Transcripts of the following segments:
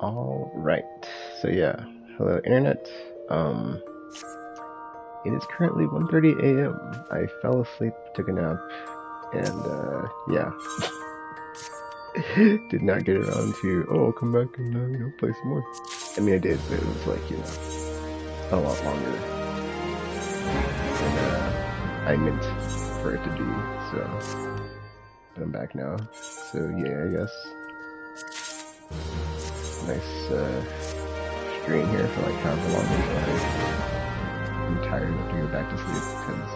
Alright, so yeah, hello internet. It is currently 1:30 a.m. I fell asleep, took a nap, and yeah. Did not get around to, oh, I'll come back and, play some more. I mean, I did, but it was like, a lot longer than I meant for it to be, so. But I'm back now, so yeah, I guess. Nice, stream here for like however long until I'm tired enough to go back to sleep, because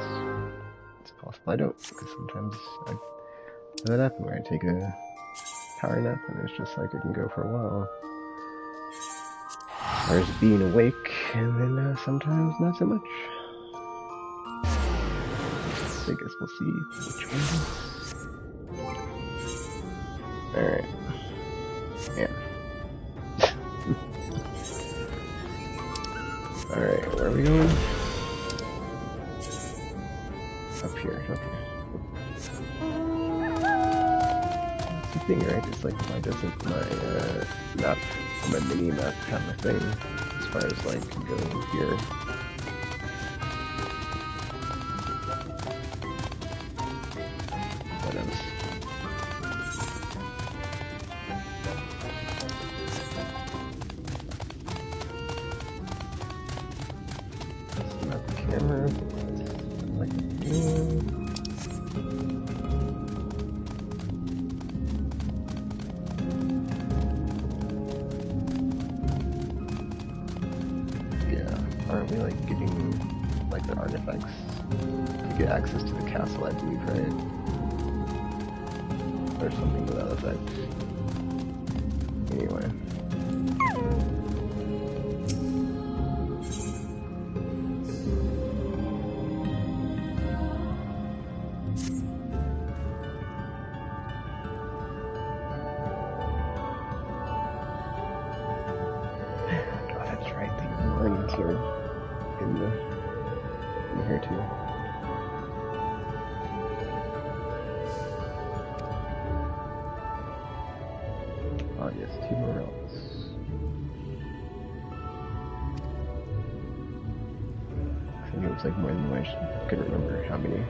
it's possible I don't, because sometimes I have that happen where I take a power nap and it's just like I can go for a while. There's being awake, and then sometimes not so much. So I guess we'll see which one it is. Alright. Yeah. Alright, where are we going? Up here, okay. That's the thing, right? It's like, why doesn't my map, my mini map have a thing as far as like going here? What else? Not the camera. Like, aren't we like getting like the artifacts to get access to the castle, I believe, right? Or something to that effect. Anyway. Oh, that's right, the ones are in here too. Oh yes, 2 more relics. I think it was like more than one. I couldn't remember how many.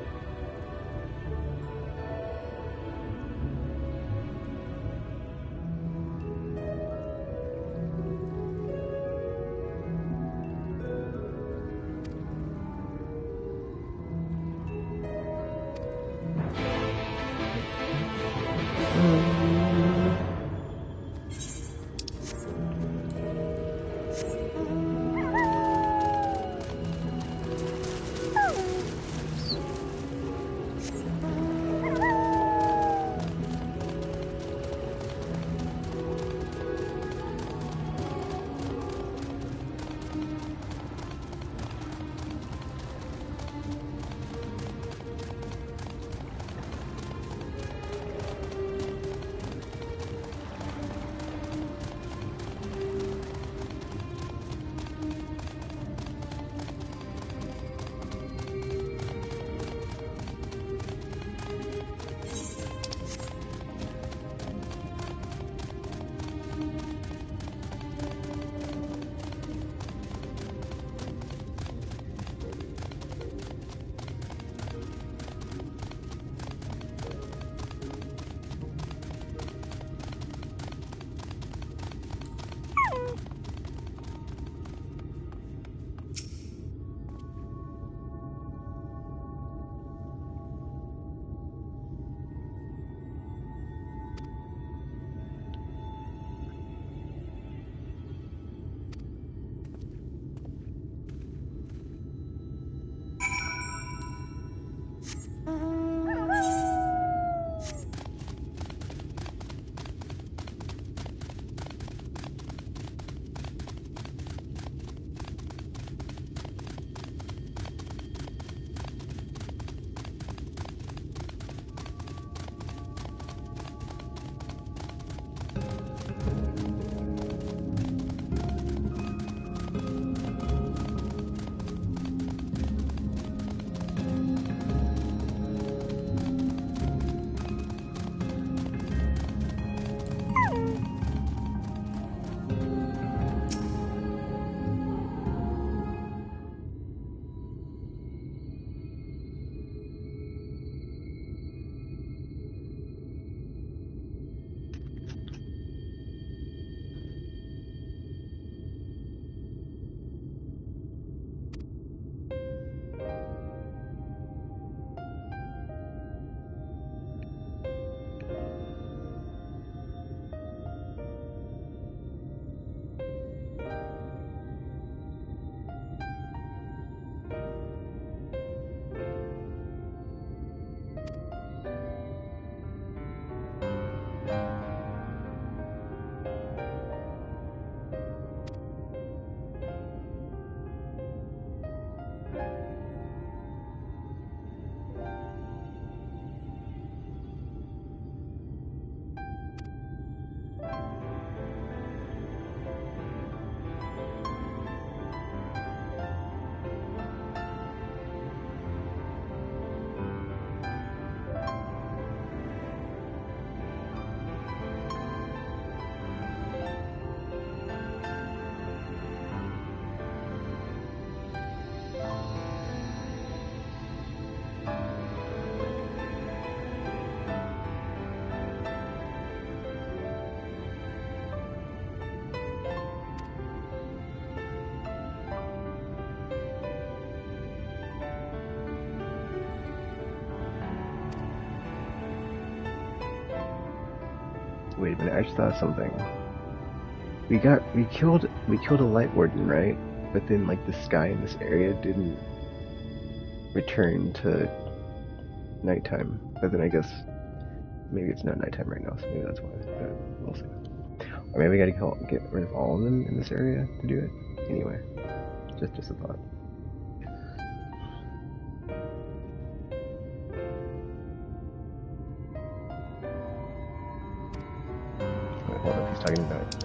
Wait a minute, I just thought of something. We killed a light warden, right? But then like the sky in this area didn't return to nighttime. But then I guess maybe it's not nighttime right now, so maybe that's why. But we'll see. Or maybe we gotta get rid of all of them in this area to do it. Anyway, just a thought. Wait, hold up, he's talking about.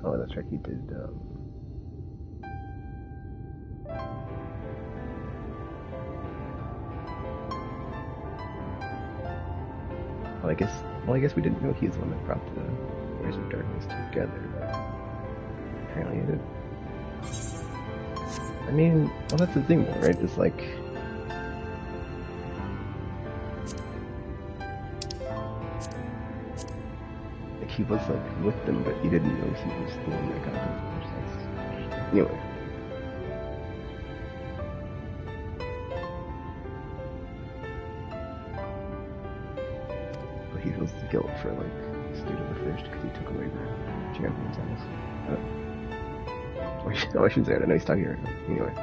Oh, that's right, he did, Well, I guess we didn't know he's the one that brought the Warriors of Darkness together, but apparently he did. I mean, well, that's the thing, though, right? It's like... he was, like, with them, but he didn't know he was the one that got them first. Anyway. But he feels the guilt for, like, State of the First because he took away the champion's eyes. Oh, I shouldn't say that. I know he's talking right now. Anyway.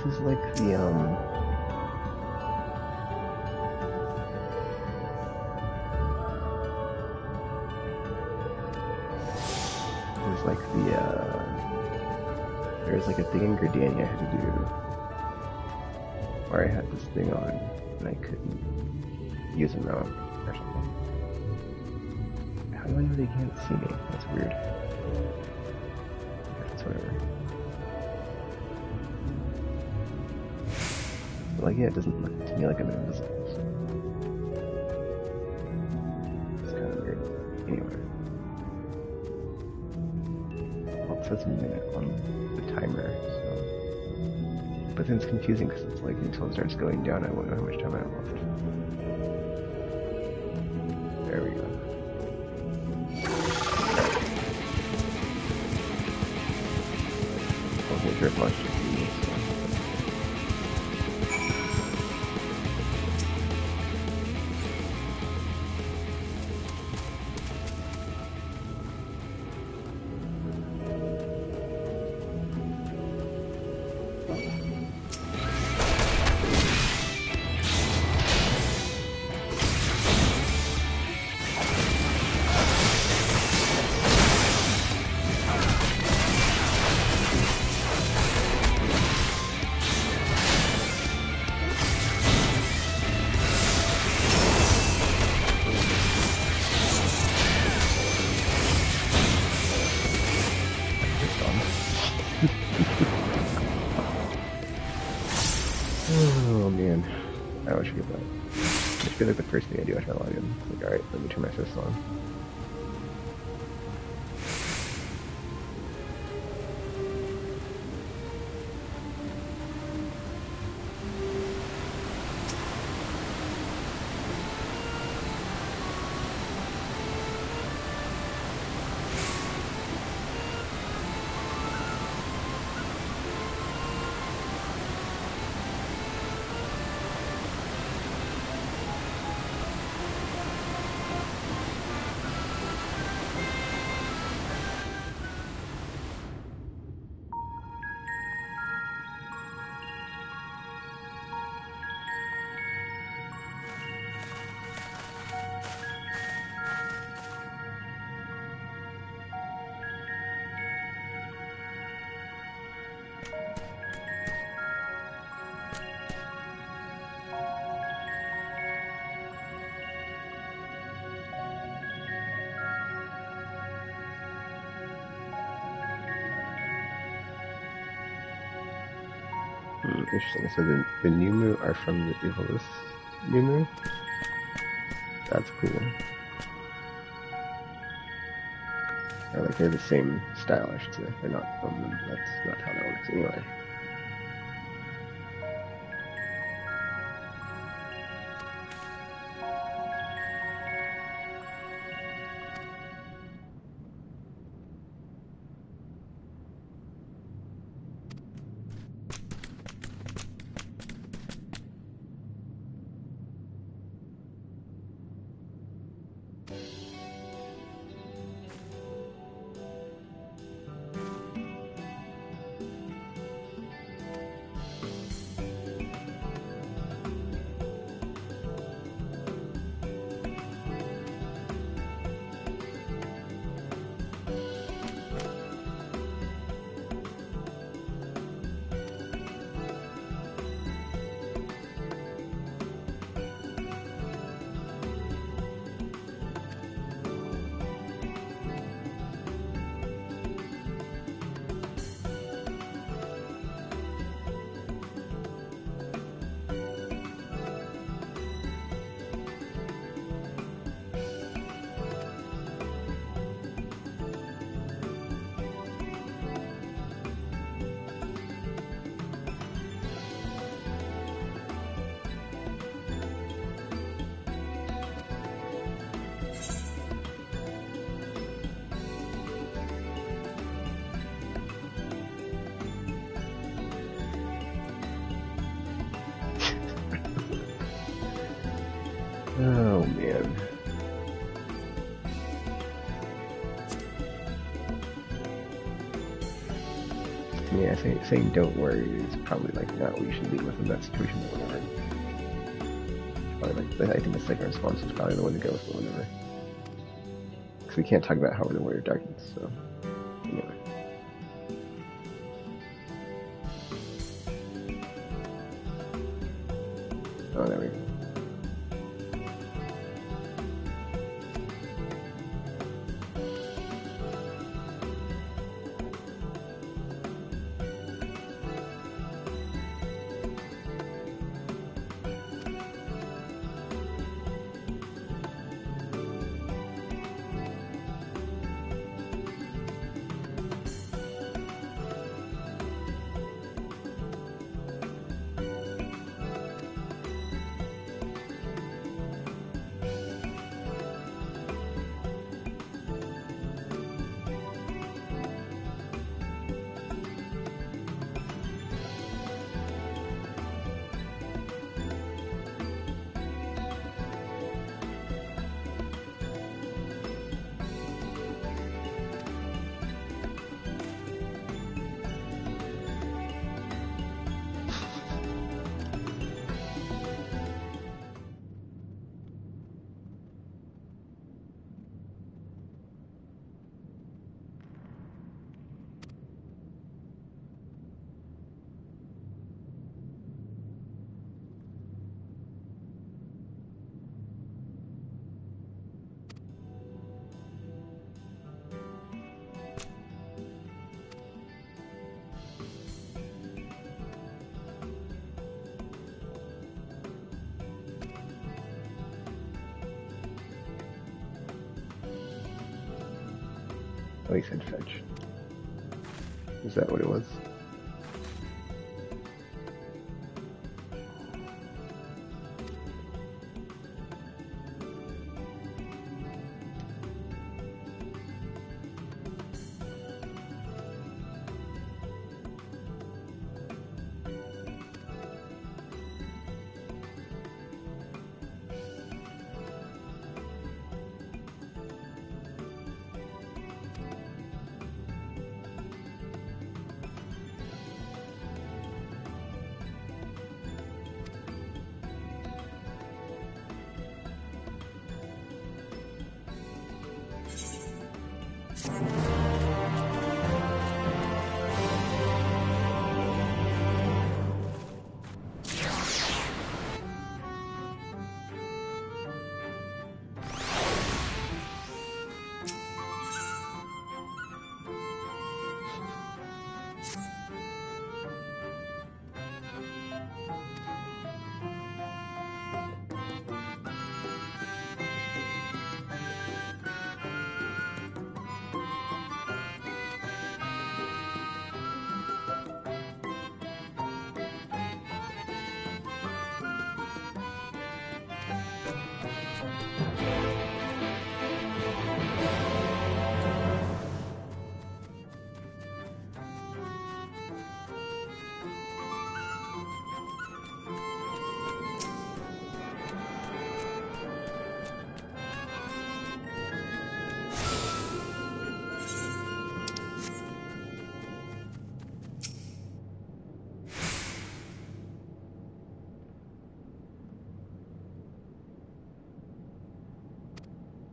This is like the, there's like the, there's like a thing in Gridania I had to do where I had this thing on and I couldn't use a mount or something. How do I know they can't see me? That's weird. I guess it's whatever. Like, yeah, it doesn't look to me like I'm invisible. So. It's kind of weird. Anyway. Well, it says a minute on the timer, so. But then it's confusing because it's like until it starts going down, I won't know how much time I have left. There we go. strip launch to see, so. Oh man, I wish I could that. I feel like the first thing I do after I log in, like, alright, let me turn my fists on. Interesting. So the Numu are from the Evilus Numu? That's cool. Or like they're the same style, I should say. They're not from them. That's not how that works anyway. Oh man. Yeah, saying don't worry is probably like not what you should be with in that situation or whatever. Probably like, I think the second response is probably the one to go with or whatever. Because we can't talk about how we're the warrior of darkness, so anyway. Oh, there we go. Oh, he said fetch. Is that what it was?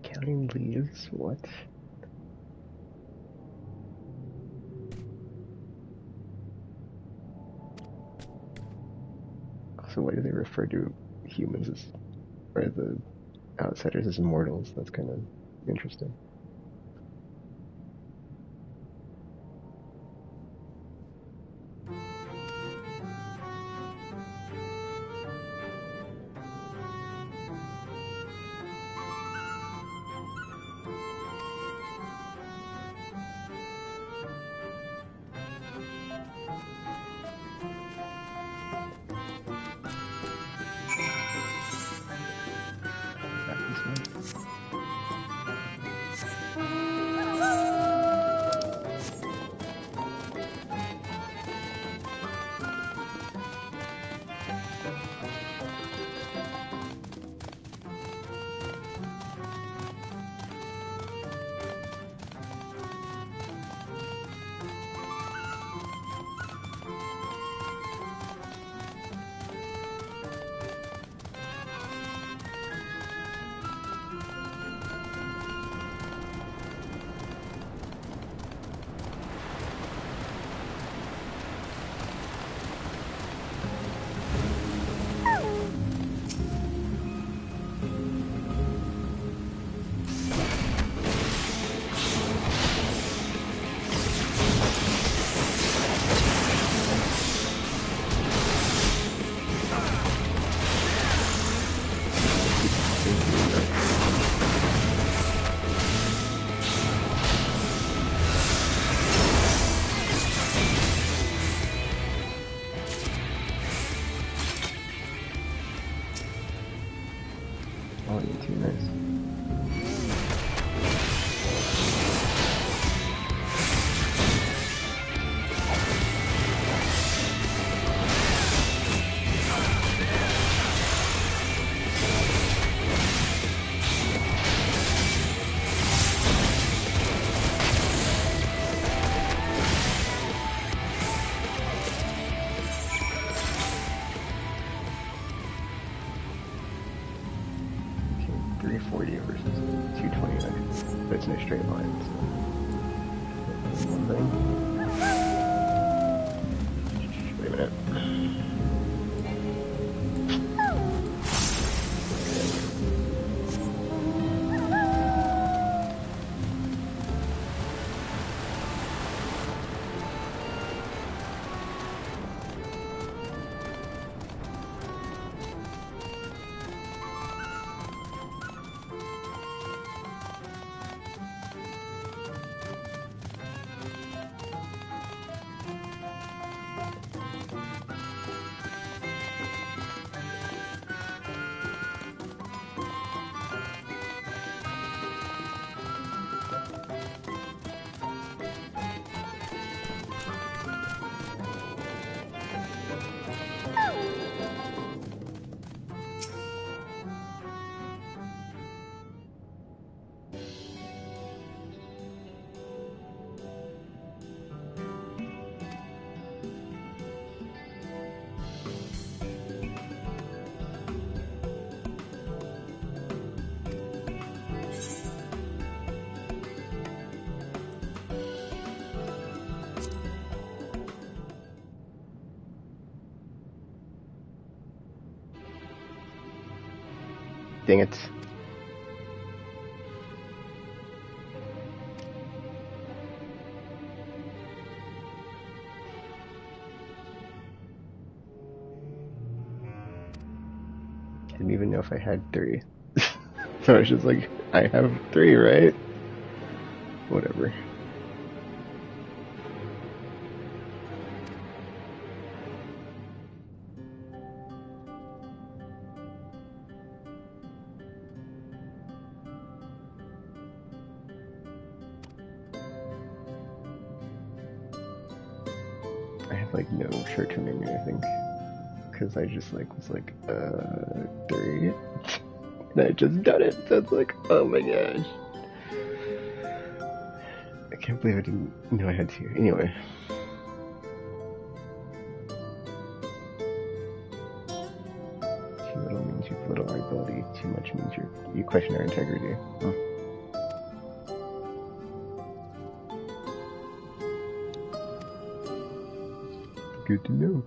Counting leaves? What? So why do they refer to humans as, or the outsiders as immortals? That's kind of interesting. Oh, you're too nice. Okay, 340 versus 229. But it's no straight line, so one thing. Wait a minute. dang it. I didn't even know if I had 3. So I was just like, I have 3, right? Whatever. I have like no short-term memory, I think, because I just like was like 3, and I just done it. So it's like, oh my gosh, I can't believe I didn't know I had 2. Anyway, too little means you belittle our ability. Too much means you question our integrity. Huh. Good to know.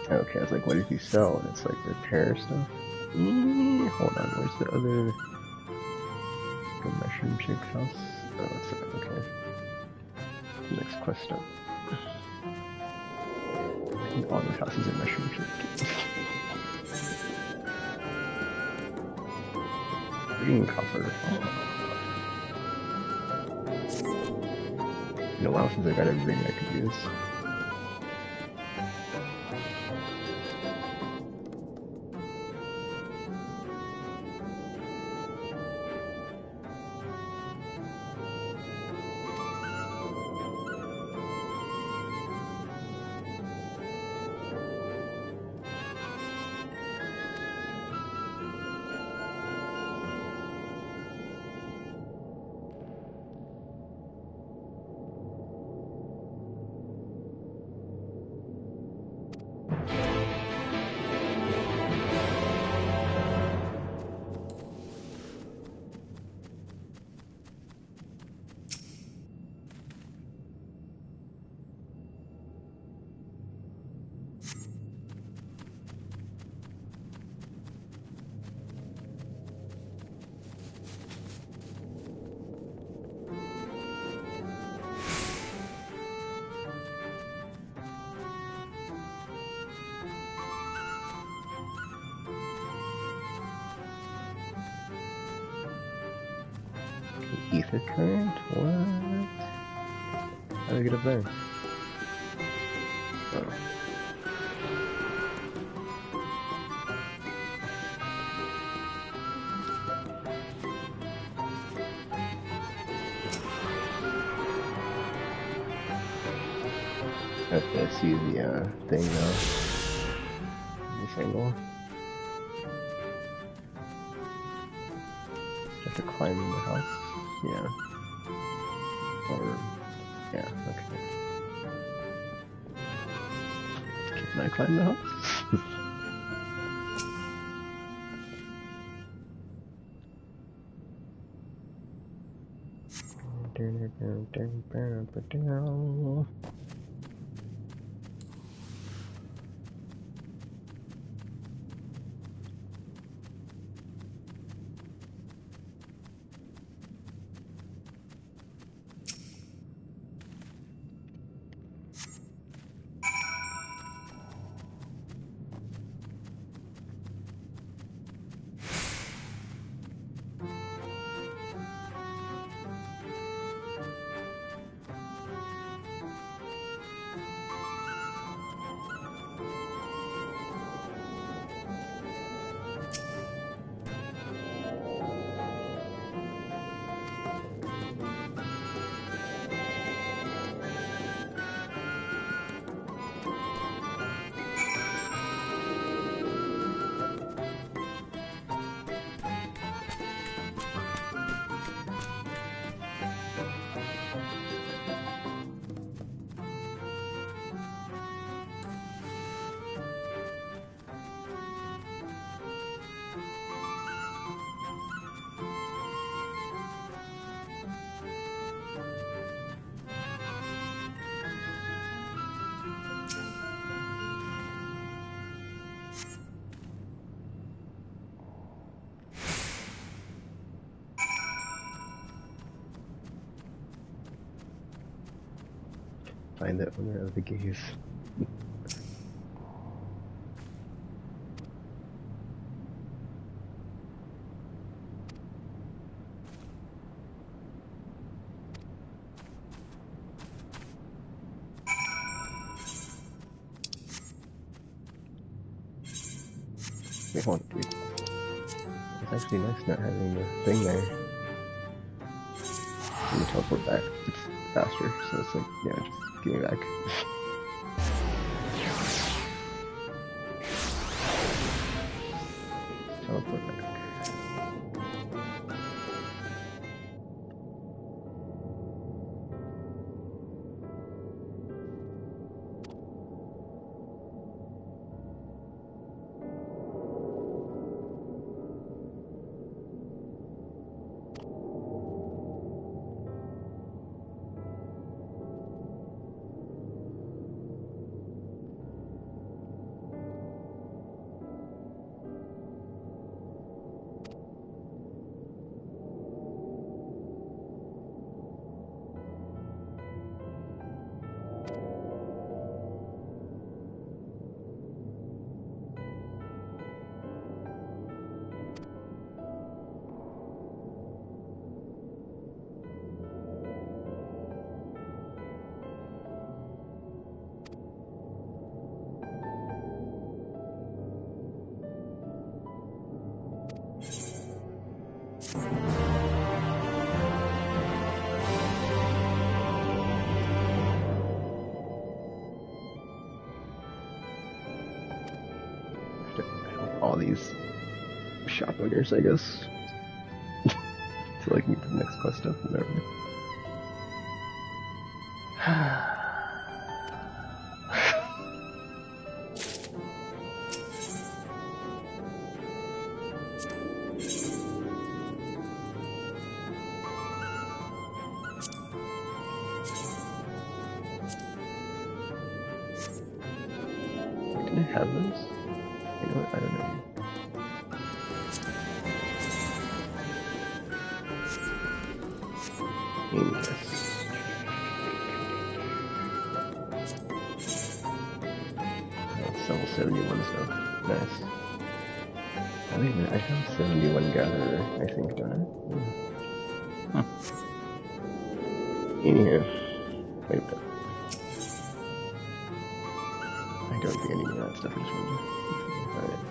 Okay, I was like, what did you sell? And it's like repair stuff. Hold on, where's the other? The mushroom shaped house? Oh, that's it. Okay. Next quest up. I think all these houses are mushroom shaped. Green copper. In a while since I got everything I could use. Ether current? What? How do I get up there? Oh. Okay, I see the thing now. This angle. Just have to climb in the house. Yeah. Or, yeah, okay. Can I climb the house? find the owner of the gaze. Wait, hold on, dude. It's actually nice not having the thing there. When you teleport back, it's faster, so it's like, yeah, just give me back. Teleport back. All these shop owners, I guess, to like meet the next quest up, whatever. Wait, did I have those? You know what? I don't know. Yes. That's level 71 stuff. Nice. Oh, wait a minute, I have 71 gatherer, I think, don't I? Anywho. Wait a minute. I don't think I need any of that stuff, I just wanted to... Alright.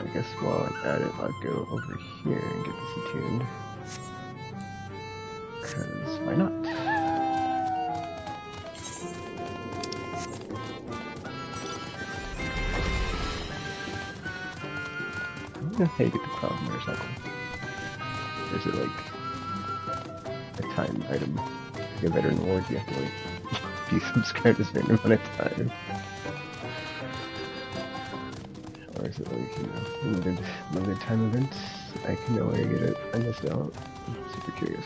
I guess while I'm at it, I'll go over here and get this attuned. Because why not? I don't know how you get the cloud motorcycle. Or is it like a time item? Like a veteran award, you have to like be subscribed a certain amount of time. Or is it like, you know, limited time events? I can know where you get it. I missed out. I'm super curious.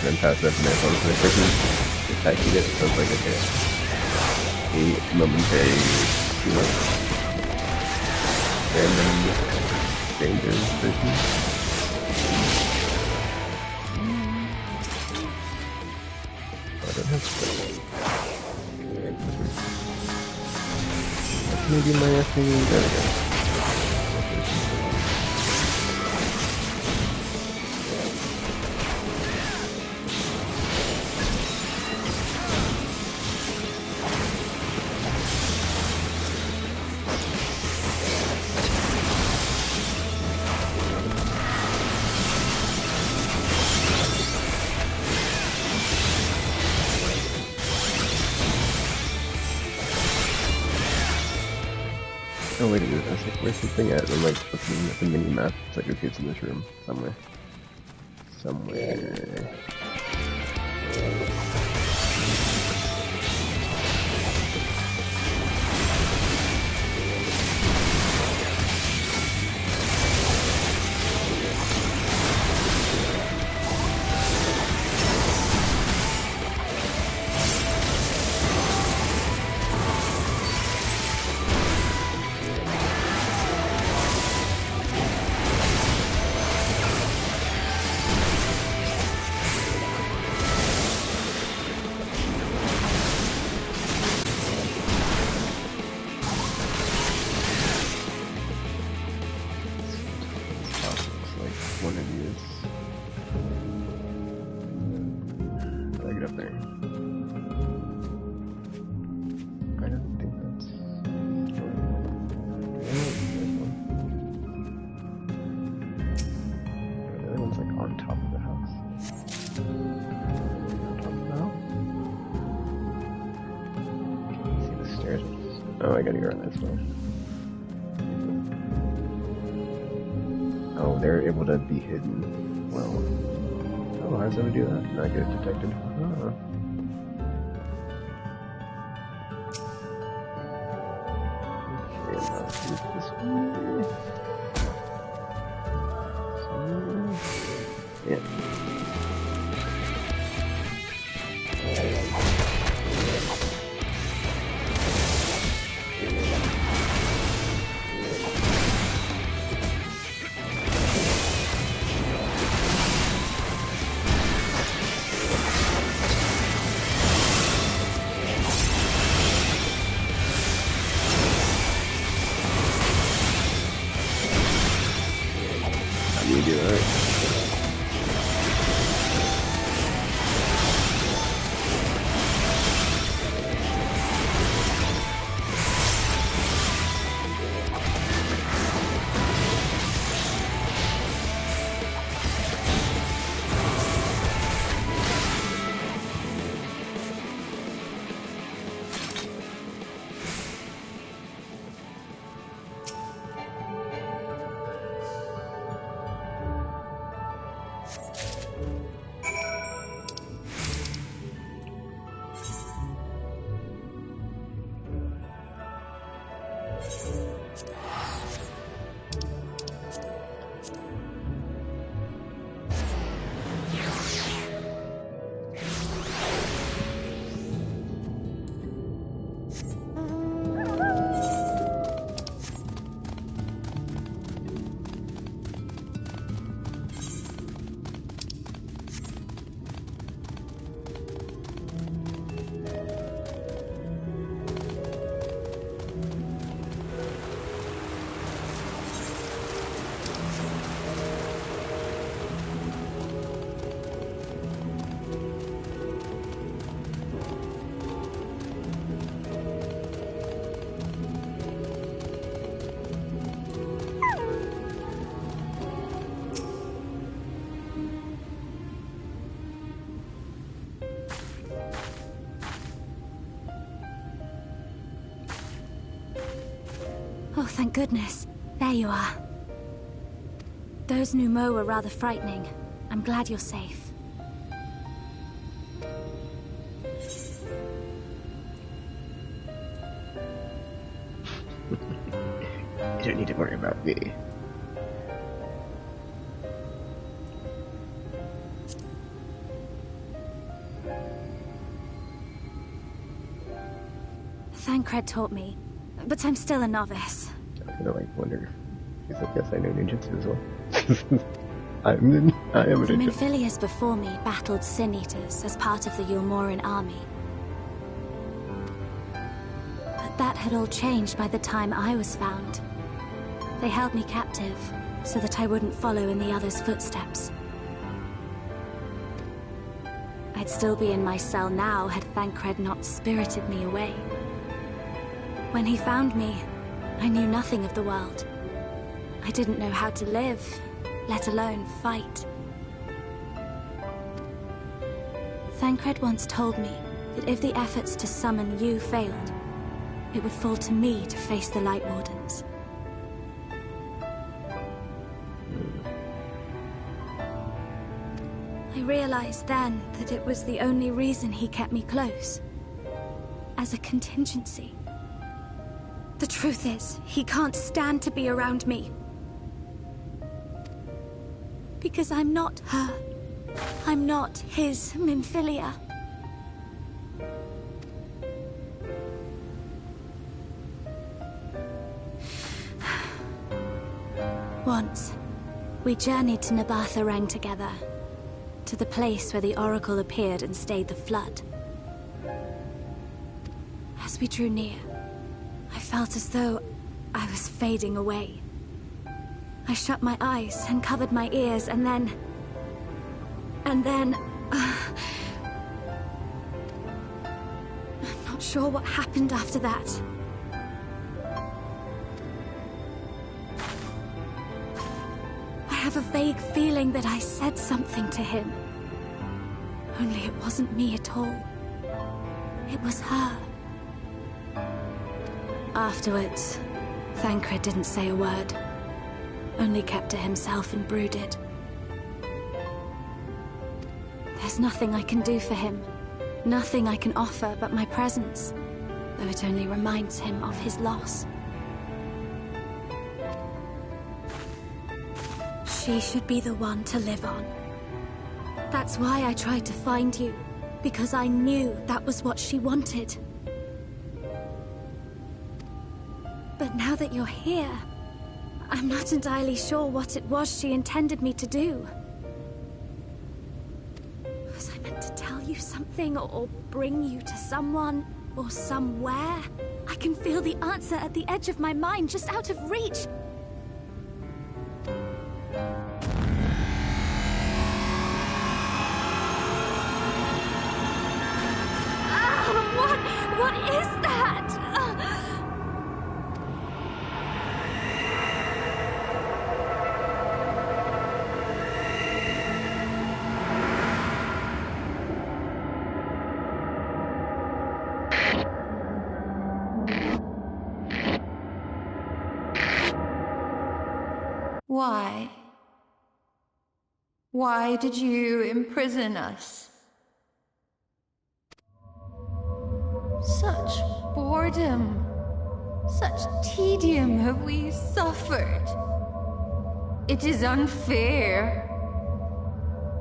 Then pass that from on the person attacking it, so it's like a momentary, you know, random danger person. I don't have spells. Maybe my thing, there we go. Oh wait a minute, I was like, where's the thing at? I'm like looking at the mini map. It's like, okay, it's in this room somewhere. Somewhere. One of these. How do I get up there? I don't think that's... The other one's like on top of the house. On top of the house? Can you see the stairs? Oh, I gotta go around this way. Oh, they're able to be hidden. Well, oh, how does that do that? Not get detected. Oh. Okay, let's use this one. Yeah. You do that. Oh, thank goodness. There you are. Those Numo were rather frightening. I'm glad you're safe. You don't need to worry about me. Thancred taught me, but I'm still a novice. I was gonna wonder. He's like, yes, I know ninjutsu as well. I am a The ninja. Minfilius before me battled Sin Eaters as part of the Yulmoran army. But that had all changed by the time I was found. They held me captive, so that I wouldn't follow in the others' footsteps. I'd still be in my cell now had Thancred not spirited me away. When he found me, I knew nothing of the world. I didn't know how to live, let alone fight. Thancred once told me that if the efforts to summon you failed, it would fall to me to face the Light Wardens. I realized then that it was the only reason he kept me close. As a contingency. The truth is, he can't stand to be around me. Because I'm not her. I'm not his Minfilia. Once, we journeyed to Nabatha together. To the place where the Oracle appeared and stayed the flood. As we drew near, I felt as though I was fading away. I shut my eyes and covered my ears, and then... I'm not sure what happened after that. I have a vague feeling that I said something to him. Only it wasn't me at all. It was her. Afterwards, Thancred didn't say a word. Only kept to himself and brooded. There's nothing I can do for him. Nothing I can offer but my presence. Though it only reminds him of his loss. She should be the one to live on. That's why I tried to find you. Because I knew that was what she wanted. But now that you're here, I'm not entirely sure what it was she intended me to do. Was I meant to tell you something, or bring you to someone, or somewhere? I can feel the answer at the edge of my mind, just out of reach. What is that? Why? Why did you imprison us? Such boredom, such tedium have we suffered. It is unfair.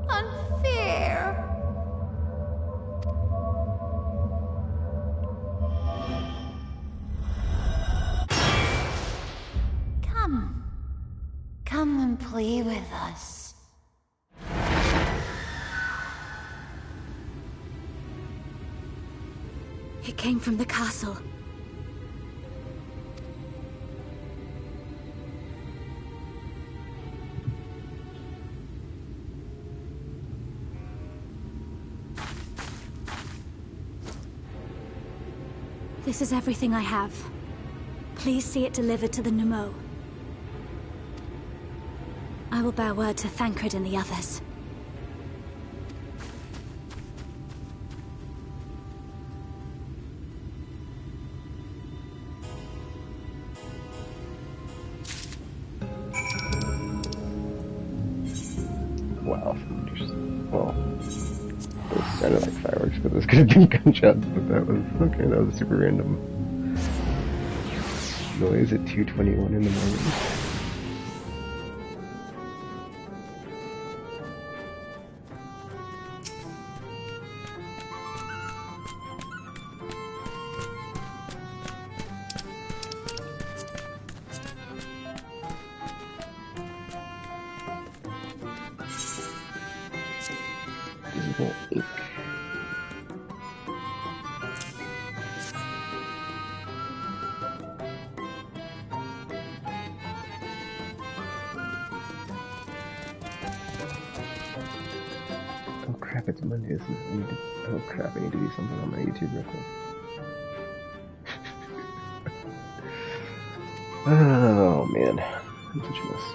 Unfair. Come and play with us. It came from the castle. This is everything I have. Please see it delivered to the Nemo. I will bear word to Thancred and the others. Wow, well, those sounded like fireworks, but those could have been gunshots, but that was, okay, that was a super random noise at 2:21 in the morning. Visible ink. Oh crap, it's Monday. Oh crap, I need to do something on my YouTube real quick. Oh man, I'm such a mess.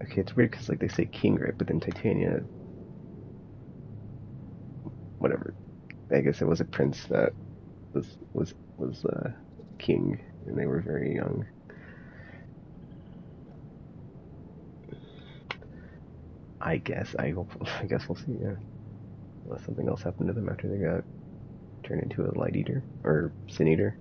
Okay, it's weird because like they say king, right? But then Titania, whatever. I guess it was a prince that was king, and they were very young. I guess I guess we'll see. Yeah, unless something else happened to them after they got turned into a light eater or sin eater.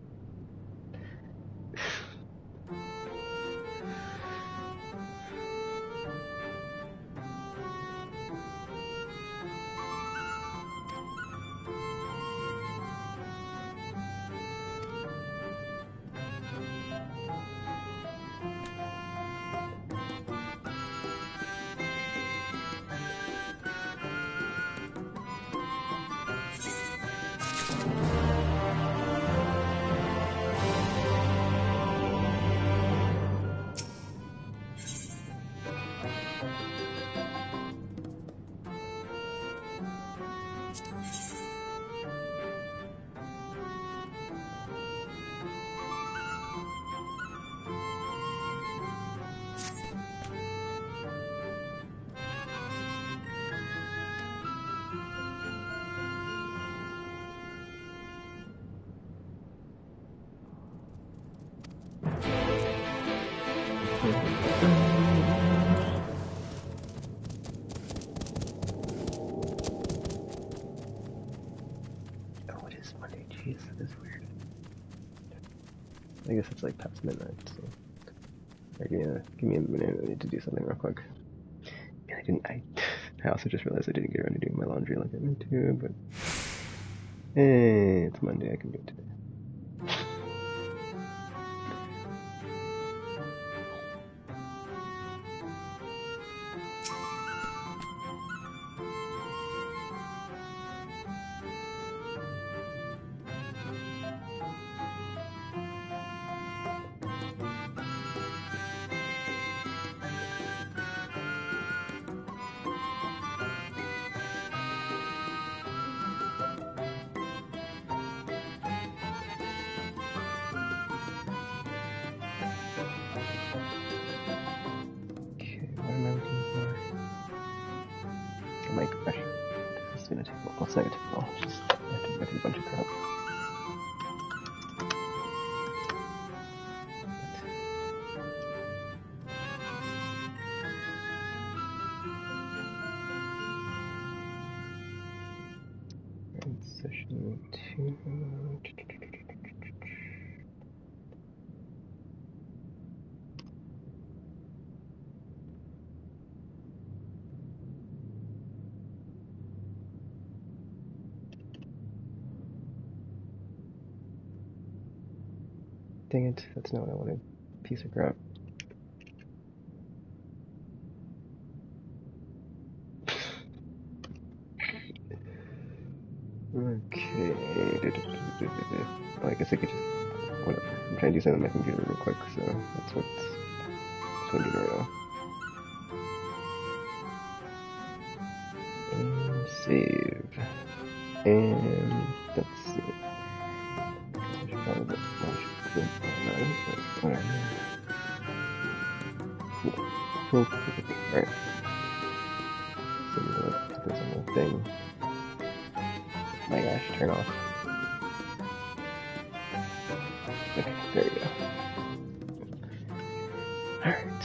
Oh, it is Monday. Jeez, that is weird. I guess it's like past midnight, so. Right, give me a minute. I need to do something real quick. And I also just realized I didn't get around to doing my laundry like I meant to, but hey, it's Monday. I can do it today. My gosh, this is gonna take a while. Well, it's not gonna take a while. Just I have to go through a bunch of crap. And session 2. Dang it, that's not what I wanted. Piece of crap. Okay. Well, I guess I could just. Whatever. I'm trying to do something on my computer real quick, so that's what I'm doing right now. And save. And let's see. I should probably launch it. But whatever. Cool. Alright. So I'm gonna put this on the thing. My gosh, turn off. Okay, there we go. Alright.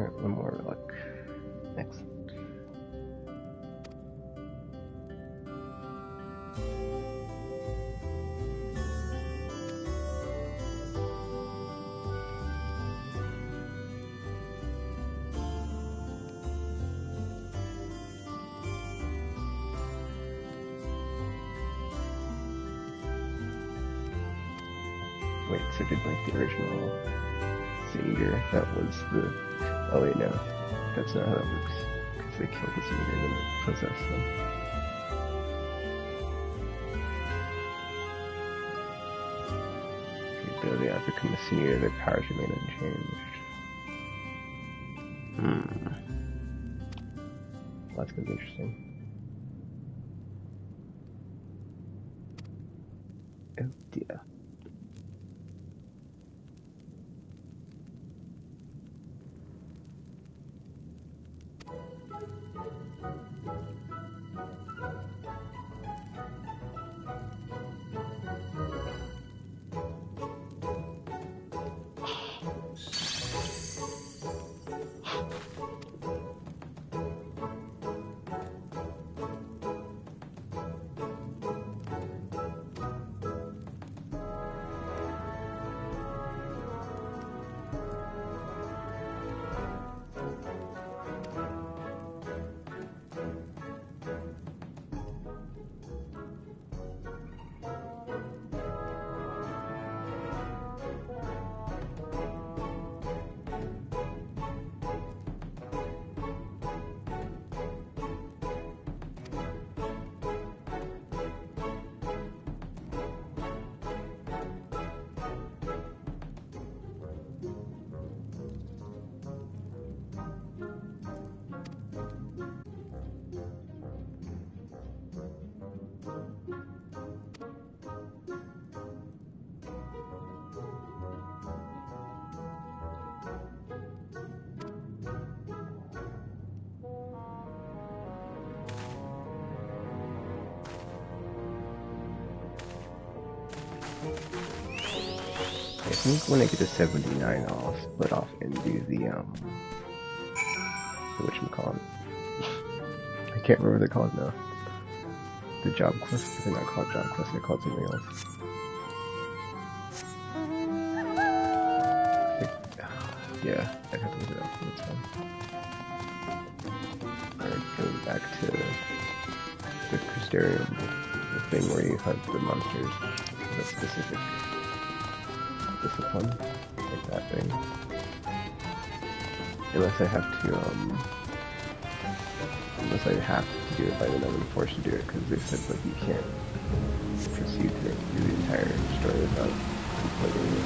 Alright, one more luck. Excellent. Wait, so did like the original Cinder, that was the... Oh wait, no. That's not how that works. Because they killed the Cinder and then it possessed them. Okay, though they have become a Cinder, their powers remain unchanged. Well, that's gonna be interesting. Oh dear. I think when I get to 79, I'll split off and do the whatchamacallit. I can't remember what they're called now. The job quest, but they're not called job quest, they're called something else. Yeah, I have to look it up, that's fine. Alright, go back to the Crystarium, the thing where you hunt the monsters, the specific discipline, like that thing. Unless I have to do it by then I'm forced to do it, because they said like you can't proceed through the entire story without completing it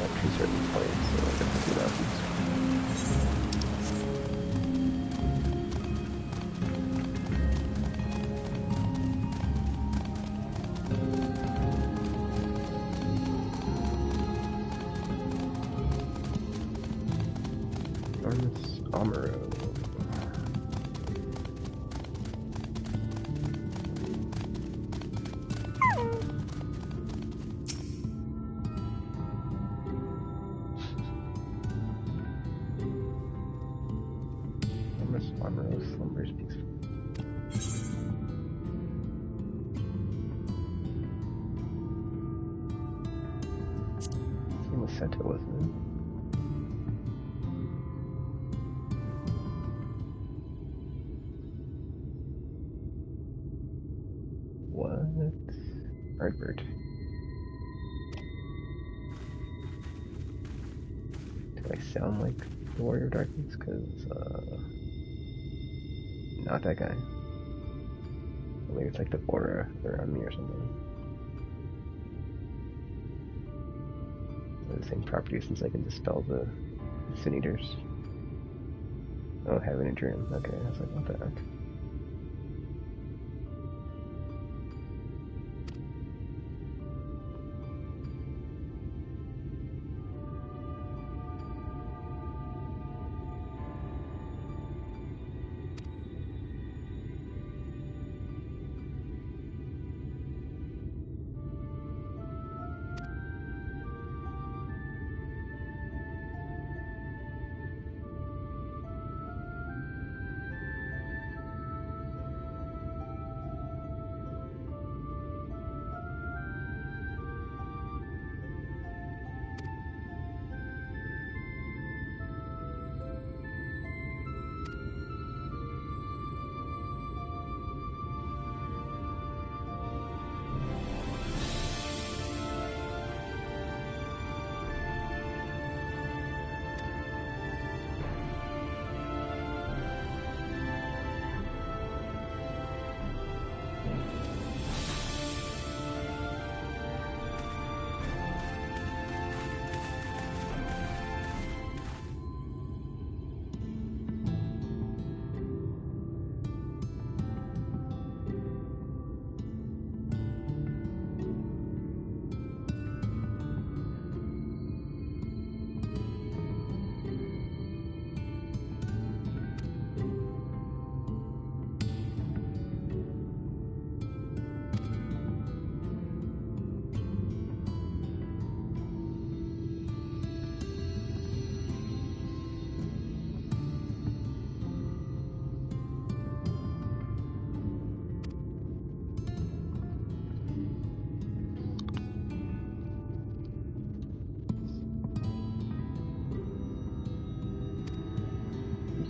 up to a certain point, so like I have to do that. Bird. Do I sound like the Warrior of Darkness? Because, not that guy. Maybe it's like the aura around me or something. The same property since I can dispel the Sin Eaters. Oh, having a dream. Okay, I was like, what the heck?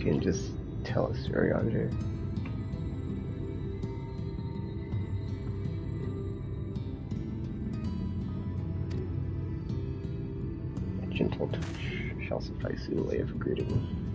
can just tell a story, Andre. A gentle touch shall suffice in the way of greeting.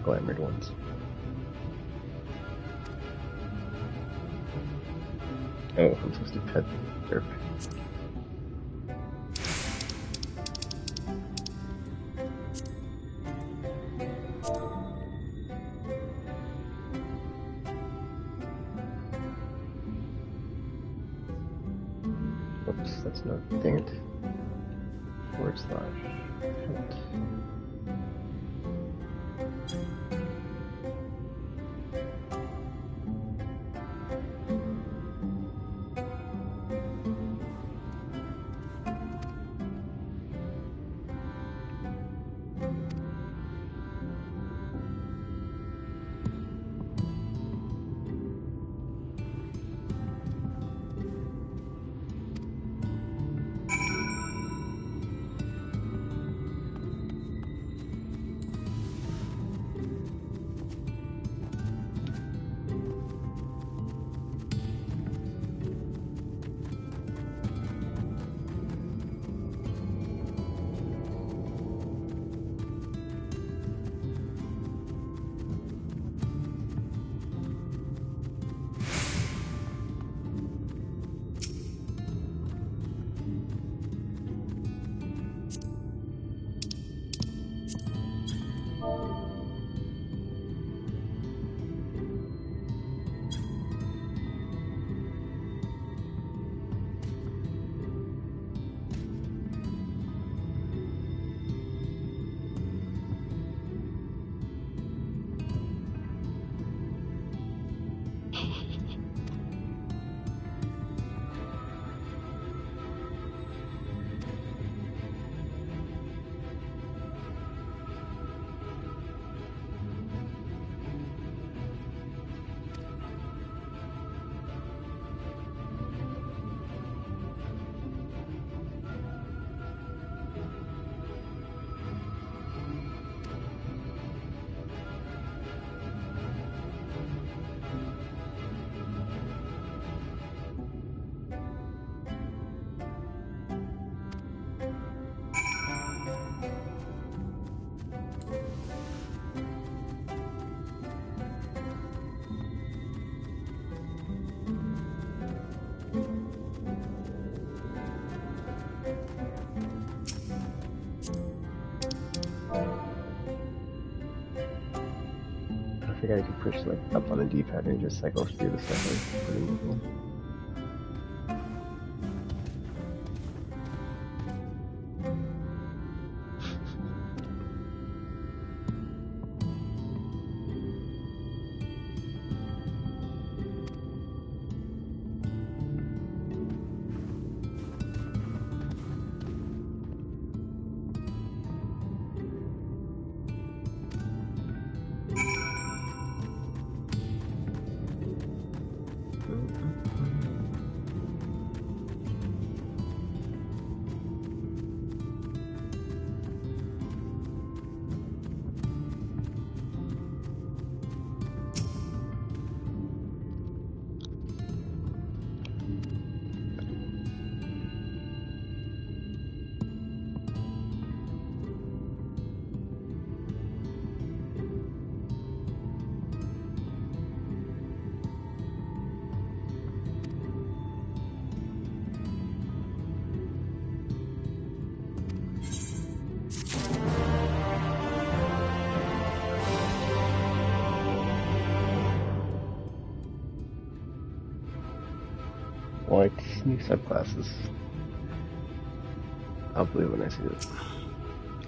Glamored ones. Oh, I'm supposed to pet Derp. Oops, that's not. Dang it. Forward slash. Pet. I think I could push like up on the D-pad and just cycle through the stuff like pretty easily. White new subclasses. I'll believe when I see it.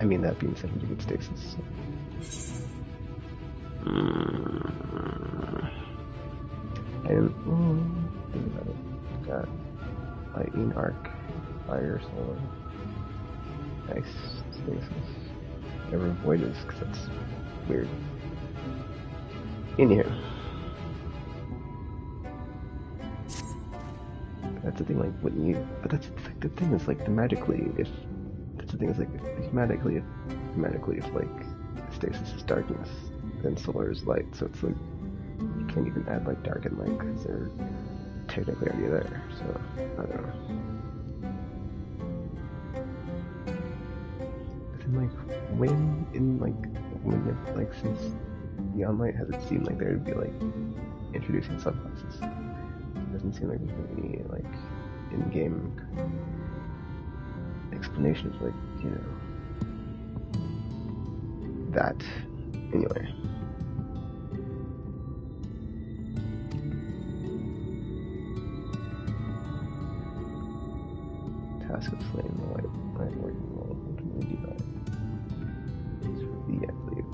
I mean, that being said, we get stasis. So. And think about it. Got lightning arc, fire, solar, ice, stasis. Never void is because that's weird. In here. That's the thing, like, wouldn't you? But that's like the thing is like thematically, if that's the thing is like thematically, if like stasis is darkness, then solar is light. So it's like you can't even add like dark and light because they're technically already there. So I don't know. But then like when like since Neon Light has it seemed like there would be like introducing subclasses. It doesn't seem like there's any like in-game explanations, like, you know, that. Anyway. Task of slaying the light working will ultimately be that. It's for the I believe.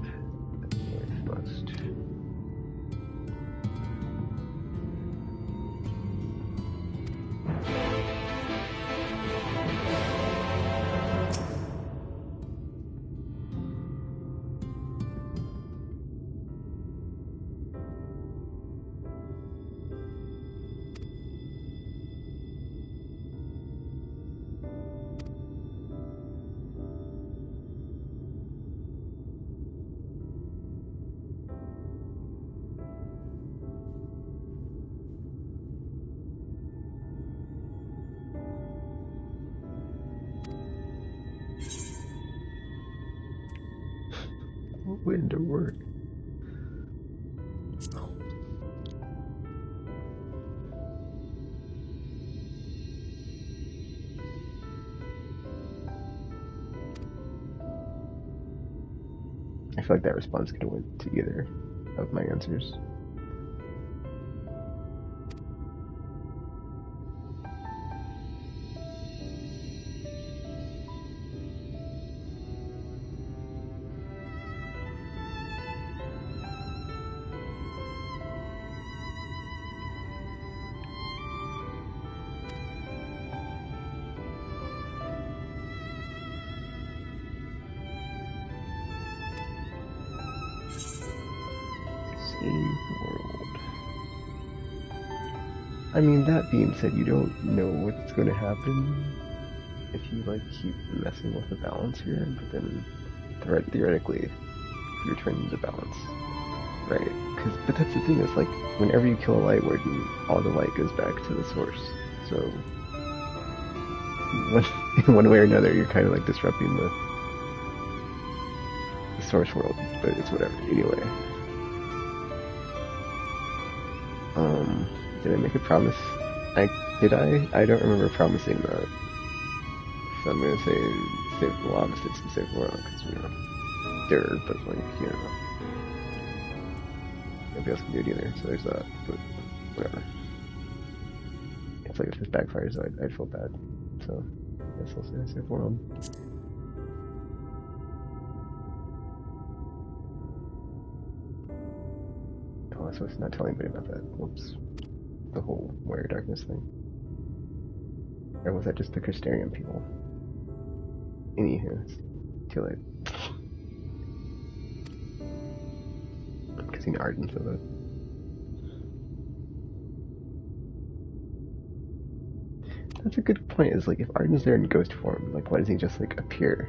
That's the life must. What went to work? I feel like that response could have went to either of my answers. World. I mean, that being said, you don't know what's going to happen if you like keep messing with the balance here, but then theoretically you return the balance, right? But that's the thing, is like whenever you kill a light warden, all the light goes back to the source. So in one way or another, you're kind of like disrupting the source world, but it's whatever. Anyway. Did I make a promise? Did I? I don't remember promising that. So I'm gonna say save the lava sticks and save the world, because, you know, they're, but like, you know, nobody else can do it either, so there's that, but whatever. It's like if this backfires, I'd feel bad, so I guess I'll say I save the world. Oh, so it's not telling anybody about that. Whoops. The whole Warrior Darkness thing. Or was that just the Crystarium people? Anywho, it's too late. Because you know Arden's with it. That's a good point, is like if Arden's there in ghost form, like why doesn't he just like appear?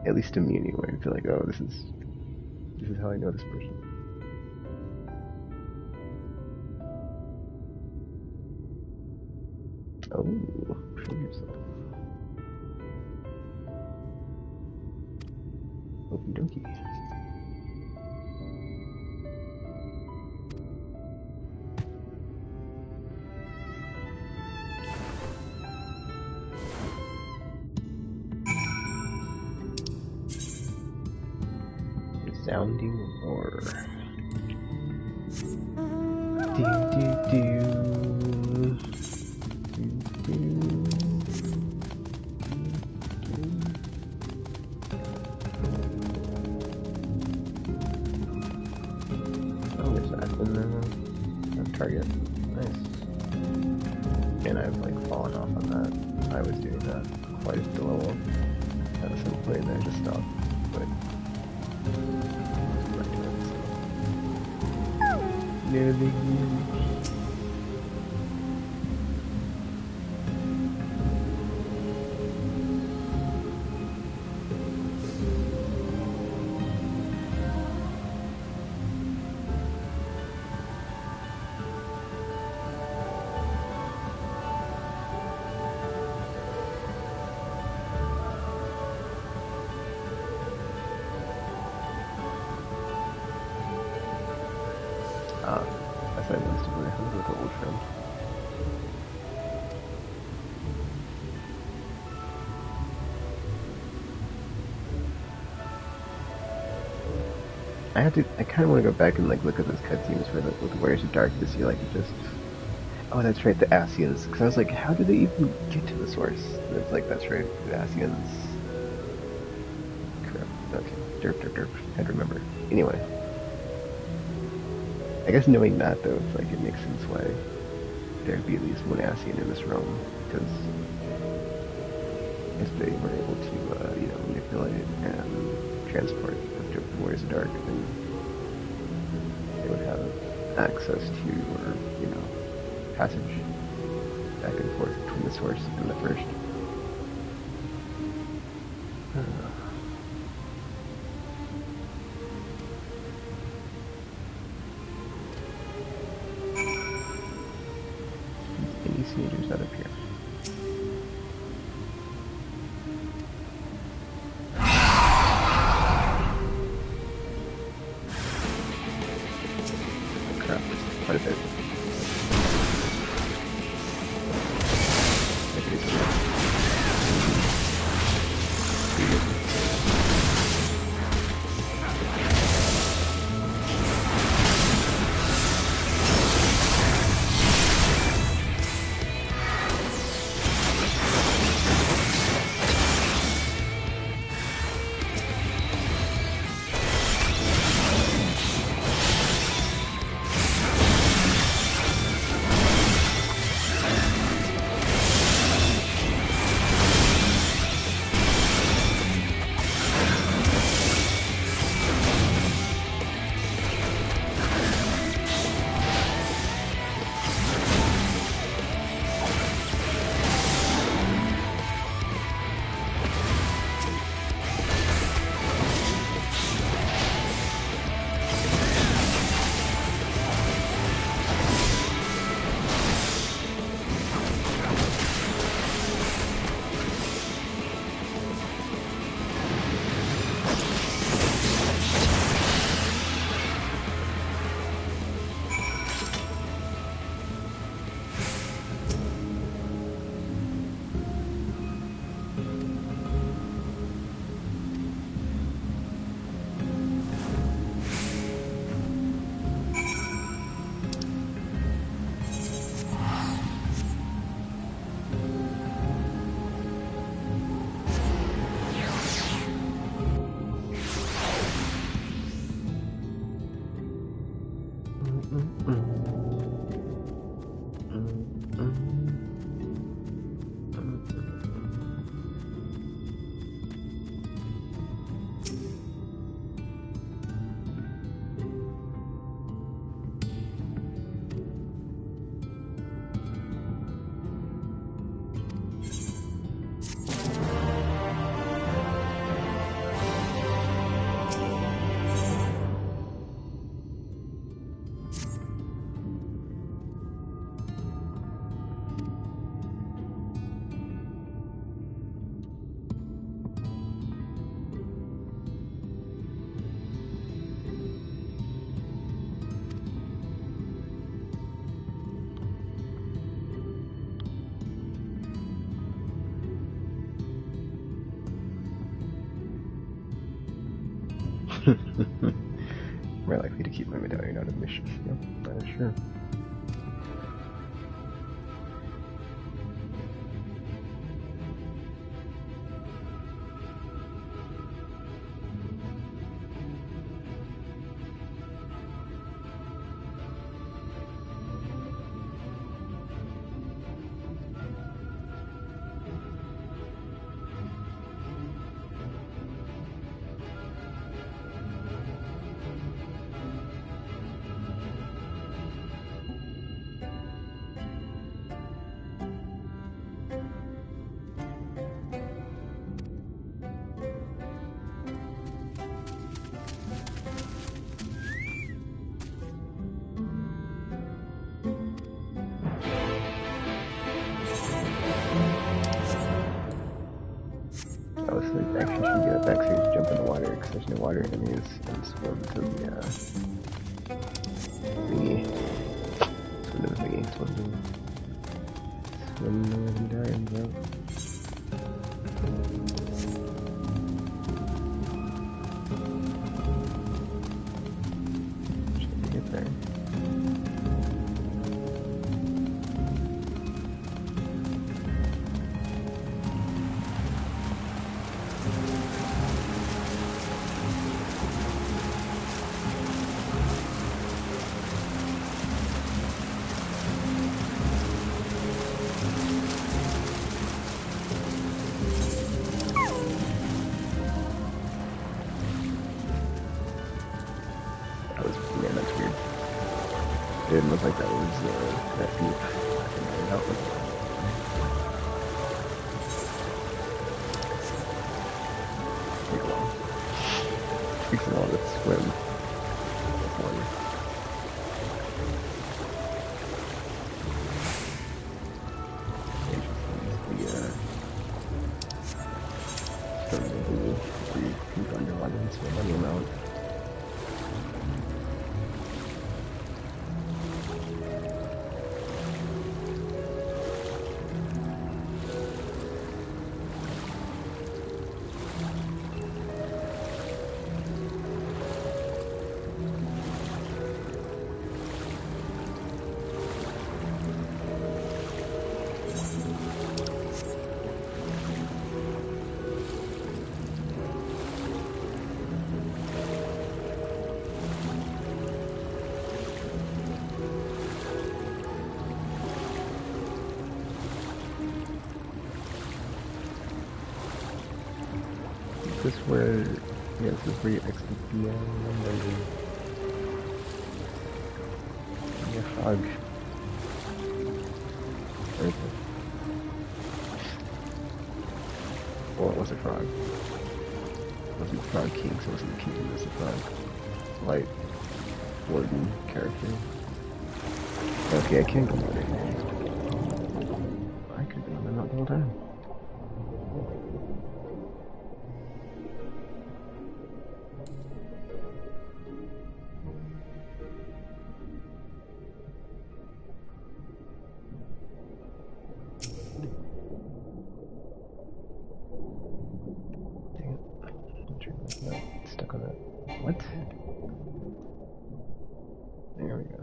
At least to me anyway, and feel like, oh, this is how I know this person. Oh, show yourself. Okie dokie. Resounding roar. Do do do. target. Nice. And I've like fallen off on that. I was doing that quite a level at some point and I just stopped. But right to it, so. No big deal. I said once to play with an old friend. I kind of want to go back and like look at those cutscenes for with Warriors of Dark to see like just. Oh, that's right, the Asians. Because I was like, how did they even get to the source? And it's like, that's right, the Asians. Crap. Okay. Derp. I remember. Anyway. I guess knowing that, though, it's like, it makes sense why there'd be at least one Asian in this realm. Because if they were able to, manipulate and transport the Warriors of Dark, then they would have access to, or, passage back and forth between the source and the first. Any siegers that appear. Crap, quite a bit. More likely to keep my medallion out of missions. Yep, that is sure. the backseat, jump in the water because there's no water enemies, and swim to the thingy. Swim to the thingy. Swim to the dying, bro. Should we get there? It didn't look like that was that deep. I can get it out with it. Takes a while to swim. That's one. Where you can go underwater and swim on your mount. This is where, yeah, this is where you exit the dungeon. Yeah, frog. Where is it? Well, it was a frog. It wasn't the Frog King, so it wasn't the king, it was the frog. Light warden character. Okay, I can't go over there. I could be on the mount the whole time. Stuck on that. What? There we go.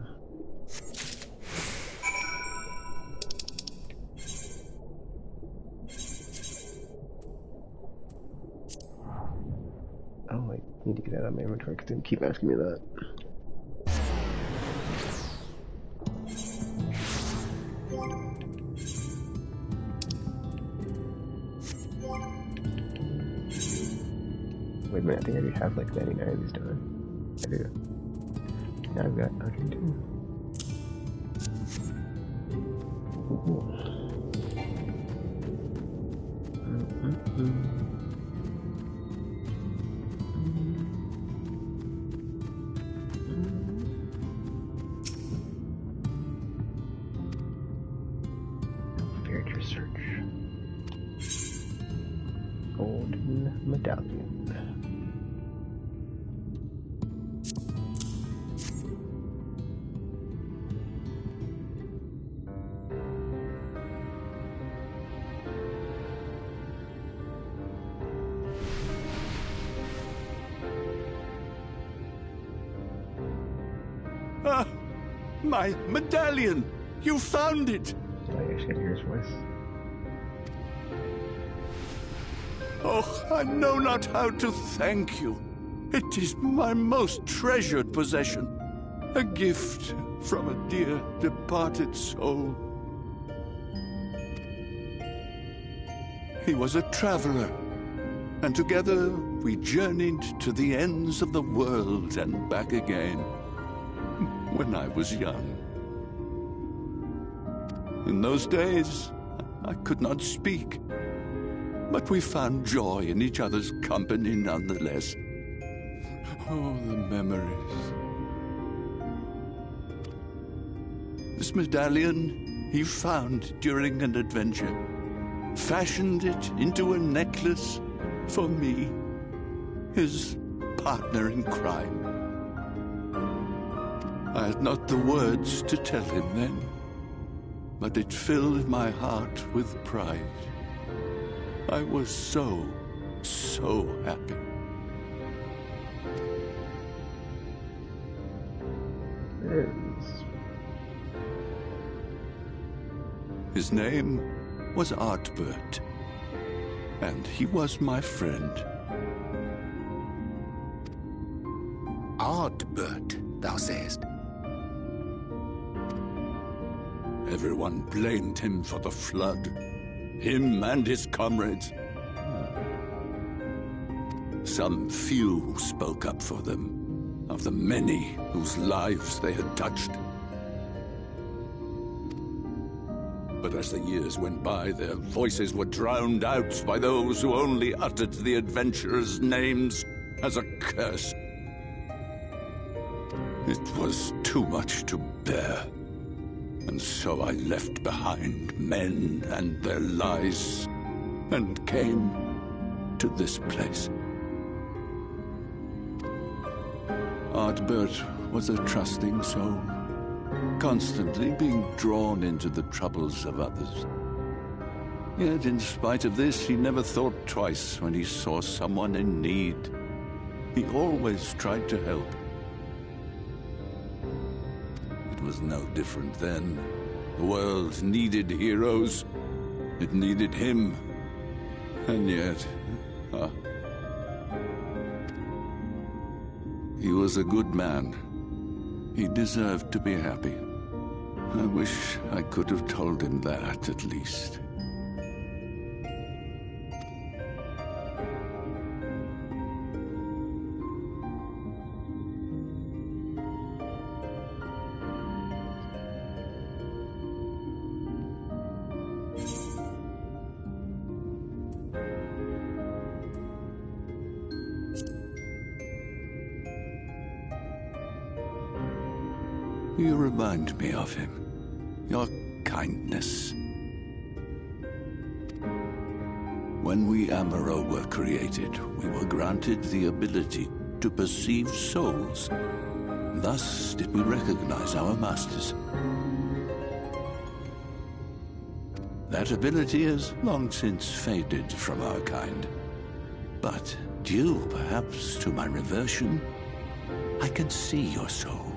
Oh, I need to get out of my inventory because they keep asking me that. Wait a minute, I think I do have like 99 of these, don't I? I do. Now I've got 102. Ooh. Spiritual search. Golden medallion. Ah, my medallion! You found it! I actually hear his voice. Oh, I know not how to thank you. It is my most treasured possession. A gift from a dear departed soul. He was a traveler, and together we journeyed to the ends of the world and back again. When I was young. In those days, I could not speak, but we found joy in each other's company nonetheless. Oh, the memories. This medallion he found during an adventure, fashioned it into a necklace for me his partner in crime. I had not the words to tell him then, but it filled my heart with pride. I was so happy. His name was Artbert, and he was my friend. Artbert, thou sayest? Everyone blamed him for the flood. Him and his comrades. Some few spoke up for them, of the many whose lives they had touched. But as the years went by, their voices were drowned out by those who only uttered the adventurers' names as a curse. It was too much to bear. And so I left behind men and their lies, and came to this place. Artbert was a trusting soul, constantly being drawn into the troubles of others. Yet in spite of this, he never thought twice when he saw someone in need. He always tried to help. It was no different then. The world needed heroes. It needed him. And yet... he was a good man. He deserved to be happy. I wish I could have told him that, at least. You remind me of him. Your kindness. When we Amaro were created, we were granted the ability to perceive souls. Thus did we recognize our masters. That ability has long since faded from our kind. But due, perhaps, to my reversion, I can see your soul.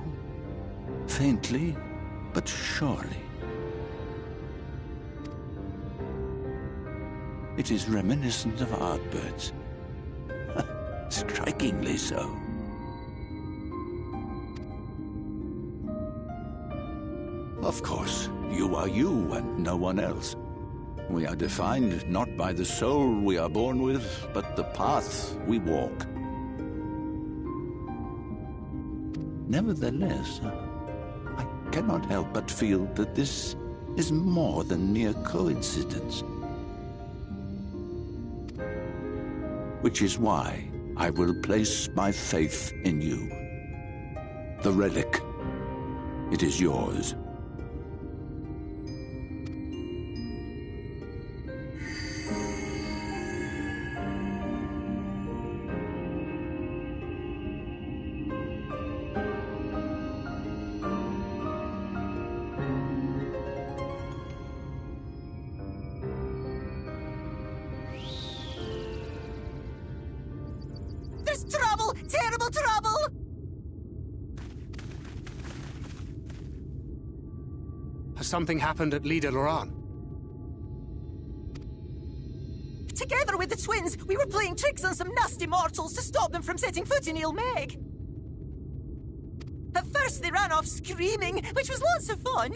Faintly, but surely. It is reminiscent of Artbert's. Strikingly so. Of course, you are you and no one else. We are defined not by the soul we are born with, but the path we walk. Nevertheless, I cannot help but feel that this is more than mere coincidence. Which is why I will place my faith in you. The relic. It is yours. Trouble! Terrible trouble! Has something happened at Lida Loran? Together with the twins, we were playing tricks on some nasty mortals to stop them from setting foot in Ilmeg. At first they ran off screaming, which was lots of fun.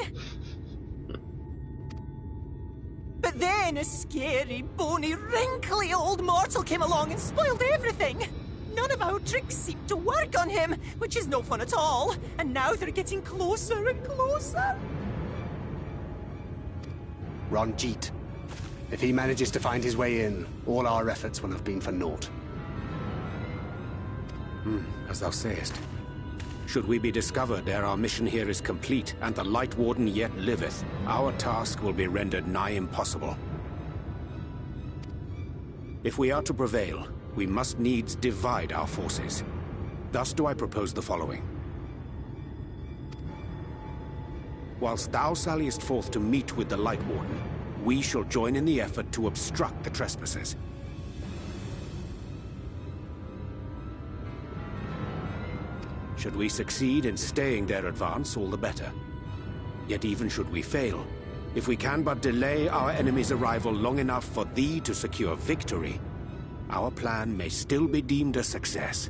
But then a scary, bony, wrinkly old mortal came along and spoiled everything. None of our tricks seemed to work on him, which is no fun at all. And now they're getting closer and closer. Ranjit. If he manages to find his way in, all our efforts will have been for naught. As thou sayest. Should we be discovered ere our mission here is complete, and the Light Warden yet liveth, our task will be rendered nigh impossible. If we are to prevail, we must needs divide our forces. Thus do I propose the following. Whilst thou salliest forth to meet with the Light Warden, we shall join in the effort to obstruct the trespassers. Should we succeed in staying their advance, all the better. Yet even should we fail, if we can but delay our enemy's arrival long enough for thee to secure victory, our plan may still be deemed a success.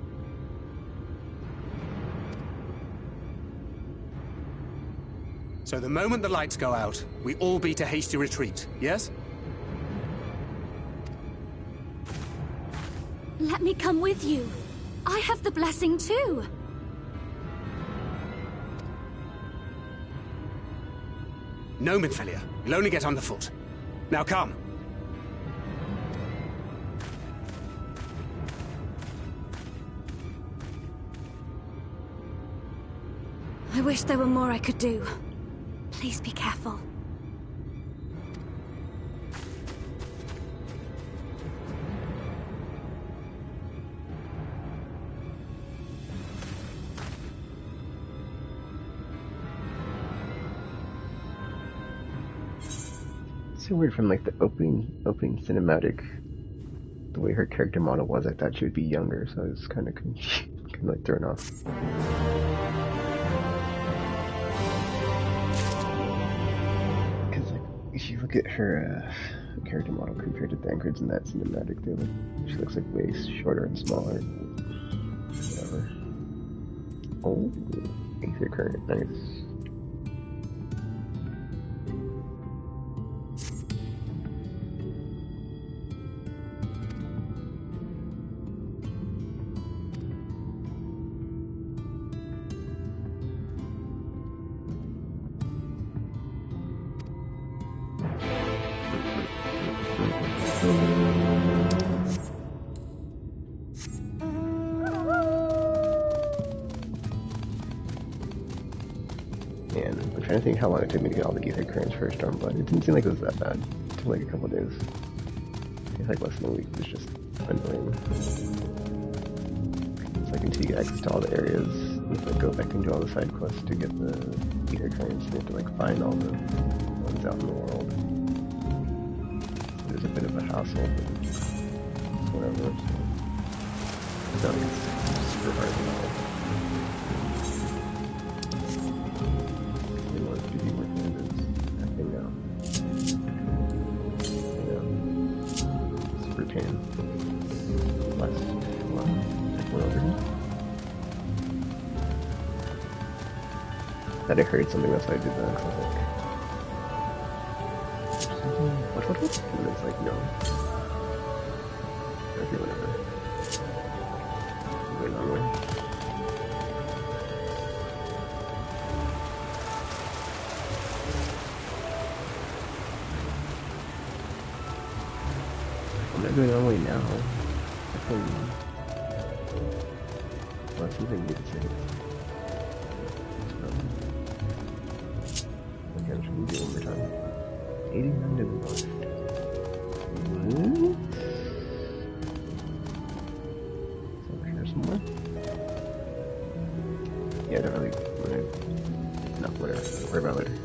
So the moment the lights go out, we all beat a hasty retreat, yes? Let me come with you. I have the blessing too. No, Midfelia. You'll only get underfoot. Now come. I wish there were more I could do. Please be careful. It's so weird from like the opening cinematic, the way her character model was. I thought she would be younger, so I was kind of like thrown off. Because like, if you look at her character model compared to Thancred's in that cinematic, she looks like way shorter and smaller. Whatever. Oh, Aether Current, nice. Man, I'm trying to think how long it took me to get all the Aether Currents for Stormblood. It didn't seem like it was that bad. It took like a couple days. I think like less than a week. It was just annoying. It's like until you get access to all the areas, you have to go back and do all the side quests to get the Aether Currents. You have to like find all the ones out in the world. So there's a bit of a hassle, but whatever. It's not like it's super hard at all. That I heard something, that's why I did that. I was like, what? And it's like, no. Okay, whatever. Wait, long way. I'm not going all the way now. I can... Well, that's something you can say. Okay, I'm just gonna do it one more time. 89 to the left. What? It's over here somewhere. Yeah, I don't really... No, whatever. Worry about it later.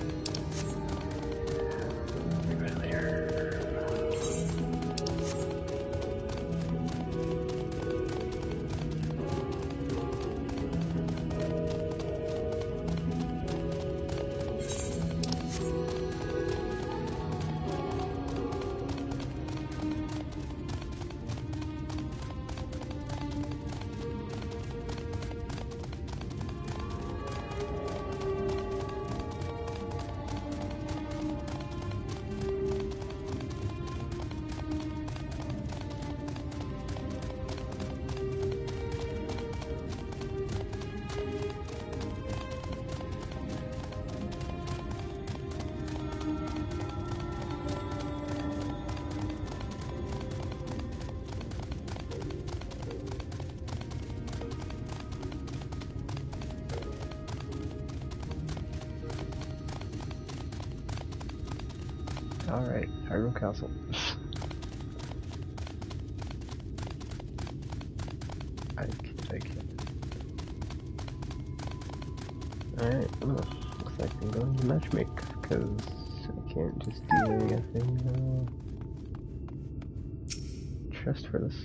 Alright, Hyrule Castle. I can't. Alright, well, looks like I'm going to matchmake, because I can't just do anything, trust for this.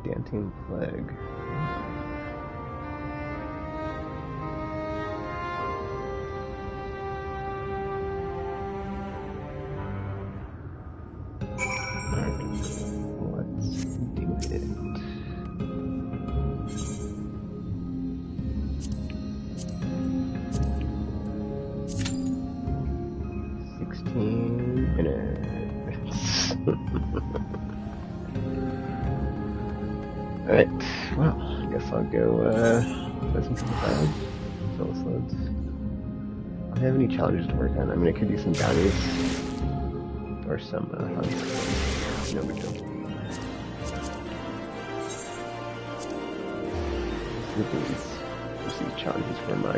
Dancing Plague. Alright, let's do it. Minutes. Alright, well, I guess I'll go listen to the crowd. Fill loads. I don't have any challenges to work on. I mean, I could do some bounties. Or some hunts. No big deal. These challenges for my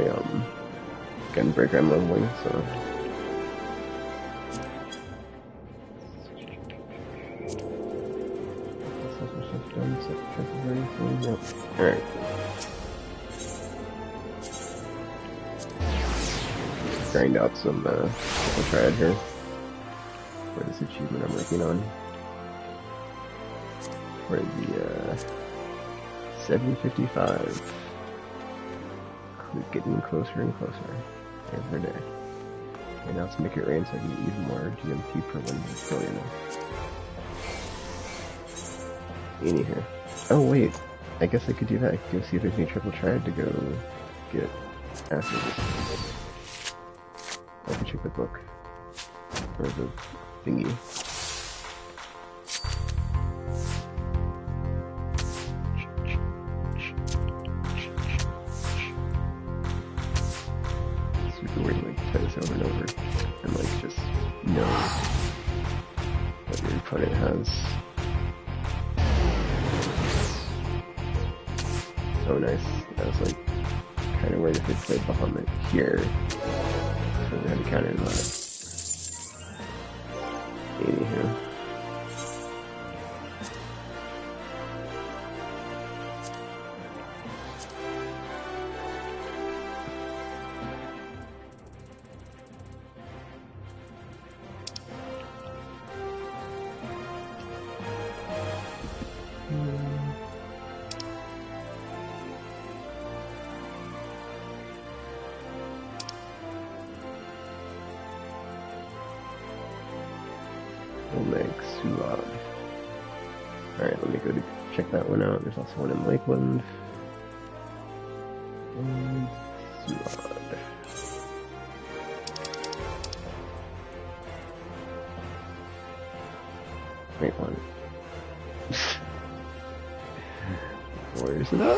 gunbreaker I'm leveling, so. Alright. Grind out some triple triad here for this achievement I'm working on. For the 755. Getting closer and closer every day. And now let's make it rain so I can get even more GMP per win. So, you know. In here. Oh wait, I guess I could do that. I could go see if there's any triple triad to go get after this. I can check the book. Or the thingy. Super weird, like, play this over and over. And, like, just know what your opponent has. Oh, nice. That was, like, kind of where if they played Bahamut here. So we had to counter that. Anywho. Alright, let me go to check that one out. There's also one in Lakeland. And Wait, one. Where's it at?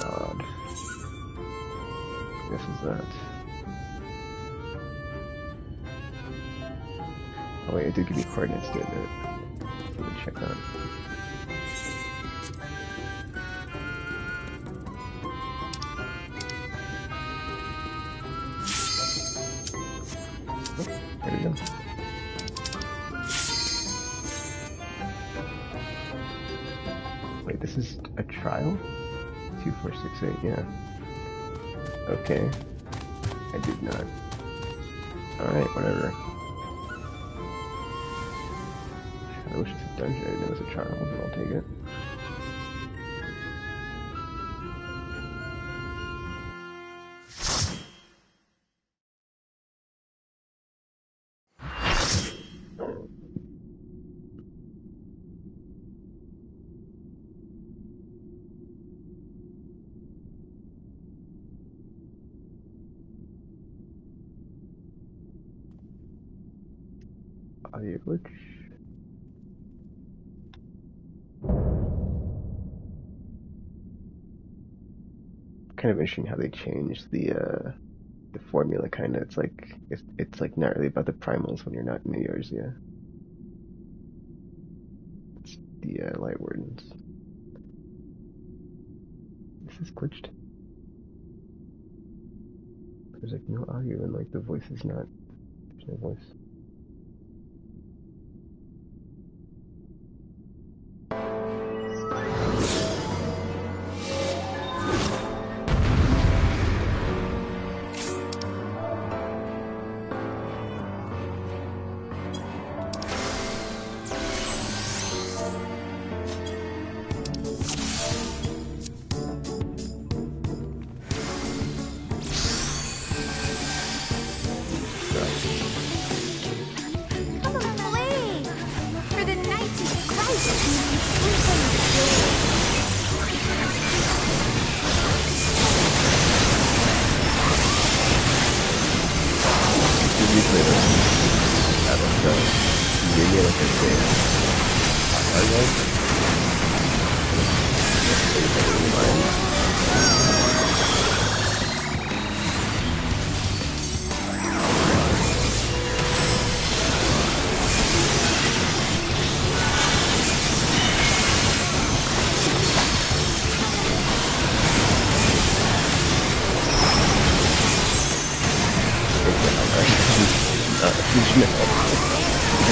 Odd. Guess is that. Oh wait, it did give me coordinates, didn't it? Let me check that. Oh, there we go. Wait, this is a trial? 2468, yeah. Okay. I did not. Alright, whatever. I wish it's a dungeon. I didn't know it was a trial, but I'll take it. Audio glitch. Kind of interesting how they changed the formula. Kind of, it's like not really about the primals when you're not in the Eorzea. It's the light wardens. This is glitched. There's like no audio and like the voice is not. There's no voice.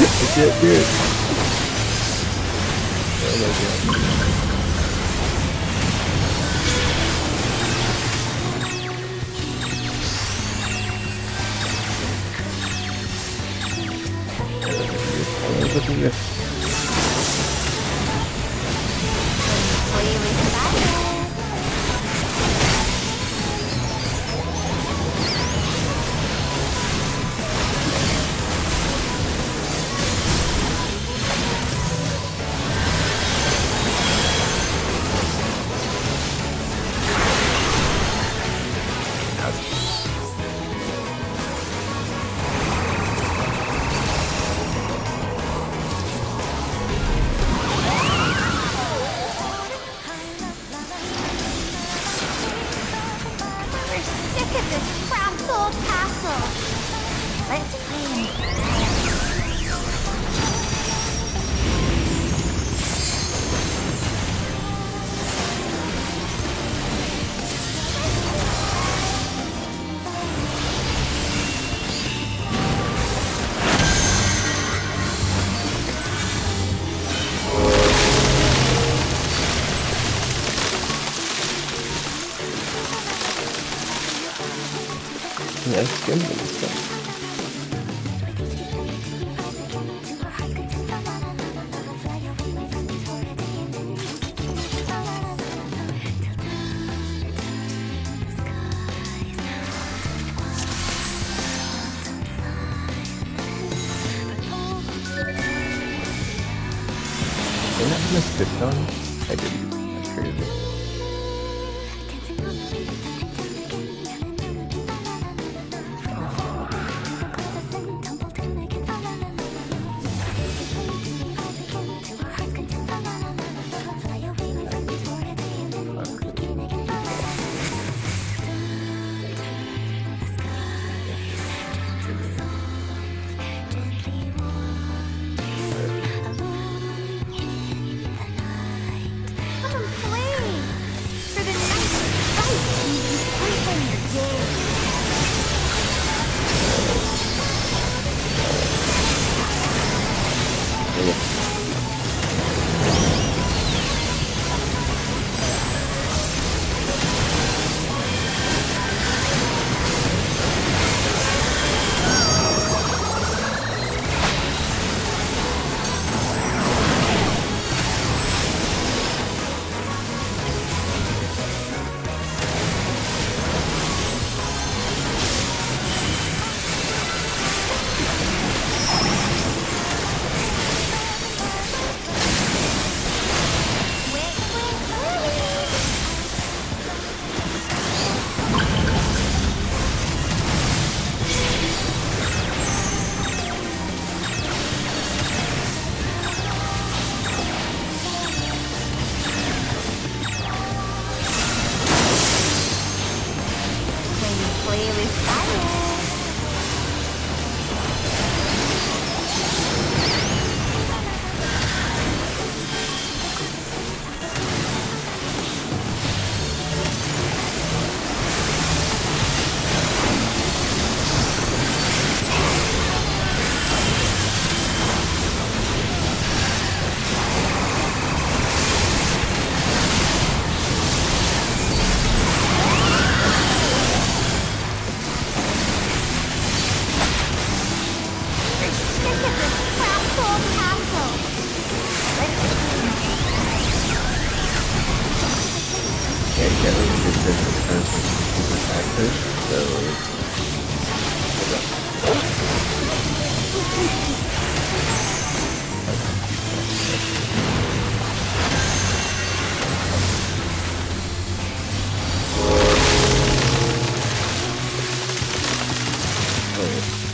I can't do it. Oh my god. Look at this. That's good. That's good. missed this one? I didn't. That's crazy.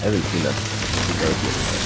I haven't seen that to go yet.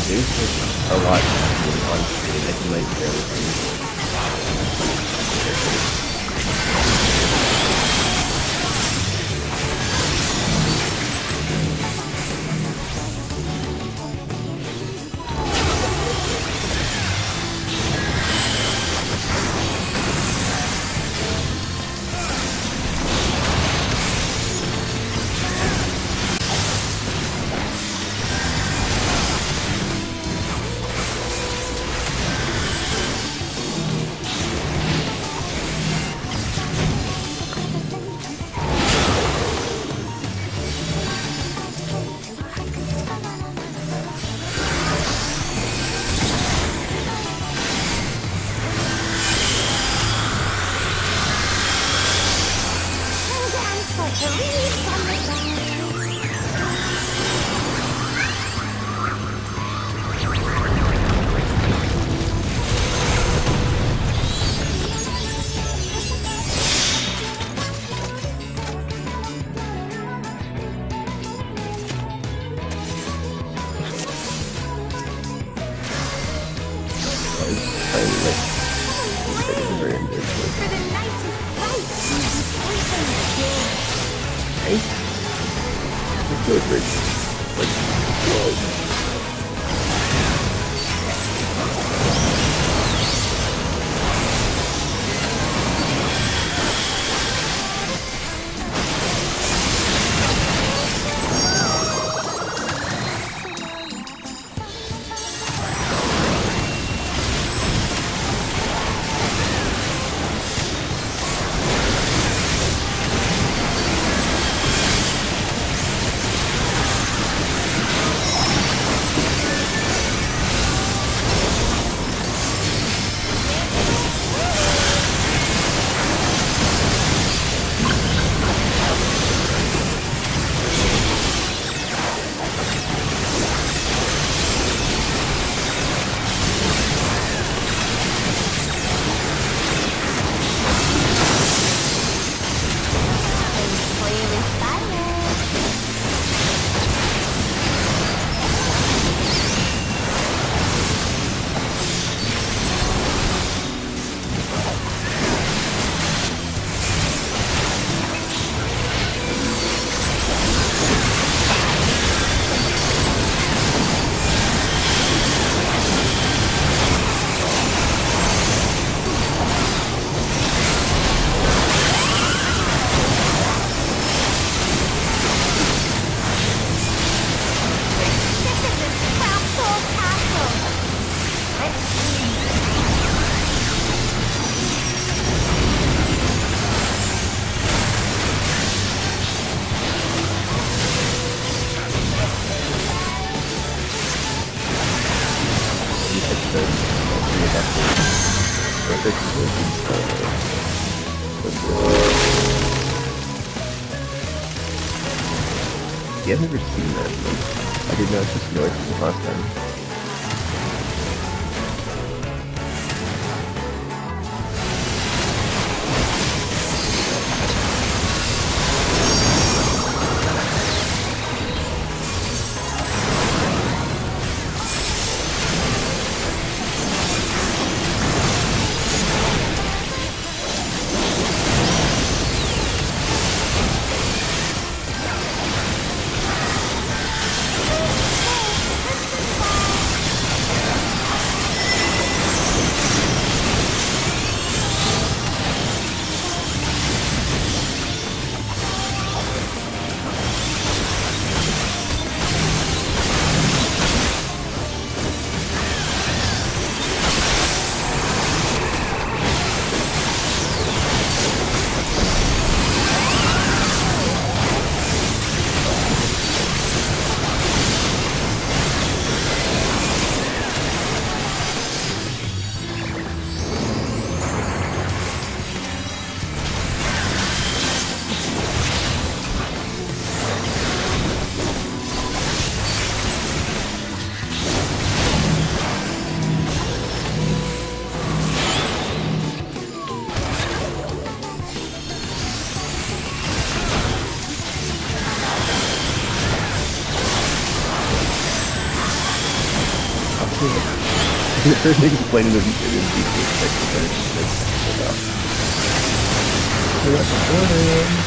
there's like a lot happening on screen that you might barely see. Yeah, I've never seen that. I didn't know it's just noise from the last time. The person explaining the video is deeply expected, but it's enough. We got the border.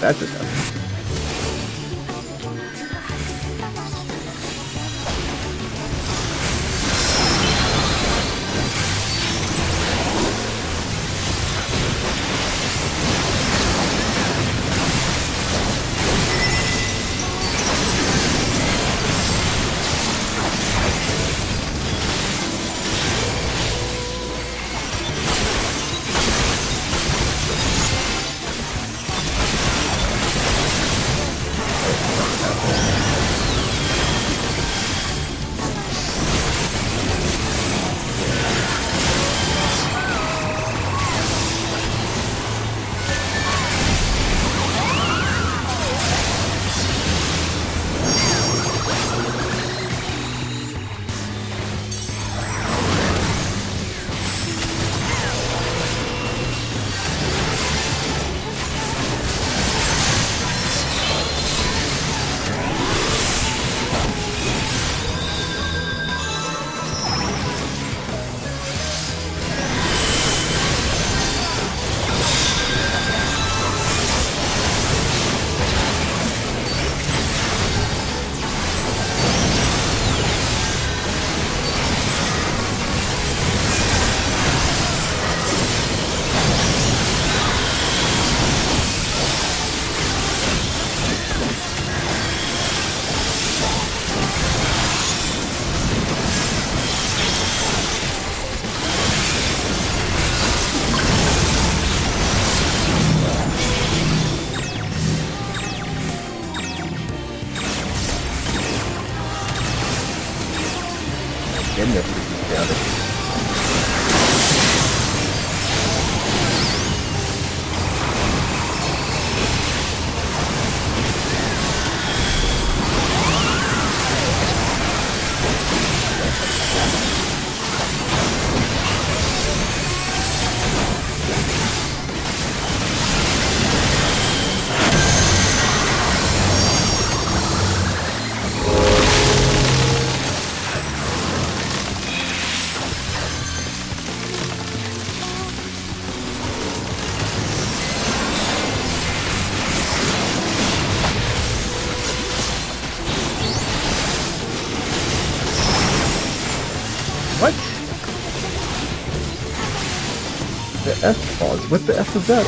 That's enough. goodness, this is chaotic. What? The F pause. What the F was that?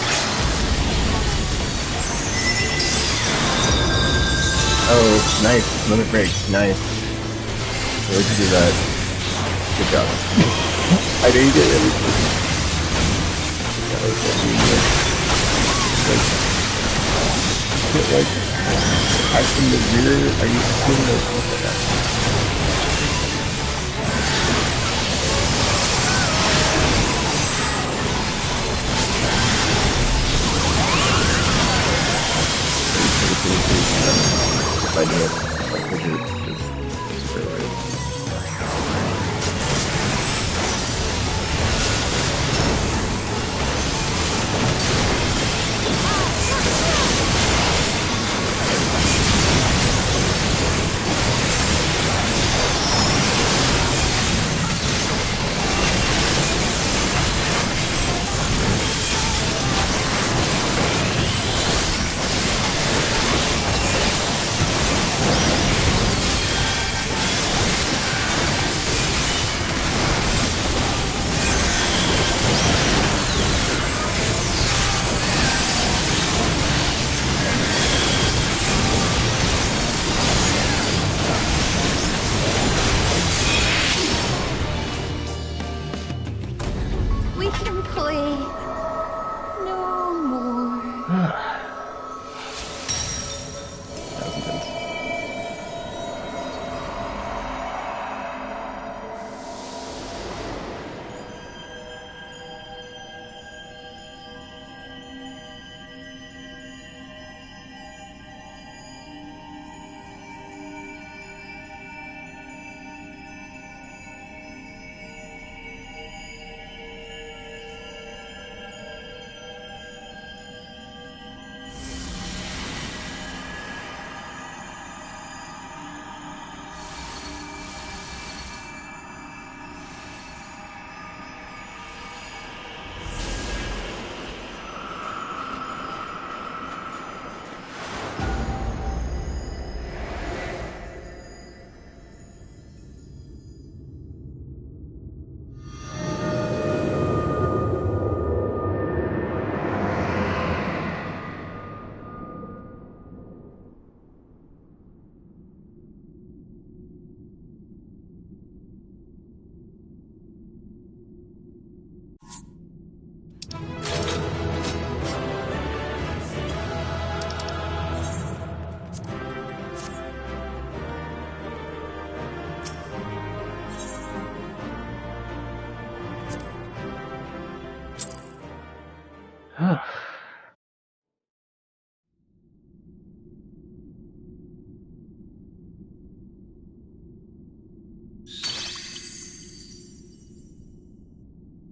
Oh, nice. Limit break. Nice. Where'd you do that? Good job. I know you did everything. That was really good. Like, I'm from the rear. Are you doing those? Look at that. If I do it, like, the group is very weird. We can play no more. That was intense.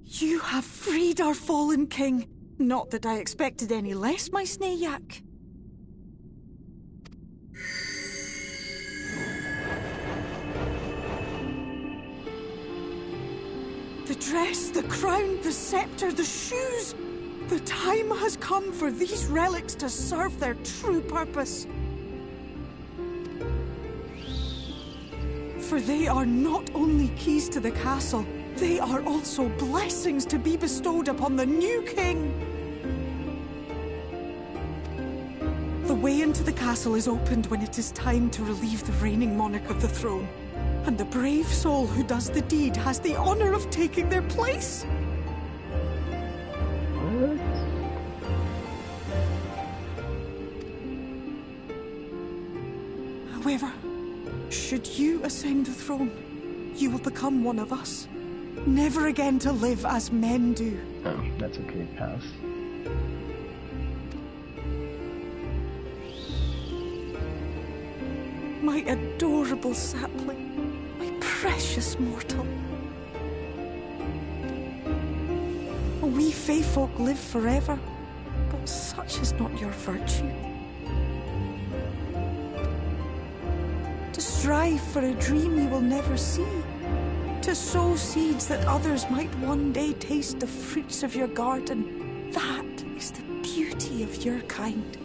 You have freed our fallen king. Not that I expected any less, my Snayak. The dress, the crown, the scepter, the shoes. The time has come for these relics to serve their true purpose. For they are not only keys to the castle, they are also blessings to be bestowed upon the new king. The way into the castle is opened when it is time to relieve the reigning monarch of the throne. And the brave soul who does the deed has the honor of taking their place. What? However, should you ascend the throne, you will become one of us, never again to live as men do. Oh, that's okay, pass. My adorable sapling, my precious mortal. We Fae folk live forever, but such is not your virtue. To strive for a dream you will never see, to sow seeds that others might one day taste the fruits of your garden, that is the beauty of your kind.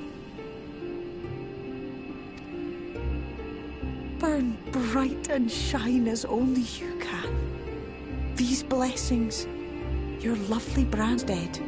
Burn bright and shine as only you can. These blessings, your lovely brand's dead.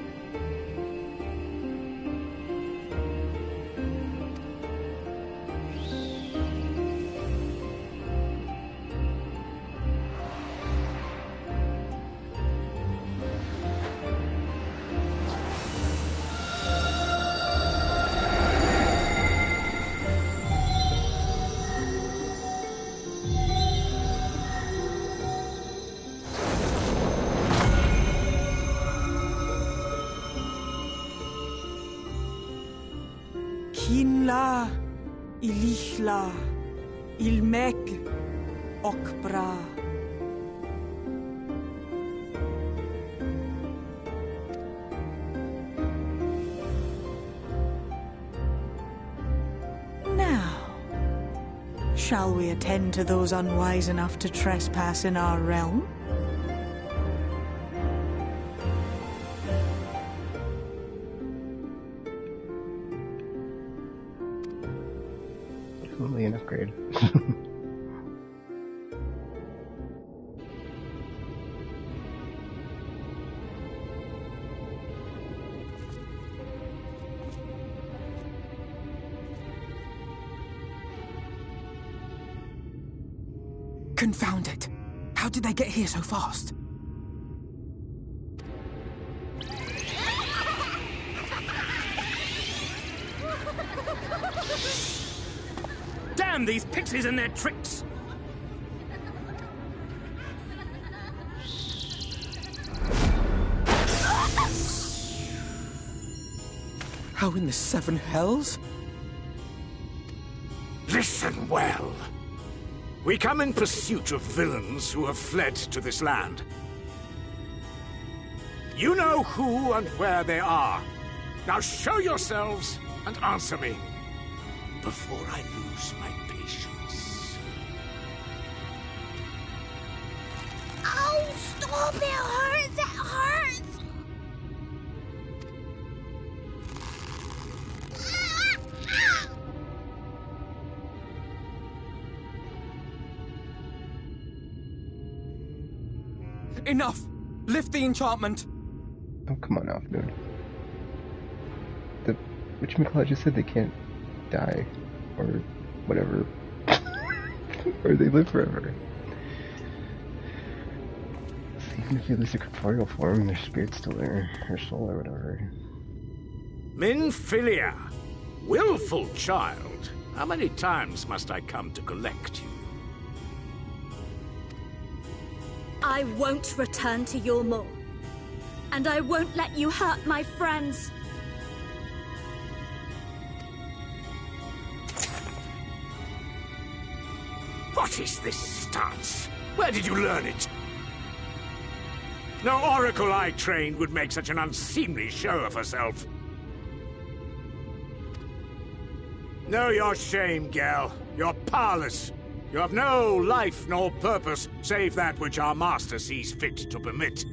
Kinla, Ilishla, Ilmek, Okbra. Now, shall we attend to those unwise enough to trespass in our realm? Only an upgrade. Confound it! How did they get here so fast? Damn these pixies and their tricks! How in the seven hells? Listen well. We come in pursuit of villains who have fled to this land. You know who and where they are. Now show yourselves and answer me before I lose my patience. Oh, stop! It hurts! It hurts! Enough! Lift the enchantment! Oh, come on, Alf, dude. The whatchamacallit just said they can't die, or whatever. Or they live forever. So even if you lose your corporeal form, their spirit's still there, or soul, or whatever. Minfilia, willful child. How many times must I come to collect you? I won't return to your maw. And I won't let you hurt my friends. What is this stance? Where did you learn it? No oracle I trained would make such an unseemly show of herself. Know your shame, gal. You're powerless. You have no life nor purpose, save that which our master sees fit to permit.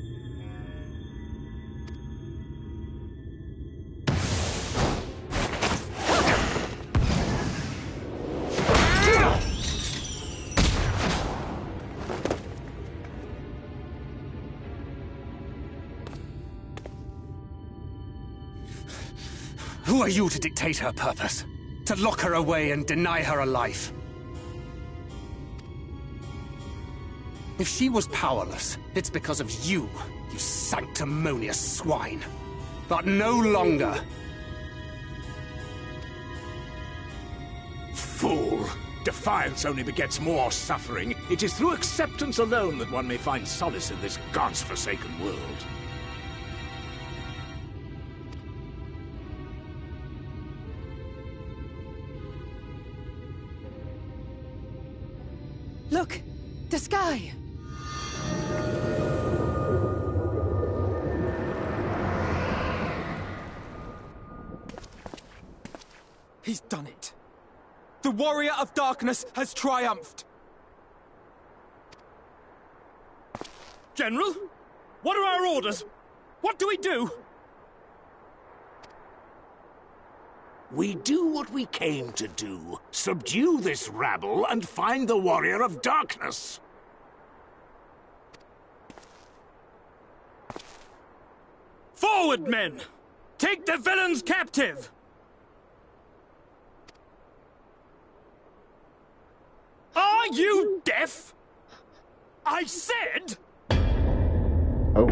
Who are you to dictate her purpose? To lock her away and deny her a life? If she was powerless, it's because of you, you sanctimonious swine. But no longer. Fool! Defiance only begets more suffering. It is through acceptance alone that one may find solace in this god's-forsaken world. Look! The sky! He's done it. The Warrior of Darkness has triumphed. General? What are our orders? What do we do? We do what we came to do. Subdue this rabble and find the Warrior of Darkness. Forward, men! Take the villains captive! Are you deaf? I said... Oh.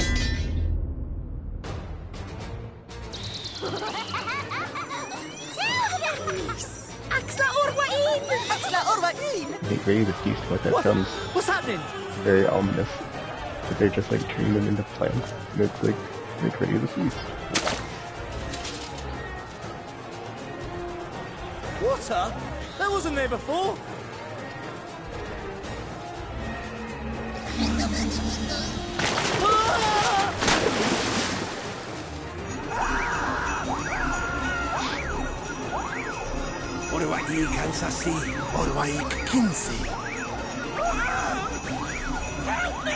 Make ready the feast. What that sounds. What's happening? Very ominous. But they're just like turning them into plants. And it's like, make ready the feast. Water? That wasn't there before. Orwai Kansasi, Orwai Kinsi. Help me!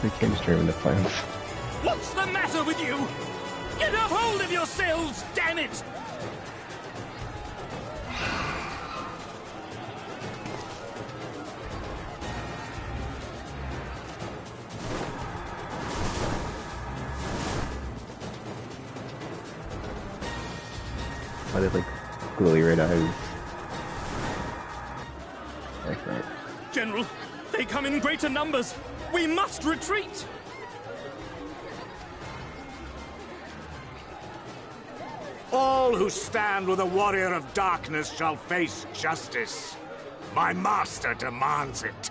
They can't just turn them into plants. What's the matter with you? Get a hold of yourselves, damn it! Why they have like glowy red eyes? Like that. General, they come in greater numbers. We must retreat! All who stand with a Warrior of Darkness shall face justice. My master demands it.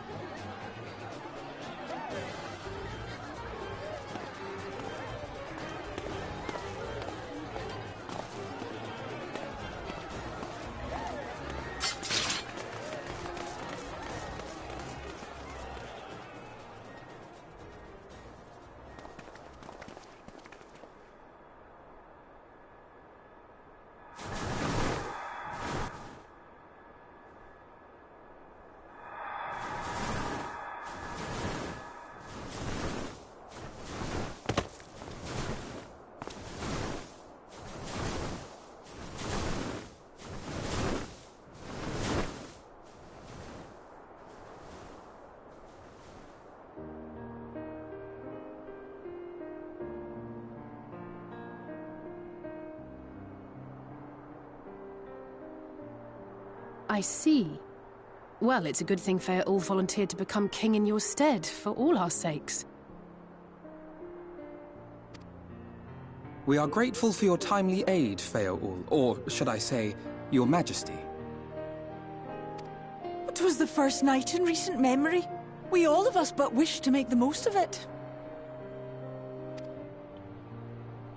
I see. Well, it's a good thing Feaul volunteered to become king in your stead, for all our sakes. We are grateful for your timely aid, Feaul, or should I say, your majesty. It was the first night in recent memory. We all of us but wished to make the most of it.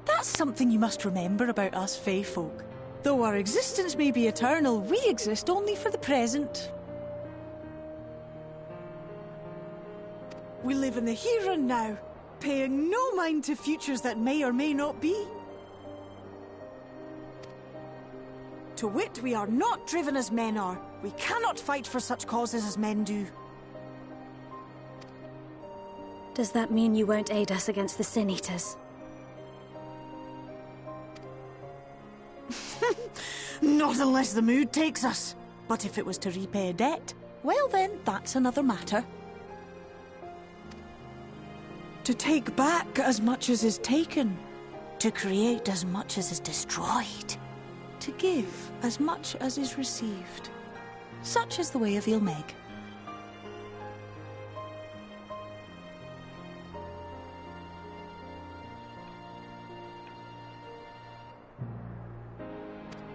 That's something you must remember about us Fae folk. Though our existence may be eternal, we exist only for the present. We live in the here and now, paying no mind to futures that may or may not be. To wit, we are not driven as men are. We cannot fight for such causes as men do. Does that mean you won't aid us against the Sin Eaters? Not unless the mood takes us. But if it was to repay a debt, well then, that's another matter. To take back as much as is taken. To create as much as is destroyed. to give as much as is received. Such is the way of Ilmeg.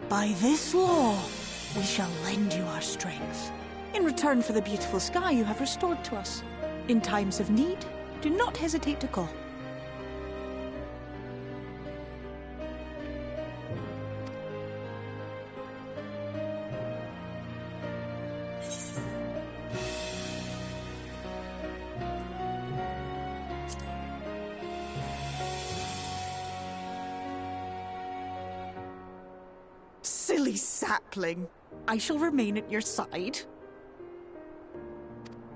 By this law, we shall lend you our strength, in return for the beautiful sky you have restored to us. In times of need, do not hesitate to call. Silly sapling. I shall remain at your side.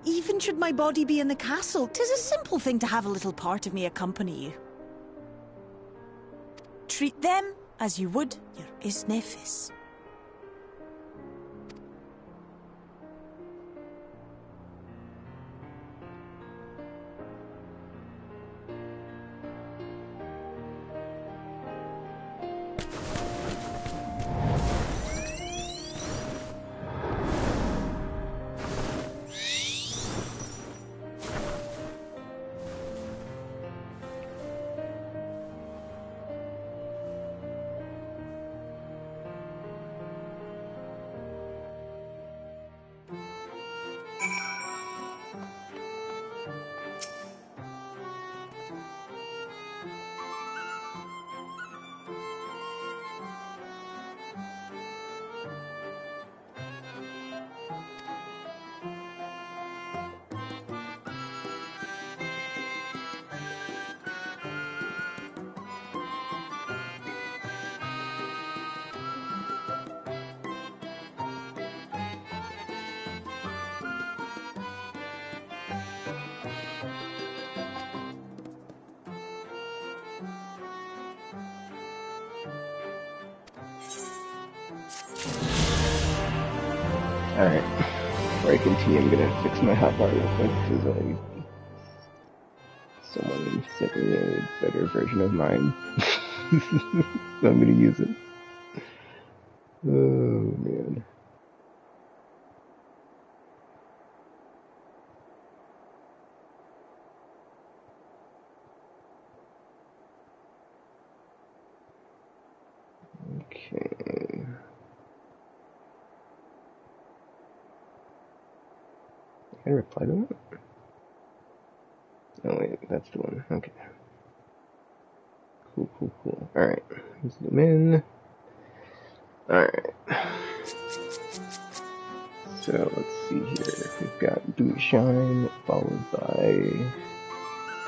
Even should my body be in the castle, 'tis a simple thing to have a little part of me accompany you. Treat them as you would your Isnefis. Alright, before I continue, I'm gonna fix my hotbar real quick, because someone sent me a better version of mine. So I'm gonna use it. Oh, man. Okay. Can I reply to that? Oh wait, that's the one. Okay. Cool. Alright. Zoom in. Alright. So, let's see here. We've got Boot Shine, followed by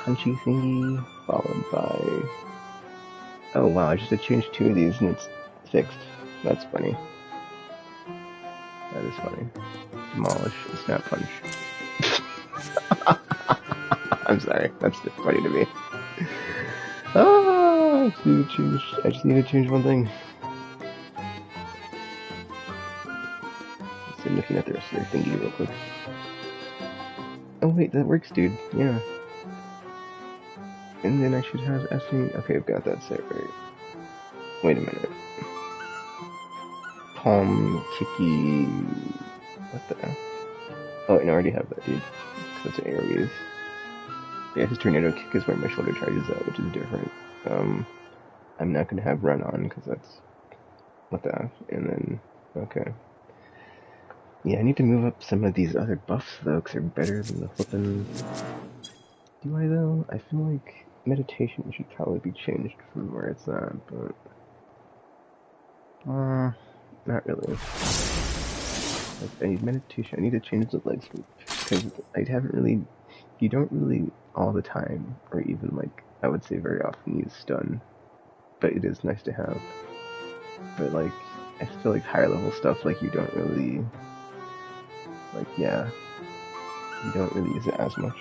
Punchy Thingy, followed by... Oh wow, I just had changed 2 of these and it's fixed. That's funny. That is funny. Demolish, Snap Punch. I'm sorry, that's just funny to me. I just need to change one thing. So I'm looking at the rest of their thingy real quick. Oh wait, that works, dude. Yeah. And then I should have Essing. Okay, I've got that set right. Wait a minute. Palm, Kicky. What the F? Oh wait, no, I already have that, dude. That's an Aries. Yeah, his Tornado Kick is where my shoulder charges out, which is different. I'm not gonna have Run on, because that's... What the F? And then... Okay. Yeah, I need to move up some of these other buffs, though, because they're better than the flippin'... Do I, though? I feel like Meditation should probably be changed from where it's at, but... not really. Like, I need Meditation. I need to change the leg sweep, because I haven't really... You don't really, all the time, or even, like, I would say very often use Stun. But it is nice to have. But, like, I feel like higher level stuff, like, you don't really... Like, yeah. You don't really use it as much.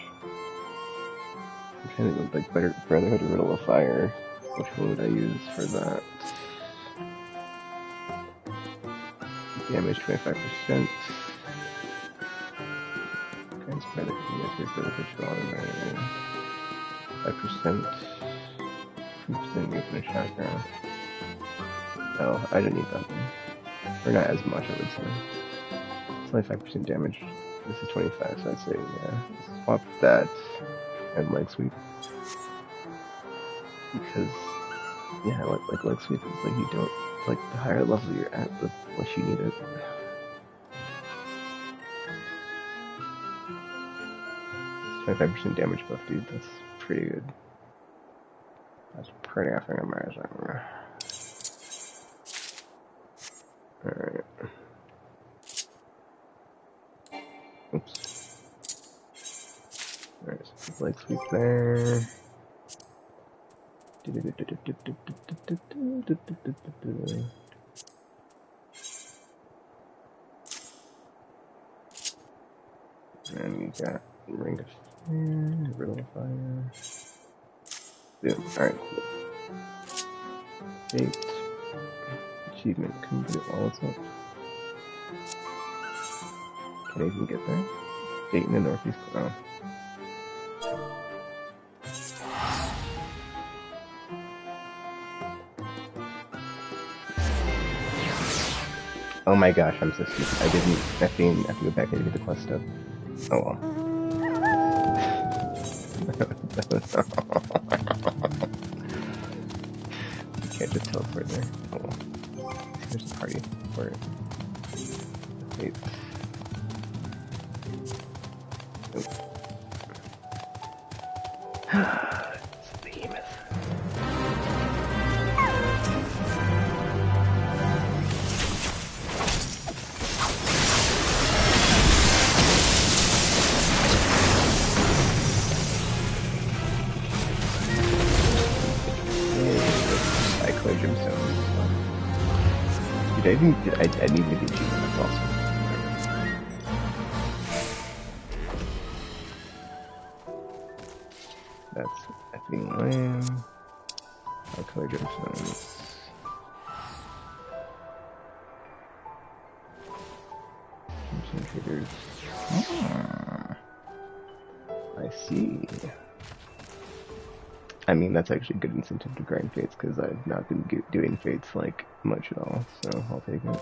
I'm trying to think, like, Brotherhood or Riddle of Fire. Which one would I use for that? Damage 25%. Spread it for the control 5%. 2% movement shotgun. Oh, I don't need that one. Or not as much, I would say. It's only 5% damage. This is 25, so I'd say, yeah. Swap that and leg sweep. Because, yeah, like leg sweep is like you don't, like the higher level you're at, the less you need it. 25% damage buff, dude. That's pretty good. That's pretty effing amazing. Alright. Oops. Alright, so leg sweep there. And we got Ring of Fire, Riddle of Fire. Boom. Alright, cool. Fate. Achievement complete all its up. Can I even get there? Fate in the northeast. Oh. Oh my gosh, I'm so stupid. I have to go back and get the quest stuff. Oh well. You can't just teleport there. Oh well. There's a party for it. Wait. Nope. It's a behemoth. I didn't even get the achievement, that's awesome. That's effing lame. I'll color gemstones. Concentrators. I see. I mean, that's actually a good incentive to grind fates, because I've not been doing fates, like, much at all, so I'll take it.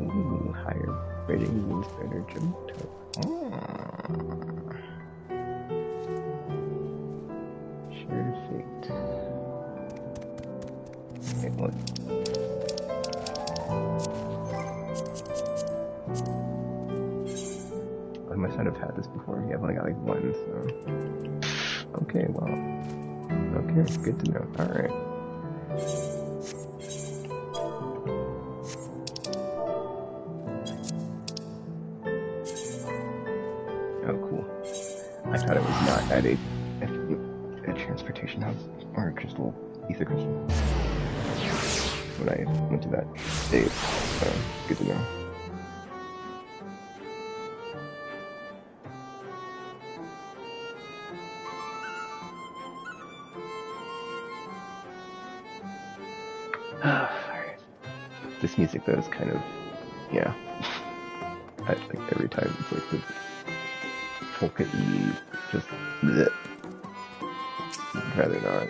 Ooh, higher rating means better jump to. Shared fate. Okay, what? I must not have had this before. Yeah, I've only got like one, so. Okay, well. Okay, good to know. Alright. Oh, cool. I thought it was not at a transportation house or a crystal, ether crystal. When I went to that state, so good to know. This music though is kind of, yeah. Like every time it's like the polka-y, just bleh. I'd rather not.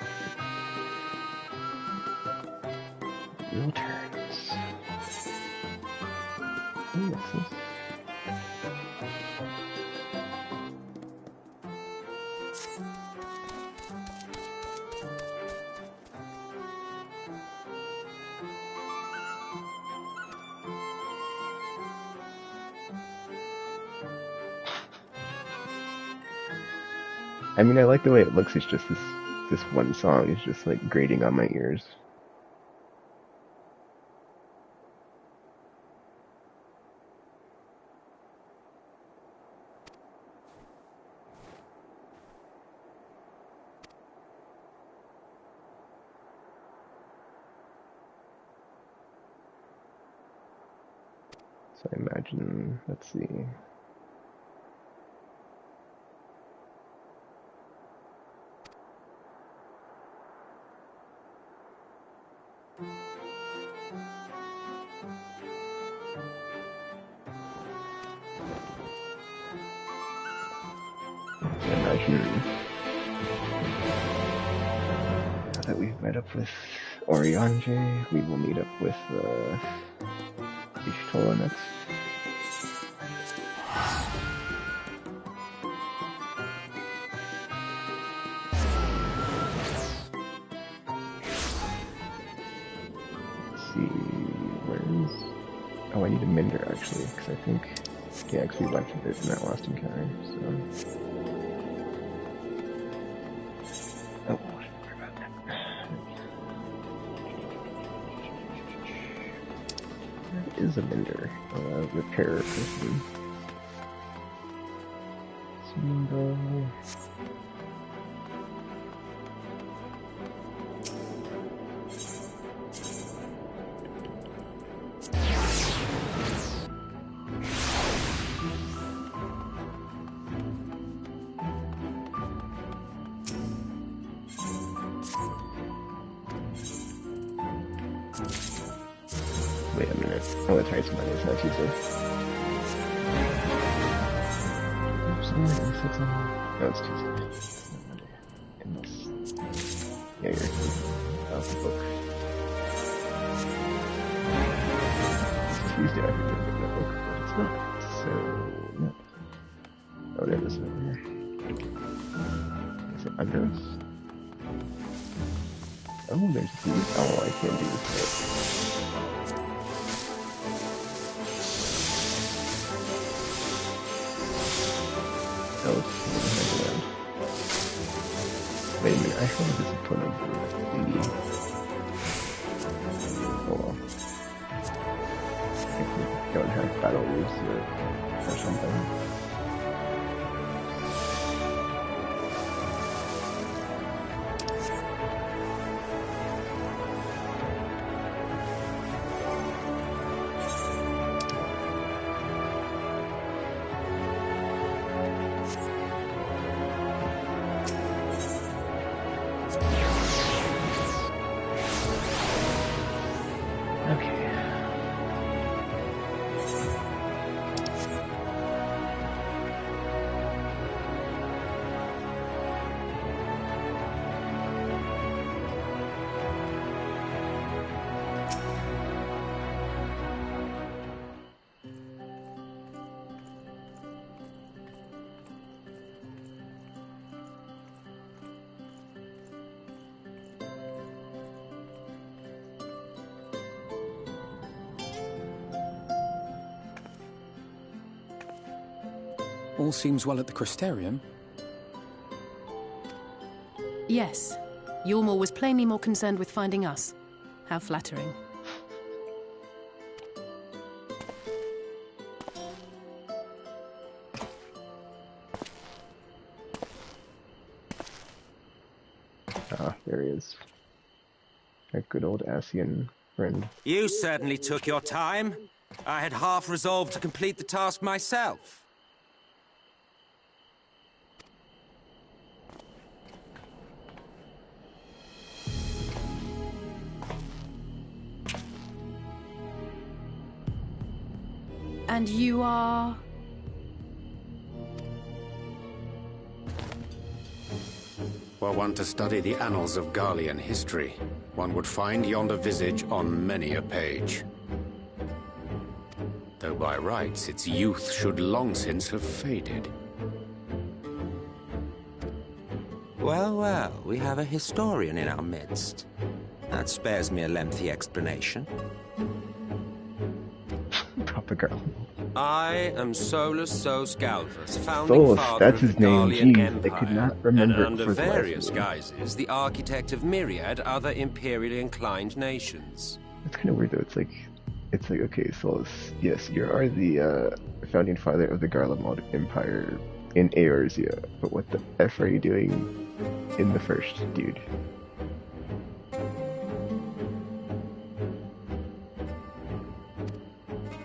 Wheel turns. Ooh, what's this? I mean, I like the way it looks. It's just this one song is just like grating on my ears. So I imagine, let's see. Imagine that we've met up with Oriange, we will meet up with Ishtola next. Let's see, where is... Oh, I need a Minder actually, because I think... Yeah, because we wiped a bit in that last encounter, so... Oh, sorry about that. Where is a Minder? Repair person. Single... Wait a minute. Oh, that's right, somebody is not Tuesday. Oops, that's on... No, it's Tuesday. Monday. Unless... Yeah, you're off the book. It's Tuesday, I could go get that book, but it's not. So... No. Oh, there it is over here. Is it under us? Oh, there's these. Oh, I can't do this yet. Wait a minute, I have a discipline of the... Oh well. I think we don't have battle moves yet, or something. All seems well at the Crystarium. Yes. Ylmor was plainly more concerned with finding us. How flattering. Ah, there he is. A good old Asian friend. You certainly took your time. I had half resolved to complete the task myself. And you are... Were one to study the annals of Garlean history, one would find yonder visage on many a page. Though by rights its youth should long since have faded. Well, well, we have a historian in our midst. That spares me a lengthy explanation. Proper girl. I am Solus Sos Galvus, founding Solus, father that's of his the name. Garlean Jeez, Empire, I could not remember and it under for the life of various me. guises, the architect of myriad other imperially inclined nations. It's kind of weird though. It's like okay, Solus. Yes, you are the founding father of the Garlemald Empire in Eorzea, but what the F are you doing in the first, dude?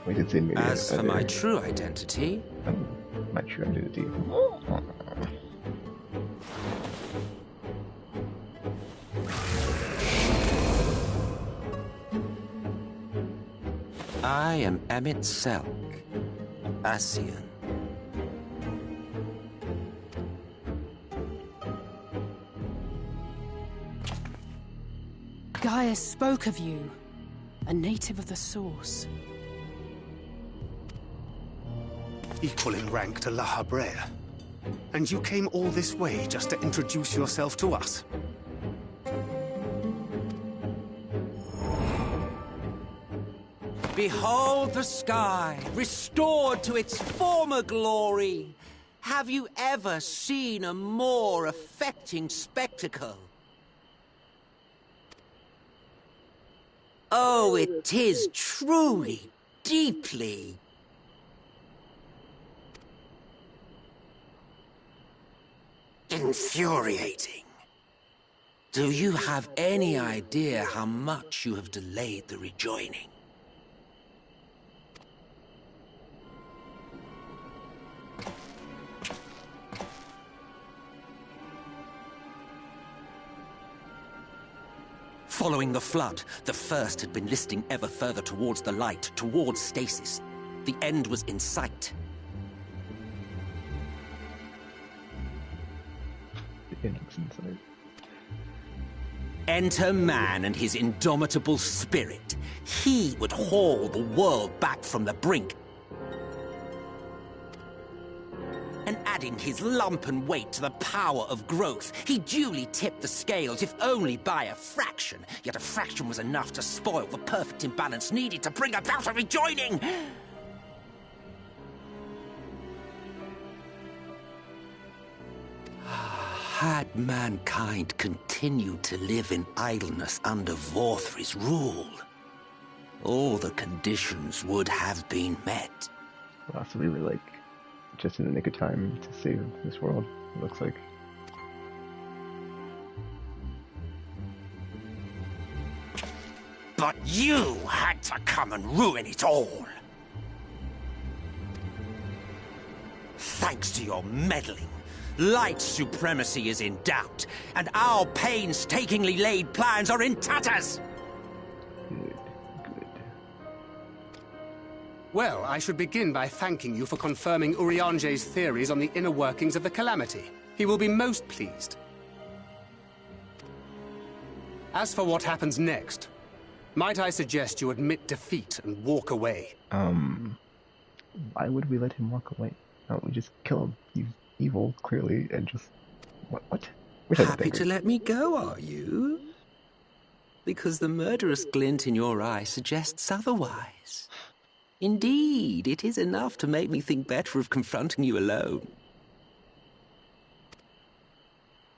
Wait, it's in myriad. As for my true identity... My true identity... I am Emmett Selk, Asian. Gaius spoke of you, a native of the Source. Equal in rank to La Habrea. And you came all this way just to introduce yourself to us? Behold the sky, restored to its former glory. Have you ever seen a more affecting spectacle? Oh, it is truly, deeply infuriating. Do you have any idea how much you have delayed the rejoining? Following the flood, the First had been listing ever further towards the light, towards stasis. The end was in sight. The end was in sight. Enter man and his indomitable spirit. He would haul the world back from the brink. And adding his lumpen weight to the power of growth, he duly tipped the scales, if only by a fraction. Yet a fraction was enough to spoil the perfect imbalance needed to bring about a rejoining. Had mankind continued to live in idleness under Vorthri's rule, all the conditions would have been met. Wow, so we were like just in the nick of time to save this world, it looks like. But you had to come and ruin it all. Thanks to your meddling, light supremacy is in doubt, and our painstakingly laid plans are in tatters! Good. Well, I should begin by thanking you for confirming Urianger's theories on the inner workings of the Calamity. He will be most pleased. As for what happens next, might I suggest you admit defeat and walk away? Why would we let him walk away? Why don't we just kill him? He's evil, clearly, and just... What? Happy to let me go, are you? Because the murderous glint in your eye suggests otherwise. Indeed, it is enough to make me think better of confronting you alone.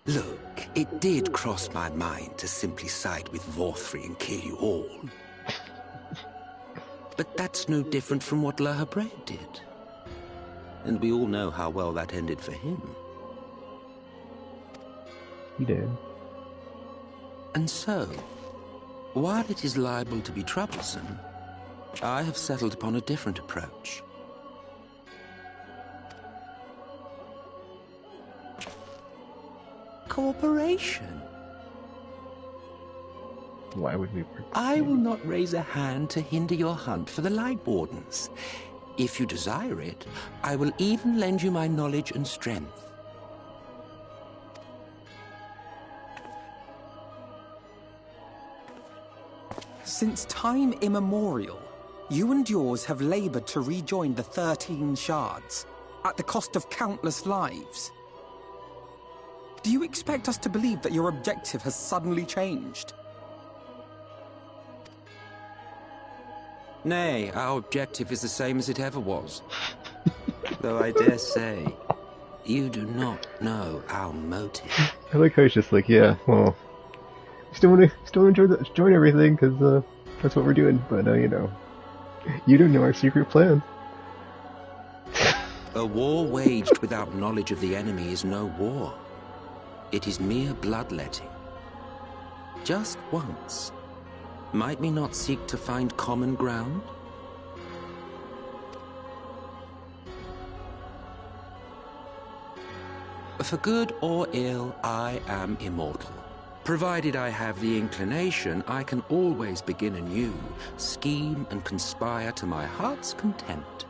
Look, it did cross my mind to simply side with Vorthri and kill you all. But that's no different from what La Habrea did. And we all know how well that ended for him. He did. And so, while it is liable to be troublesome, I have settled upon a different approach. Cooperation. Why would we work? I will not raise a hand to hinder your hunt for the Light Wardens. If you desire it, I will even lend you my knowledge and strength. Since time immemorial, you and yours have labored to rejoin the 13 shards, at the cost of countless lives. Do you expect us to believe that your objective has suddenly changed? Nay, our objective is the same as it ever was. Though I dare say, you do not know our motive. I like how he's just like, yeah, well, still want to join everything, because that's what we're doing, but you know, you don't know our secret plan. A war waged without knowledge of the enemy is no war. It is mere bloodletting. Just once, might we not seek to find common ground? For good or ill, I am immortal. Provided I have the inclination, I can always begin anew, scheme and conspire to my heart's content.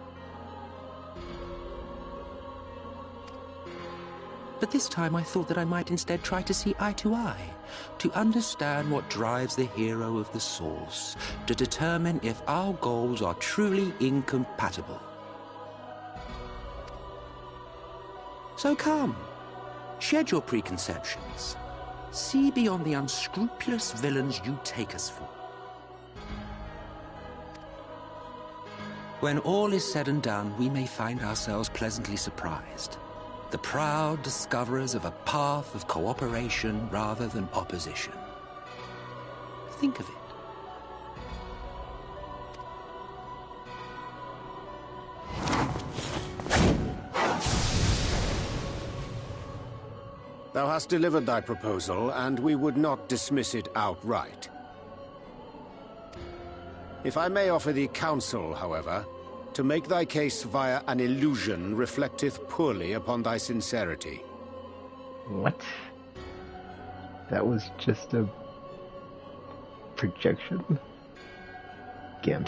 But this time I thought that I might instead try to see eye to eye, to understand what drives the hero of the Source, to determine if our goals are truly incompatible. So come, shed your preconceptions. See beyond the unscrupulous villains you take us for. When all is said and done, we may find ourselves pleasantly surprised. The proud discoverers of a path of cooperation rather than opposition. Think of it. Thou hast delivered thy proposal, and we would not dismiss it outright. If I may offer thee counsel, however, to make thy case via an illusion reflecteth poorly upon thy sincerity. What? That was just a projection? Gimp.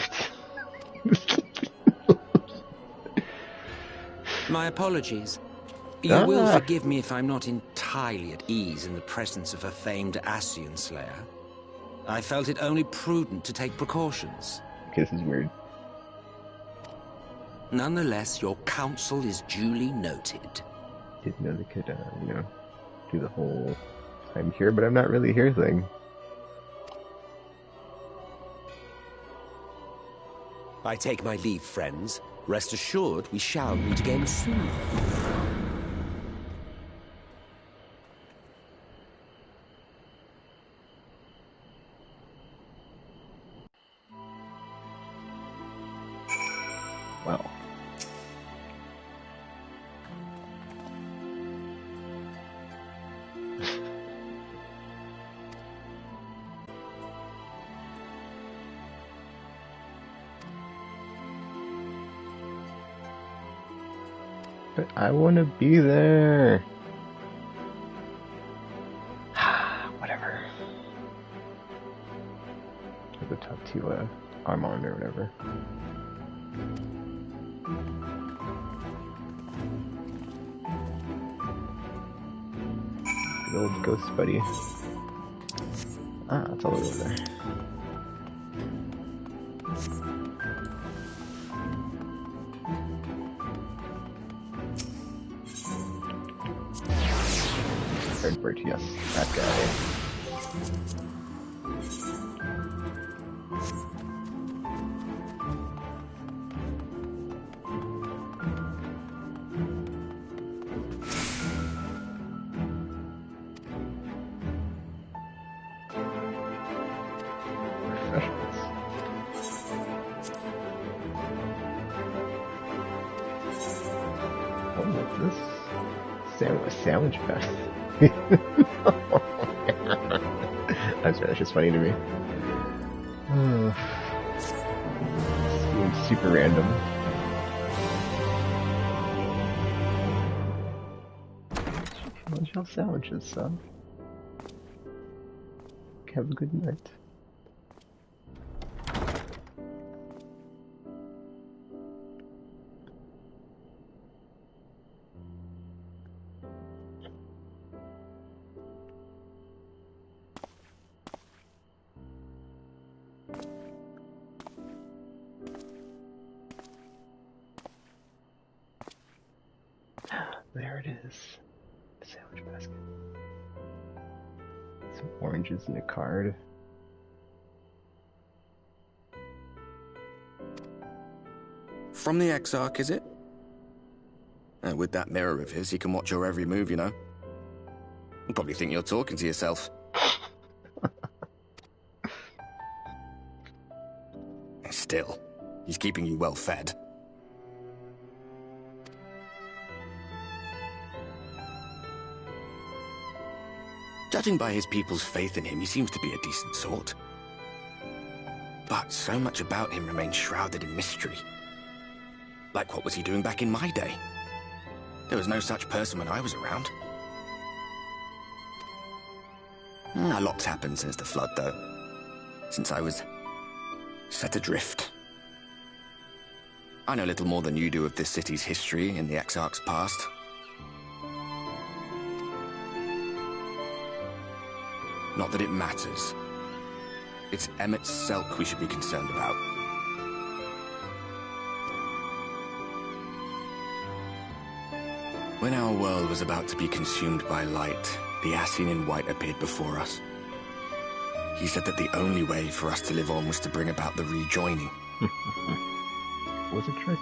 My apologies. You will forgive me if I'm not entirely at ease in the presence of a famed Ascian Slayer. I felt it only prudent to take precautions. Okay, this is weird. Nonetheless, your counsel is duly noted. Didn't know they could, do the whole "I'm here, but I'm not really here" thing. I take my leave, friends. Rest assured, we shall meet again soon. Well. But I want to be there. Whatever. I'll go talk to Armand or whatever. Good old ghost buddy. Ah, it's all over there. Bird, yes, that guy. Oh, what's this? Sandwich fest. I'm sorry, that's just funny to me. Seems super random. Lunch health sandwiches, so. Have a good night. There it is. Sandwich basket. Some oranges and a card. From the Exarch, is it? With that mirror of his, he can watch your every move, you know. He'll probably think you're talking to yourself. Still, he's keeping you well fed. Judging by his people's faith in him, he seems to be a decent sort. But so much about him remains shrouded in mystery. Like, what was he doing back in my day? There was no such person when I was around. A lot's happened since the Flood, though. Since I was set adrift. I know little more than you do of this city's history and the Exarch's past. Not that it matters. It's Emmett Selk we should be concerned about. When our world was about to be consumed by light, the Ascian in white appeared before us. He said that the only way for us to live on was to bring about the rejoining. Was a trick.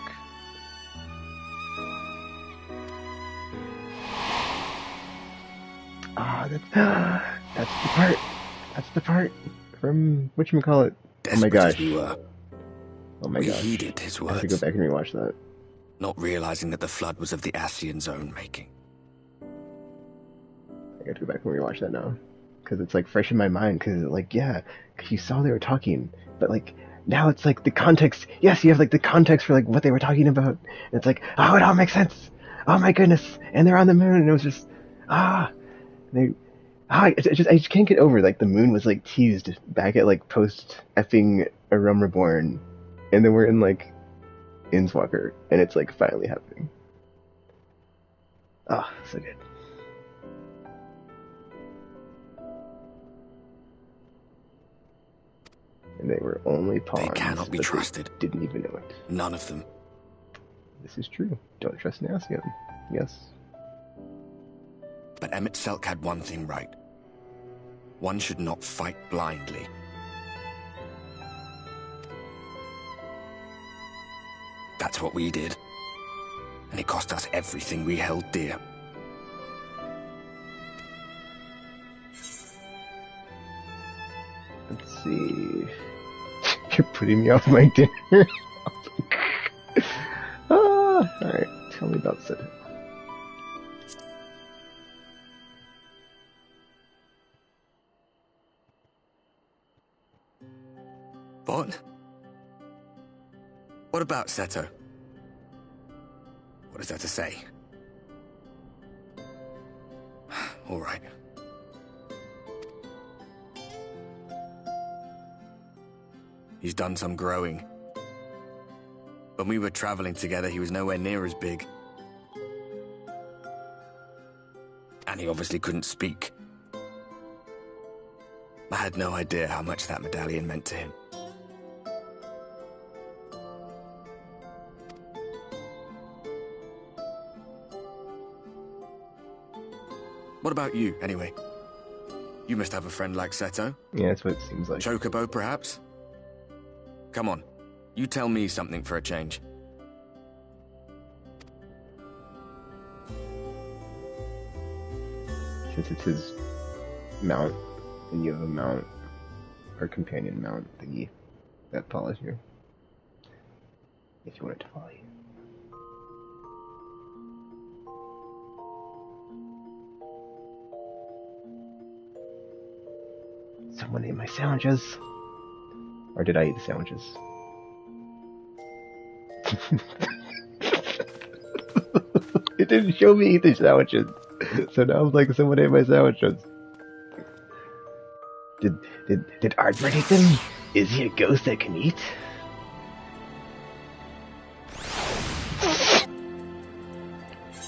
That's the part. That's the part from whatchamacallit. Oh my gosh. We were. Oh my gosh. We heeded his words. I have to go back and rewatch that. Not realizing that the flood was of the Ascian's own making. I got to go back and rewatch that now. Because it's like fresh in my mind. Because like, yeah, because you saw they were talking. But like, now it's like the context. Yes, you have like the context for like what they were talking about. And it's like, oh, it all makes sense. Oh my goodness. And they're on the moon. And it was just, I just can't get over like the moon was like teased back at like post effing A Realm Reborn. And then we're in like Innswalker. And it's like finally happening. Oh, so good. And they were only pawns. They cannot be trusted. Didn't even know it. None of them. This is true. Don't trust Ascian. Yes. But Emmett Selk had one thing right. One should not fight blindly. That's what we did. And it cost us everything we held dear. Let's see. You're putting me off my dinner. Alright, tell me about Sid. What? What about Seto? What is there to say? All right. He's done some growing. When we were traveling together, he was nowhere near as big. And he obviously couldn't speak. I had no idea how much that medallion meant to him. What about you, anyway? You must have a friend like Seto. Yeah, that's what it seems like. Chocobo, perhaps? Come on, you tell me something for a change. Since it's his mount, and you have a mount, or companion mount thingy that follows you. If you want it to follow you. Someone ate my sandwiches. Or did I eat the sandwiches? It didn't show me eat the sandwiches. So now I'm like, someone ate my sandwiches. Did Ardbert eat them? Is he a ghost that can eat?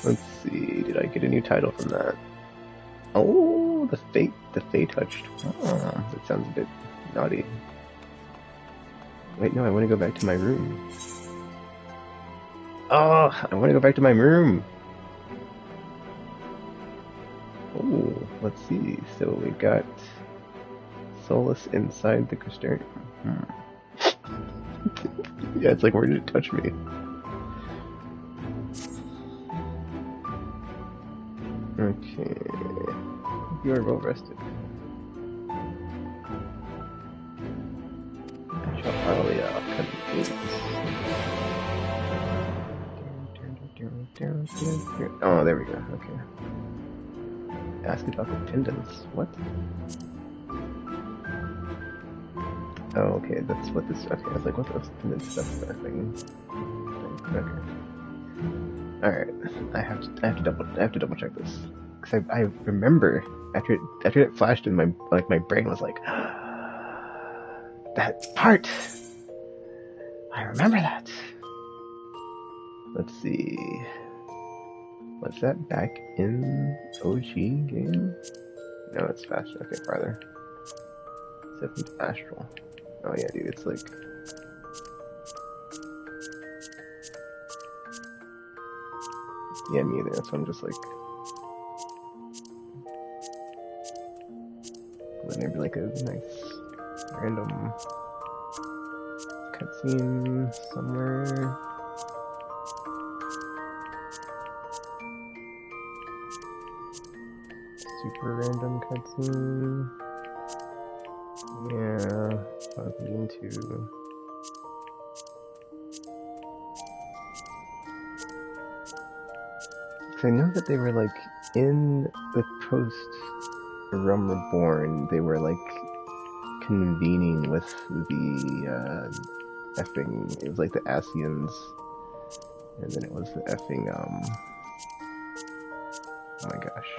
Let's see, did I get a new title from that? Oh, the Fate touched. Oh, that sounds a bit naughty. Wait, no, I want to go back to my room. Oh, I want to go back to my room. Oh, let's see. So we got Solace inside the Crystarium. Yeah, it's like, where did it touch me? Okay. You are well rested. I shall finally cut the cables. Oh, there we go. Okay. Ask about the pendants. What? Oh, okay. That's what this. Okay, I was like, what the pendant stuff is that thing? Okay. Alright, I have to double check this, because I remember after it flashed in my brain was like, that part. I remember that. Let's see. Was that back in OG game? No, it's faster. Okay, farther. Step into astral. Oh yeah, dude, it's like... Yeah, me either. That's why I'm just like... Then maybe like a nice random cutscene somewhere. Super random cutscene. Yeah, probably into. Cause I know that they were like in the post Realm Reborn, they were like convening with the effing. It was like the Asians, and then it was the effing oh my gosh.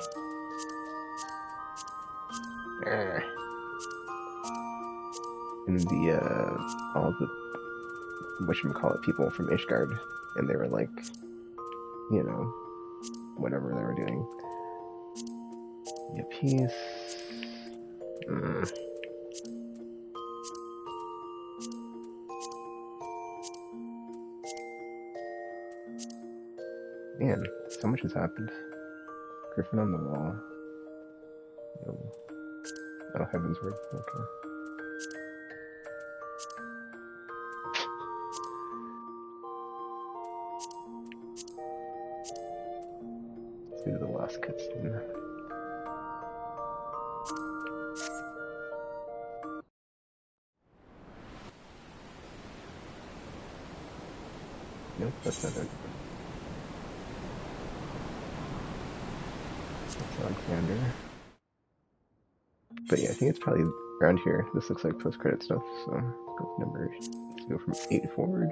And the all the whatchamacallit people from Ishgard, and they were like, you know, whatever they were doing. Yeah, peace. Man, so much has happened. Griffin on the wall. Oh, heaven's word. Okay. Let's do the last cutscene. Nope, that's not it. That's Alexander. But yeah, I think it's probably around here. This looks like post-credit stuff, so let's go with numbers. Let's go from 8 forward.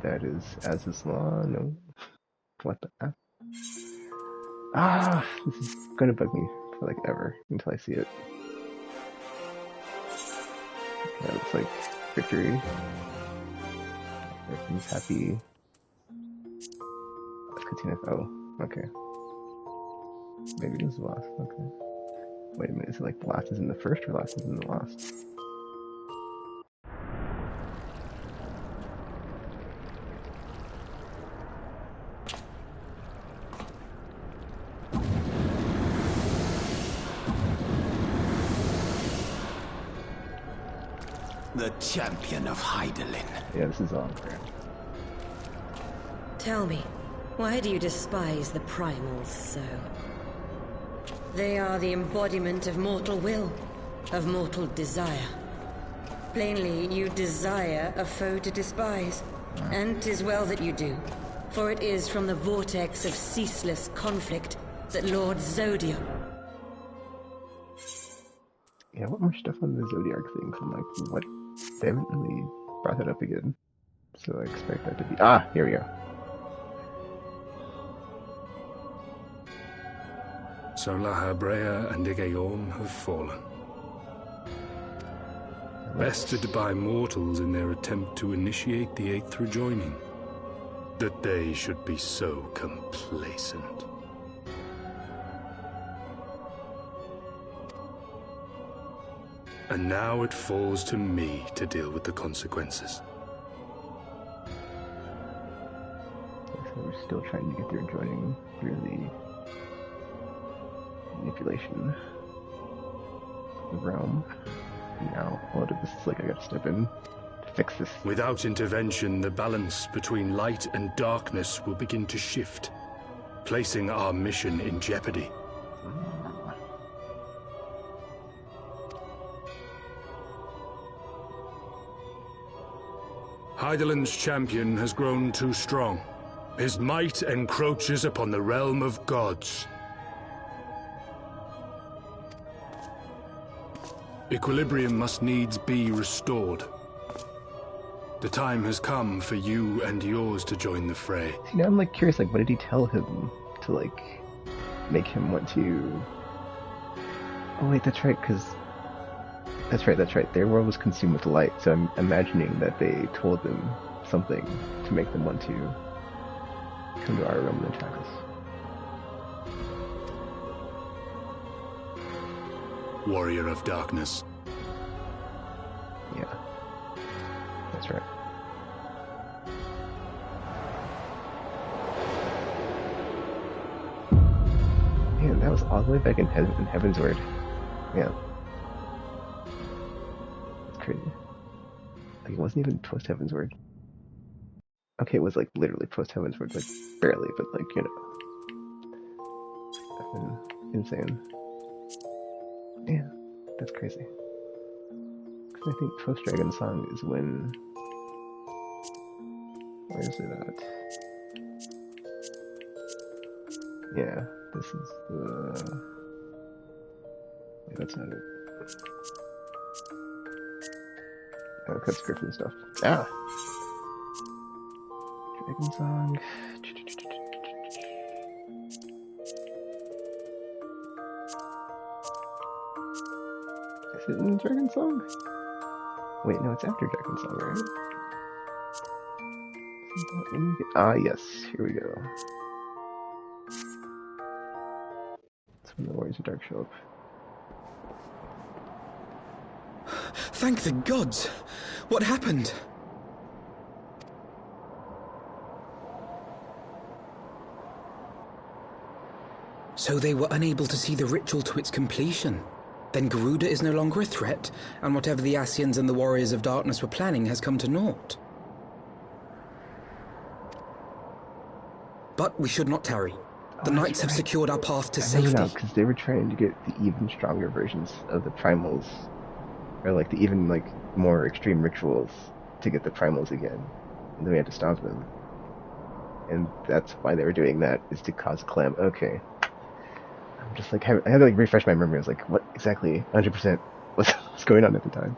That is as is law. No. What the F? Ah! This is gonna bug me for like ever until I see it. That looks like victory. Everything's happy. Let's continue. Oh, okay. Maybe this is the last. Okay. Wait a minute, is it like the last is in the first or last is in the last? The champion of Hydaelyn. Yeah, this is all great. Tell me, why do you despise the primals so? They are the embodiment of mortal will, of mortal desire. Plainly, you desire a foe to despise. And 'tis well that you do, for it is from the vortex of ceaseless conflict that Lord Zodiac... Yeah, what more stuff on the Zodiac things? I'm like, what? They haven't really brought that up again. So I expect that to be... Ah, here we go. So Lahabrea and Igaeorm have fallen. Bested by mortals in their attempt to initiate the Eighth Rejoining. That they should be so complacent. And now it falls to me to deal with the consequences. So we're still trying to get their joining through the manipulation of the realm. Now, a lot of this is like I gotta step in to fix this. Without intervention, the balance between light and darkness will begin to shift, placing our mission in jeopardy. Hydaelyn's champion has grown too strong. His might encroaches upon the realm of gods. Equilibrium must needs be restored. The time has come for you and yours to join the fray. See, now I'm like curious, like what did he tell him to like make him want to... Oh wait, that's right, because... That's right. Their world was consumed with light, so I'm imagining that they told them something to make them want to come to our realm and attack us. warrior of darkness. Yeah. That's right. Man, that was all the way back in Heaven's Word. Yeah. That's crazy. Like, it wasn't even post Heaven's Word. Okay, it was like literally post Heaven's Word, like barely, but like, you know. That's been insane. Yeah, that's crazy. I think post Dragon Song is when. Where is it at? Yeah, this is the. Wait, that's not it. Oh, cut script and stuff. Ah! Dragon Song. Is it in Dragon Song? Wait, no, it's after Dragon Song, right? Ah, yes, here we go. That's when the Warriors of Dark show up. Thank the gods! What happened? So they were unable to see the ritual to its completion. Then Garuda is no longer a threat, and whatever the Ascians and the Warriors of Darkness were planning has come to naught. But we should not tarry. The knights have secured our path to safety. Because they were trying to get the even stronger versions of the primals, or like the even like more extreme rituals to get the primals again, and then we had to stop them. And that's why they were doing that, is to cause clam. Okay. I'm just like, I had to like refresh my memory. I was like, what exactly 100% was going on at the time?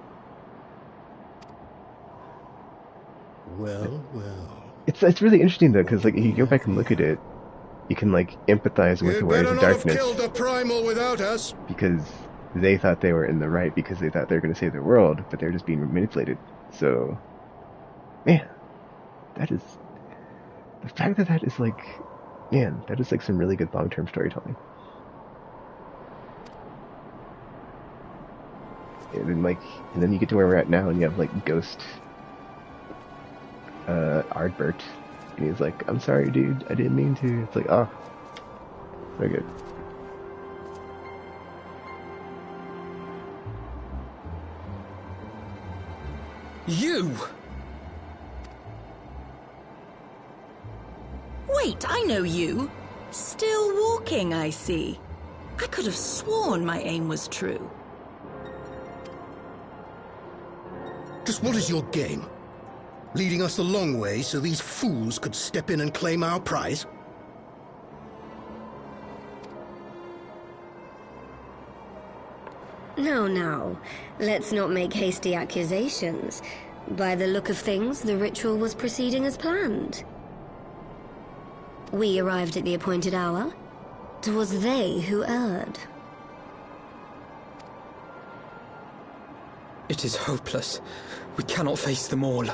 Well. It's really interesting though, because like if you go back and look at it, you can like empathize with the Warriors of Darkness. You'd better not have killed the primal without us. Because they thought they were in the right, because they thought they were going to save their world, but they're just being manipulated. So, man, that is the fact that is like, man, that is like some really good long-term storytelling. And then you get to where we're at now, and you have like Ghost Ardbert, and he's like, I'm sorry dude, I didn't mean to. It's like, oh, very good. You! Wait, I know you. Still walking, I see. I could have sworn my aim was true. Just what is your game? Leading us a long way so these fools could step in and claim our prize? No. Let's not make hasty accusations. By the look of things, the ritual was proceeding as planned. We arrived at the appointed hour. 'Twas they who erred. It is hopeless. We cannot face them all.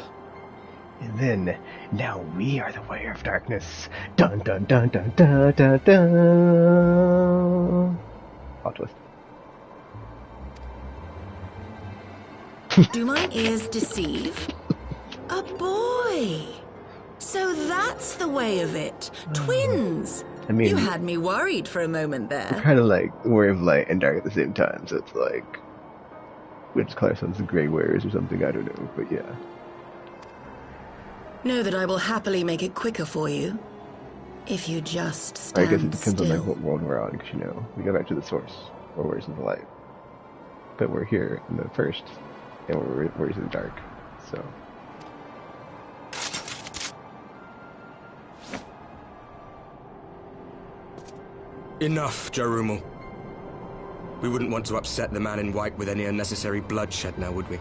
And then, now we are the Warrior of Darkness. Dun dun dun dun dun dun dun. Plot twist. Do my ears deceive? A boy! So that's the way of it. Twins! I mean, you had me worried for a moment there. We're kind of like Warrior of Light and Dark at the same time, so it's like, we just call ourselves the Grey Warriors or something, I don't know, but yeah. Know that I will happily make it quicker for you. If you just stand I guess it depends still. on like what world we're on, because you know, we go back to the source, we're Warriors of the Light. But we're here in the first, and we're Warriors of the Dark, so. Enough, Jarumal. We wouldn't want to upset the man in white with any unnecessary bloodshed now, would we?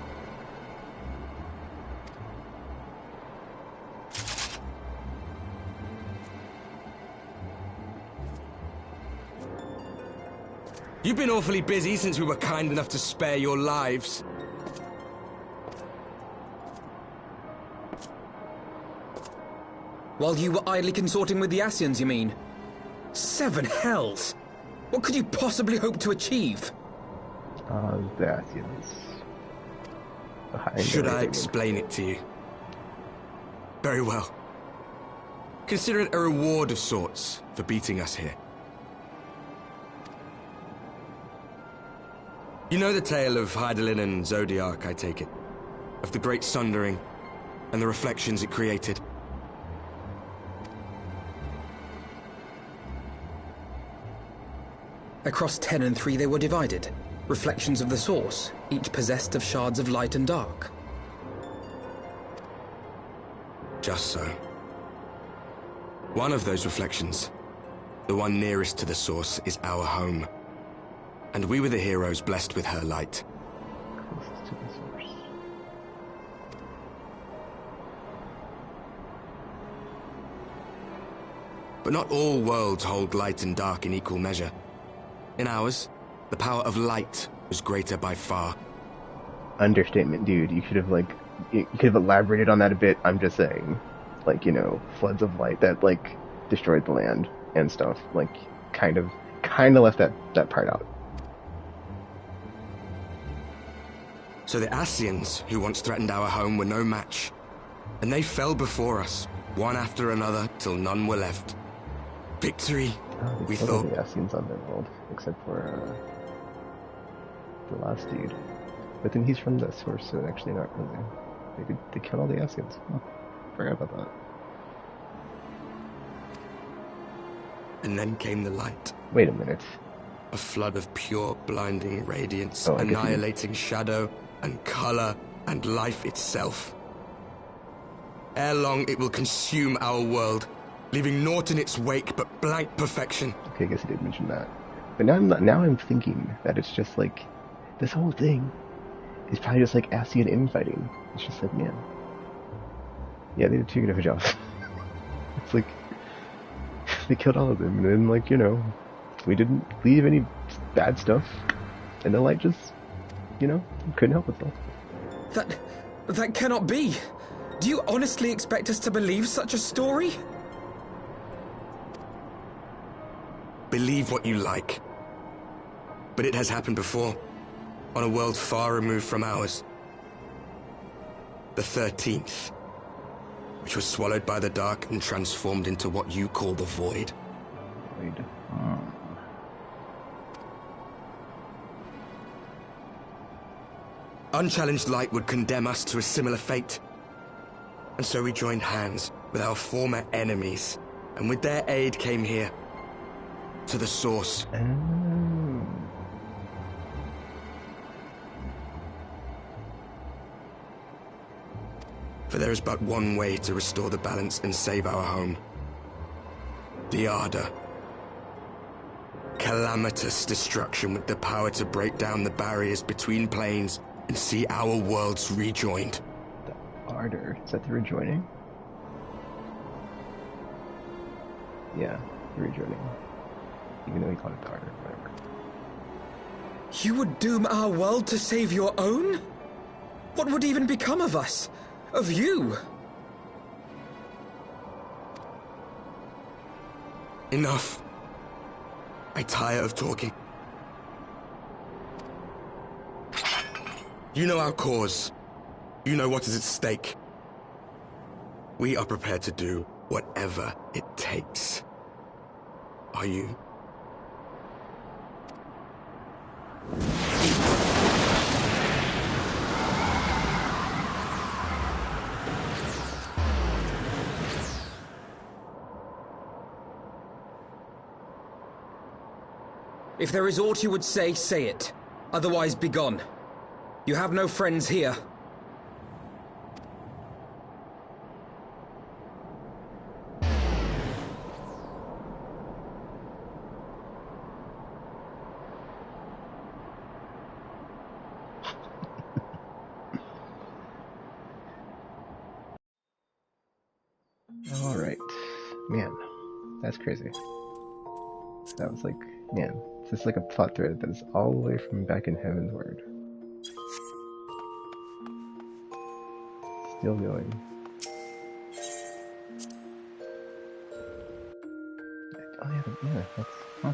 You've been awfully busy since we were kind enough to spare your lives. While you were idly consorting with the Ascians, you mean? 7 hells! What could you possibly hope to achieve? The Asians. Should I explain it to you? Very well. Consider it a reward of sorts for beating us here. You know the tale of Hydaelyn and Zodiac, I take it? Of the Great Sundering and the reflections it created? Across 10 and 3 they were divided. Reflections of the source, each possessed of shards of light and dark. Just so. One of those reflections, the one nearest to the source, is our home. And we were the heroes blessed with her light. Closest to the source. But not all worlds hold light and dark in equal measure. In ours, the power of light was greater by far. Understatement, dude. You could have, like, you could have elaborated on that a bit. I'm just saying, like, you know, floods of light that, like, destroyed the land and stuff. Like, kind of left that part out. So the Asians, who once threatened our home, were no match. And they fell before us, one after another, till none were left. Victory, we thought. The Asians on their world, except for the last dude. But then he's from the source, so actually not really. They killed all the Asians. Forgot about that. And then came the light. Wait a minute. A flood of pure, blinding radiance, Oh, annihilating shadow and color and life itself. Ere long, it will consume our world, leaving naught in its wake but blank perfection. Okay, I guess I did mention that. But now I'm thinking that it's just like, this whole thing is probably just like Asian infighting. It's just like, man. Yeah, they did too good of a job. It's like, they killed all of them, and then, like, you know, we didn't leave any bad stuff, and the light just, you know, couldn't help itself. That cannot be. Do you honestly expect us to believe such a story? Believe what you like. But it has happened before, on a world far removed from ours. The 13th, which was swallowed by the dark and transformed into what you call the Void. Void. Unchallenged light would condemn us to a similar fate. And so we joined hands with our former enemies, and with their aid came here, to the source. For there is but one way to restore the balance and save our home. The Ardor. Calamitous destruction with the power to break down the barriers between planes and see our worlds rejoined. The Ardor? Is that the rejoining? Yeah, the rejoining. Even though he called it the Ardor, whatever. You would doom our world to save your own? What would even become of us? Of you? Enough. I tire of talking. You know our cause. You know what is at stake. We are prepared to do whatever it takes. Are you? If there is aught you would say, say it. Otherwise, begone. You have no friends here. Alright. Man, that's crazy. That was like, man, it's just like a plot thread that is all the way from back in Heaven's Word. Still going. Oh yeah, that's, huh.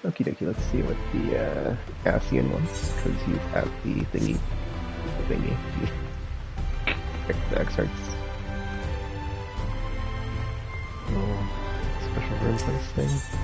Okie dokie, let's see what the Ascian wants, because he's at the thingy. The Exarch's little special room place thing.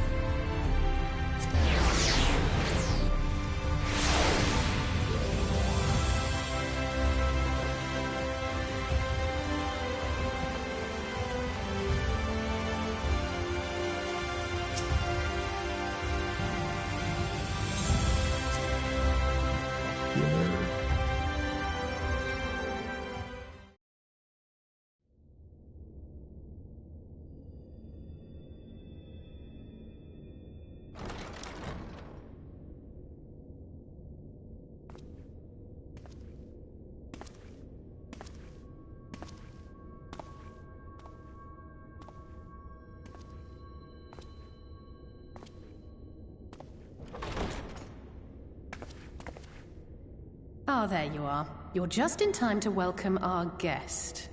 Ah, there you are. You're just in time to welcome our guest.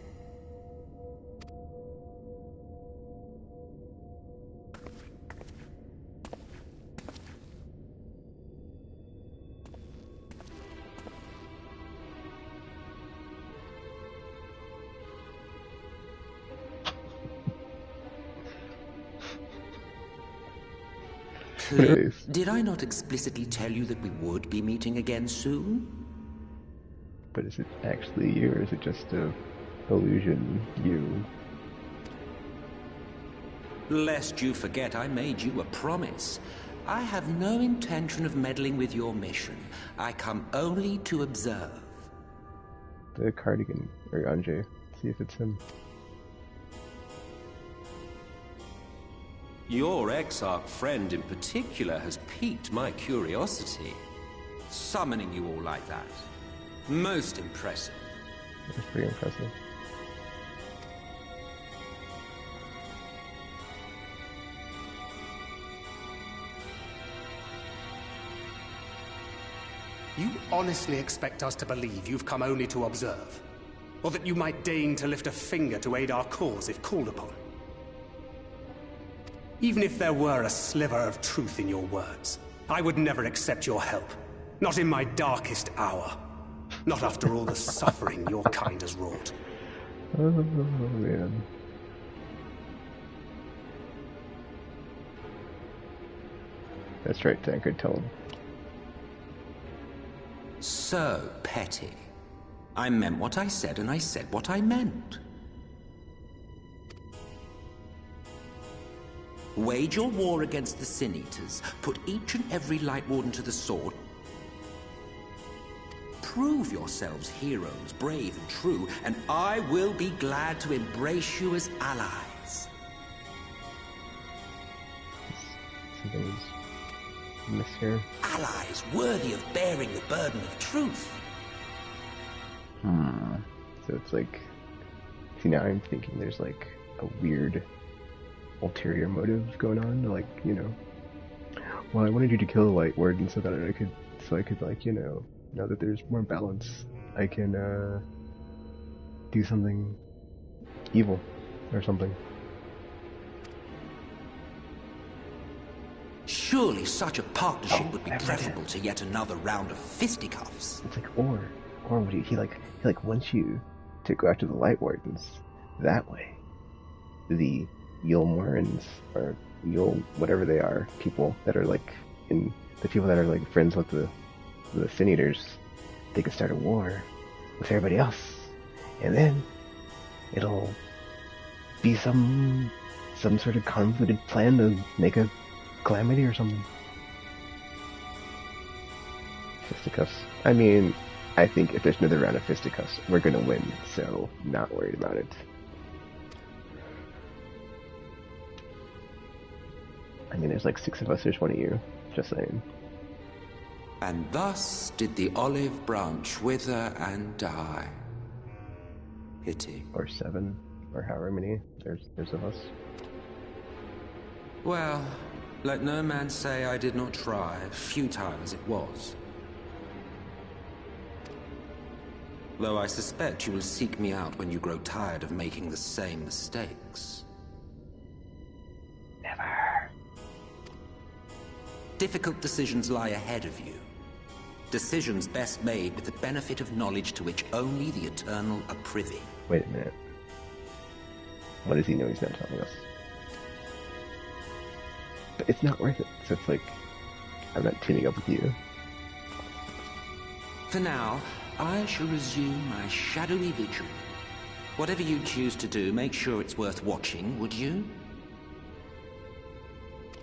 Did I not explicitly tell you that we would be meeting again soon? But is it actually you, or is it just a illusion you? Lest you forget, I made you a promise. I have no intention of meddling with your mission. I come only to observe. The cardigan, or Anjay. See if it's him. Your Exarch friend in particular has piqued my curiosity. Summoning you all like that. Most impressive. That's pretty impressive. You honestly expect us to believe you've come only to observe? Or that you might deign to lift a finger to aid our cause if called upon? Even if there were a sliver of truth in your words, I would never accept your help. Not in my darkest hour. Not after all the suffering your kind has wrought. Oh, man. That's right, Tancred, tell him. So petty. I meant what I said, and I said what I meant. Wage your war against the Sin Eaters, put each and every Light Warden to the sword. Prove yourselves heroes, brave and true, and I will be glad to embrace you as allies. Something's amiss here. Allies worthy of bearing the burden of truth. So it's like... See, now I'm thinking there's like a weird ulterior motive going on, like, you know, well, I wanted you to kill the Light Warden so that I could like, you know, now that there's more balance, I can do something evil or something. Surely such a partnership would be preferable to yet another round of fisticuffs. It's like, or would he like wants you to go after the Light Wardens that way. The Yulmorans, or Yul, whatever they are, people that are like the people that are like friends with the Sin Eaters, they can start a war with everybody else, and then it'll be some sort of convoluted plan to make a calamity or something. Fisticuffs. I mean, I think if there's another round of fisticuffs, we're gonna win, so not worried about it. I mean, there's like 6 of us, there's 1 of you. Just saying. And thus did the olive branch wither and die. Pity. Or 7, or however many there's of us. Well, let no man say I did not try, futile as it was. Though I suspect you will seek me out when you grow tired of making the same mistakes. Never. difficult decisions lie ahead of you. Decisions best made with the benefit of knowledge to which only the Eternal are privy. Wait a minute. What does he know he's not telling us? But it's not worth it, so it's like, I'm not teaming up with you. For now, I shall resume my shadowy vigil. Whatever you choose to do, make sure it's worth watching, would you?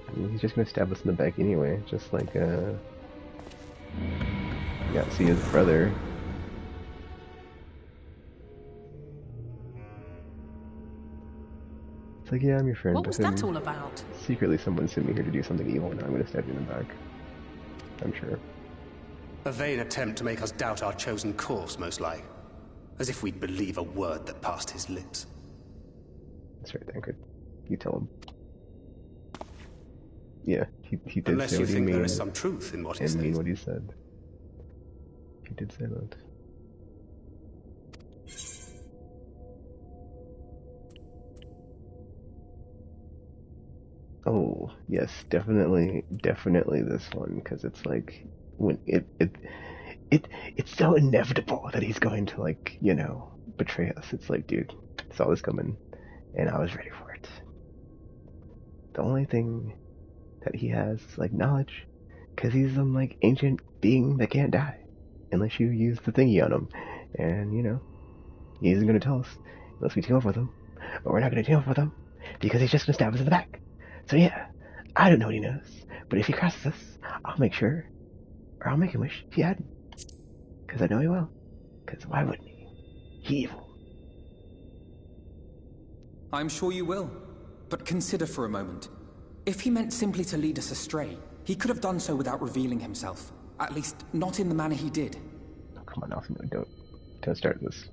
I mean, he's just gonna stab us in the back anyway, just like, got to see his brother. It's like, yeah, I'm your friend. What was that all about? Secretly, someone sent me here to do something evil, and I'm gonna stab you in the back. I'm sure. A vain attempt to make us doubt our chosen course, most like. As if we'd believe a word that passed his lips. That's right, Tancred. You tell him. Yeah, he did Unless say you what he think mean, there is some truth in what he and says. mean what he said. He did say that. Oh, yes, definitely this one, because it's like, when it's so inevitable that he's going to, like, you know, betray us. It's like, dude, I saw this coming, and I was ready for it. The only thing that he has is, like, knowledge, because he's some, like, ancient being that can't die, unless you use the thingy on him, and, you know, he isn't going to tell us, unless we team up with him, but we're not going to team up with him, because he's just going to stab us in the back. So yeah, I don't know what he knows, but if he crosses us, I'll make sure, or I'll make him wish he hadn't. Because I know he will. Because why wouldn't he? He evil. I'm sure you will. But consider for a moment. If he meant simply to lead us astray, he could have done so without revealing himself. At least, not in the manner he did. Oh, come on, Alfie, don't start this.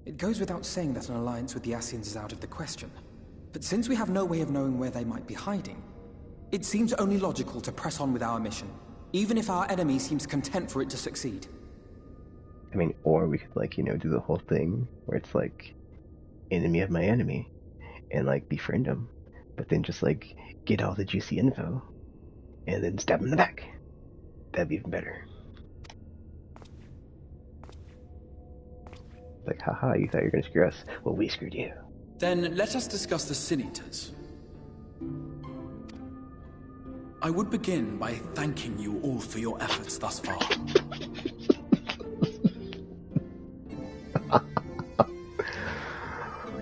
It goes without saying that an alliance with the Ascians is out of the question. But since we have no way of knowing where they might be hiding, it seems only logical to press on with our mission, even if our enemy seems content for it to succeed. I mean, or we could, like, you know, do the whole thing where it's like, enemy of my enemy, and, like, befriend him, but then just, like, get all the juicy info, and then stab him in the back. That'd be even better. Like, haha, you thought you were gonna screw us? Well, we screwed you. Then let us discuss the Sin Eaters. I would begin by thanking you all for your efforts thus far.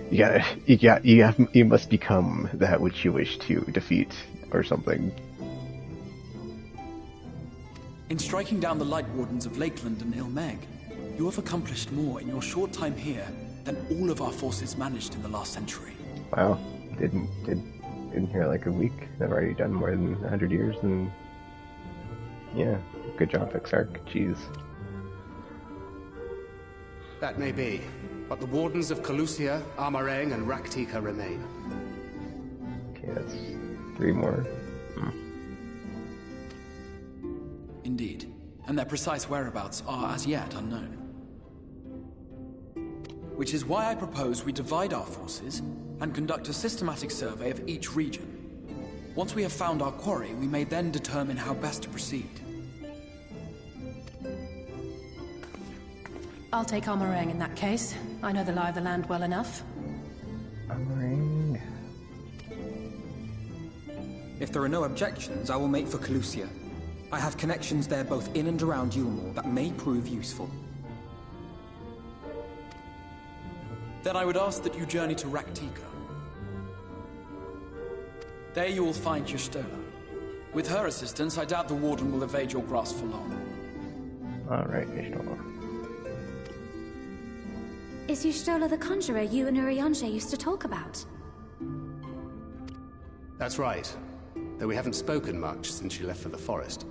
You must become that which you wish to defeat, or something. In striking down the Light Wardens of Lakeland and Ilmeg, you have accomplished more in your short time here than all of our forces managed in the last century. Wow, didn't hear like a week. I've already done more than 100 years, and yeah, good job, Exarch. Jeez. That may be, but the Wardens of Calusia, Armarang, and Raktika remain. Okay, that's 3 more. Indeed, and their precise whereabouts are as yet unknown. Which is why I propose we divide our forces and conduct a systematic survey of each region. Once we have found our quarry, we may then determine how best to proceed. I'll take Armarang in that case. I know the lie of the land well enough. Armarang. If there are no objections, I will make for Calusia. I have connections there both in and around Yulmore that may prove useful. Then I would ask that you journey to Raktika. There you will find Y'shtola. With her assistance, I doubt the Warden will evade your grasp for long. Alright, Y'shtola. Is Y'shtola the conjurer you and Urianger used to talk about? That's right. Though we haven't spoken much since she left for the forest.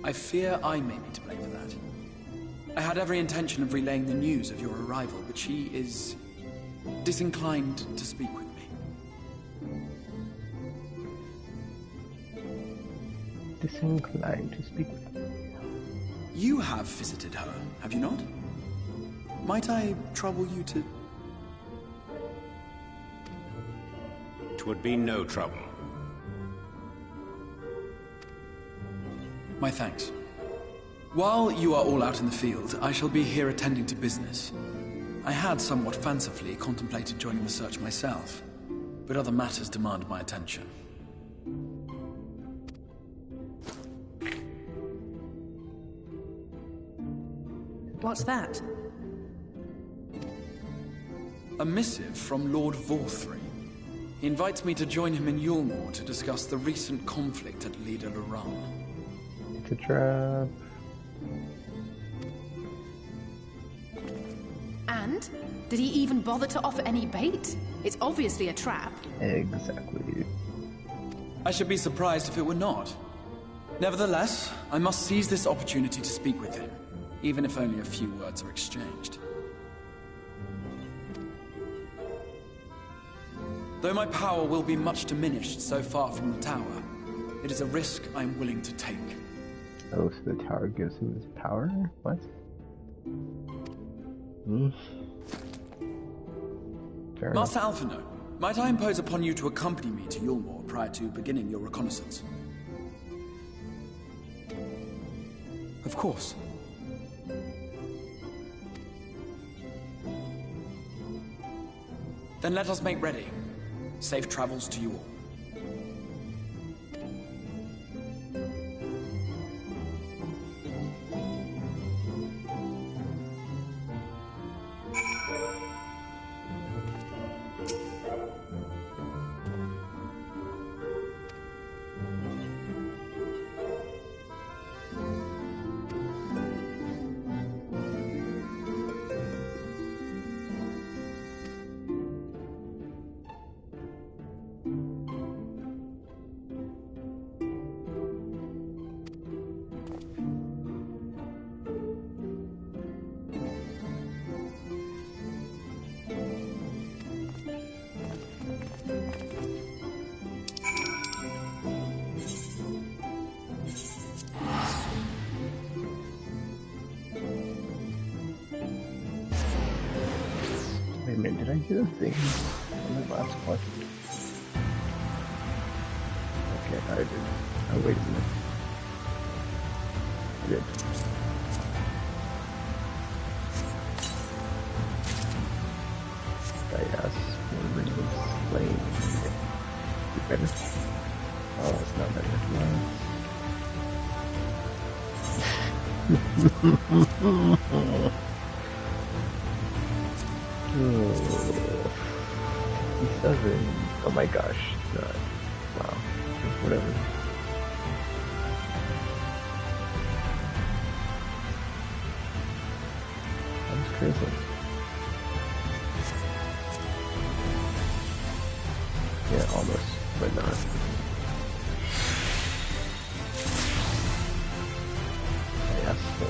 I fear I may be to blame for that. I had every intention of relaying the news of your arrival, but she is disinclined to speak with me. Disinclined to speak with me? You have visited her, have you not? Might I trouble you to... It would be no trouble. My thanks. While you are all out in the field, I shall be here attending to business. I had somewhat fancifully contemplated joining the search myself, but other matters demand my attention. What's that? A missive from Lord Vorthry. He invites me to join him in Yulmore to discuss the recent conflict at Lida Luran. It's a trap. And? Did he even bother to offer any bait? It's obviously a trap. Exactly. I should be surprised if it were not. Nevertheless, I must seize this opportunity to speak with him, even if only a few words are exchanged. Though my power will be much diminished so far from the tower, it is a risk I am willing to take. Oh, so the tower gives him his power? What? Fair Master enough. Alphino, might I impose upon you to accompany me to Yulmore prior to beginning your reconnaissance? Of course. Then let us make ready. Safe travels to you all. Wait a minute, did I do the thing on the last one? Okay, I thought I did. Oh, wait a minute. I did. I asked for Ring's Flame. Is it better? Oh, it's not better. He doesn't. Oh my gosh. Wow. Whatever. That was crazy. Yeah, almost, but not. I asked for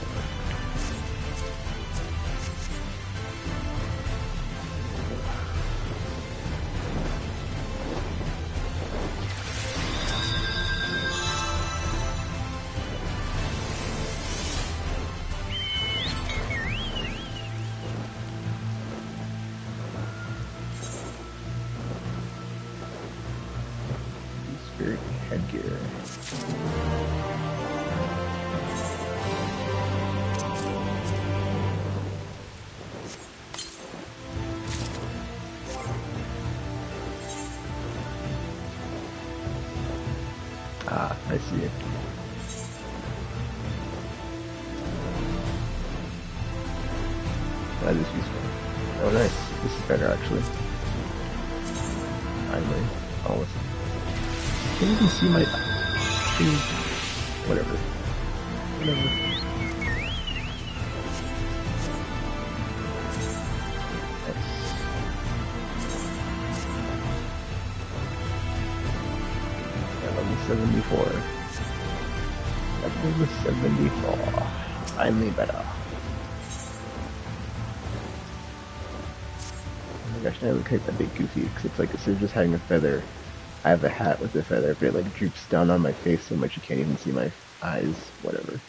spirit headgear. Ah, I see it. That is useful. Oh, nice. This is better, actually. Finally. Oh, can you even see my thing? Whatever. Whatever. Nice. Yeah, level 74. Level 74. Finally better. Oh my gosh, now I look like a bit goofy, because it's like instead of just having a feather, I have a hat with a feather, but it like droops down on my face so much you can't even see my eyes. Whatever.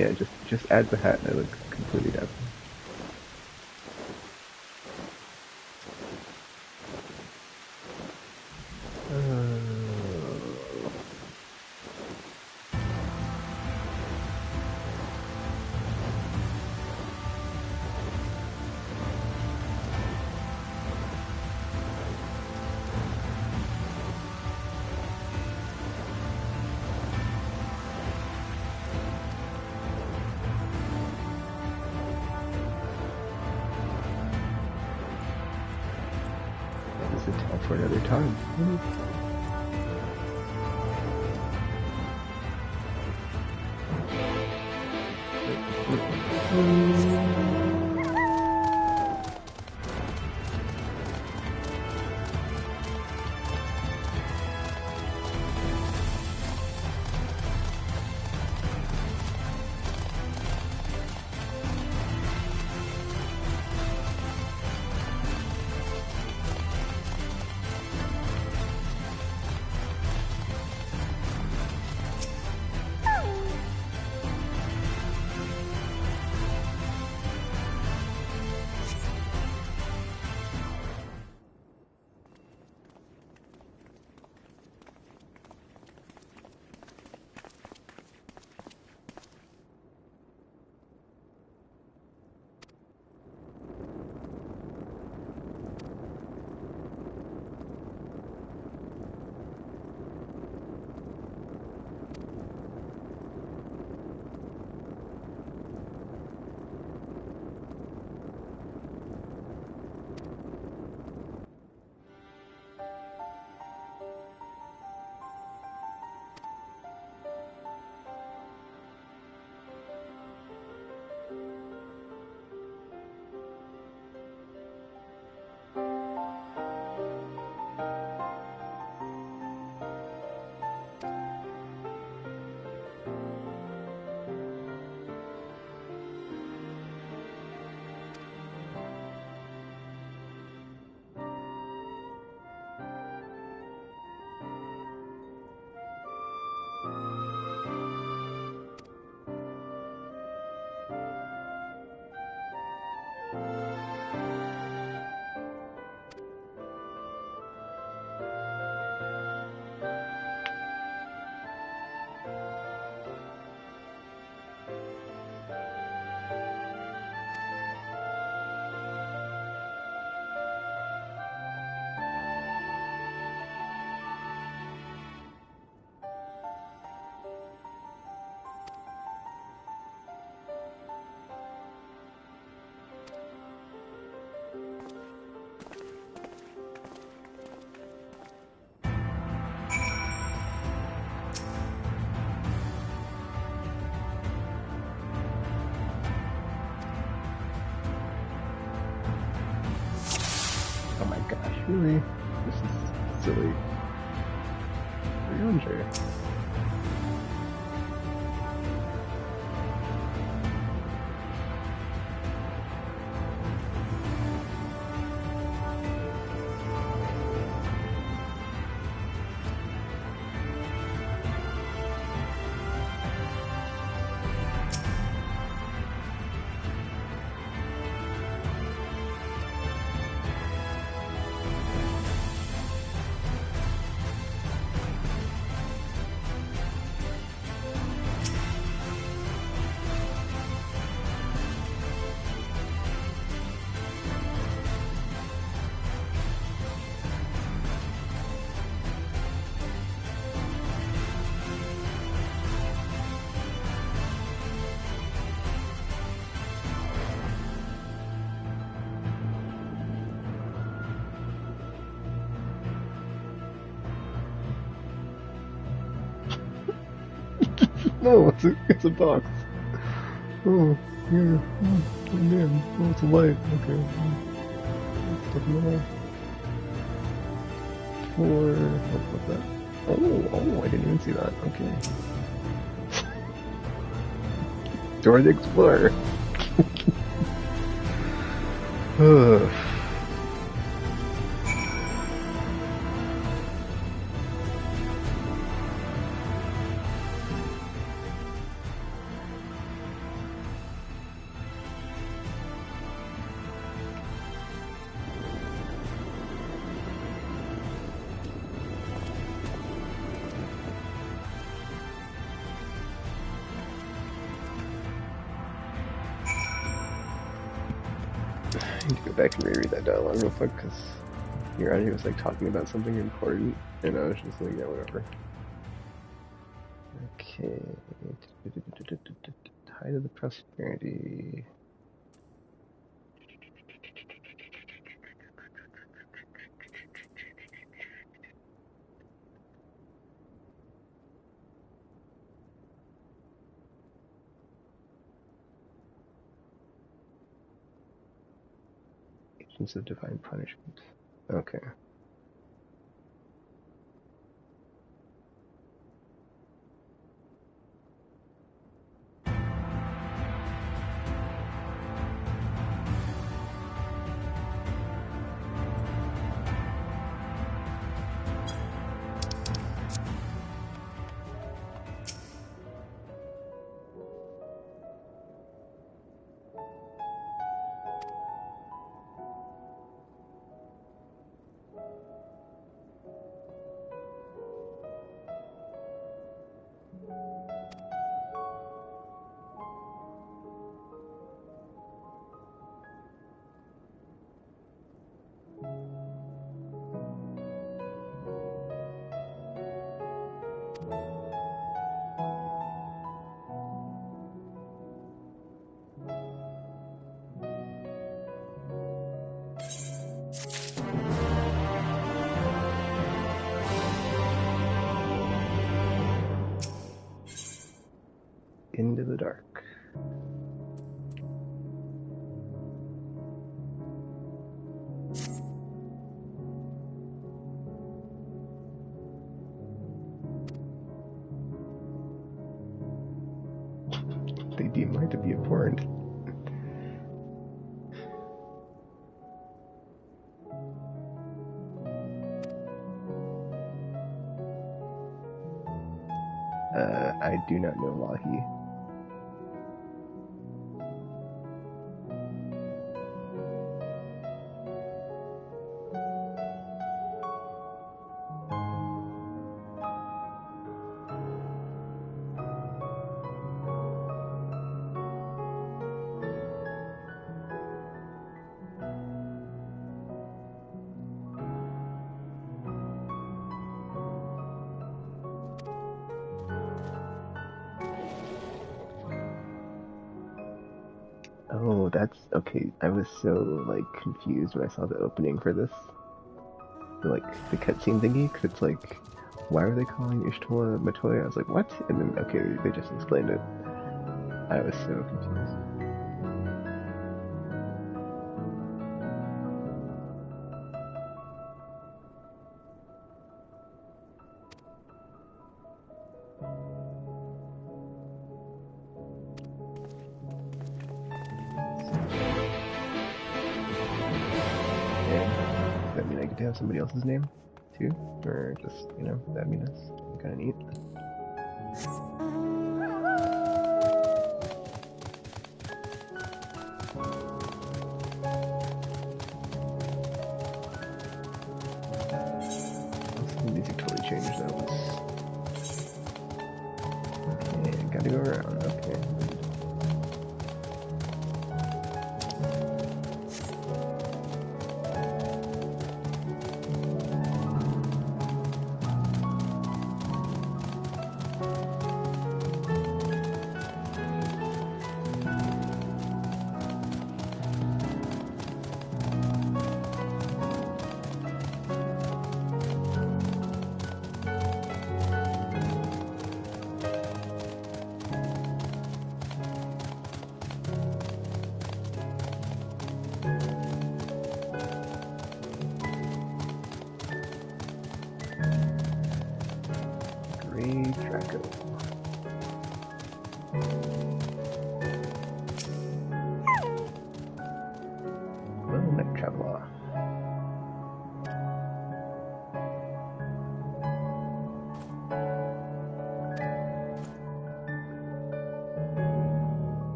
Yeah, just add the hat and it looks completely dazzling. For another time. Oh my gosh, really? This is silly. 300. No, it's a box. Oh, yeah. Oh, man. Oh, it's a light. Okay. It's stuck in the wall. What's that? Oh, I didn't even see that. Okay. Dora the Explorer. go back and reread that dialogue real quick, because Uriah was like talking about something important, and I was just like, yeah, whatever. Okay. Height of the prosperity. Agents of divine punishment. Okay. Into the dark. They deem light to be abhorrent. I do not know Lahi. Oh, that's okay. I was so like confused when I saw the opening for this, like the cutscene thingy, because it's like, why are they calling Ishtola Matoya? I was like, what? And then okay, they just explained it. I was so confused. To have somebody else's name too, or just, you know, that'd be nice. Kind of neat. The music totally changed. That was okay. Gotta go around. Okay.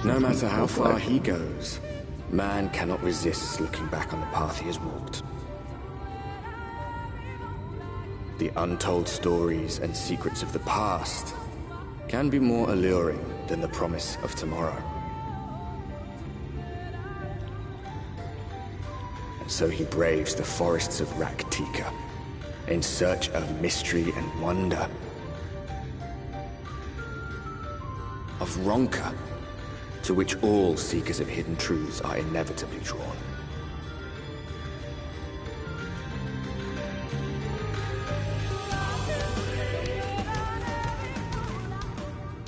No matter how far he goes, man cannot resist looking back on the path he has walked. The untold stories and secrets of the past can be more alluring than the promise of tomorrow. And so he braves the forests of Raktika in search of mystery and wonder. Of Ronka, to which all seekers of hidden truths are inevitably drawn.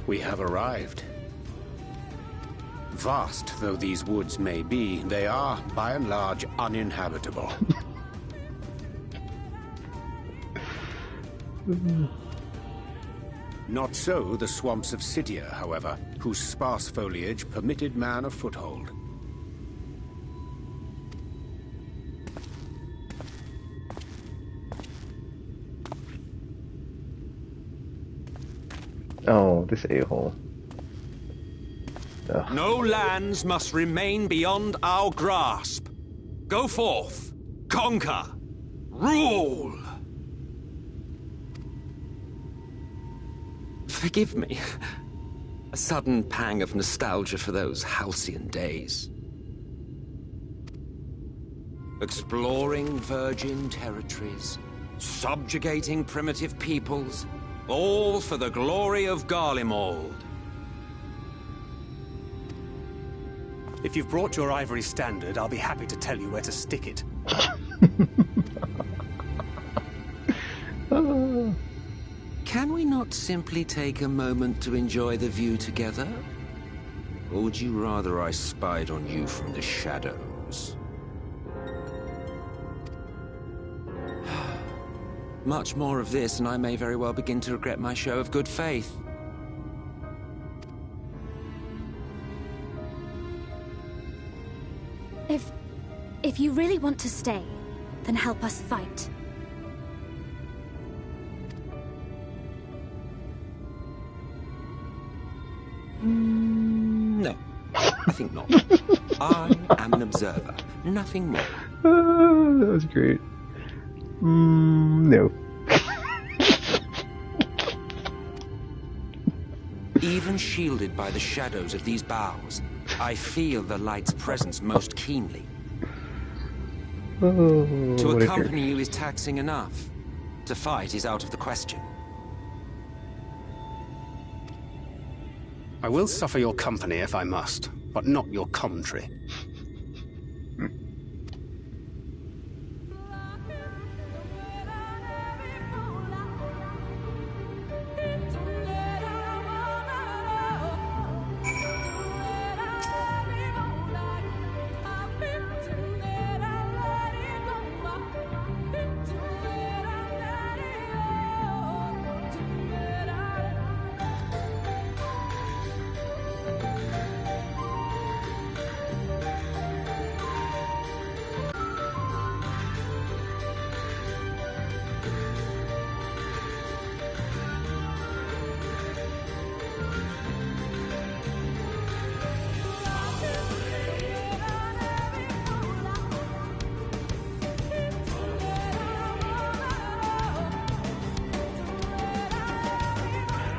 We have arrived. Vast though these woods may be, they are, by and large, uninhabitable. Not so the swamps of Cydia, however, whose sparse foliage permitted man a foothold. Oh, this a-hole. Ugh. No lands must remain beyond our grasp. Go forth, conquer, rule! Forgive me. A sudden pang of nostalgia for those halcyon days. Exploring virgin territories, subjugating primitive peoples, all for the glory of Garlemald. If you've brought your ivory standard, I'll be happy to tell you where to stick it. Can we not simply take a moment to enjoy the view together? Or would you rather I spied on you from the shadows? Much more of this, and I may very well begin to regret my show of good faith. If you really want to stay, then help us fight. No, I think not. I am an observer, nothing more. That was great. No. Even shielded by the shadows of these boughs, I feel the light's presence most keenly. To accompany you is taxing enough. To fight is out of the question. I will suffer your company if I must, but not your commentary.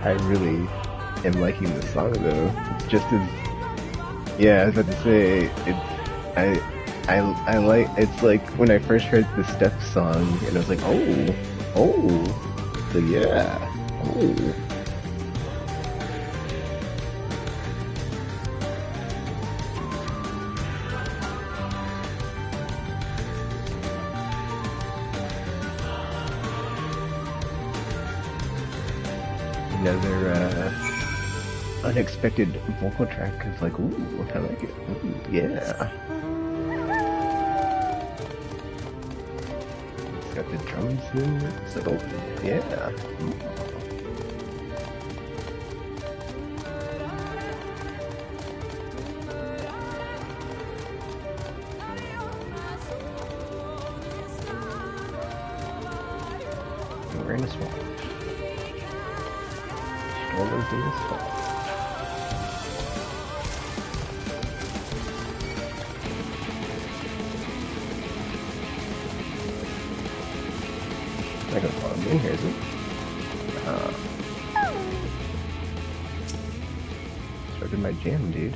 I really am liking this song though. It's just as, yeah, I was about to say, I like, it's like when I first heard the Step song and I was like, so yeah, another unexpected vocal track is like, ooh, I like it. Ooh, yeah. It's got the drums in it, so yeah. We're in a swamp. Strollers in the swamp. I don't follow me, here is it? fucking my jam, dude.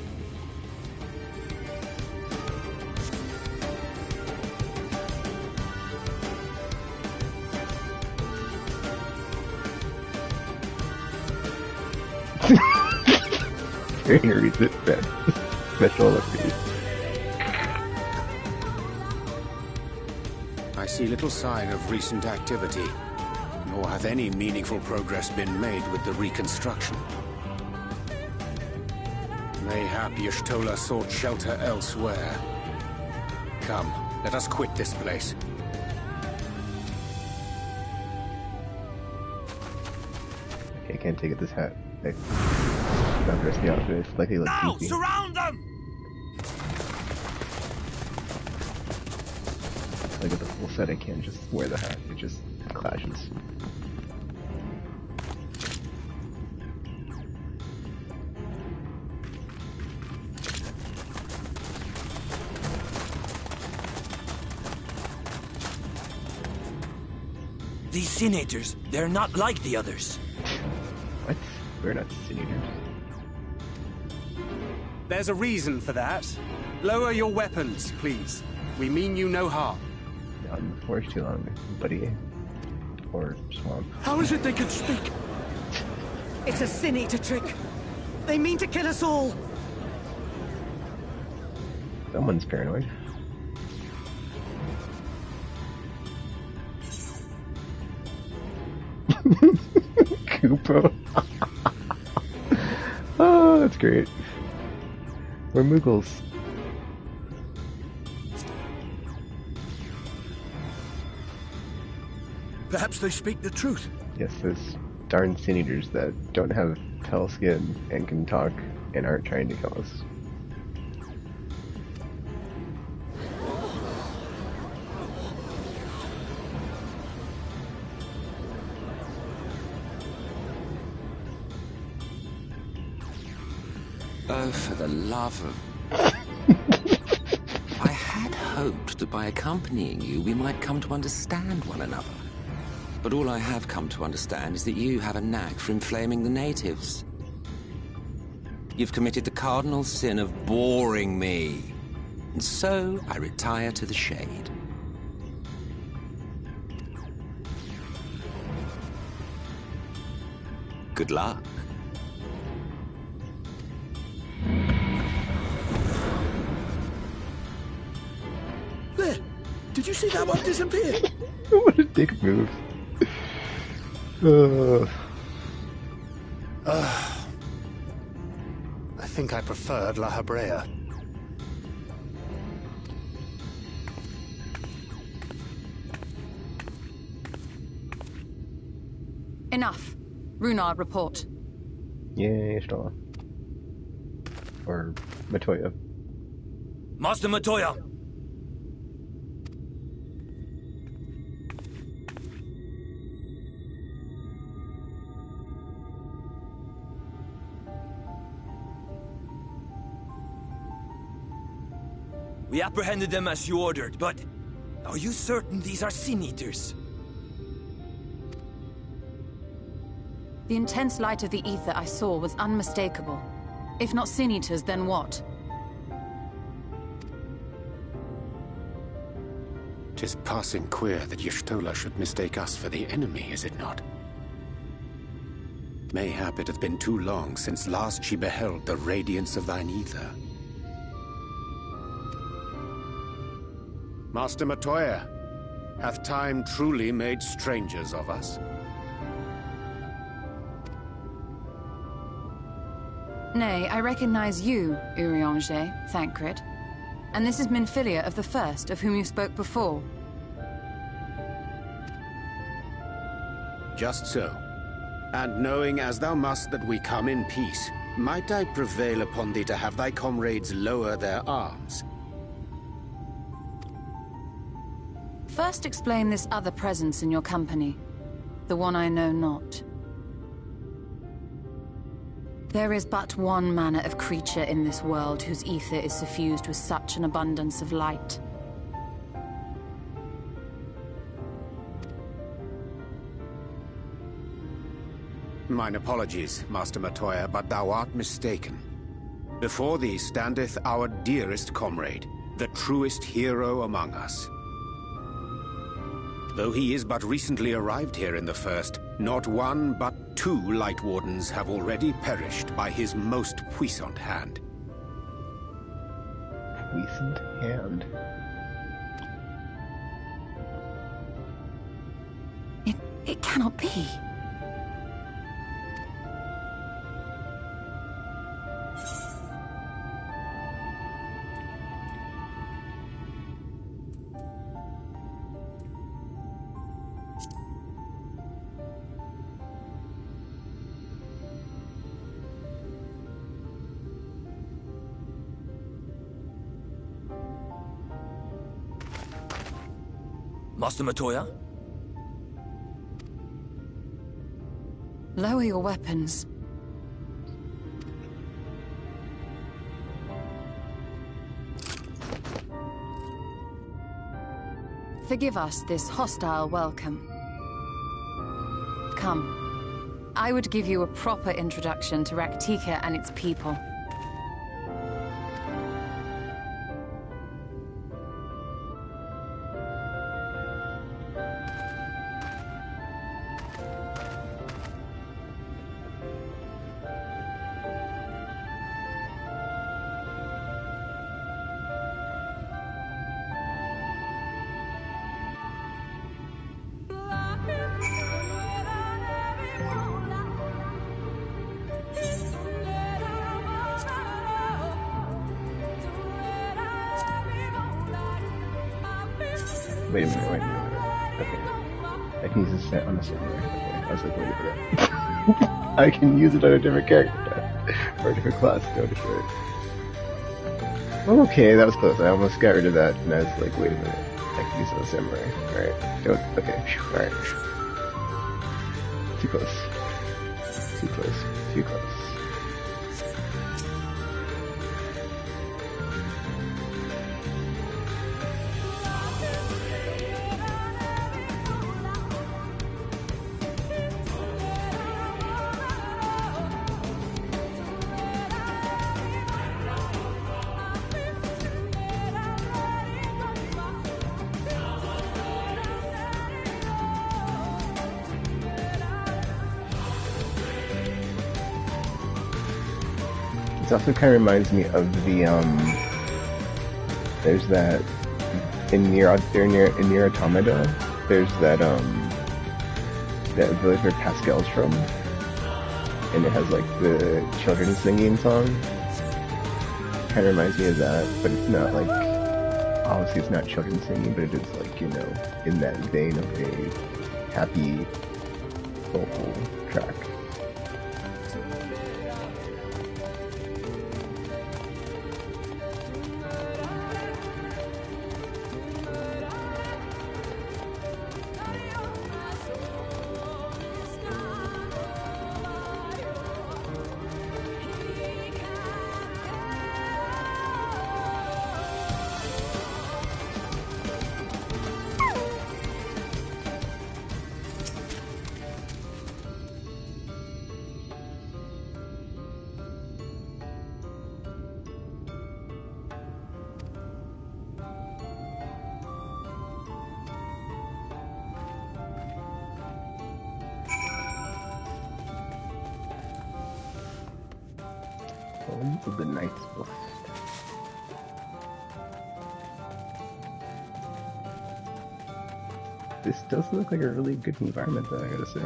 Reads it, special abilities. I see little sign of recent activity, nor hath any meaningful progress been made with the reconstruction. Mayhap Y'shtola sought shelter elsewhere. Come, let us quit this place. Okay, I can't take it, this hat. Not dress the outfit, it's like he looks goofy. Surround them! Like with the full set, I can't just wear the hat, it just clashes. These senators, they're not like the others. What? We're not senators. There's a reason for that. Lower your weapons, please. We mean you no harm. Not in the forest too long, buddy. Or swamp. How is it they can speak? It's a senator trick. They mean to kill us all. Someone's paranoid. Koopa. Oh, that's great. We're Muggles. Perhaps they speak the truth. Yes, those darn senators that don't have pale skin and can talk and aren't trying to kill us. Oh, for the love of... I had hoped that by accompanying you, we might come to understand one another. But all I have come to understand is that you have a knack for inflaming the natives. You've committed the cardinal sin of boring me. And so, I retire to the shade. Good luck. There! Did you see that one disappear? What a dick move. I think I preferred La Habrea. Enough. Runar, report. Yay, Y'shtola. Or Matoya. Master Matoya! We apprehended them as you ordered, but are you certain these are Sin Eaters? The intense light of the ether I saw was unmistakable. If not Sin Eaters, then what? 'Tis passing queer that Y'shtola should mistake us for the enemy, is it not? Mayhap it hath been too long since last she beheld the radiance of thine ether. Master Matoya, hath time truly made strangers of us? Nay, I recognize you, Urianger, Thancred. And this is Minfilia of the First, of whom you spoke before. Just so. And knowing as thou must that we come in peace, might I prevail upon thee to have thy comrades lower their arms? First explain this other presence in your company. The one I know not. There is but one manner of creature in this world whose ether is suffused with such an abundance of light. Mine apologies, Master Matoya, but thou art mistaken. Before thee standeth our dearest comrade, the truest hero among us. Though he is but recently arrived here in the First, not one but 2 Light Wardens have already perished by his most puissant hand. Puissant hand? It cannot be. Master Matoya? Lower your weapons. Forgive us this hostile welcome. Come. I would give you a proper introduction to Raktika and its people. Wait a minute. Okay. I can use this set on a samurai. Okay. I was like, wait a minute. I can use it on a different character now. Or a different class. No, different. Okay, that was close. I almost got rid of that, and I was like, wait a minute. I can use it on a samurai. Alright. Don't. Okay. Alright. Too close. Too close. Too close. It also kind of reminds me of the there's that in Nier Automata. There's that village where Pascal's from, and it has like the children singing song. Kind of reminds me of that, but it's not like obviously it's not children singing, but it is like, you know, in that vein of a happy vocal track. Home of the Night's Blast. This does look like a really good environment, though, I gotta say.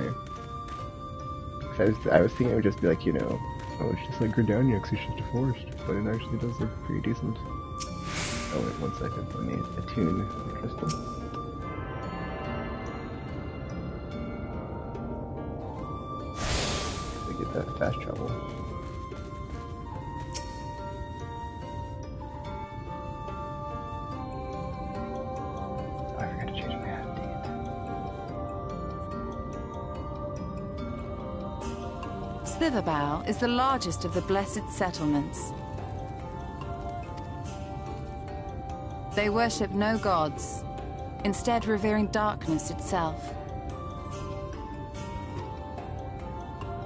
I was thinking it would just be like, you know, oh, it's just like Gridania because it's just a forest, but it actually does look pretty decent. Oh wait, 1 second, let me attune the crystal. To get that fast travel. Slitherbow is the largest of the Blessed Settlements. They worship no gods, instead revering darkness itself.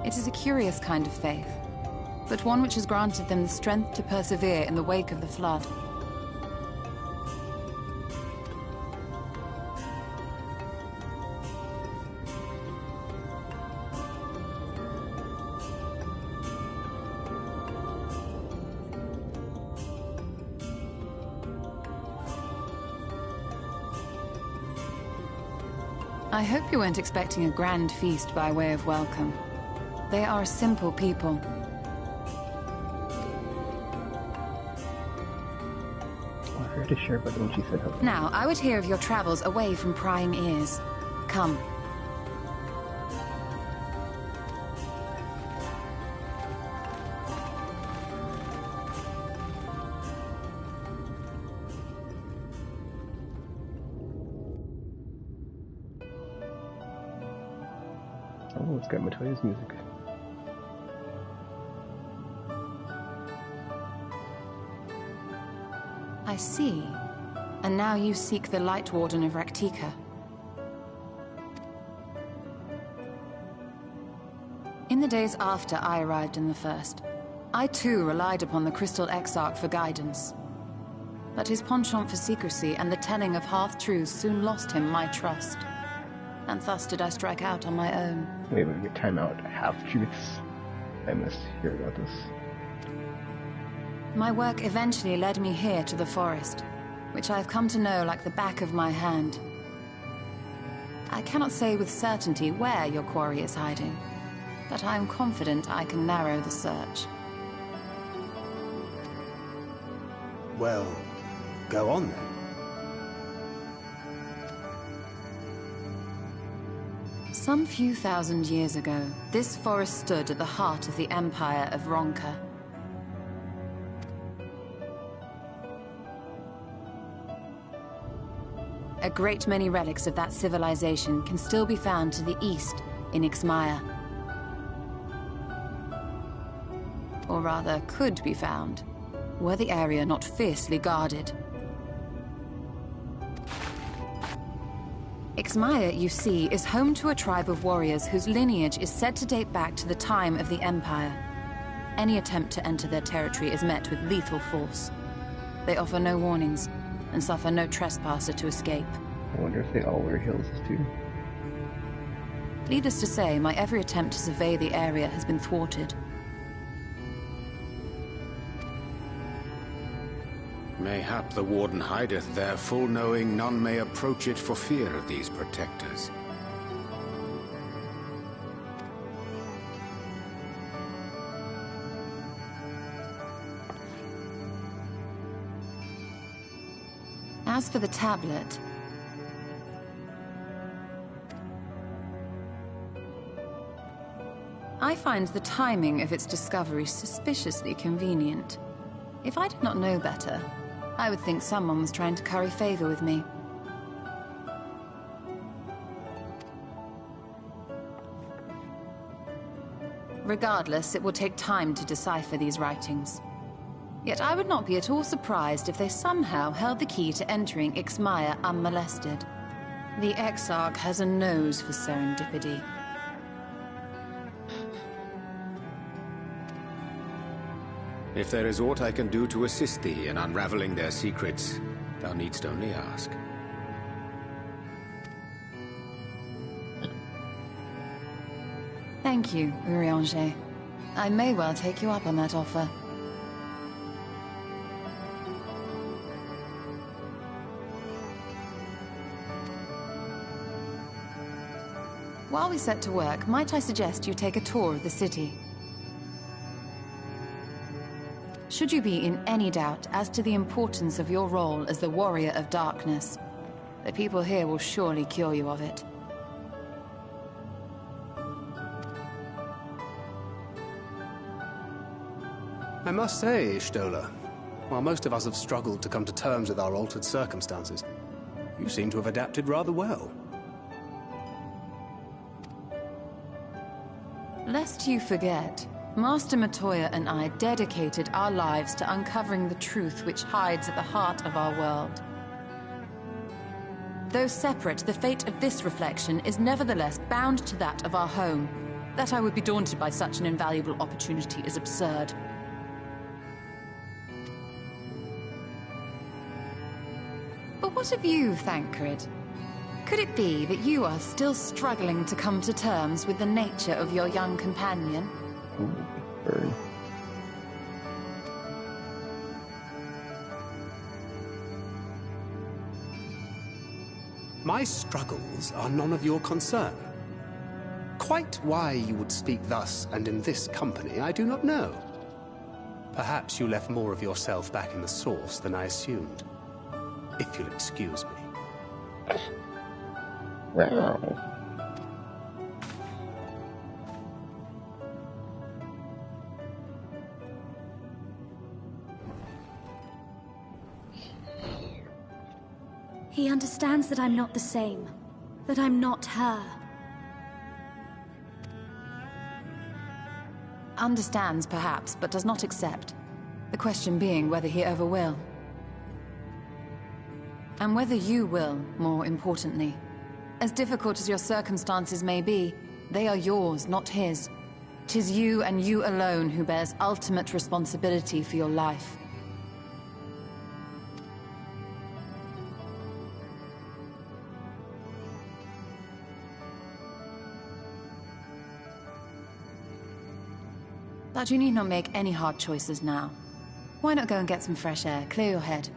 It is a curious kind of faith, but one which has granted them the strength to persevere in the wake of the flood. I hope you weren't expecting a grand feast by way of welcome. They are a simple people. I heard a share button when she said hello. Now, I would hear of your travels away from prying ears. Come. Oh, it's got Matoya's music. I see. And now you seek the Light Warden of Raktika. In the days after I arrived in the First, I too relied upon the Crystal Exarch for guidance. But his penchant for secrecy and the telling of half-truths soon lost him my trust. And thus did I strike out on my own. Wait, your time out. Half-truths. I must hear about this. My work eventually led me here to the forest, which I have come to know like the back of my hand. I cannot say with certainty where your quarry is hiding, but I am confident I can narrow the search. Well, go on then. Some few thousand years ago, this forest stood at the heart of the Empire of Ronka. A great many relics of that civilization can still be found to the east in Ixmaya. Or rather, could be found, were the area not fiercely guarded. Ixmaya, you see, is home to a tribe of warriors whose lineage is said to date back to the time of the Empire. Any attempt to enter their territory is met with lethal force. They offer no warnings, and suffer no trespasser to escape. I wonder if they all wear heels too. Needless to say, my every attempt to survey the area has been thwarted. Mayhap the Warden hideth there, full knowing none may approach it for fear of these protectors. As for the tablet, I find the timing of its discovery suspiciously convenient. If I did not know better, I would think someone was trying to curry favor with me. Regardless, it will take time to decipher these writings. Yet I would not be at all surprised if they somehow held the key to entering Ixmaya unmolested. The Exarch has a nose for serendipity. If there is aught I can do to assist thee in unraveling their secrets, thou needst only ask. Thank you, Urianger. I may well take you up on that offer. While we set to work, might I suggest you take a tour of the city? Should you be in any doubt as to the importance of your role as the Warrior of Darkness, the people here will surely cure you of it. I must say, Stola, while most of us have struggled to come to terms with our altered circumstances, you seem to have adapted rather well. Lest you forget, Master Matoya and I dedicated our lives to uncovering the truth which hides at the heart of our world. Though separate, the fate of this reflection is nevertheless bound to that of our home, That I would be daunted by such an invaluable opportunity is absurd. But what of you, Thancred? Could it be that you are still struggling to come to terms with the nature of your young companion? Ooh, burn. My struggles are none of your concern. Quite why you would speak thus and in this company, I do not know. Perhaps you left more of yourself back in the source than I assumed. If you'll excuse me. Wow. He understands that I'm not the same. That I'm not her. Understands, perhaps, but does not accept. The question being whether he ever will. And whether you will, more importantly. As difficult as your circumstances may be, they are yours, not his. 'Tis you and you alone who bears ultimate responsibility for your life. But you need not make any hard choices now. Why not go and get some fresh air, clear your head?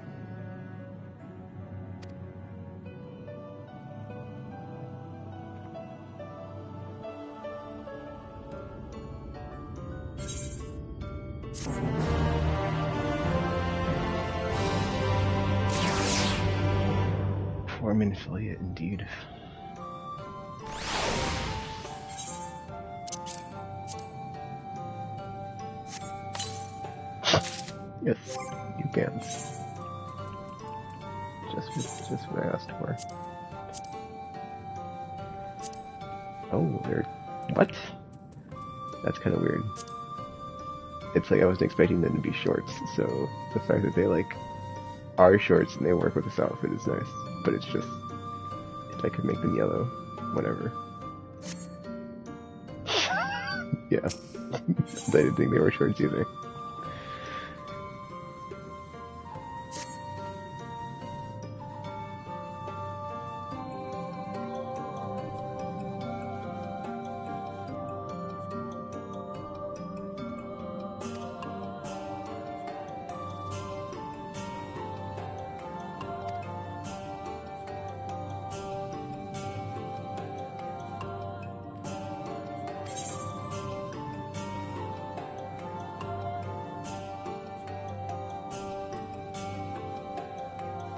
Foreman affiliate, indeed. Yes, you can. Just what I asked for. Oh, they're... What? That's kind of weird. It's like I wasn't expecting them to be shorts, so the fact that they, like, are shorts and they work with this outfit is nice. But it's just... If I could make them yellow, whatever. Yeah. I didn't think they were shorts either.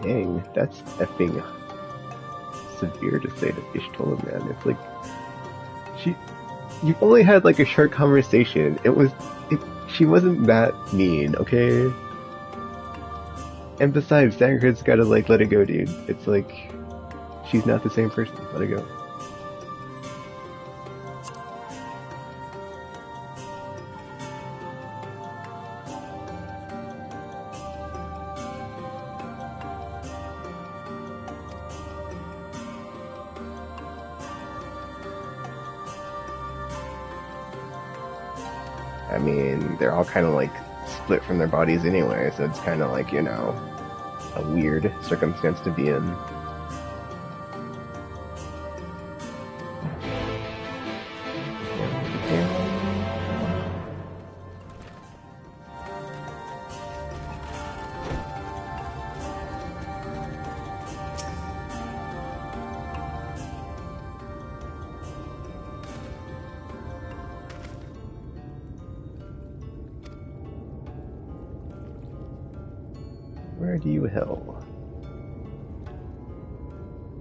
Dang, that's effing severe to say to Ishtola, man. It's like, you've only had like a short conversation. She wasn't that mean, okay? And besides, Thancred's gotta like let it go, dude. It's like, she's not the same person. Let it go. I mean, they're all kind of like split from their bodies anyway, so it's kind of like, you know, a weird circumstance to be in. Where do you hill?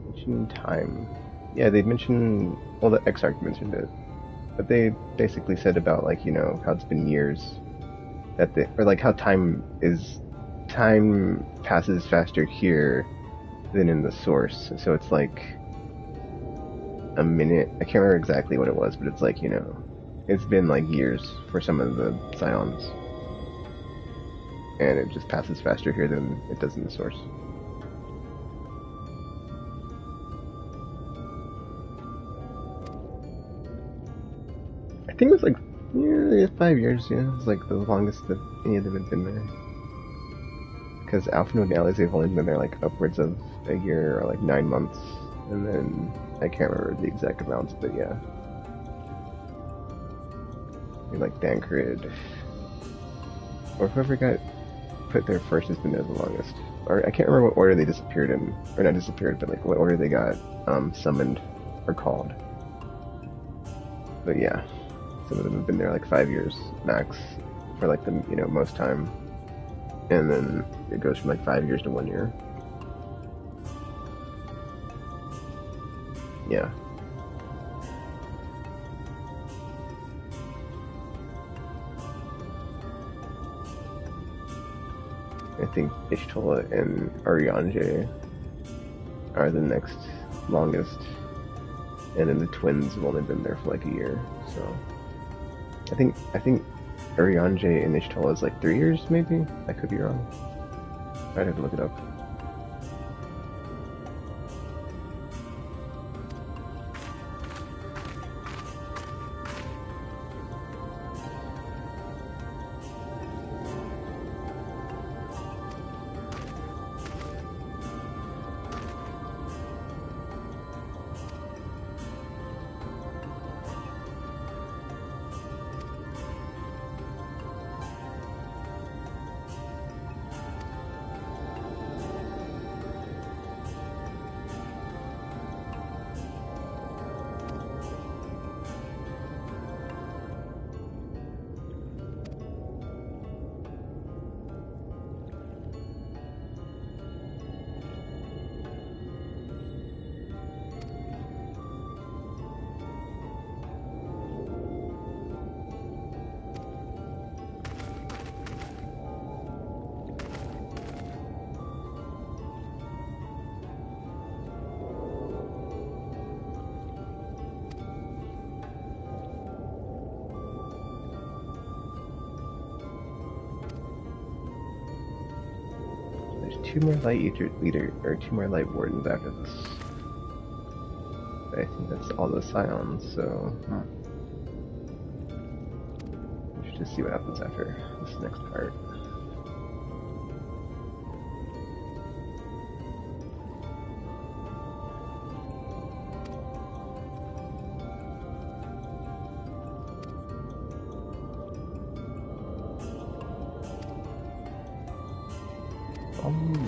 Mention time. Yeah, they mentioned, well, the Exarch mentioned it, but they basically said about, like, you know, how it's been years, that they, or like how time passes faster here than in the source, so it's like a minute, I can't remember exactly what it was, but it's like, you know, it's been like years for some of the Scions. And it just passes faster here than it does in the source. think it was like 5 years. Yeah, it was like the longest that any of them had been there. Because Alpha and Allies, they've only been there like upwards of a year or like 9 months, and then I can't remember the exact amounts, but yeah. Like Dankrid, or whoever got put there first has been there the longest. Or I can't remember what order they disappeared in, or not disappeared, but like what order they got summoned or called. But yeah, some of them have been there like 5 years max for like the most time, and then it goes from like 5 years to 1 year. Yeah. I think Ishtola and Arianje are the next longest, and then the twins have only been there for like a year. So I think Arianje and Ishtola is like 3 years, maybe. I could be wrong. I'd have to look it up. Two more light leader, or 2 more light wardens after this. But I think that's all the scions, so we should just see what happens after this next part.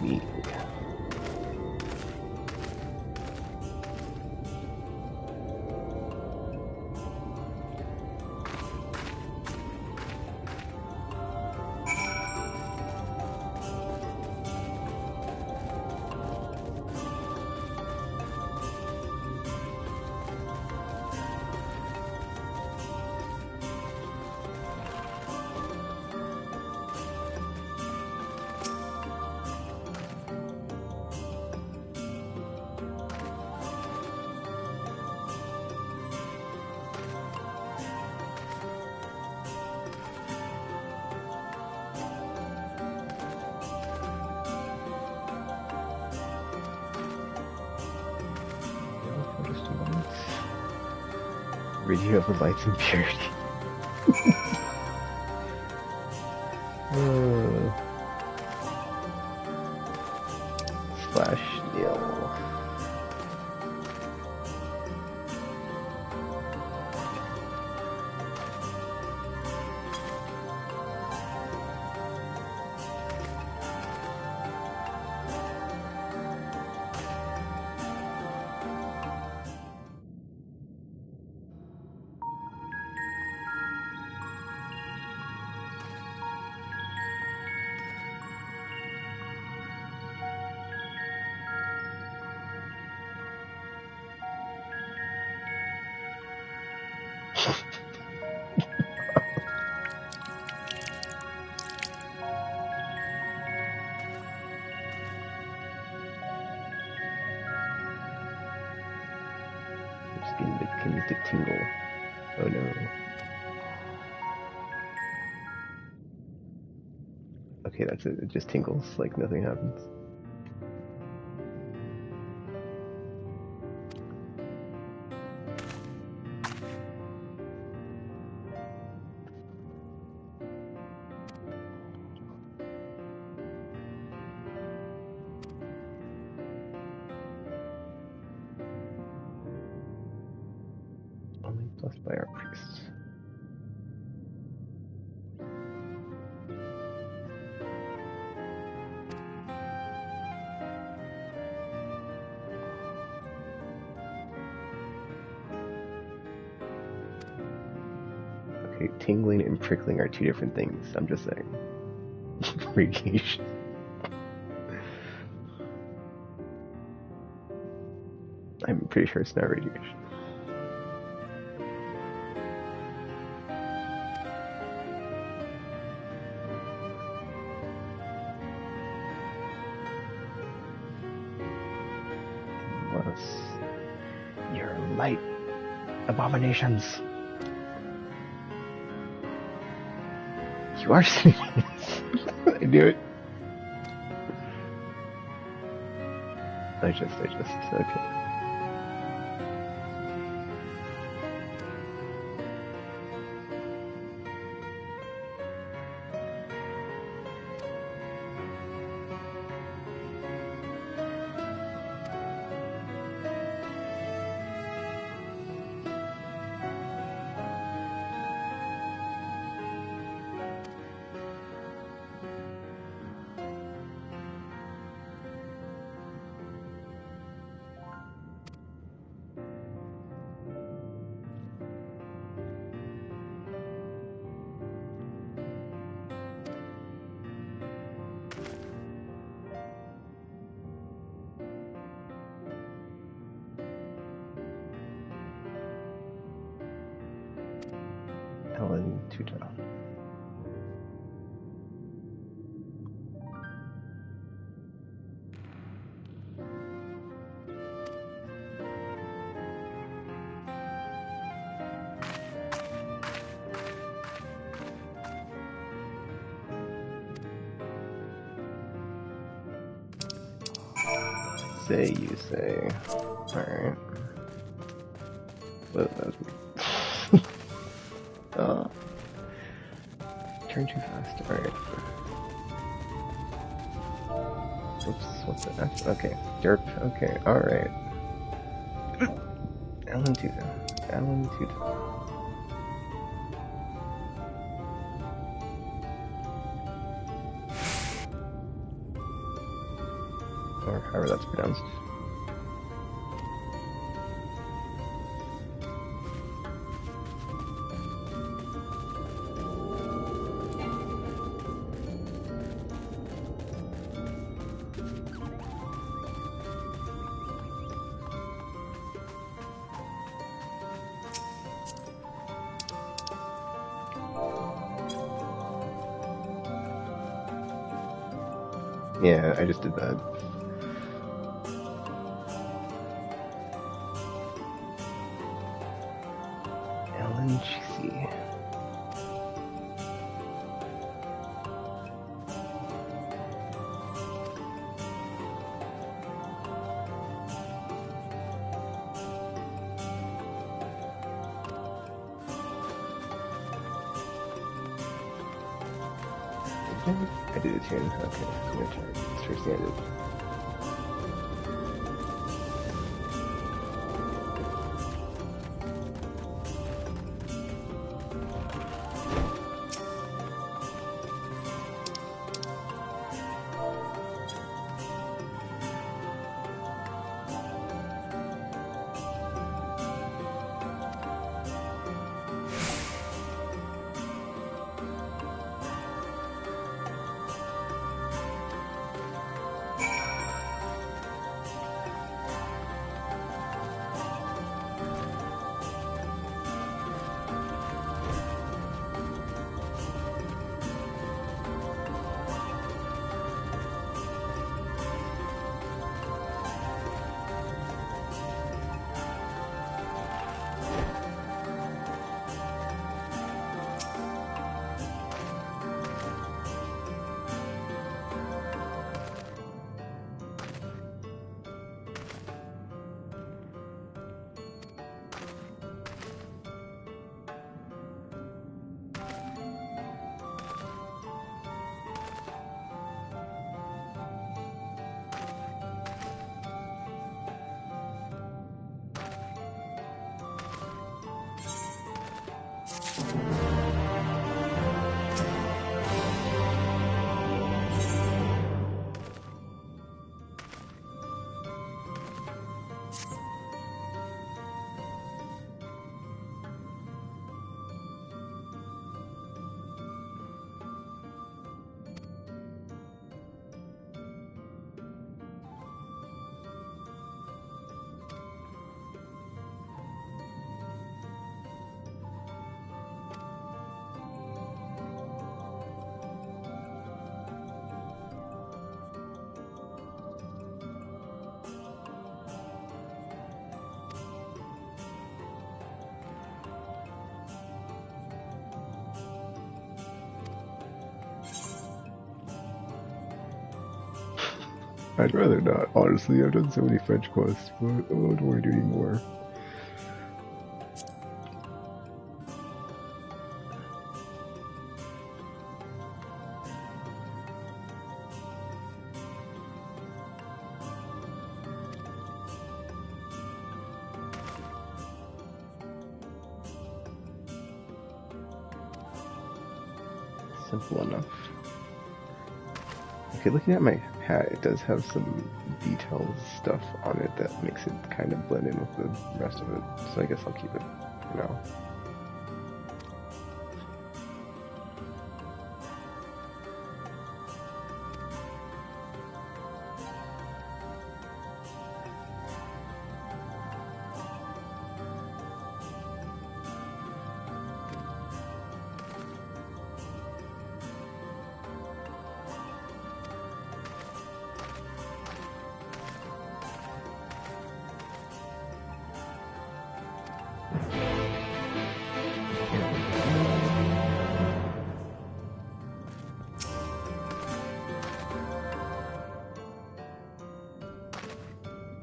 Me. Radio of the Lights and Purity. Slash Neil. Skin begins to tingle. Oh no. Okay, that's it. It just tingles, like nothing happens. Blessed by our priests. Okay, tingling and prickling are two different things. I'm just saying. Radiation. I'm pretty sure it's not radiation. What's your light abominations? You are serious. I knew it. I just, okay. Ellen Tuta. Say you say. Alright. Well, that was me. Turn too fast. Alright. Oops, what's the F? Okay. Derp. Okay, alright. Alan Tuta. Alan Tuta. Or however that's pronounced. Yeah, I just did that. LNGC. I did a tune. Okay, I'm gonna try it. It's for standard. I'd rather not, honestly. I've done so many fetch quests, but I don't want to do any more. Simple enough. Okay, looking at my hat, it does have some details stuff on it that makes it kind of blend in with the rest of it, so I guess I'll keep it for now.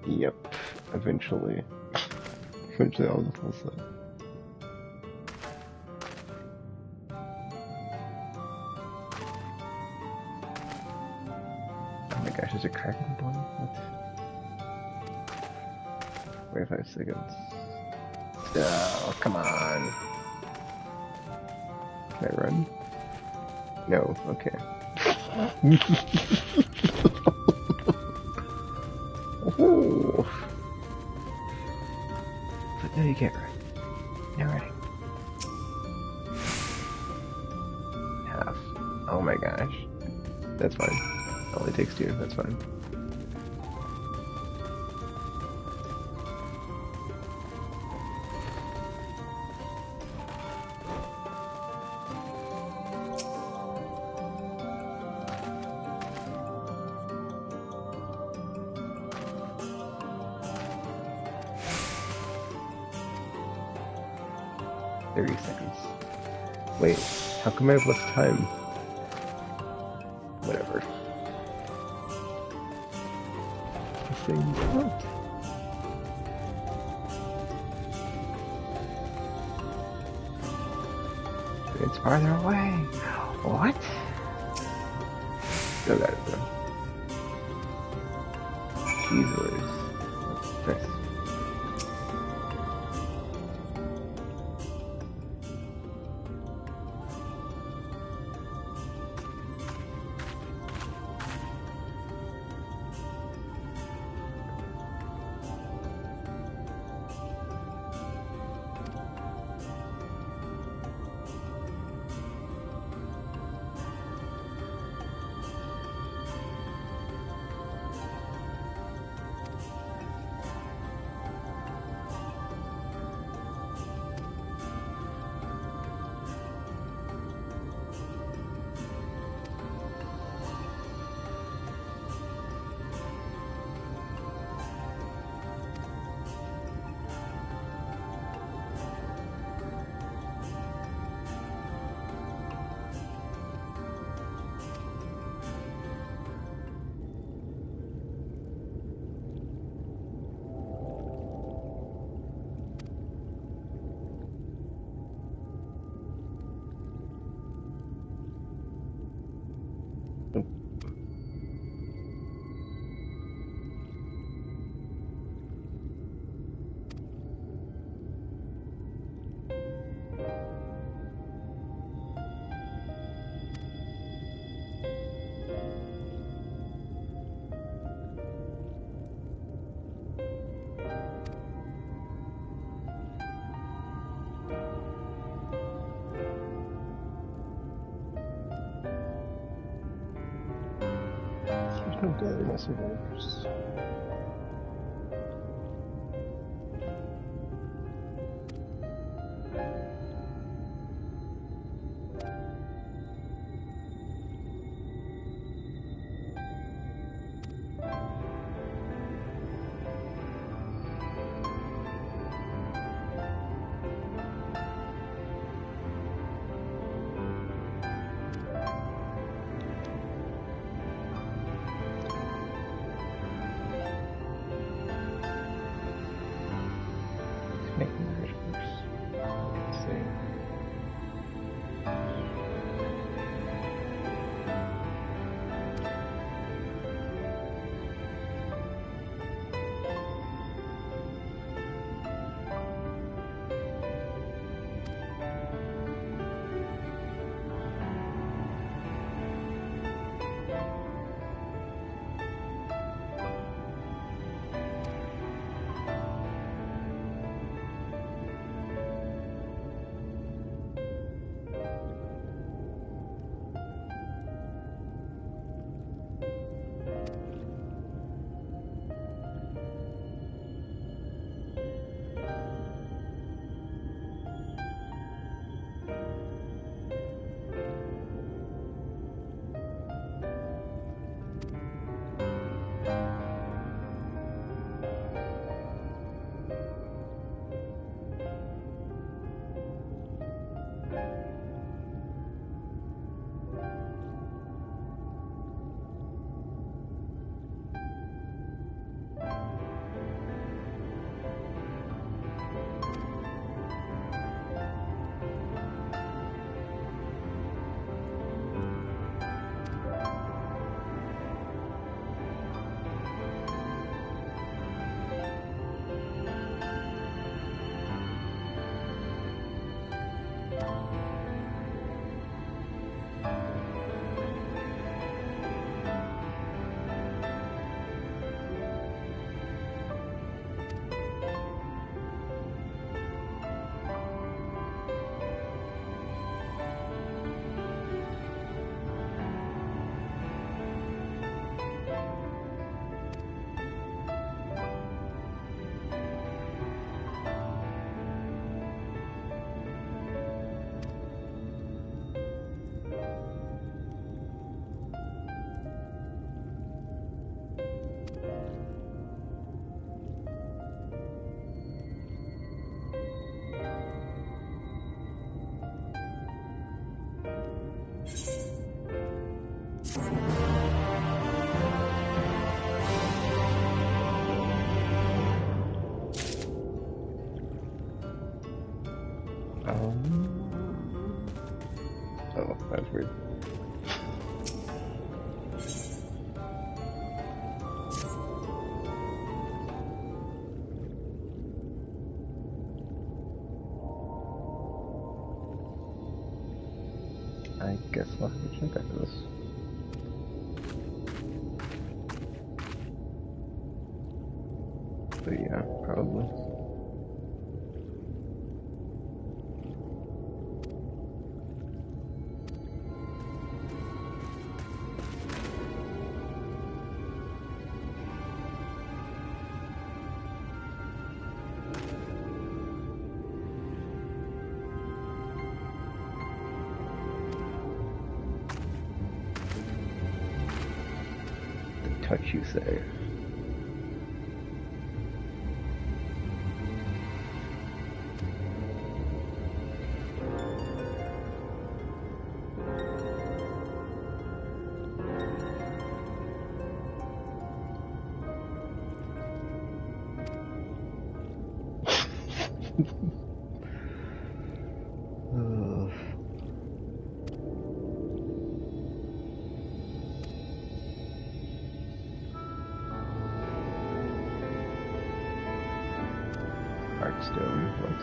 Yep, eventually I'll have the full set. Oh my gosh, there's a crack in the bottom? What? 45 seconds. Oh, come on. Can I run? No, okay. Oh. But no, you can't run. You're running. Half. Oh my gosh. That's fine. It only takes 2. That's fine. Wait, how come I have less time? Whatever. The same what? It's farther away. What? No, that is Jesus. Nice. Gather my survivors. think marriage works. Let's see. Oh, that's weird. I guess I'll have to check after this. But yeah, probably. Touch, you say? Heartstone, what?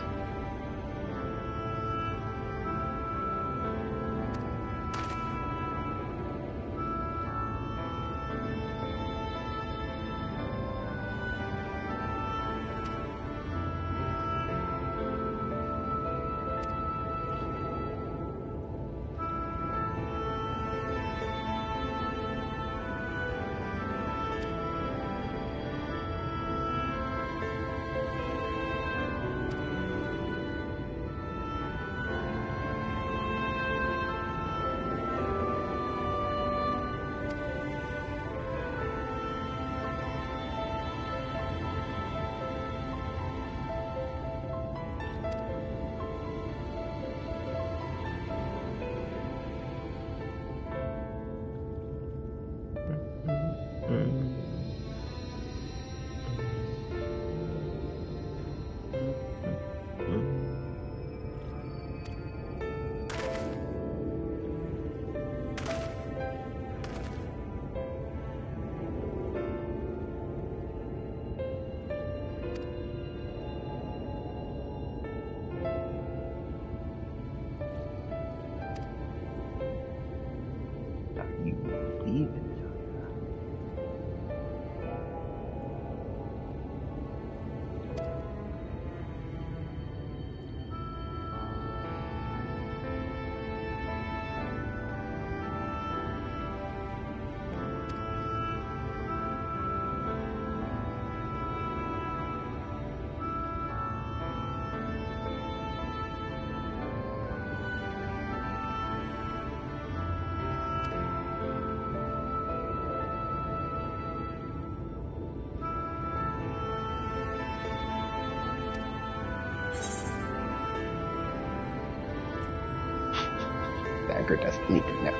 her destiny now.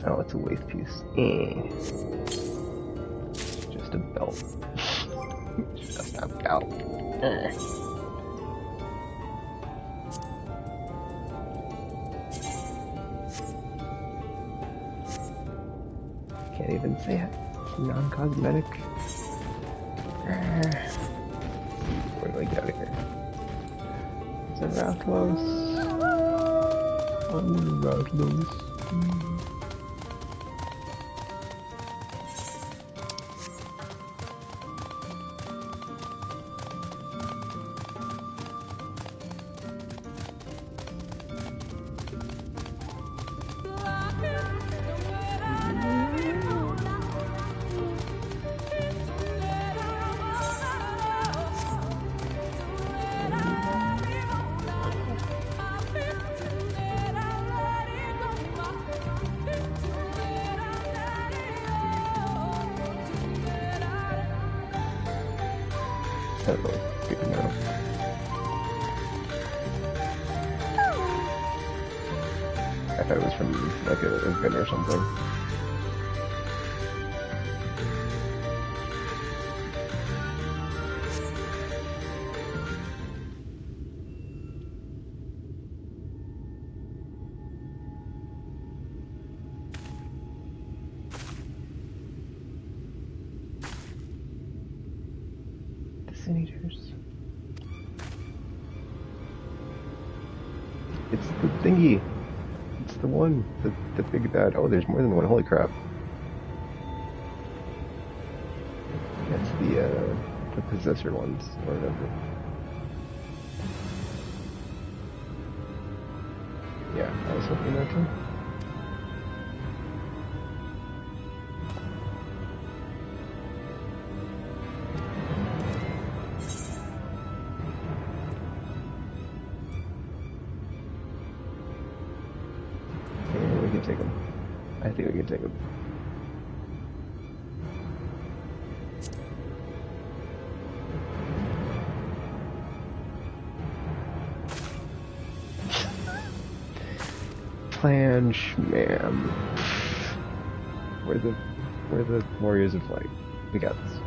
Oh, it's a waist piece. Just a belt. Just a belt. Can't even say it. It's non-cosmetic. Where do I get out of here? Is it Rathlos? Rathlos. I thought it was from like a event or something. Senators. It's the thingy. It's the one. The big bad. Oh, there's more than one. Holy crap. That's the possessor ones, or whatever. Yeah, I was hoping that too. Take him. I think we can take him. Plan Schmam. We're the warriors of light. We got this.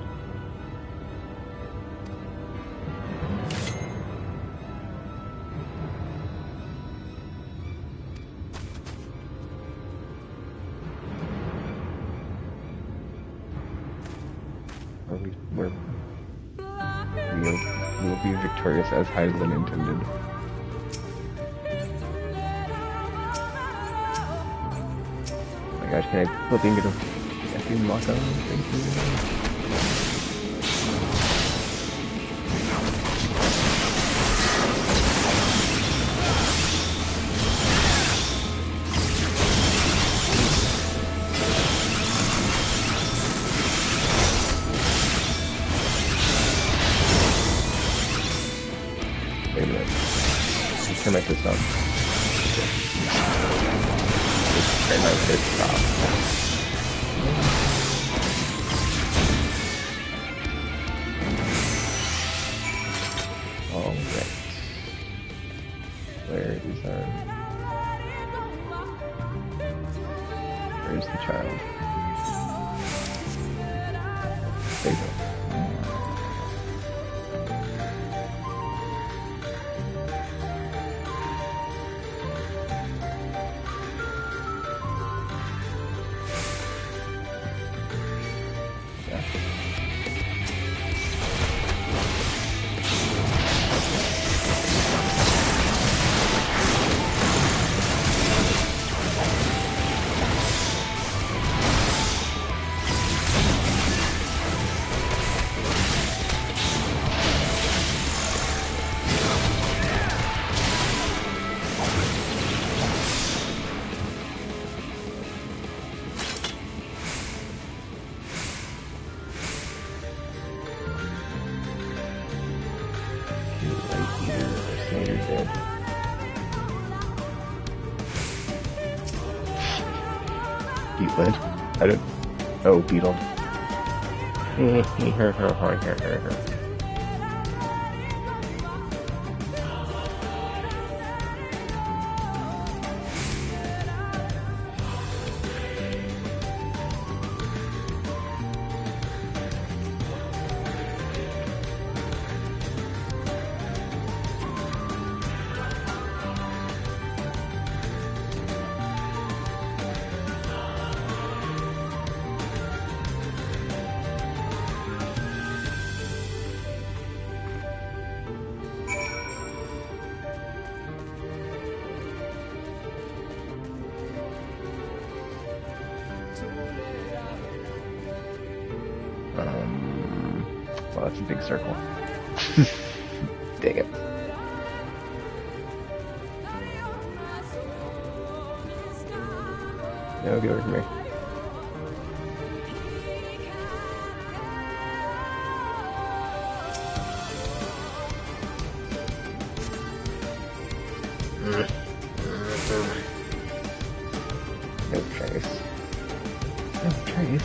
We'll be victorious as Hyslin intended. Oh my gosh, can I flipping get a effing lock on? Thank you. Wait a minute. Let's turn my fist off. Let's turn my fist off. Alright. Where is our... Where's the child? There you go. but I don't. Oh, beetle. Well, that's a big circle. Dang it. No, get away from me. No trace. No trace.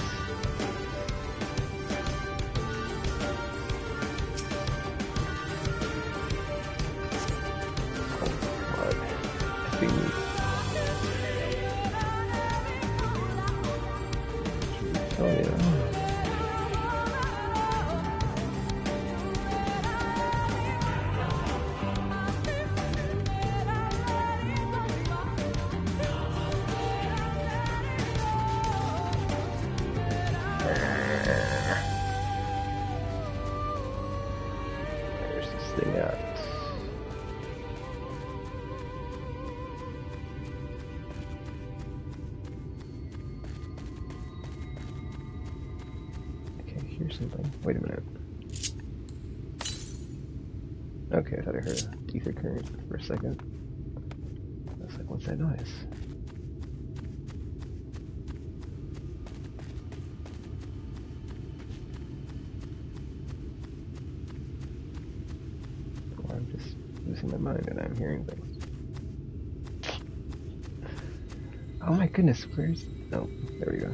Something. Wait a minute. Okay, I thought I heard an ether current for a second. I was like, what's that noise? Or I'm just losing my mind and I'm hearing things. Oh my goodness, where's... Oh, there we go.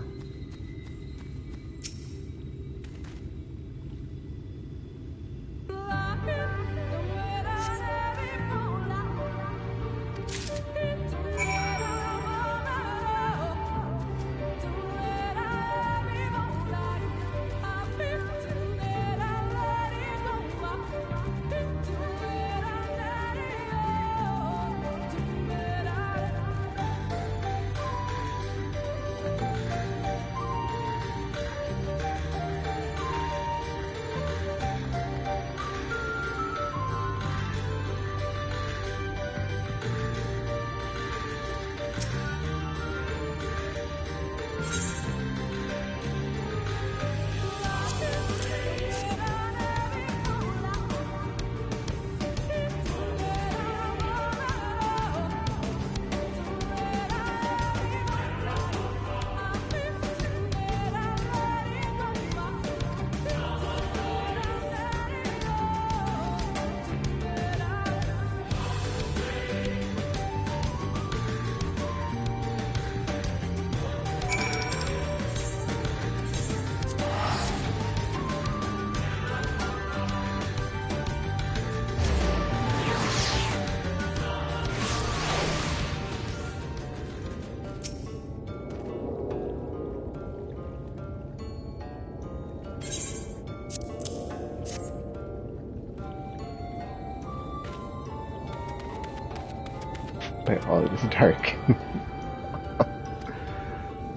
Wait, oh, it was dark.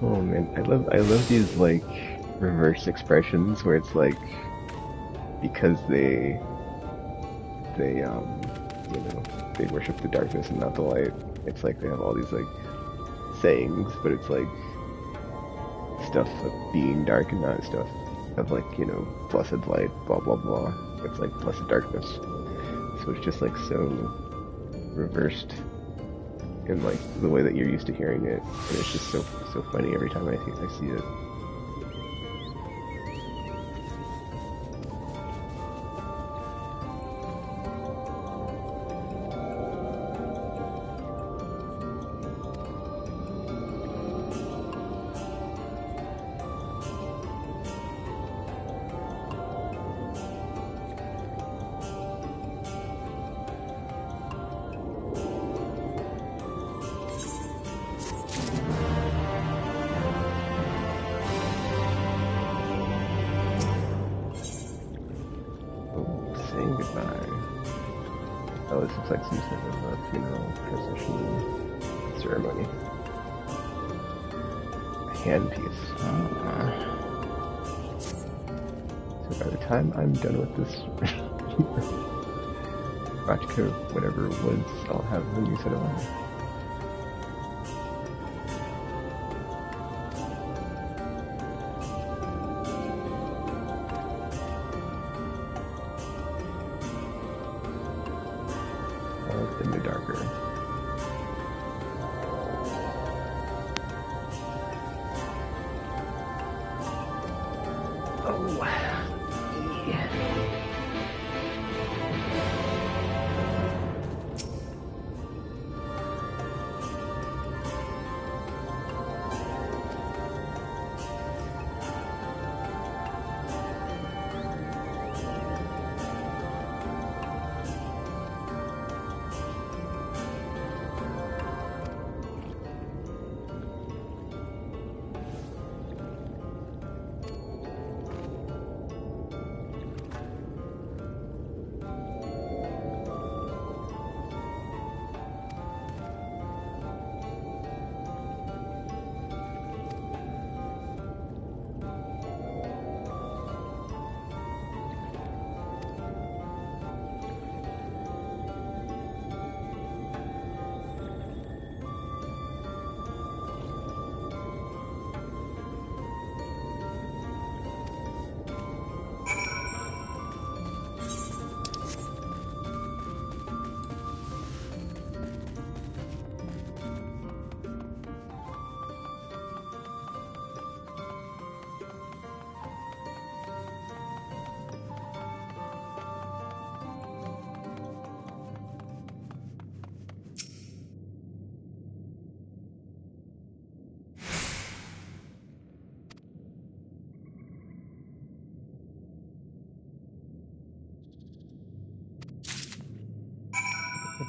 Oh man, I love these like reverse expressions where it's like because they you know, they worship the darkness and not the light. It's like they have all these like sayings, but it's like stuff of being dark and not stuff of like, you know, blessed light, blah blah blah. It's like blessed darkness. So it's just like so reversed in like the way that you're used to hearing it, and it's just so funny every time I see it. Oh, this looks like some sort of a funeral procession ceremony. A handpiece. So by the time I'm done with this Vodka, whatever it was, I'll have the new set of armor. The new darker. Oh, yeah.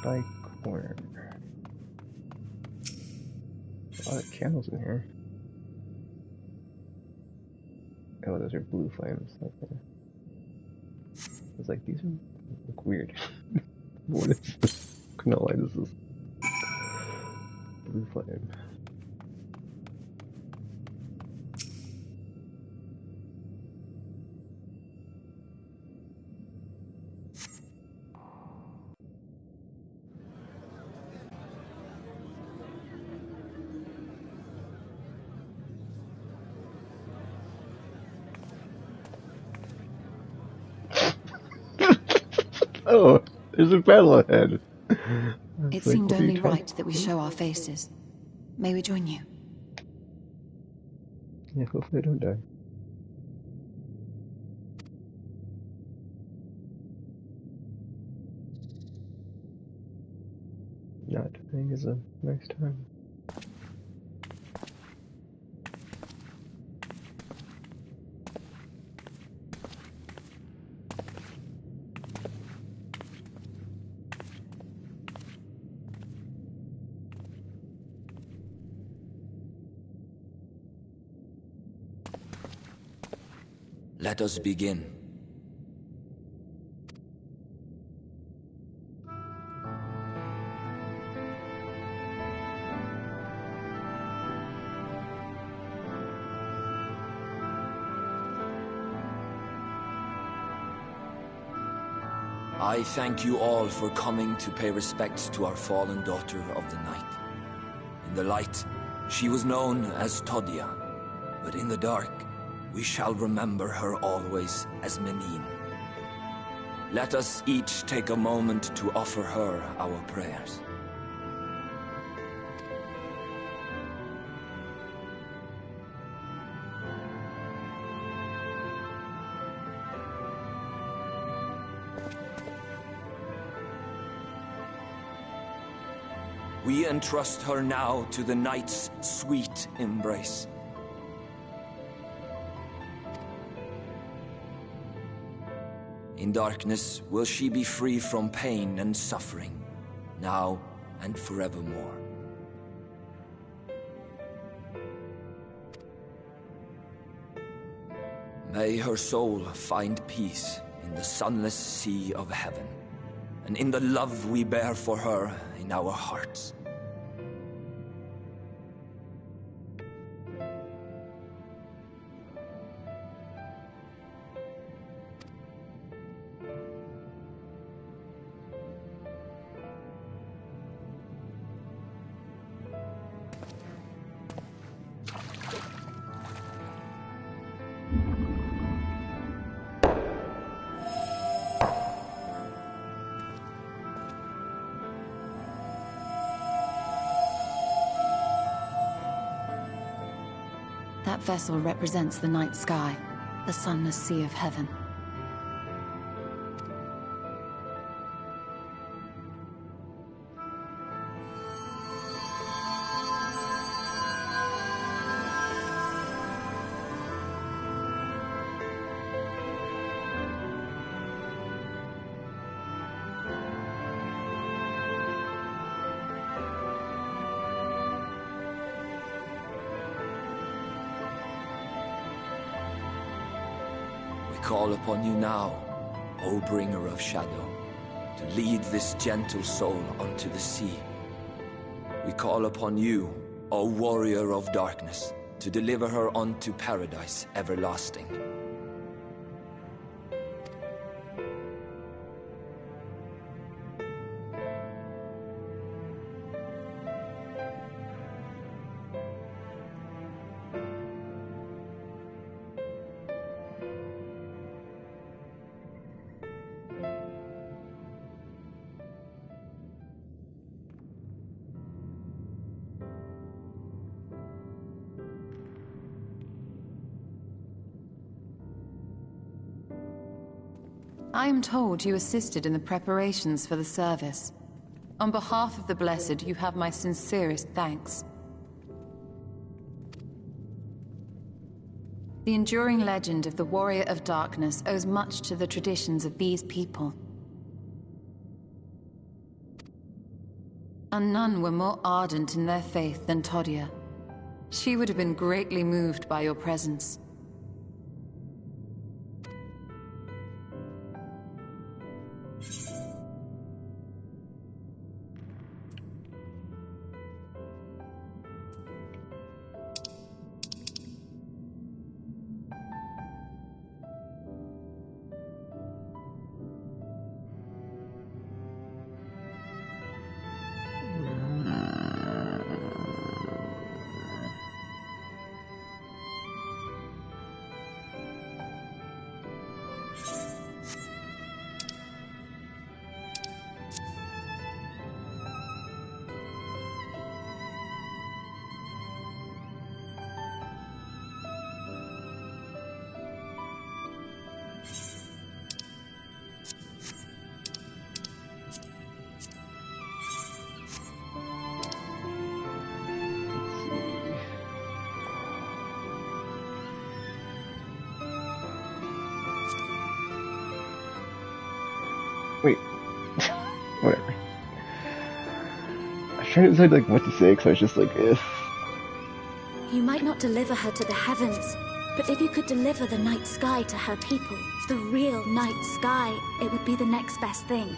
By corner. A lot of candles in here. Oh, those are blue flames. Okay. I was like, these look weird. What is this? I don't know why this is blue flame. Oh, there's a battle ahead. It seemed only right that we show our faces. May we join you? Yeah, hopefully I don't die. Not dying is a nice time. Let us begin. I thank you all for coming to pay respects to our fallen daughter of the night. In the light, she was known as Todia, but in the dark, we shall remember her always as Menine. Let us each take a moment to offer her our prayers. We entrust her now to the night's sweet embrace. In darkness will she be free from pain and suffering, now and forevermore. May her soul find peace in the sunless sea of heaven, and in the love we bear for her in our hearts. That vessel represents the night sky, the sunless sea of heaven. Call upon you now, O bringer of shadow, to lead this gentle soul unto the sea. We call upon you, O warrior of darkness, to deliver her unto paradise everlasting. I am told you assisted in the preparations for the service. On behalf of the Blessed, you have my sincerest thanks. The enduring legend of the Warrior of Darkness owes much to the traditions of these people. And none were more ardent in their faith than Todia. She would have been greatly moved by your presence. Wait. Whatever. I was trying to decide like what to say, because I was just like, if. You might not deliver her to the heavens, but if you could deliver the night sky to her people, the real night sky, it would be the next best thing.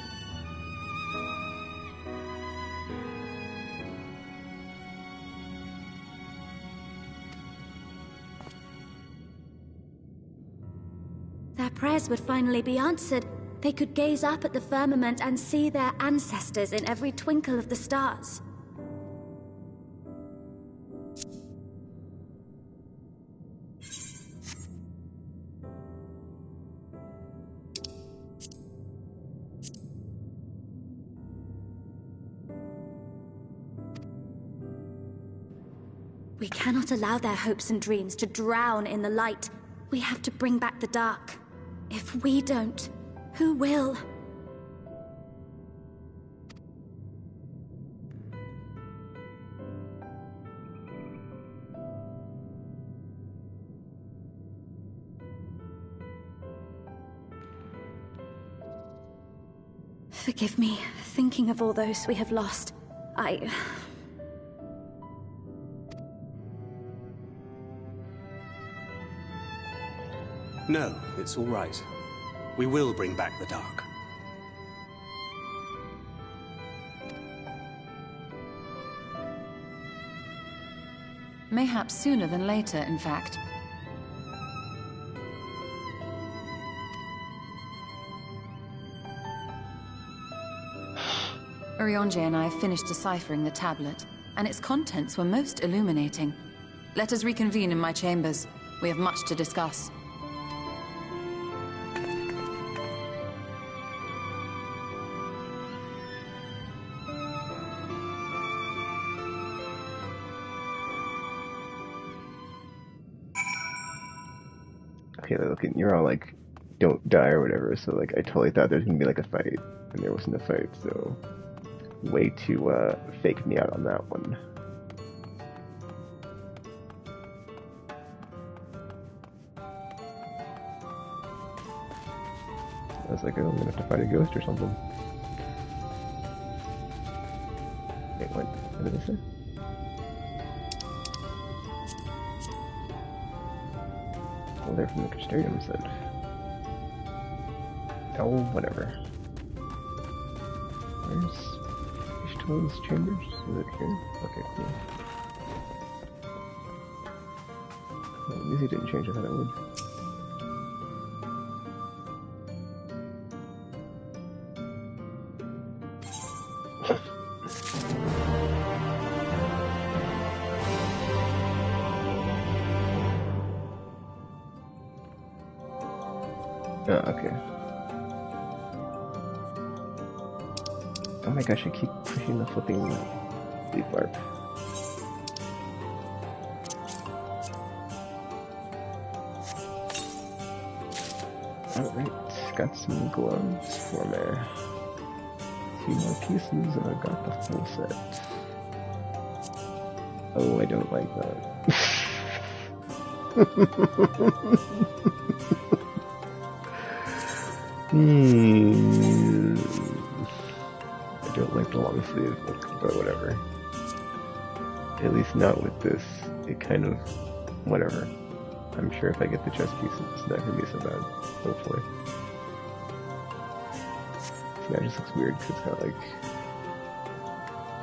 Their prayers would finally be answered. They could gaze up at the firmament and see their ancestors in every twinkle of the stars. We cannot allow their hopes and dreams to drown in the light. We have to bring back the dark. If we don't, who will? Forgive me, thinking of all those we have lost. No, it's all right. We will bring back the dark. Mayhaps sooner than later, in fact. Urionge and I finished deciphering the tablet, and its contents were most illuminating. Let us reconvene in my chambers. We have much to discuss. Okay, look, you're all like, don't die or whatever, so like, I totally thought there was gonna be like a fight, and there wasn't a fight, so way to fake me out on that one. I was like, oh, I'm gonna have to fight a ghost or something. Wait, what? What did I say? Well, they're from the Custodian said. Oh, whatever. Where's Ishtone's chambers? Is it here? Okay, cool. Well, at least he didn't change. I thought it would. Oh, okay. Oh my gosh, I keep pushing the flipping leaf warp. Alright, got some gloves for me. 2 more pieces and I got the full set. Oh, I don't like that. I don't like the long sleeve look, but whatever. At least not with this. It kind of... whatever. I'm sure if I get the chest pieces, it's not going to be so bad. Hopefully. So that just looks weird because it's got like...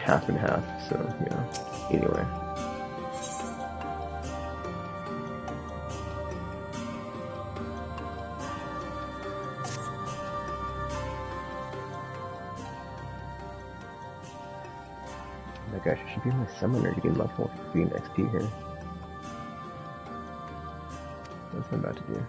half and half, so, you know. Anyway. Oh my gosh, I should be my summoner to get level 15 XP here. That's what I'm about to do.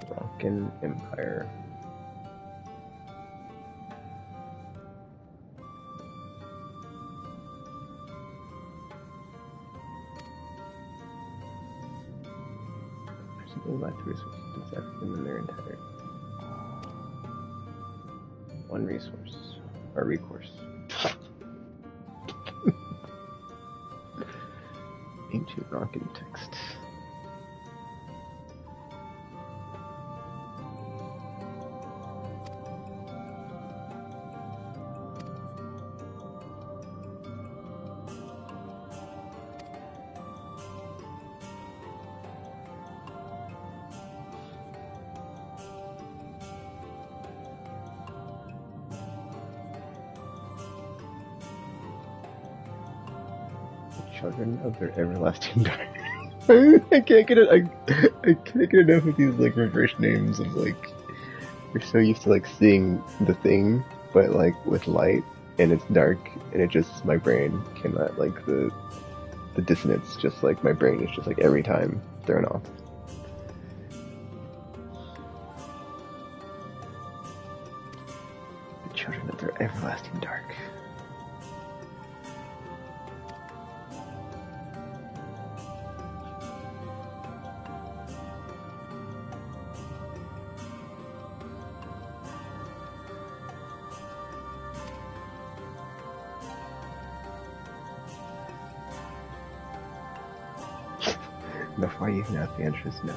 Rockin' Empire. Presumably lack the resources to exact them in their entirety. One resource. Or recourse. Ancient Rockin' text. Children of their everlasting dark. I can't get it. I can't get enough of these like reverse names of like. You're so used to like seeing the thing, but like with light and it's dark, and it just my brain cannot like the dissonance. Just like my brain is just like every time thrown off. children of their everlasting dark. Before you even ask the answer is no.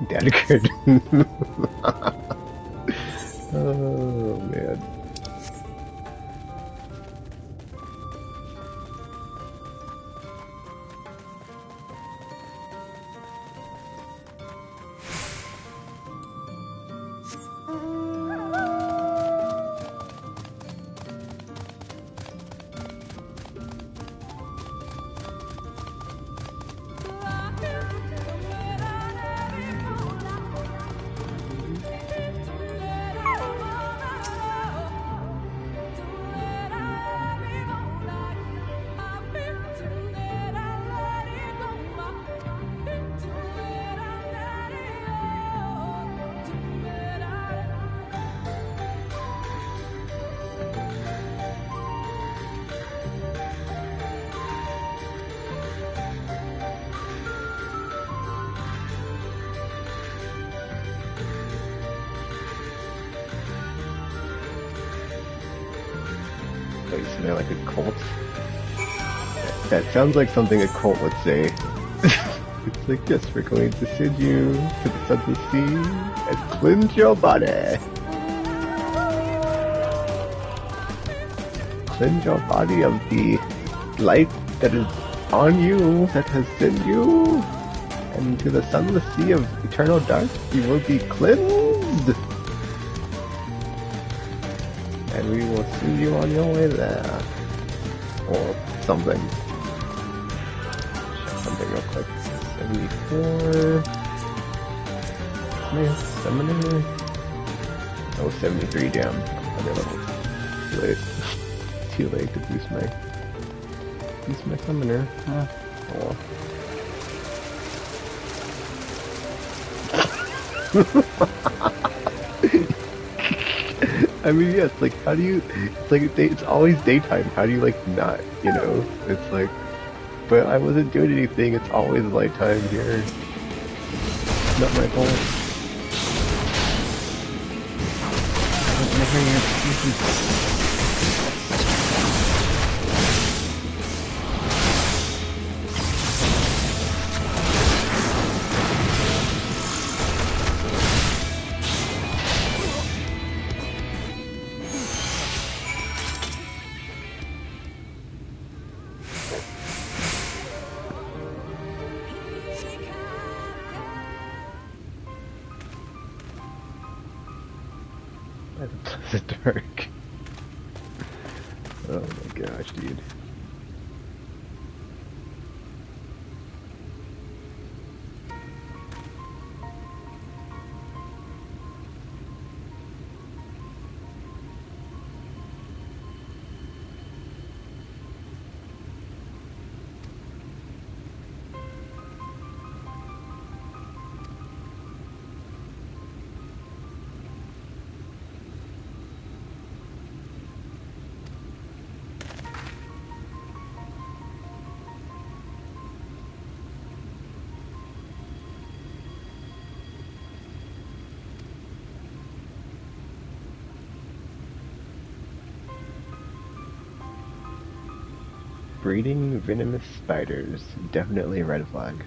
Dad could. Oh man. So they're like a cult. That sounds like something a cult would say. It's like, yes, we're going to send you to the Sunless Sea and cleanse your body. Cleanse your body of the light that is on you, that has sent you. And to the Sunless Sea of eternal dark, you will be cleansed. And we will send you on your way there. Or something. Check something real quick. 74. Nice. Summoner. Oh, 73 down. Other levels. Too late. Too late to boost my summoner. Huh. Oh well. I mean, yes, like, how do you, it's like, it's always daytime, how do you, like, not, you know, it's like, but I wasn't doing anything, it's always nighttime here, it's not my fault. It's dark. Oh my gosh, dude. Breeding venomous spiders. Definitely a red flag.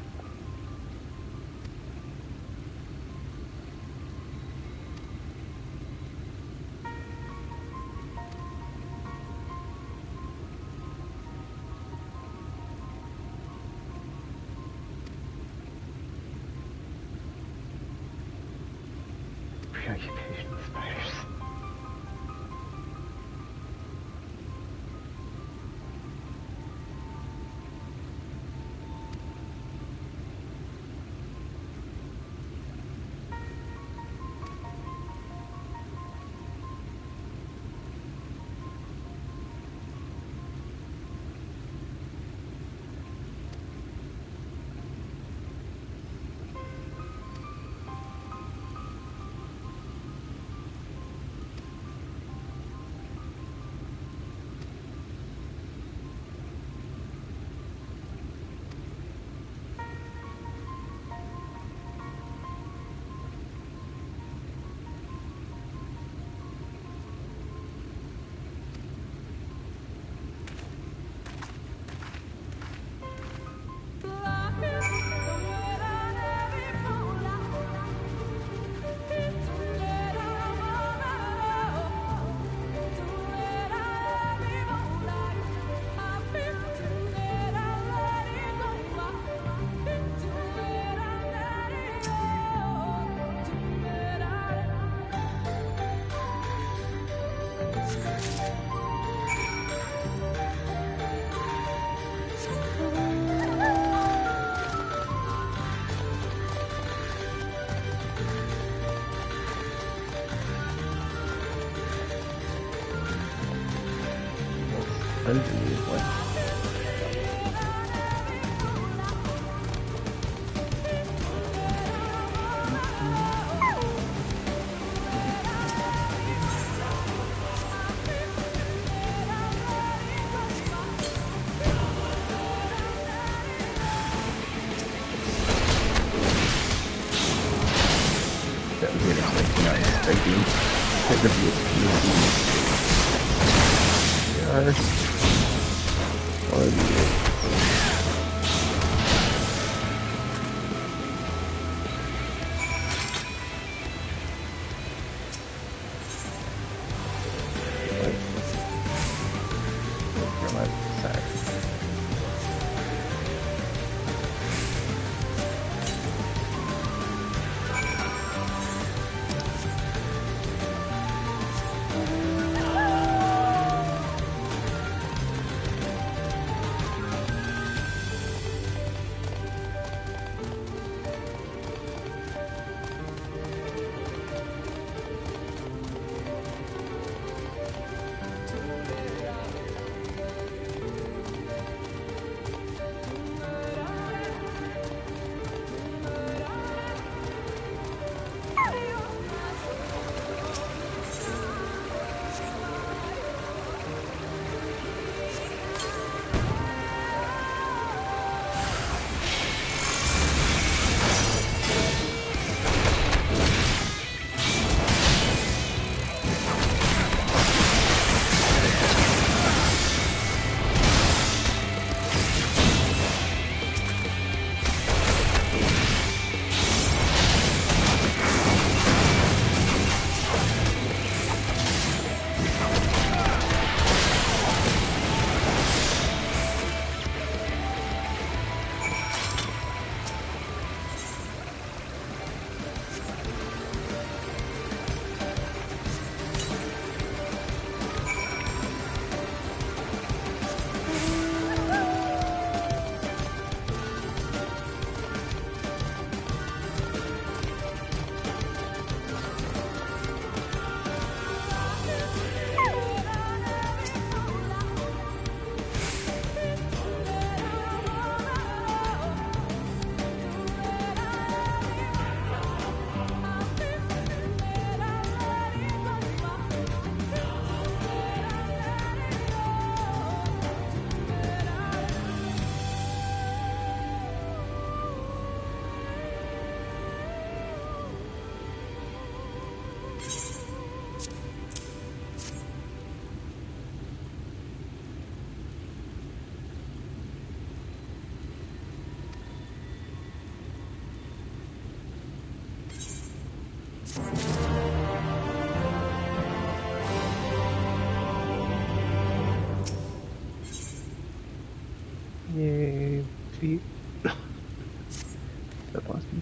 Yay, feet. That boss piece?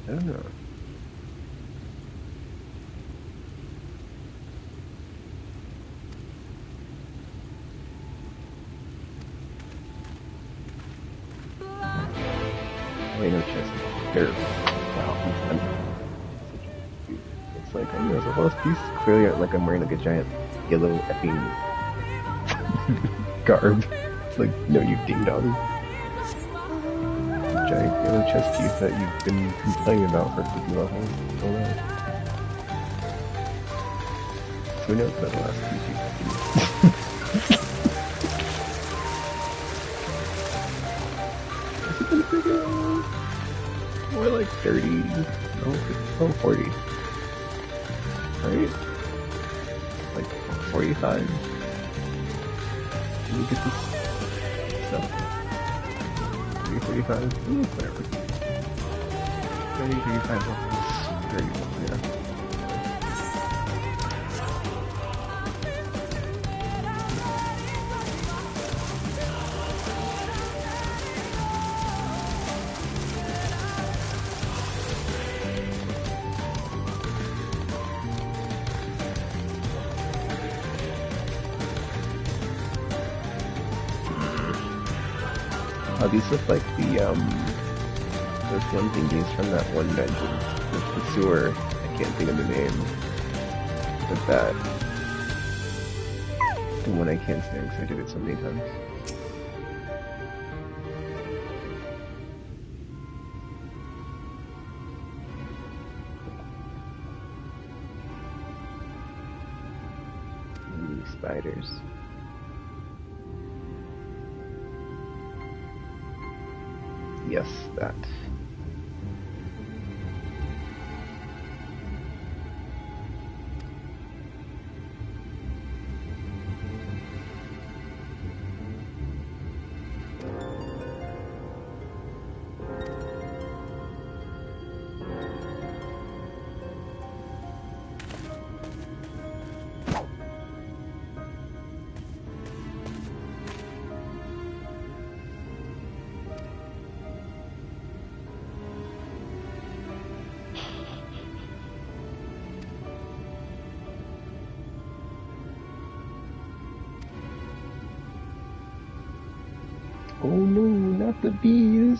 I don't know. Wait, no chest. Here. Wow, it's like, oh, there's a boss piece. Clearly, like, I'm wearing like a giant yellow effing garb. It's like, no, you ding dong. Giant yellow chest piece that you've been complaining about for 50 levels. Oh no. Who knows about the last piece you Has it been pretty long? More like 30, no, 40. Right? Like 45. Can you get this stuff? 35, whatever. 30, 35 levels, 30 levels, yeah. these look like the those one thingies from that one dungeon, the sewer. I can't think of the name, but that the one I can't stand because I did it so many times. Spiders. Yes, that. Oh no, not the bees!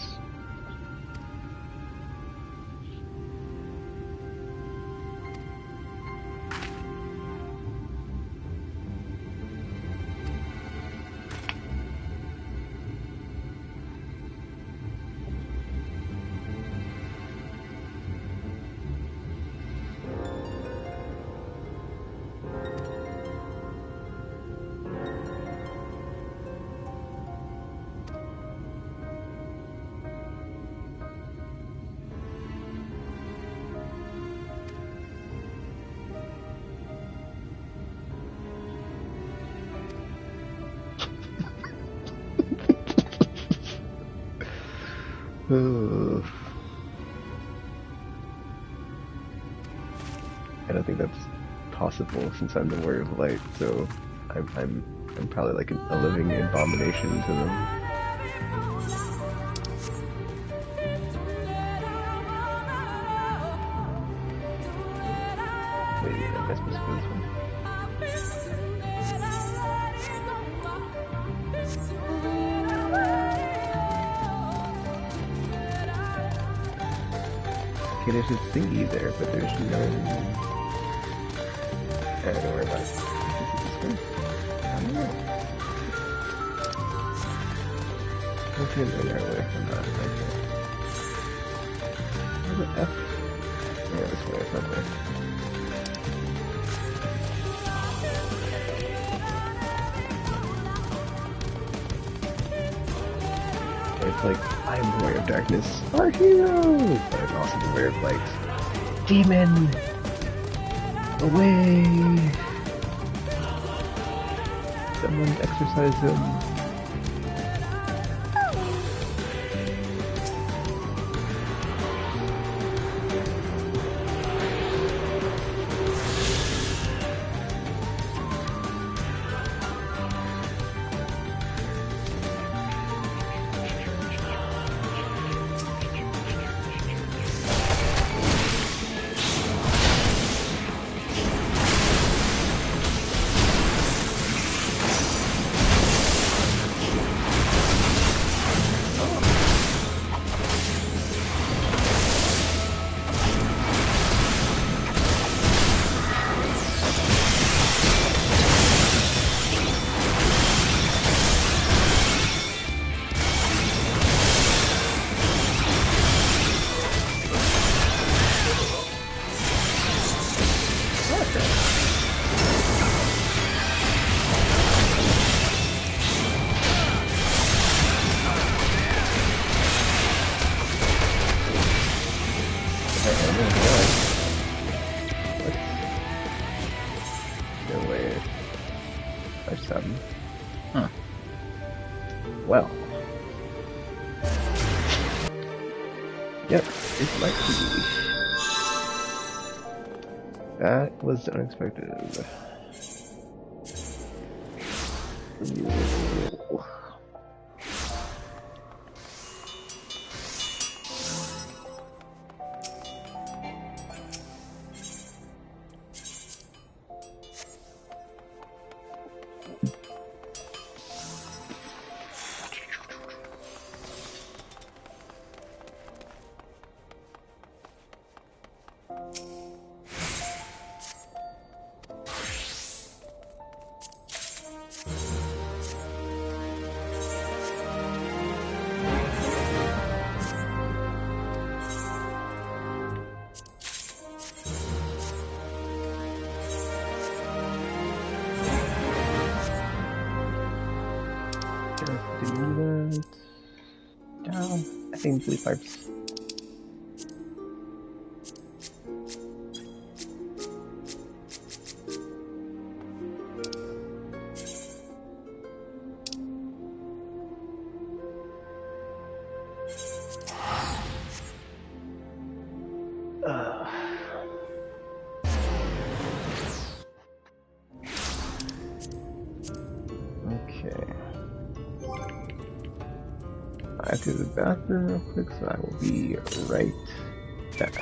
I don't think that's possible since I'm the warrior of light, so I'm probably like a living abomination to them. Wait, I guess this one. Okay, there's a thingy there, but there's no... don't worry about it. Is it this way? I don't know. Okay, no, you're away from that. Okay. Where's the F? Yeah, this way, it's not there. It's like, I'm the Warrior of Darkness, our hero! But I'm also the Warrior of Light. Demon! Away! Someone exorcise him. Well. Yep, it might be. That was unexpected. and down. I think blue pipes. Okay. I have to go to the bathroom real quick, so I will be right back.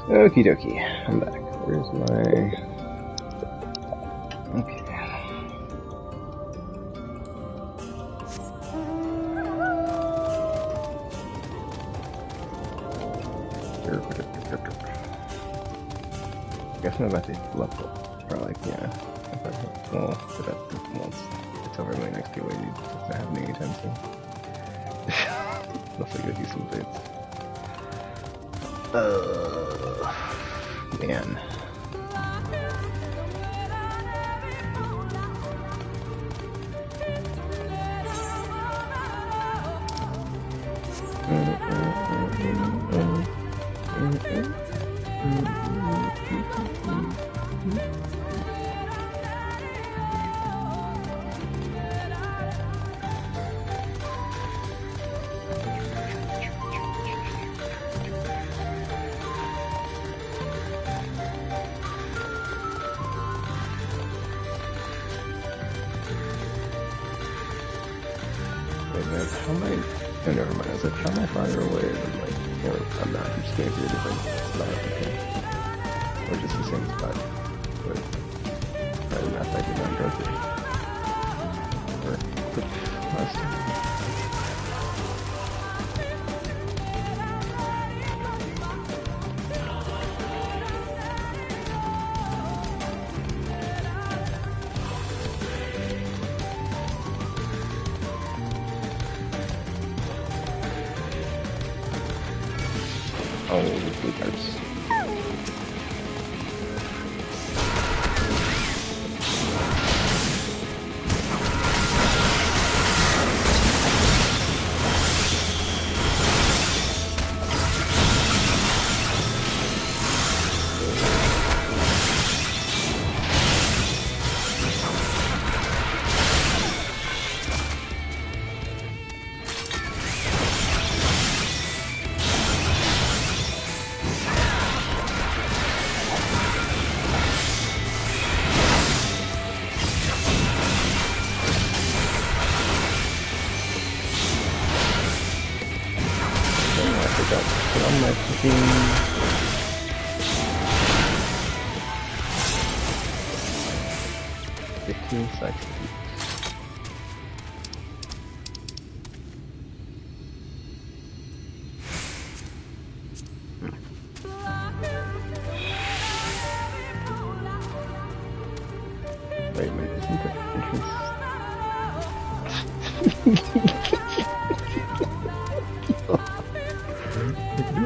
Okie dokie, I'm back. Where's my... Okay. Guess I'm about to level up. Or like, yeah. Well, it's over my next giveaway, dude. It's not happening anytime soon. Unless I go do some bits. Man. Yeah, how am I... Oh, never mind. I was like, how am I farther away? And I'm like, you know, I'm not. I'm just going to a different spot. Okay. Or just the same spot. But probably not like it not go through. Or quick last time. Oh, blue cards. On my freaking 15 seconds. Wait a minute, isn't the entrance?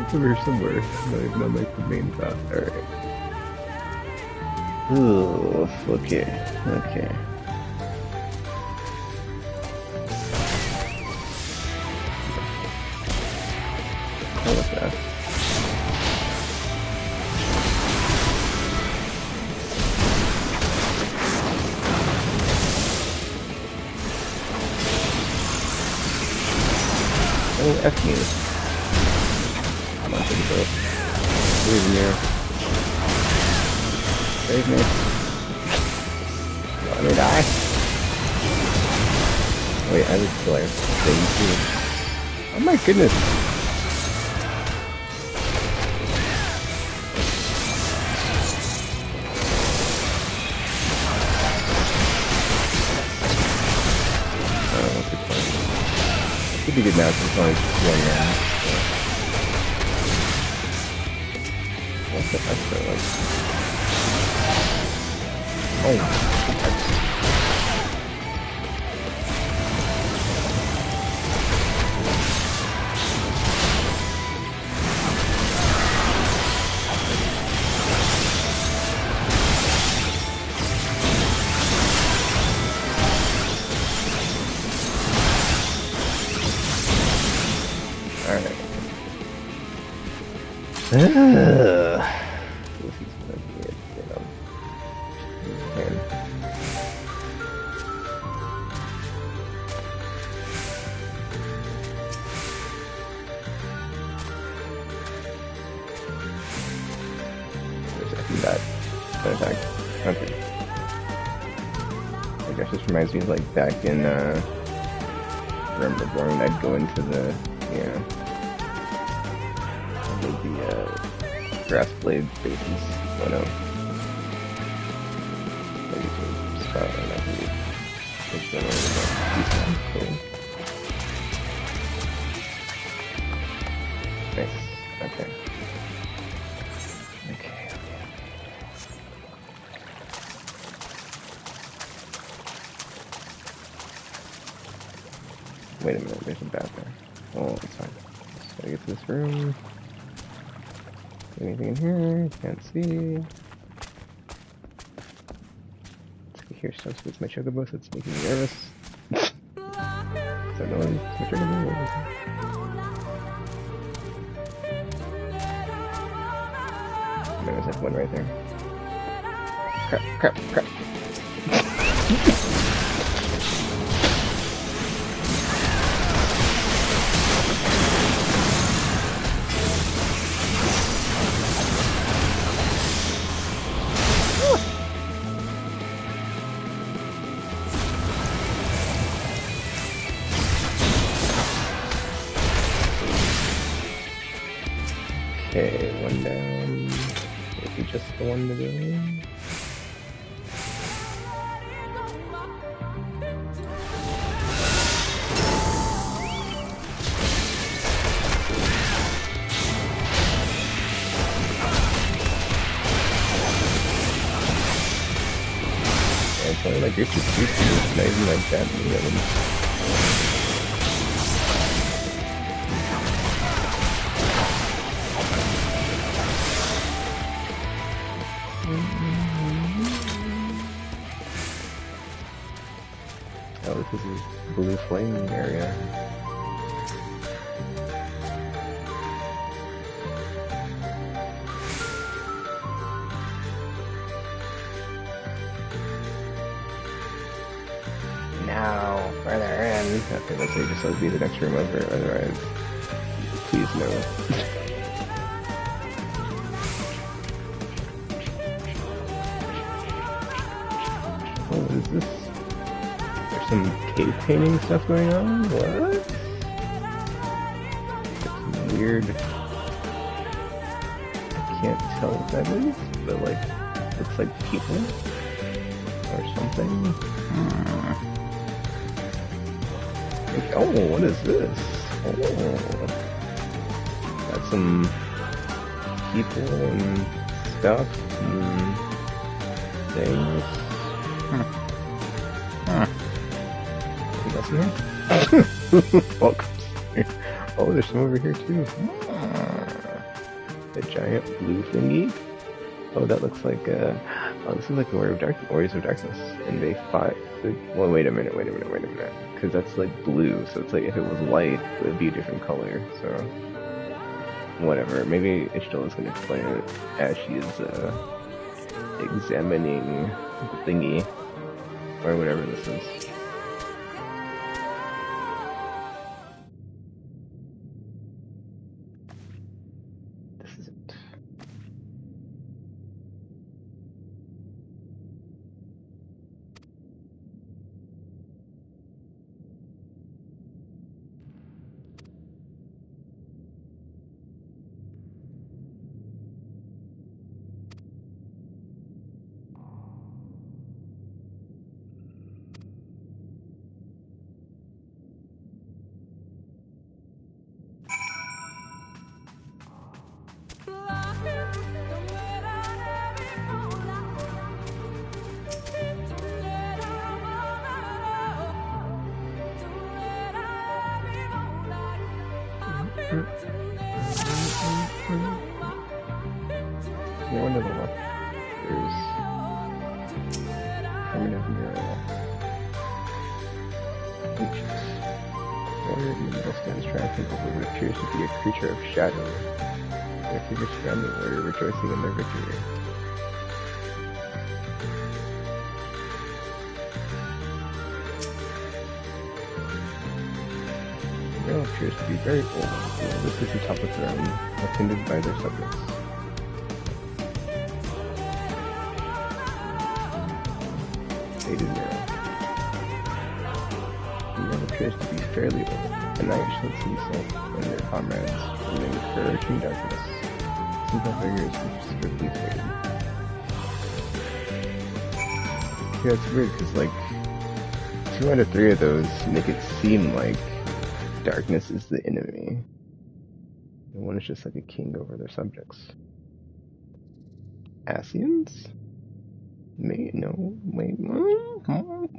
It's over here somewhere, not even on like the main path. Alright. Ooh, okay. Okay. I like that. Oh, F me. I'm not gonna go. Believe in you. Save me. Let me die. Wait, I would still have thing too. Oh my goodness. Oh, what's it called? It could be good now since it's only one round. What's the extra like? Oh, alright. This is gonna be it, that attack. Okay. I guess this reminds me of like back in remember when I'd go into the grass blade bases. Oh no. Maybe to spot on that dude. Which one was that? Cool. Nice. Okay. Okay. Wait a minute, there's a bat there. Oh, it's fine. Just gotta get to this room. Anything in here? Can't see. Here, so it's my chocobo, so it's making me nervous. So no, it's my chocobo. There's like one right there. Crap. one down. Maybe just the one to go. It's only like you're too stupid. It's not even like that many of them. Oh, this is a blue flame area. Now, further in. Okay, let's say just let's be the next room over, otherwise, please no. Oh, what is this? There's some cave painting stuff going on? What? It's weird. I can't tell what that is, but like, looks like people or something. Oh, what is this? Oh, got some people and stuff and things. You got some here? Welcome. Oh, there's some over here too. The giant blue thingy. Oh, that looks like oh, this is like the Warriors of Darkness, and they fight. Well, wait a minute. Because that's like blue, so it's like if it was white, it would be a different color. So whatever. Maybe Ishtola is going to explain it as she is examining the thingy or whatever this is. This is it. Yeah, one to the left. There's primitive mural. Ancient. Warrior in the middle stands triumphant over what appears to be a creature of shadow. Their figures surround the warrior, rejoicing in their victory. The mural appears to be very old. This is the top of the throne, attended by their subjects. Faded mural. The mural appears to be fairly old. The knight shows himself and their comrades remain perished in darkness. Simple figures considerably faded. Yeah, it's weird because like 2 out of 3 of those make it seem like darkness is the enemy. And one is just like a king over their subjects. Asians?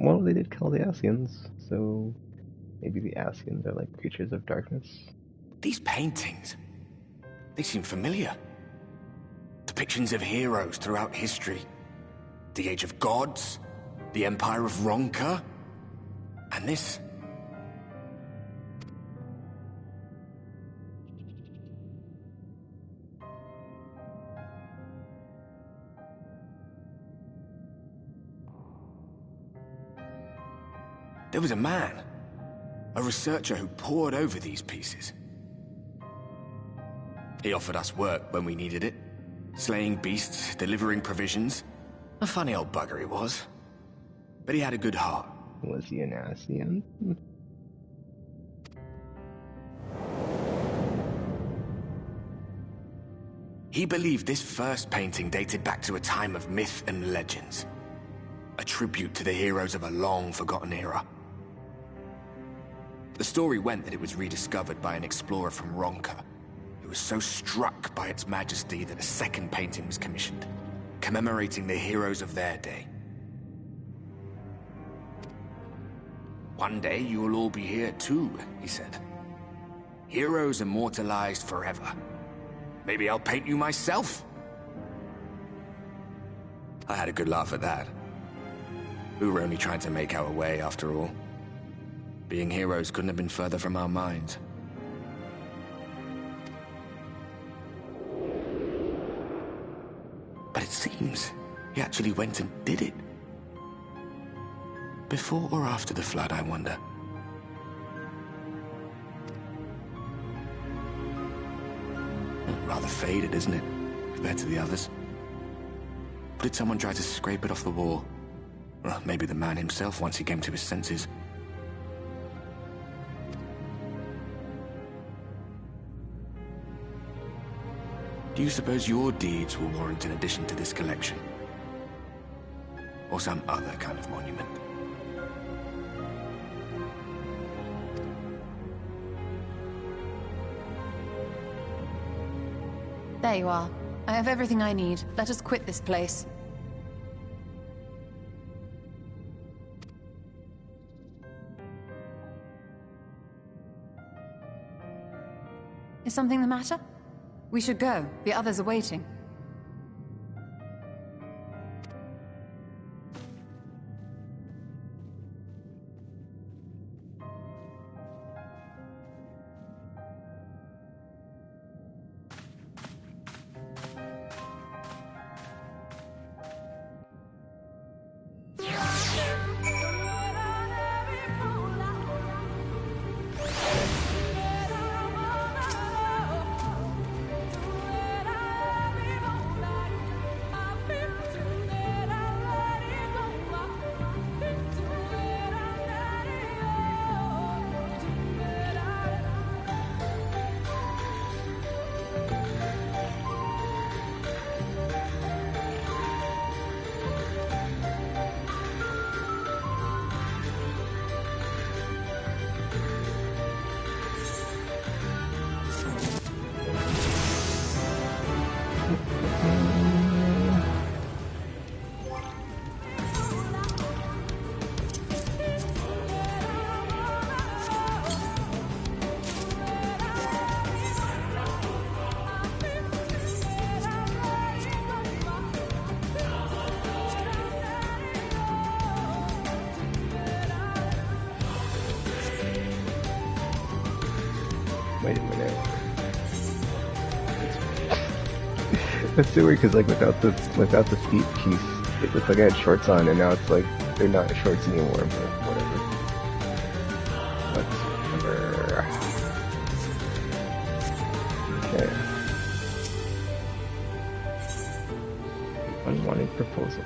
Well, they did kill the Asians, so maybe the Asians are like creatures of darkness. These paintings, they seem familiar. Depictions of heroes throughout history. The Age of Gods, the Empire of Ronka, and this. There was a man, a researcher who pored over these pieces. He offered us work when we needed it, slaying beasts, delivering provisions. A funny old bugger he was, but he had a good heart. Was he an Asian? He believed this first painting dated back to a time of myth and legends. A tribute to the heroes of a long-forgotten era. The story went that it was rediscovered by an explorer from Ronka, who was so struck by its majesty that a second painting was commissioned, commemorating the heroes of their day. "One day you will all be here too," he said. "Heroes immortalized forever. Maybe I'll paint you myself." I had a good laugh at that. We were only trying to make our way after all. Being heroes couldn't have been further from our minds. But it seems he actually went and did it. Before or after the flood, I wonder. Rather faded, isn't it, compared to the others? Or did someone try to scrape it off the wall? Well, maybe the man himself once he came to his senses. Do you suppose your deeds will warrant an addition to this collection? Or some other kind of monument? There you are. I have everything I need. Let us quit this place. Is something the matter? We should go. The others are waiting. Wait a minute. That's so weird because like without the feet piece, it looked like I had shorts on, and now it's like they're not shorts anymore. But whatever. Whatever. Okay. Unwanted proposal.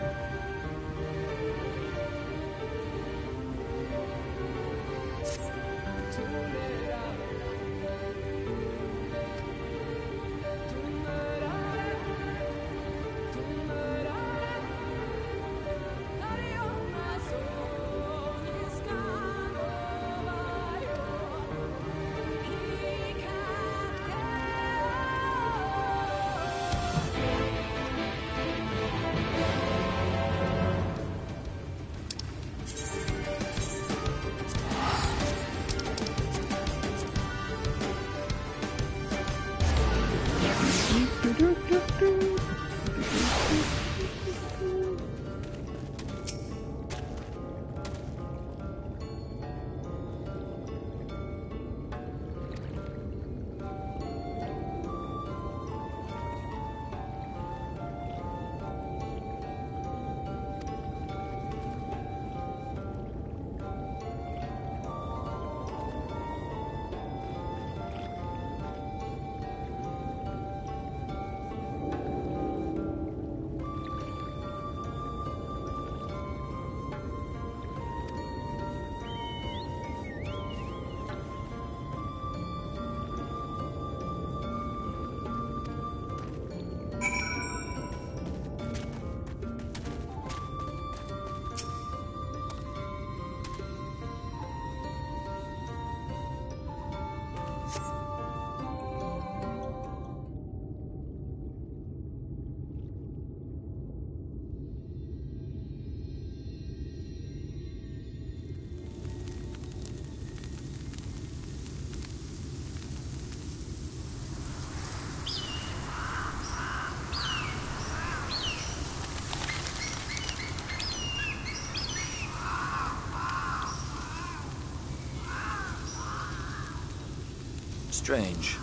Strange.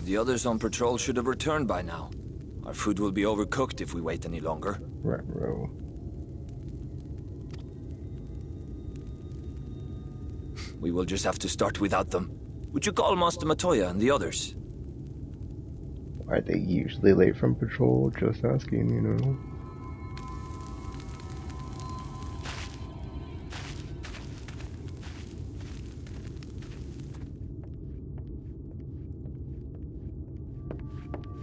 The others on patrol should have returned by now. Our food will be overcooked if we wait any longer. Right, bro. We will just have to start without them. Would you call Master Matoya and the others? Are they usually late from patrol? Just asking, you know.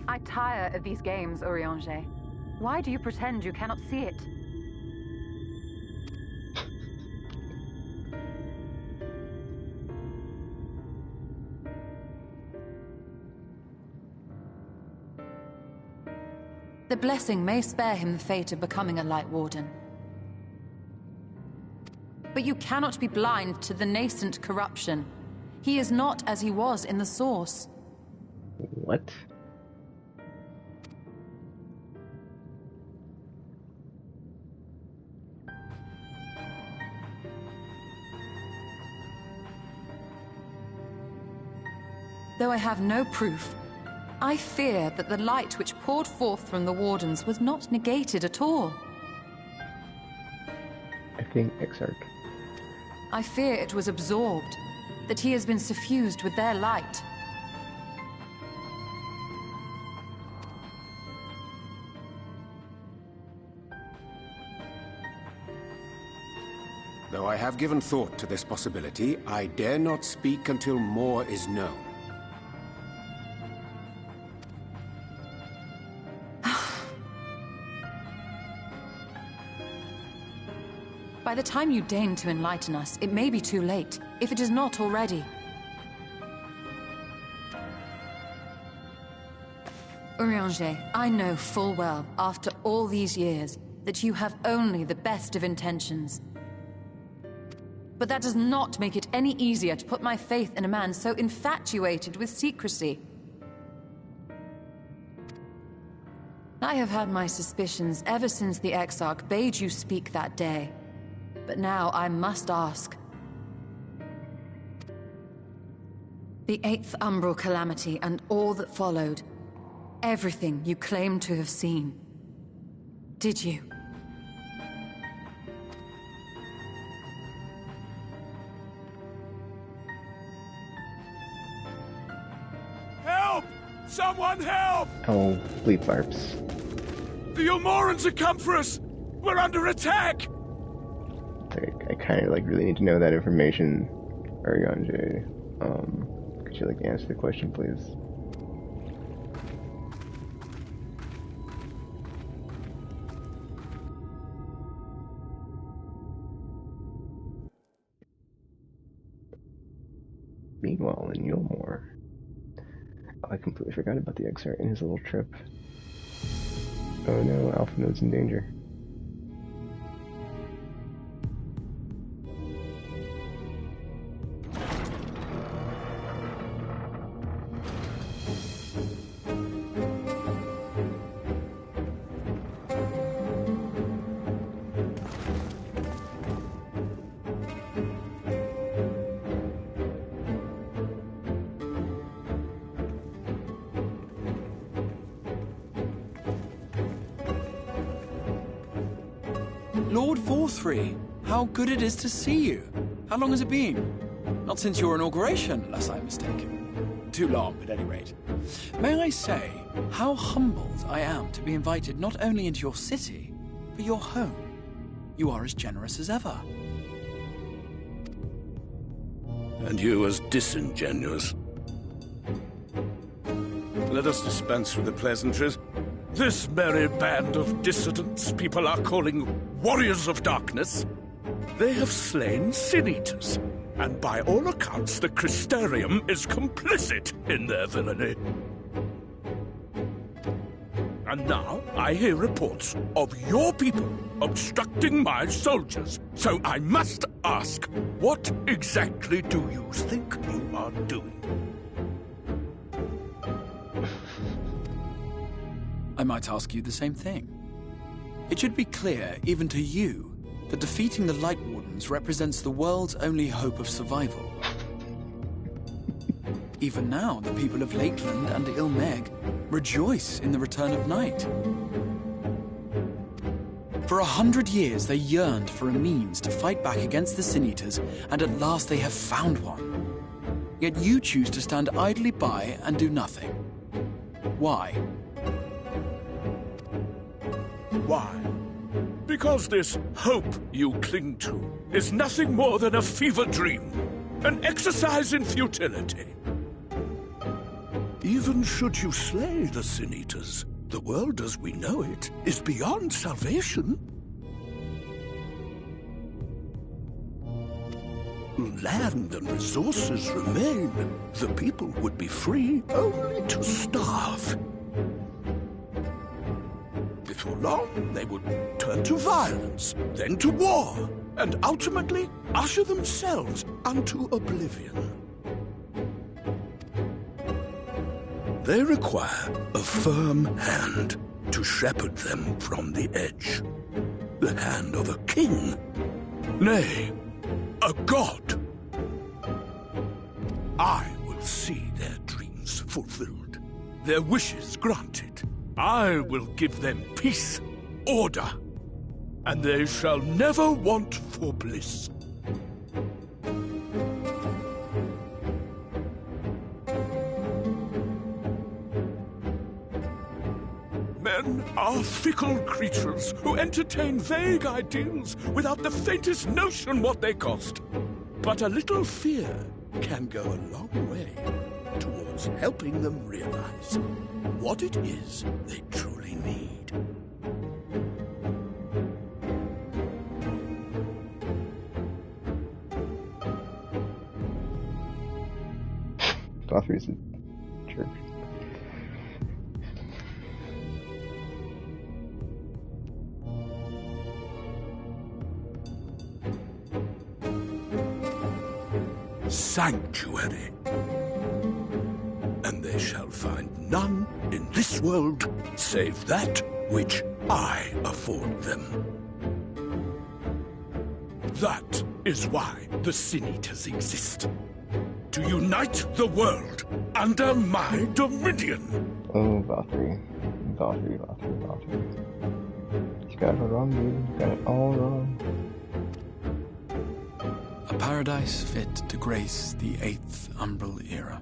I tire of these games, Urianger. Why do you pretend you cannot see it? The blessing may spare him the fate of becoming a Light Warden. But you cannot be blind to the nascent corruption. He is not as he was in the Source. What? Though I have no proof, I fear that the light which poured forth from the Wardens was not negated at all. I think Exarch. I fear it was absorbed, that he has been suffused with their light. Though I have given thought to this possibility, I dare not speak until more is known. By the time you deign to enlighten us, it may be too late, if it is not already. Urianger, I know full well, after all these years, that you have only the best of intentions. But that does not make it any easier to put my faith in a man so infatuated with secrecy. I have had my suspicions ever since the Exarch bade you speak that day. But now I must ask. The 8th Umbral Calamity and all that followed. Everything you claim to have seen. Did you? Help! Someone help! Oh, bleep farps. The Umorans have come for us! We're under attack! I kind of like really need to know that information, Urianger. Could you like answer the question, please? Meanwhile, in Yulmore, oh, I completely forgot about the Exarch and his little trip. Oh no, Alpha Node's in danger. Lord Forthry, how good it is to see you. How long has it been? Not since your inauguration, unless I'm mistaken. Too long, at any rate. May I say, how humbled I am to be invited not only into your city, but your home. You are as generous as ever. And you as disingenuous. Let us dispense with the pleasantries. This merry band of dissidents people are calling Warriors of Darkness. They have slain Sin-Eaters, and by all accounts the Crystarium is complicit in their villainy. And now I hear reports of your people obstructing my soldiers. So I must ask, what exactly do you think you are doing? I might ask you the same thing. It should be clear, even to you, that defeating the Light Wardens represents the world's only hope of survival. Even now, the people of Lakeland and Ilmeg rejoice in the return of night. For 100 years, they yearned for a means to fight back against the Sin Eaters, and at last they have found one. Yet you choose to stand idly by and do nothing. Why? Why? Because this hope you cling to is nothing more than a fever dream, an exercise in futility. Even should you slay the Sin Eaters, the world as we know it is beyond salvation. Land and resources remain. The people would be free only to starve. Before long, they would turn to violence, then to war, and ultimately usher themselves unto oblivion. They require a firm hand to shepherd them from the edge. The hand of a king. Nay, a god. I will see their dreams fulfilled, their wishes granted. I will give them peace, order, and they shall never want for bliss. Men are fickle creatures who entertain vague ideals without the faintest notion what they cost. But a little fear can go a long way towards helping them realize what it is they truly need. Gothrie's a jerk. Sanctuary. And they shall find none in this world save that which I afford them. That is why the Sin Eaters exist. To unite the world under my dominion. Oh, Gothrie. Gothrie. You got it wrong, dude. You got it all wrong. A paradise fit to grace the 8th Umbral era.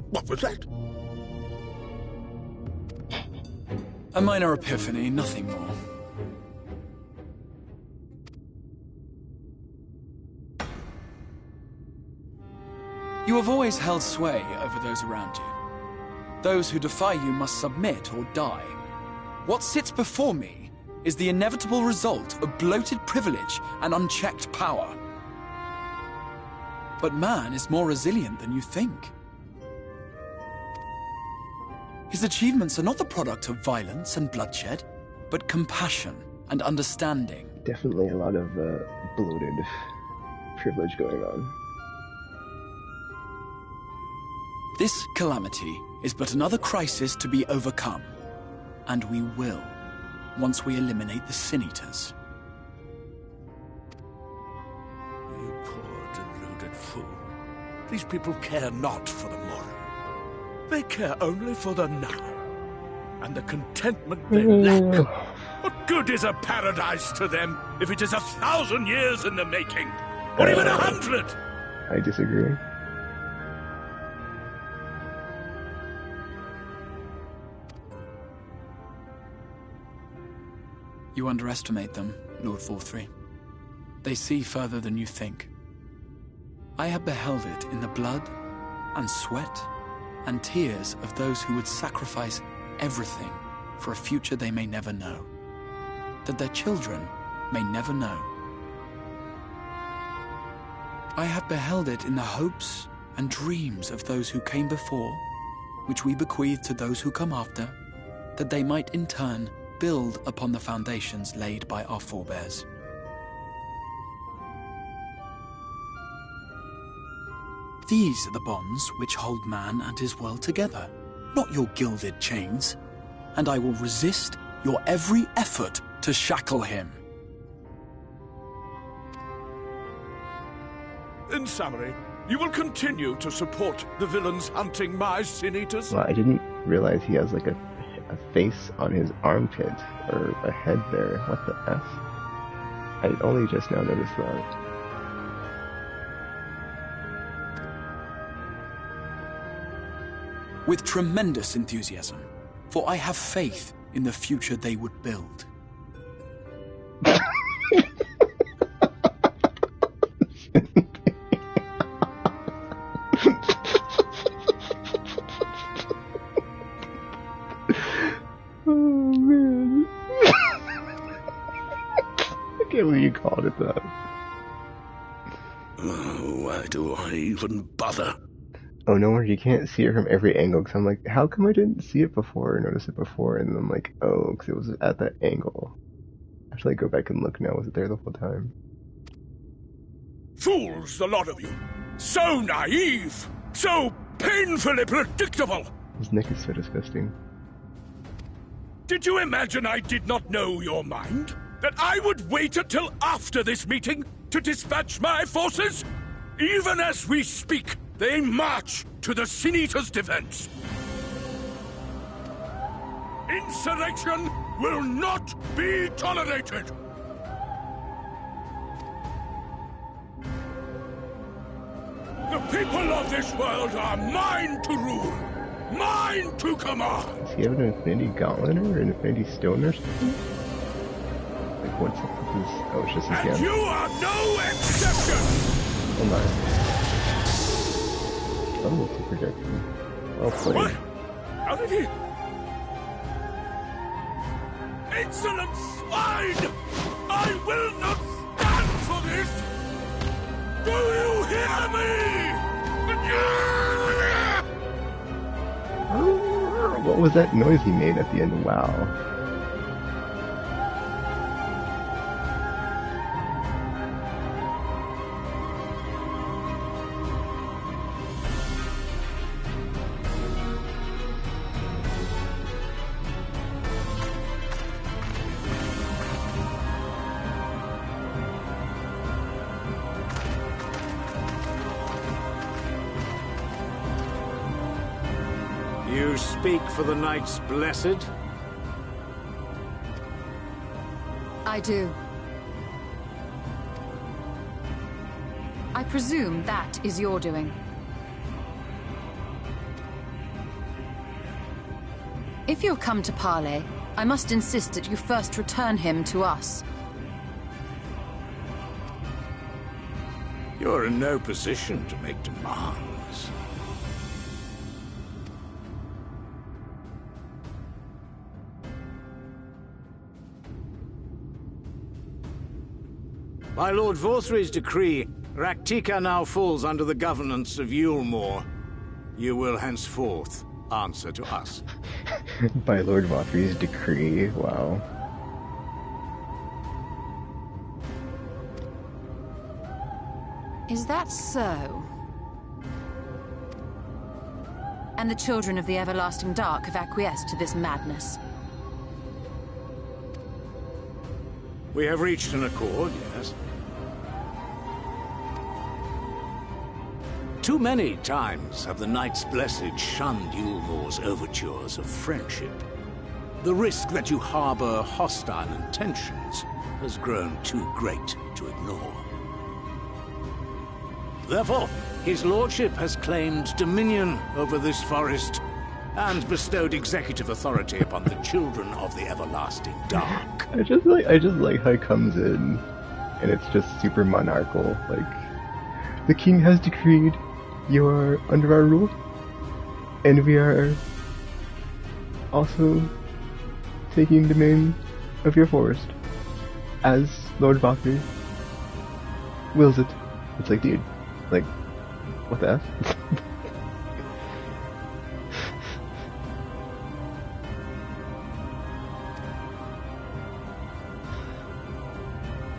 What was that? A minor epiphany, nothing more. You have always held sway over those around you. Those who defy you must submit or die. What sits before me is the inevitable result of bloated privilege and unchecked power. But man is more resilient than you think. His achievements are not the product of violence and bloodshed, but compassion and understanding. Definitely a lot of bloated privilege going on. This calamity is but another crisis to be overcome, and we will, once we eliminate the Sin Eaters. You poor deluded fool. These people care not for the morrow. They care only for the now, and the contentment they lack. What good is a paradise to them if it is 1,000 years in the making, or even 100? I disagree. You underestimate them, Lord Vorthry. They see further than you think. I have beheld it in the blood and sweat and tears of those who would sacrifice everything for a future they may never know, that their children may never know. I have beheld it in the hopes and dreams of those who came before, which we bequeath to those who come after, that they might in turn build upon the foundations laid by our forebears. These are the bonds which hold man and his world together, not your gilded chains, and I will resist your every effort to shackle him. In summary, you will continue to support the villains hunting my Sin Eaters? Well, I didn't realize he has like a face on his armpit, or a head there. What the F? I only just now noticed that. With tremendous enthusiasm, for I have faith in the future they would build. Oh man. I can't believe you called it that. Why do I even bother? Oh, no wonder you can't see it from every angle, because I'm like, how come I didn't see it before or notice it before? And then I'm like, oh, because it was at that angle. I should like go back and look now. Was it there the whole time? Fools, the lot of you! So naive! So painfully predictable! His neck is so disgusting. Did you imagine I did not know your mind? That I would wait until after this meeting to dispatch my forces? Even as we speak, they march to the Sin Eaters' defense. Insurrection will not be tolerated! The people of this world are mine to rule, mine to command! Does he have an Infinity Gauntlet or an Infinity Stone or something? Like, what's up with his... Oh, it's just his And gun. you are no exception! Oh my. Oh, super protection. Well played. What? How did he... Insolent swine! I will not stand for this! Do you hear me? What was that noise he made at the end? Wow. You speak for the Knights Blessed? I do. I presume that is your doing. If you've come to parley, I must insist that you first return him to us. You're in no position to make demands. By Lord Vorthry's decree, Raktika now falls under the governance of Yulmore. You will henceforth answer to us. By Lord Vorthry's decree, wow. Is that so? And the children of the Everlasting Dark have acquiesced to this madness? We have reached an accord, yes. Too many times have the Knights Blessed shunned Yulmore's overtures of friendship. The risk that you harbor hostile intentions has grown too great to ignore. Therefore, his lordship has claimed dominion over this forest and bestowed executive authority upon the children of the Everlasting Dark. I just like how he comes in and it's just super monarchical, like, the king has decreed you are under our rule, and we are also taking domain of your forest, as Lord Valkyrie wills it. It's like, dude, like, what the F?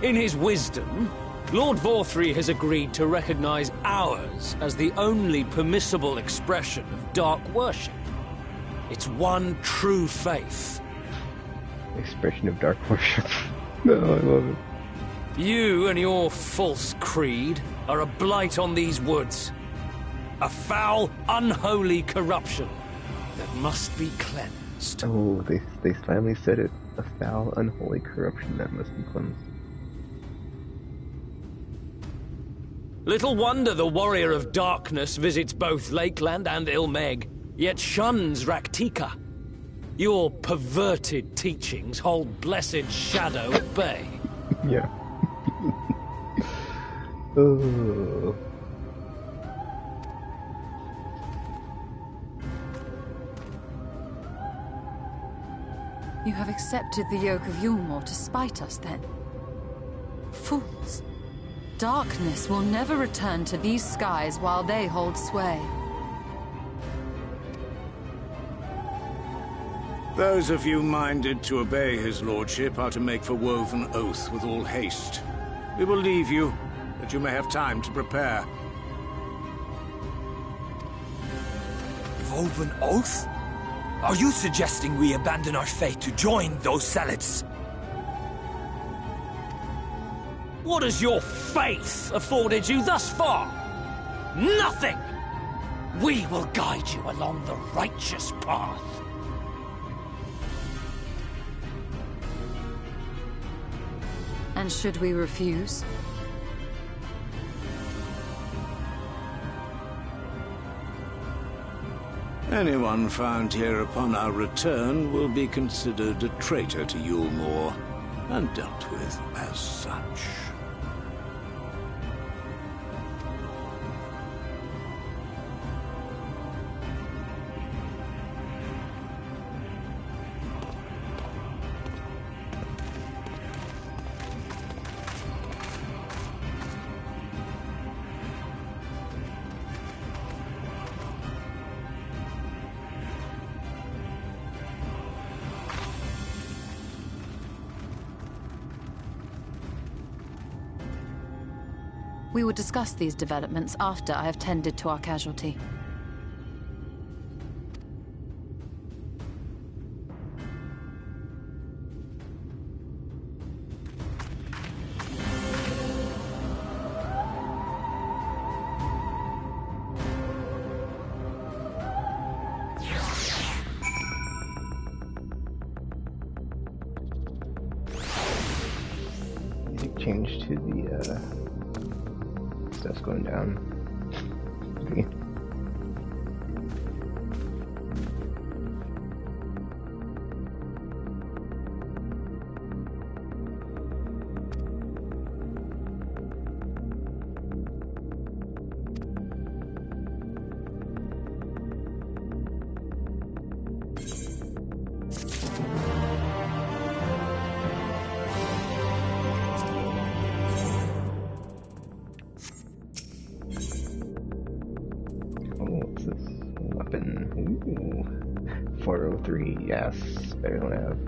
In his wisdom, Lord Vorthry has agreed to recognize ours as the only permissible expression of dark worship. It's one true faith. Expression of dark worship. No, I love it. You and your false creed are a blight on these woods. A foul, unholy corruption that must be cleansed. Oh, they finally said it. A foul, unholy corruption that must be cleansed. Little wonder the Warrior of Darkness visits both Lakeland and Ilmeg, yet shuns Raktika. Your perverted teachings hold blessed Shadow at bay. Yeah. Oh. You have accepted the yoke of Yulmore to spite us, then? Fools. Darkness will never return to these skies while they hold sway. Those of you minded to obey his lordship are to make for Woven Oath with all haste. We will leave you, that you may have time to prepare. Woven Oath? Are you suggesting we abandon our fate to join those zealots? What has your faith afforded you thus far? Nothing! We will guide you along the righteous path. And should we refuse? Anyone found here upon our return will be considered a traitor to Yulmore, and dealt with as such. We will discuss these developments after I have tended to our casualty. Music change to the stuff's going down. Okay. What's this? Weapon. Ooh. 403, yes. Better than I have.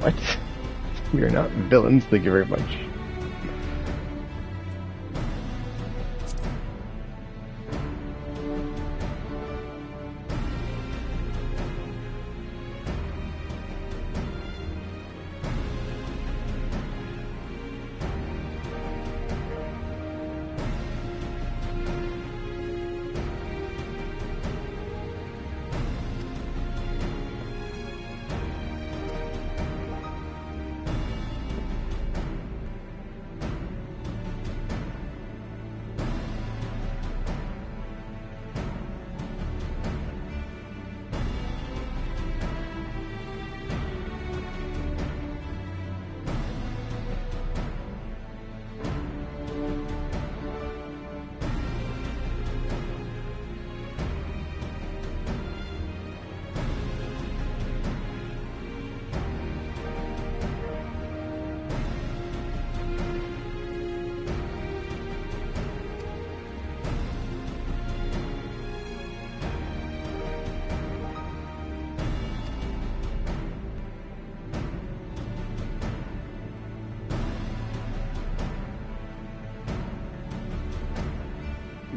What? We are not villains, thank you very much.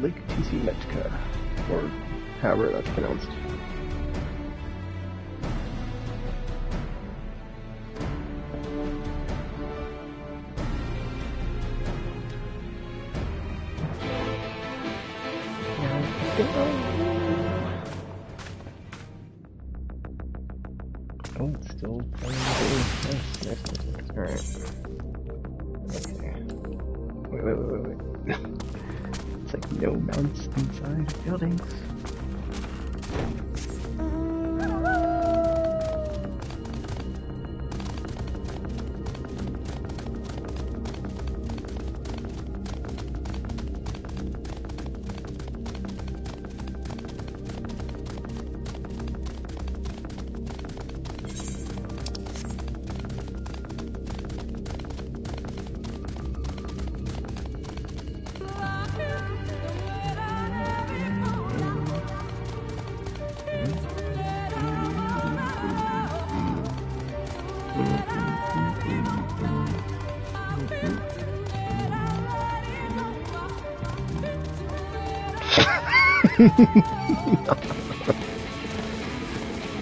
Lake Tisimetka, or however that's pronounced. Oh, it's still playing. Nice. Alright. Okay. Wait. It's like no mounts inside buildings.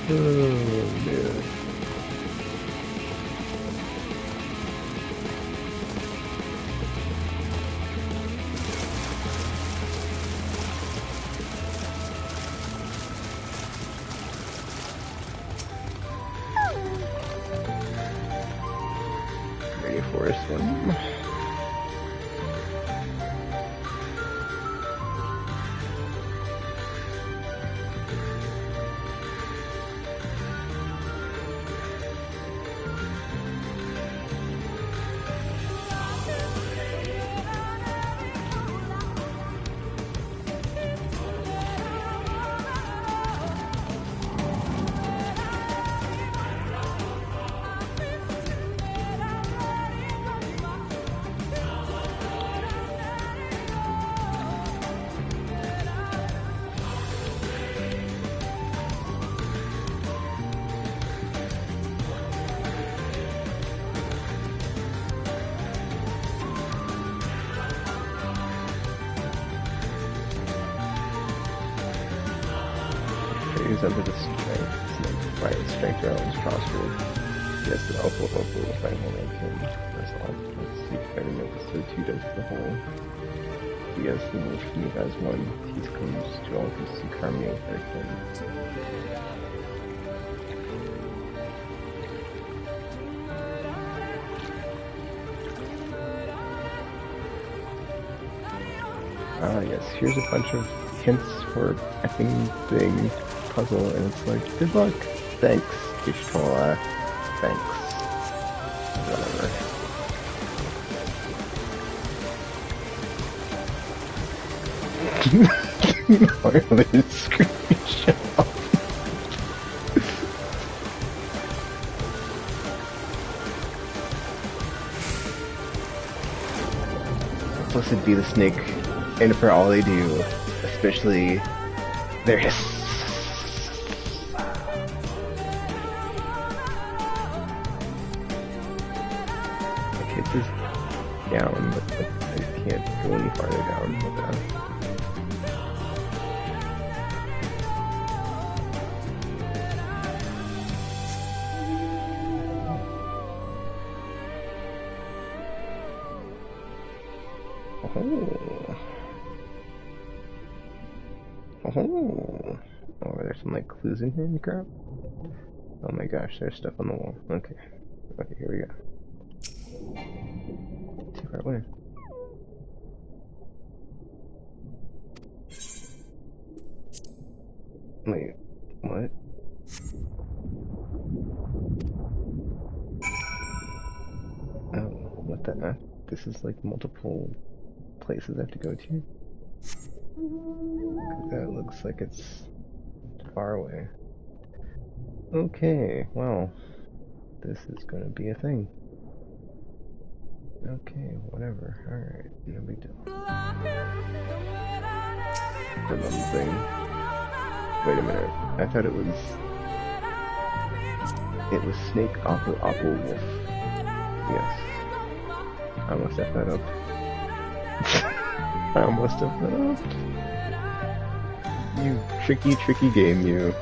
Oh, man. Ready for this one. Use under the strength. Right, strength rounds prospered. Yes, the Opal will find momentum. That's all. Let's see if I remember so 2 does the whole. Yes, the wolf from you guys 1. He's close to all these 2 Carmine characters. Ah, yes, here's a bunch of hints for effing thing. Puzzle, and it's like, good luck, thanks, Ishtola, thanks, whatever. Why are they screenshot? Supposed to be the snake, and for all they do, especially their hiss. down, but like, I can't go any farther down with that. Oh, there's some like clues in here and crap. Oh my gosh, there's stuff on the wall. Okay. Okay, here we go. Too far away. Wait, what? Oh, what the F? This is like multiple places I have to go to? That looks like it's far away. Okay, well, this is gonna be a thing. Okay, whatever. Alright, no big deal. For one thing. Wait a minute. I thought it was Snake Apple Wolf. Yes. I almost set that up. I almost set that up. You tricky game, you.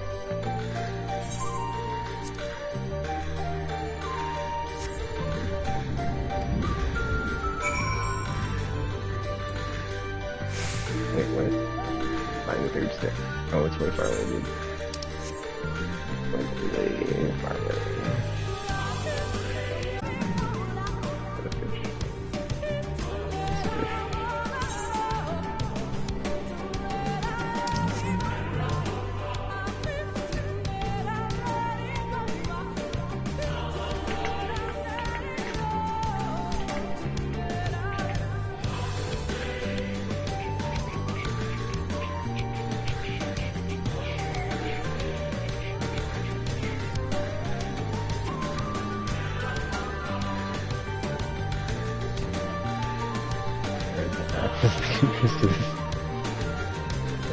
Wait, what? Find the third stick. Oh, it's way far away, dude. Way far away. Got a fish. It's a fish.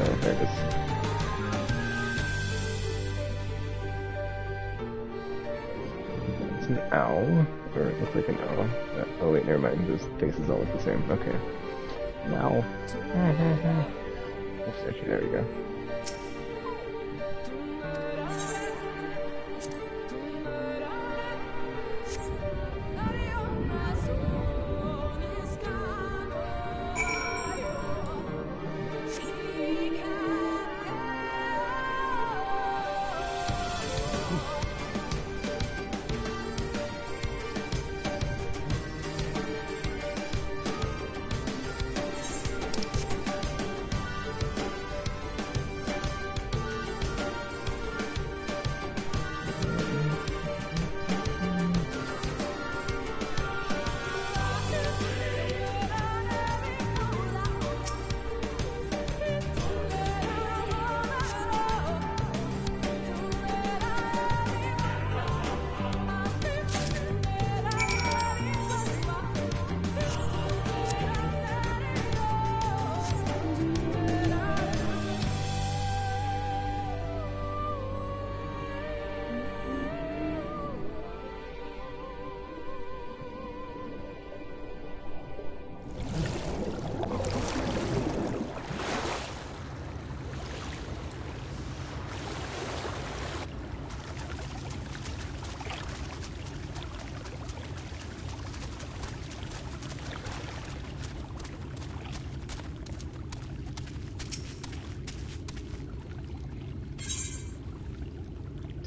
Oh, there it is. It's an owl, or it looks like an owl. Oh wait, never mind. Those faces all look the same. Okay, an owl. There we go.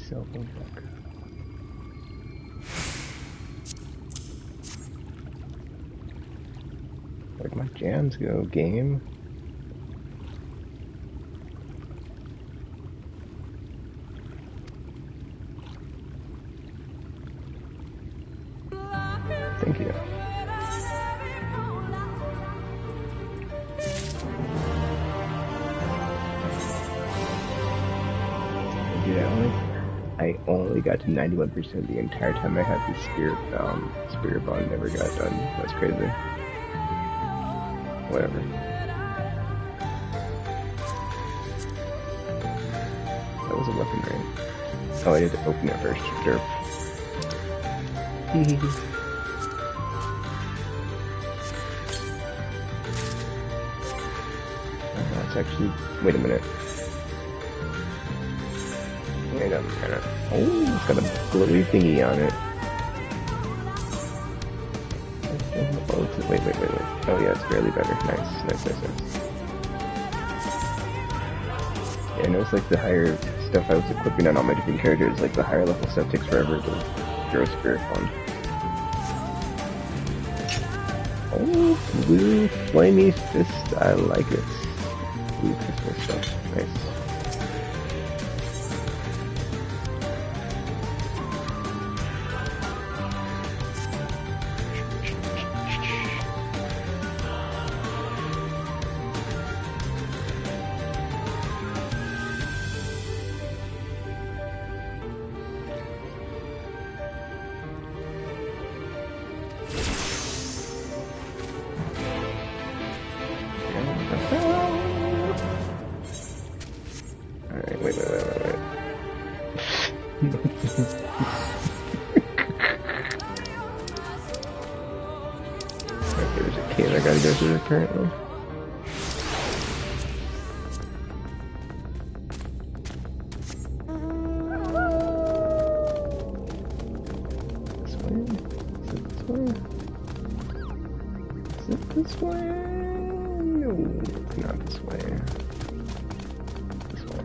Cell phone book. Where'd my jams go, game? Thank you. I only got to 91% the entire time I had the spirit bond never got done. That's crazy. Whatever. That was a weapon, right? Oh, I had to open it first. Derp. It's actually... Wait a minute. Wait a minute. Oh, it's got a glowy thingy on it. Wait. Oh yeah, it's barely better. Nice. Yeah, I noticed like the higher stuff I was equipping on all my different characters, like the higher level stuff takes forever to grow spirit one. Oh, blue flamey fist, I like it. Blue Christmas stuff, nice. Alright, wait. Okay, there's a cave I gotta go through apparently. This way? Is it this way? No, not this way. This way.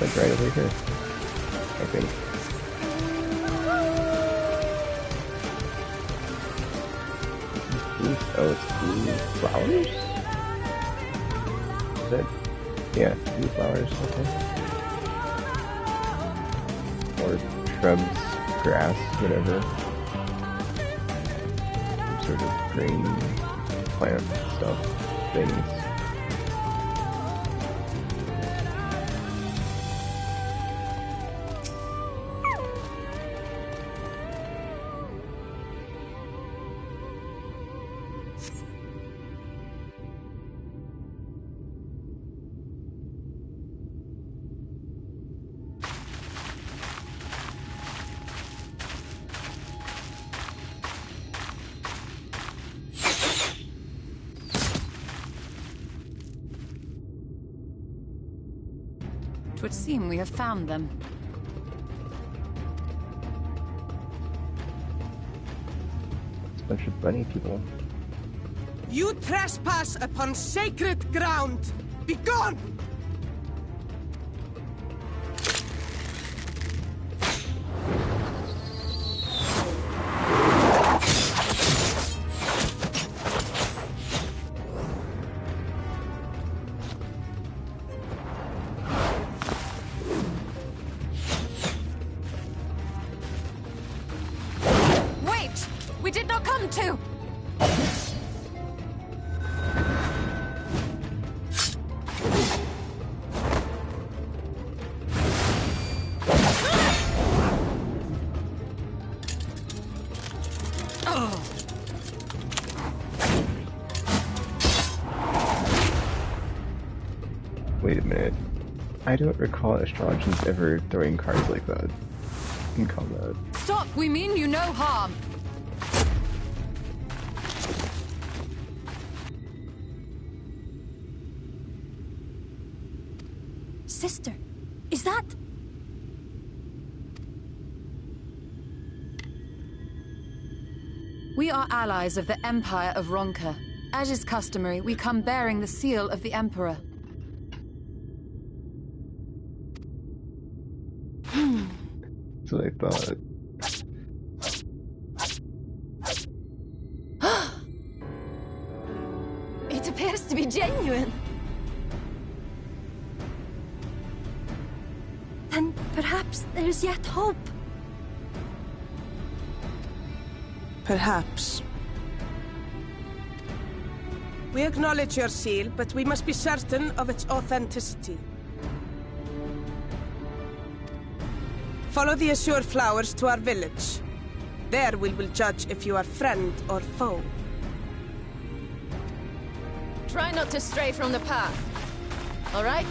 Like right over here, I think. Oh, it's blue flowers? Is that? Yeah, blue flowers, okay. Or shrubs, grass, whatever. Some sort of green plant stuff, things. It would seem we have found them. It's a bunch of bunny people. You trespass upon sacred ground! Begone! We did not come to! Wait a minute. I don't recall astrologers ever throwing cards like that in combat. Stop! We mean you no harm! Sister, is that... We are allies of the Empire of Ronka. As is customary, we come bearing the seal of the Emperor. That's what I thought. It appears to be genuine. Then perhaps there's yet hope. Perhaps. We acknowledge your seal, but we must be certain of its authenticity. Follow the azure flowers to our village. There we will judge if you are friend or foe. Try not to stray from the path. All right?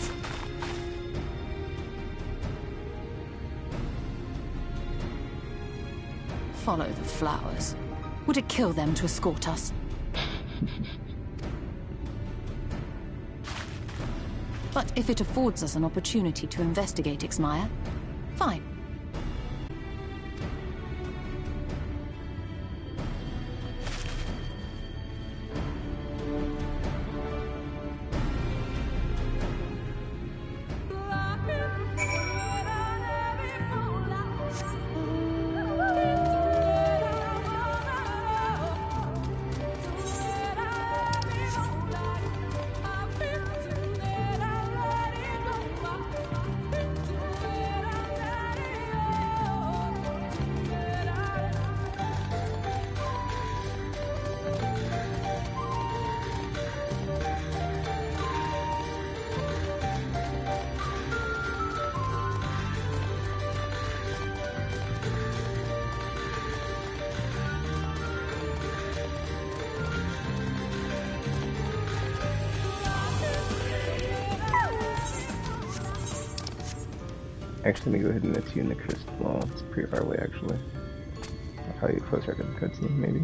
Follow the flowers. Would it kill them to escort us? But if it affords us an opportunity to investigate Ixmaya, fine. Actually, let me go ahead and let you in the crystal ball. It's pretty far away, actually. I'll probably get closer to the cutscene, maybe.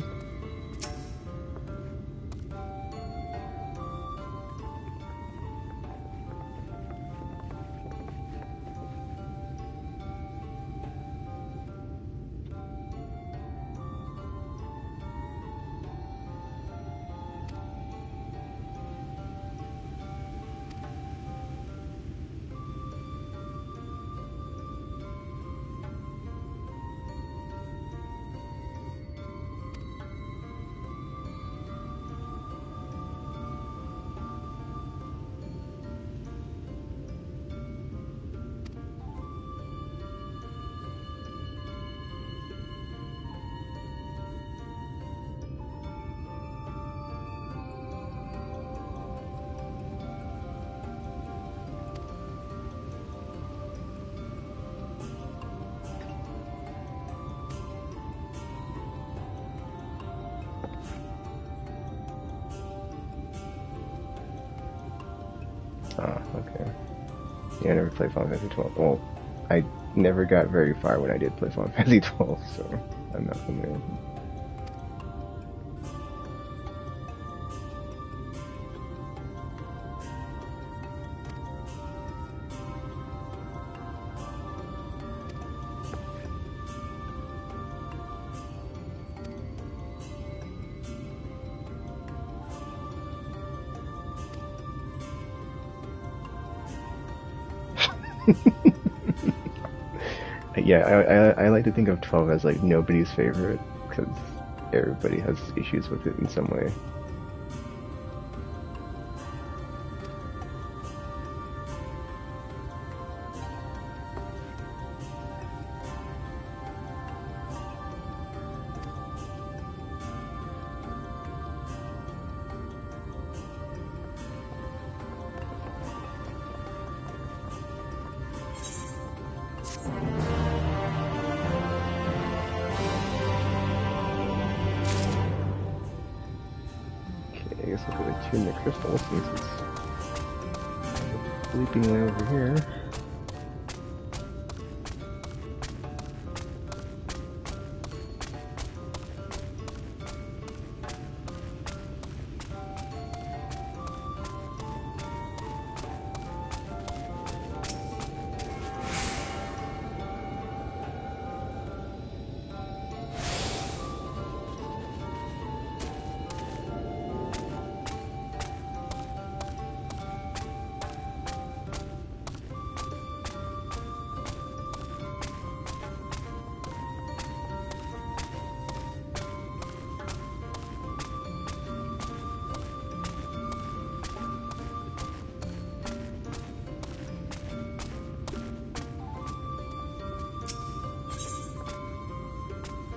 Ah, okay. Yeah, I never played Final Fantasy XII. Well, I never got very far when I did play Final Fantasy XII, so I'm not familiar. Yeah, I like to think of 12 as like nobody's favorite, because everybody has issues with it in some way. I guess I'll go attune the crystal since it's bleeping way over here.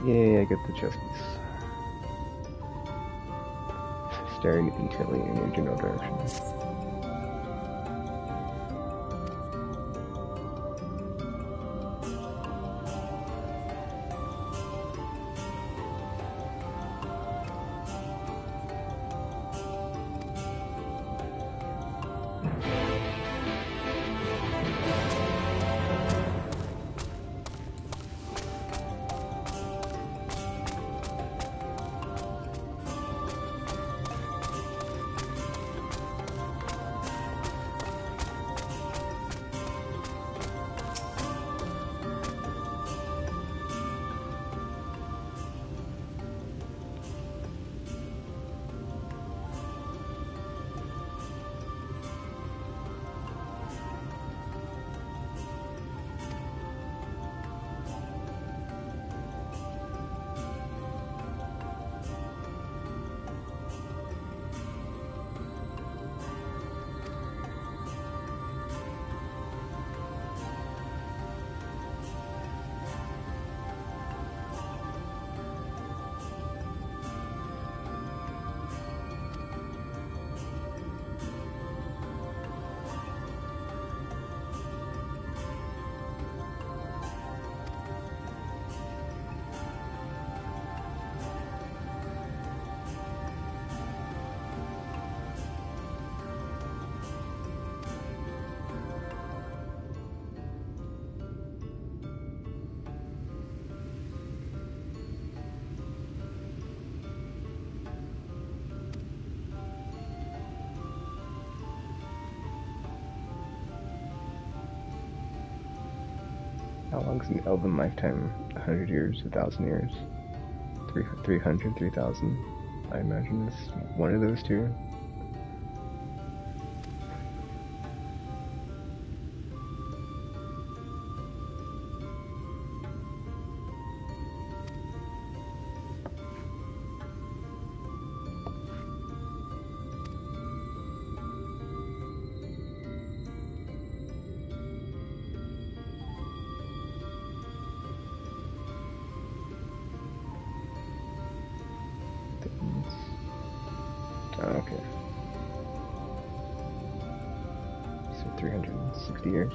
Yay, I get the chest piece. Staring intently in your general direction. How long's an elven lifetime? 100 years, 1,000 years? 300, 3,000? I imagine it's one of those two. Okay. So 360 years.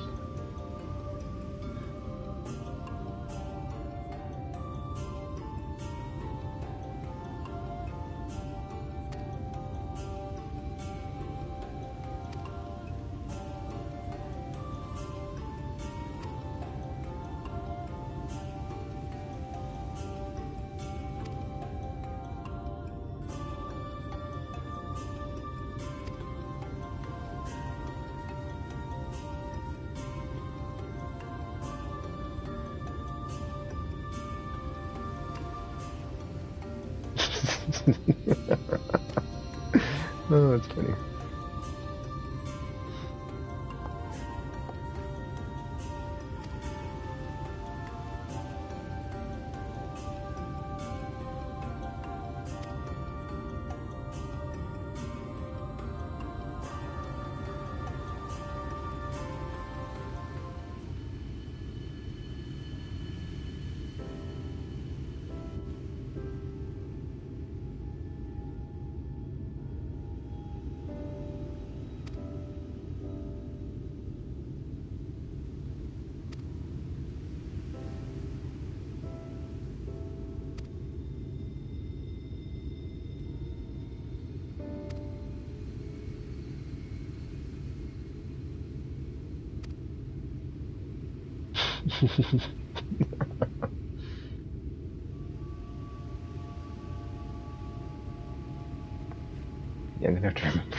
Oh, that's funny. Yeah, I'm gonna have to remember.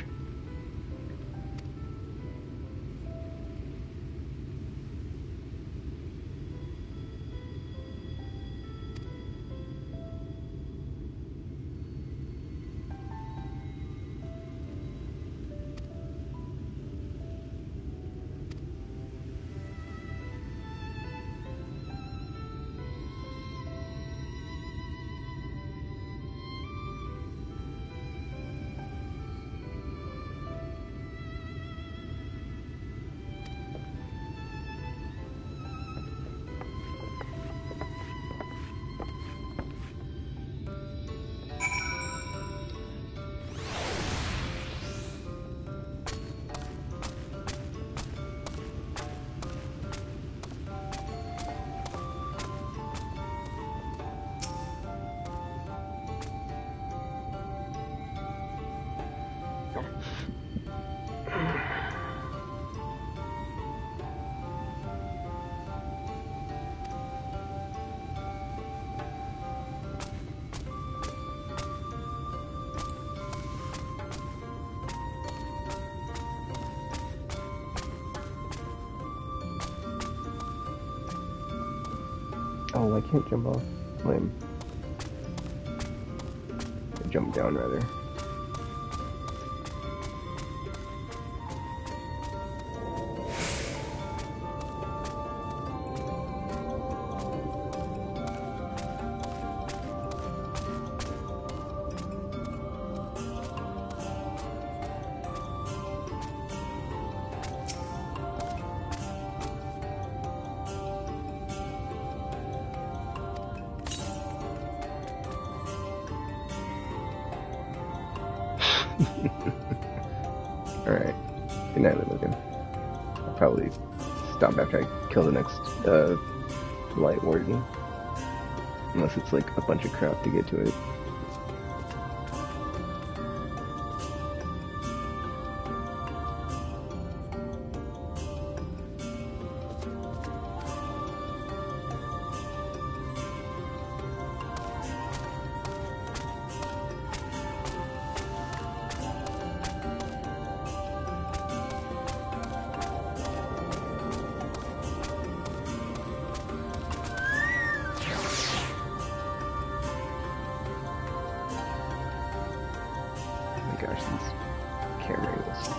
Oh, I can't jump off. Lame. Jump down, rather. Alright. Good night, Logan. I'll probably stop after I kill the next light warden. Unless it's like a bunch of crap to get to it. Gosh, these camera angles.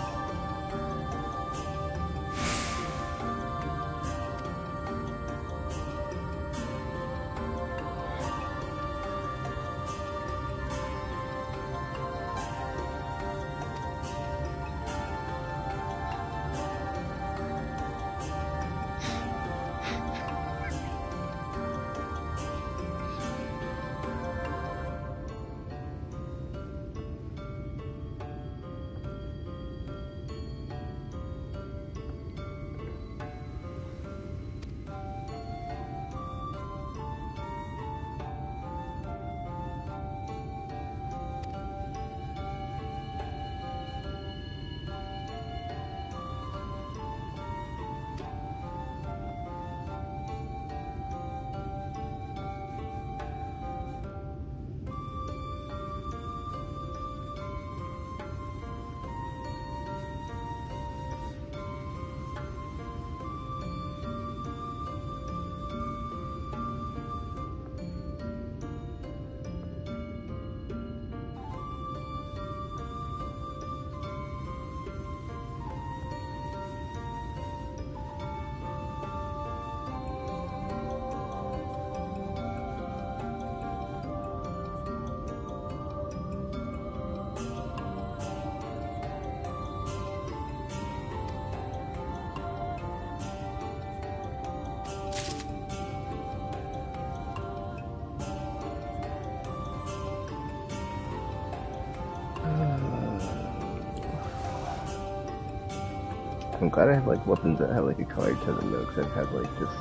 I'm glad I have like weapons that have like a color to them though, because I've had like just,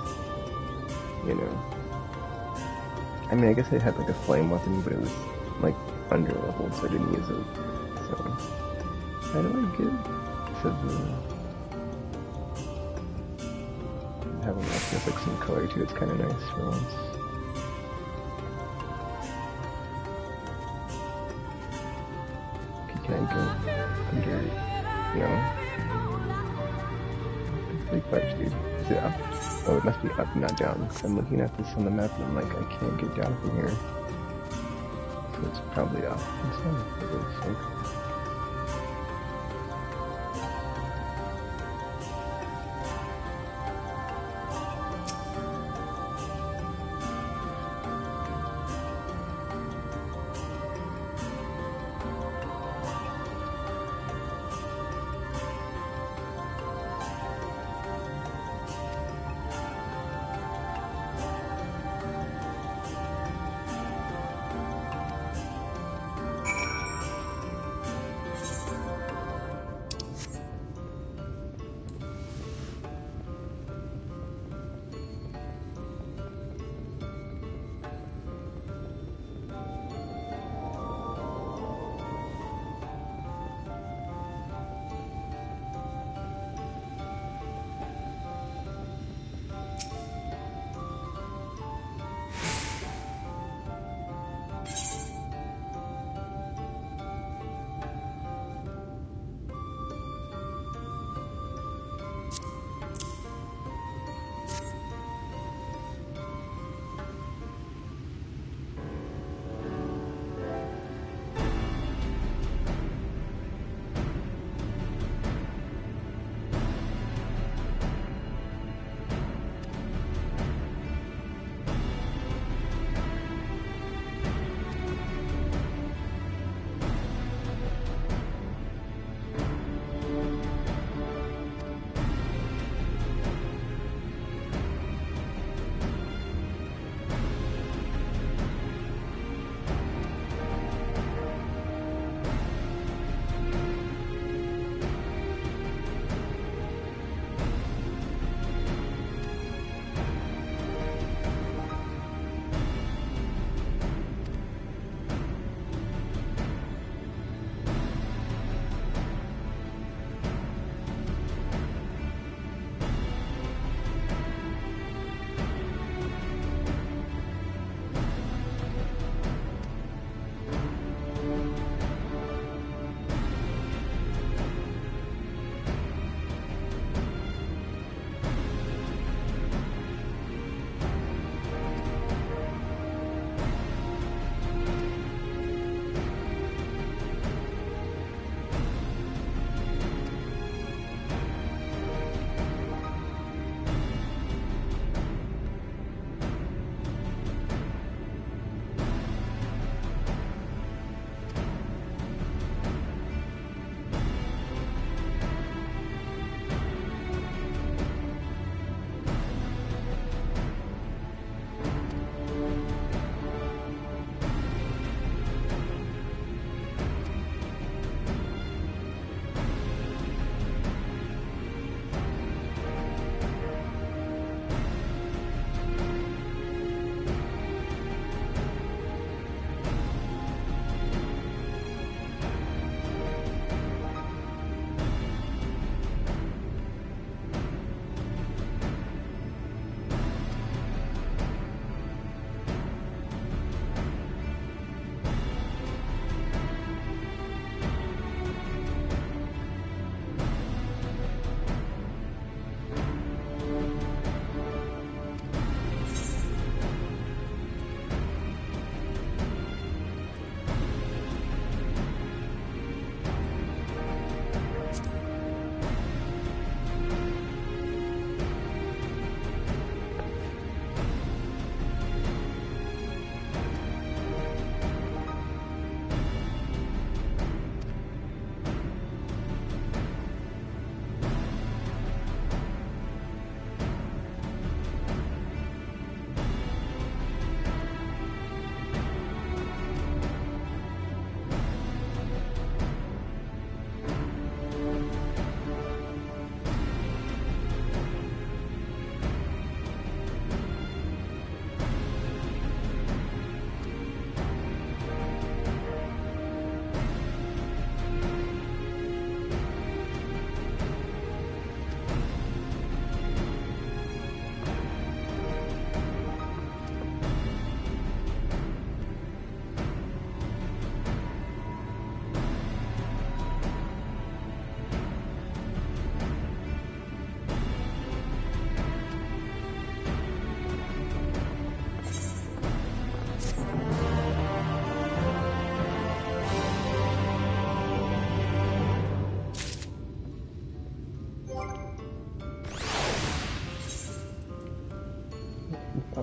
you know, I mean I guess I had like a flame weapon, but it was like under leveled, so I didn't use it. So how do I get having like some color to it's kind of nice for once. Okay, can I go under? No. Like fudge, dude. Is it up? Oh, it must be up, not down. Because I'm looking at this on the map and I'm like, I can't get down from here. So it's probably up. It's not. It looks like.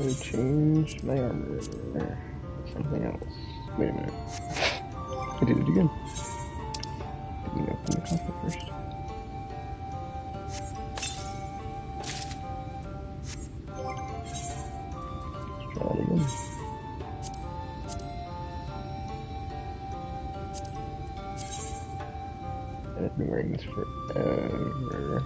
me change my armor or something else. Wait a minute. I did it again. Didn't open the coffee first. Let's try that again. I've been wearing this forever.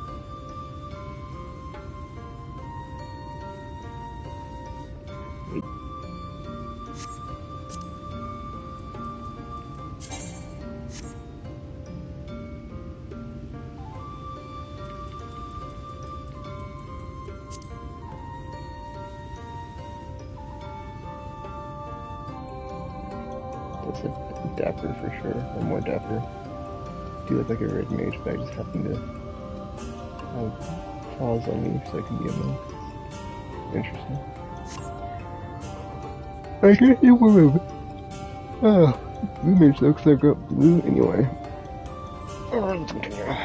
That's a dapper for sure, or more dapper. I do look like a red mage, but I just happen to have claws on me so I can be a monk. Interesting. I can't hear one of it. Oh, blue mage looks like a blue anyway. Oh, let's continue.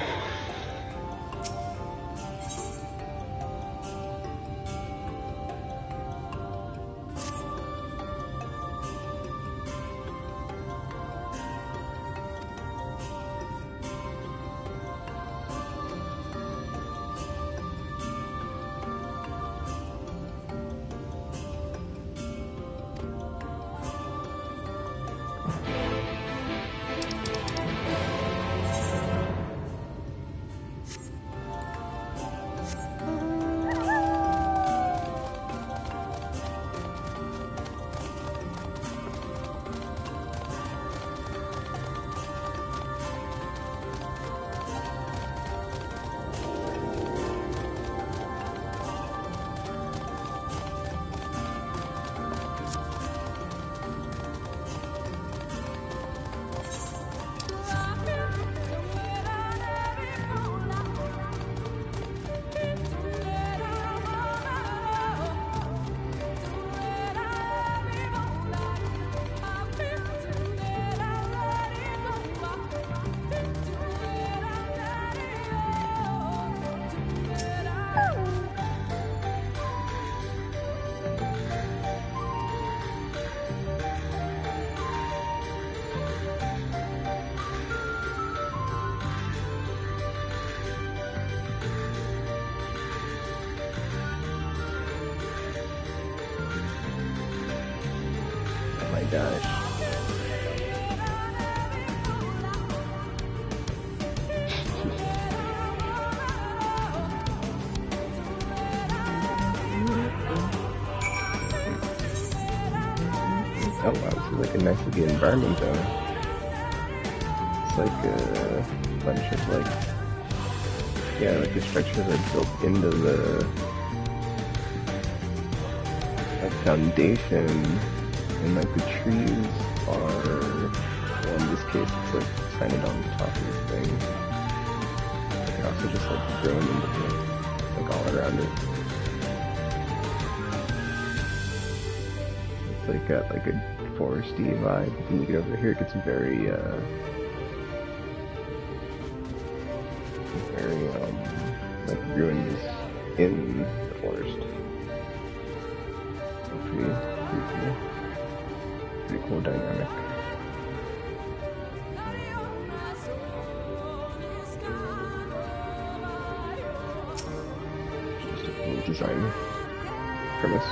Gosh. Oh wow, this is like a nice looking environment though. It's like a bunch of like, yeah, like the structures are built into the like foundation. And like the trees are, well, in this case it's like signed on the top of this thing. They can also just like grown into the, like all around it. It's like got like a foresty vibe. When you get over here it gets very like ruins in the forest. So pretty cool. Pretty cool dynamic. Just a cool design premise.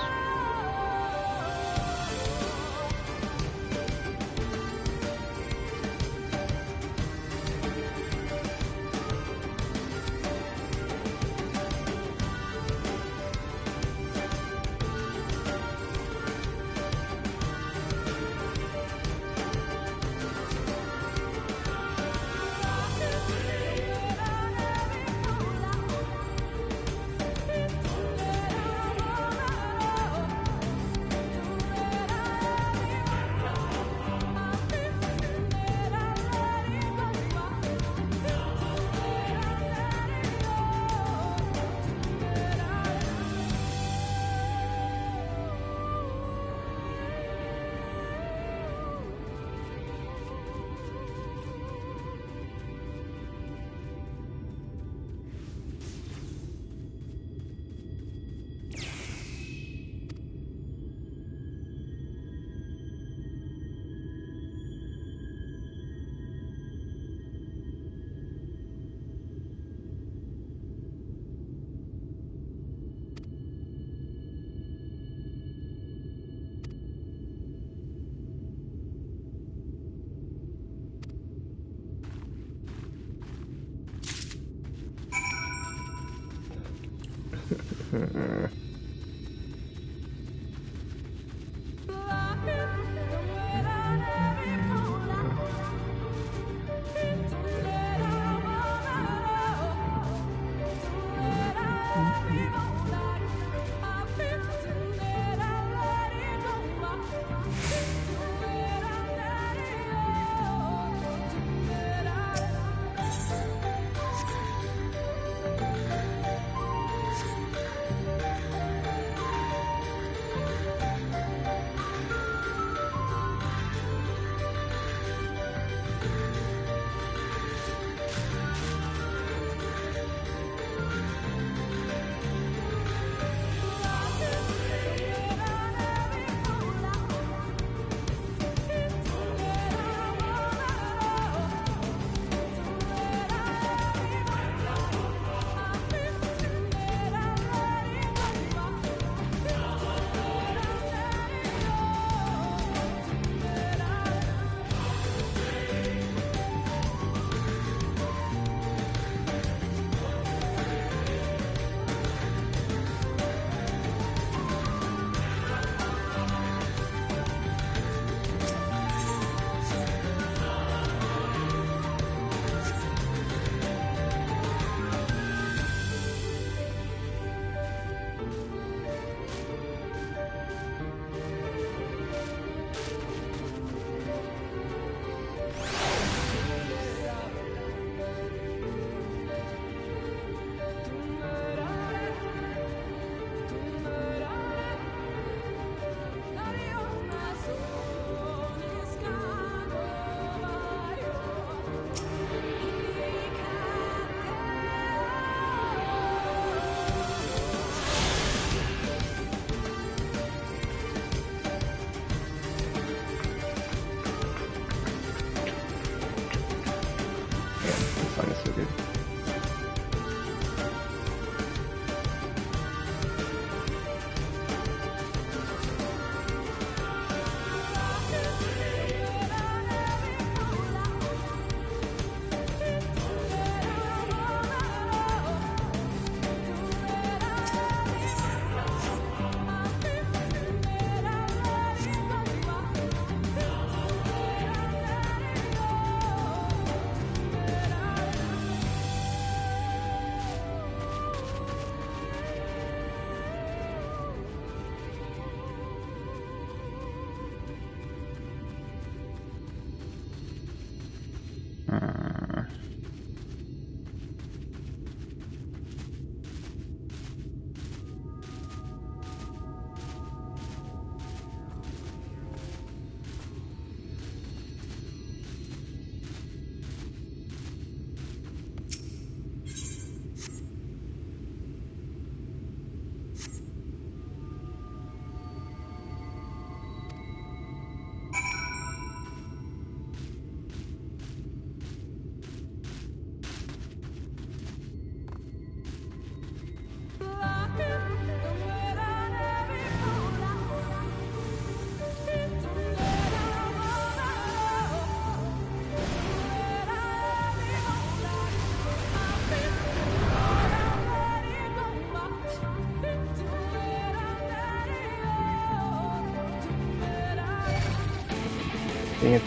Dang it.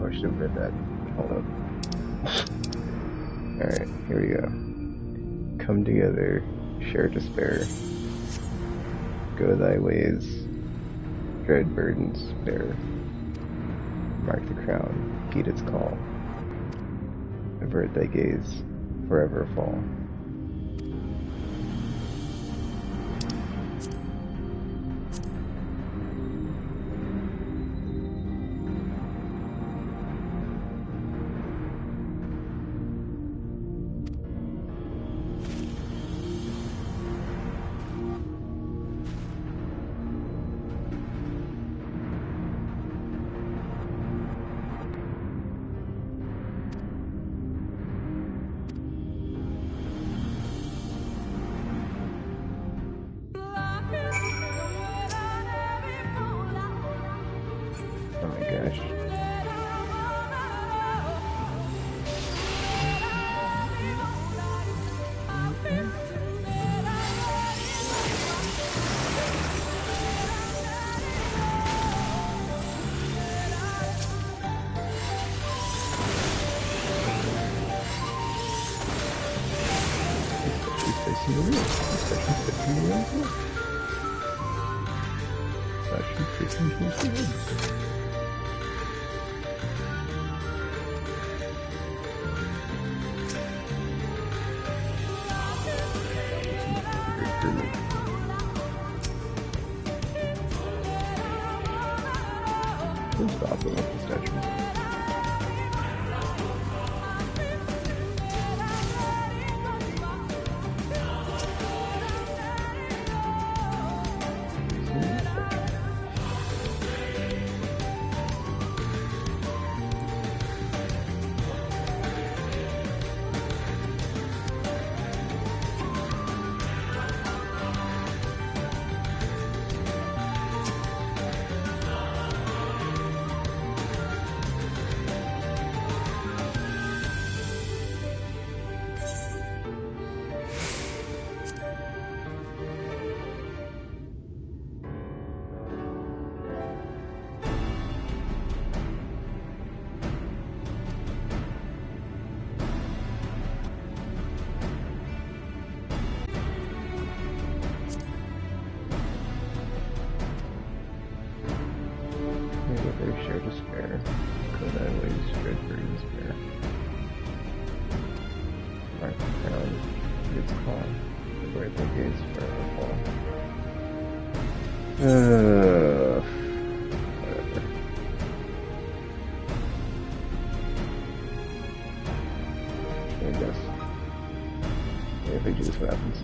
I should have read that. Hold up. Alright, here we go. Come together, share despair. Go thy ways, dread burdens bear. Mark the crown, heed its call. Avert thy gaze, forever fall. Share despair. Go thy ways, dread burdens bear. Mark the crown, its call. Avert thy gaze, forever fall. Whatever. I guess. If I do this, what happens?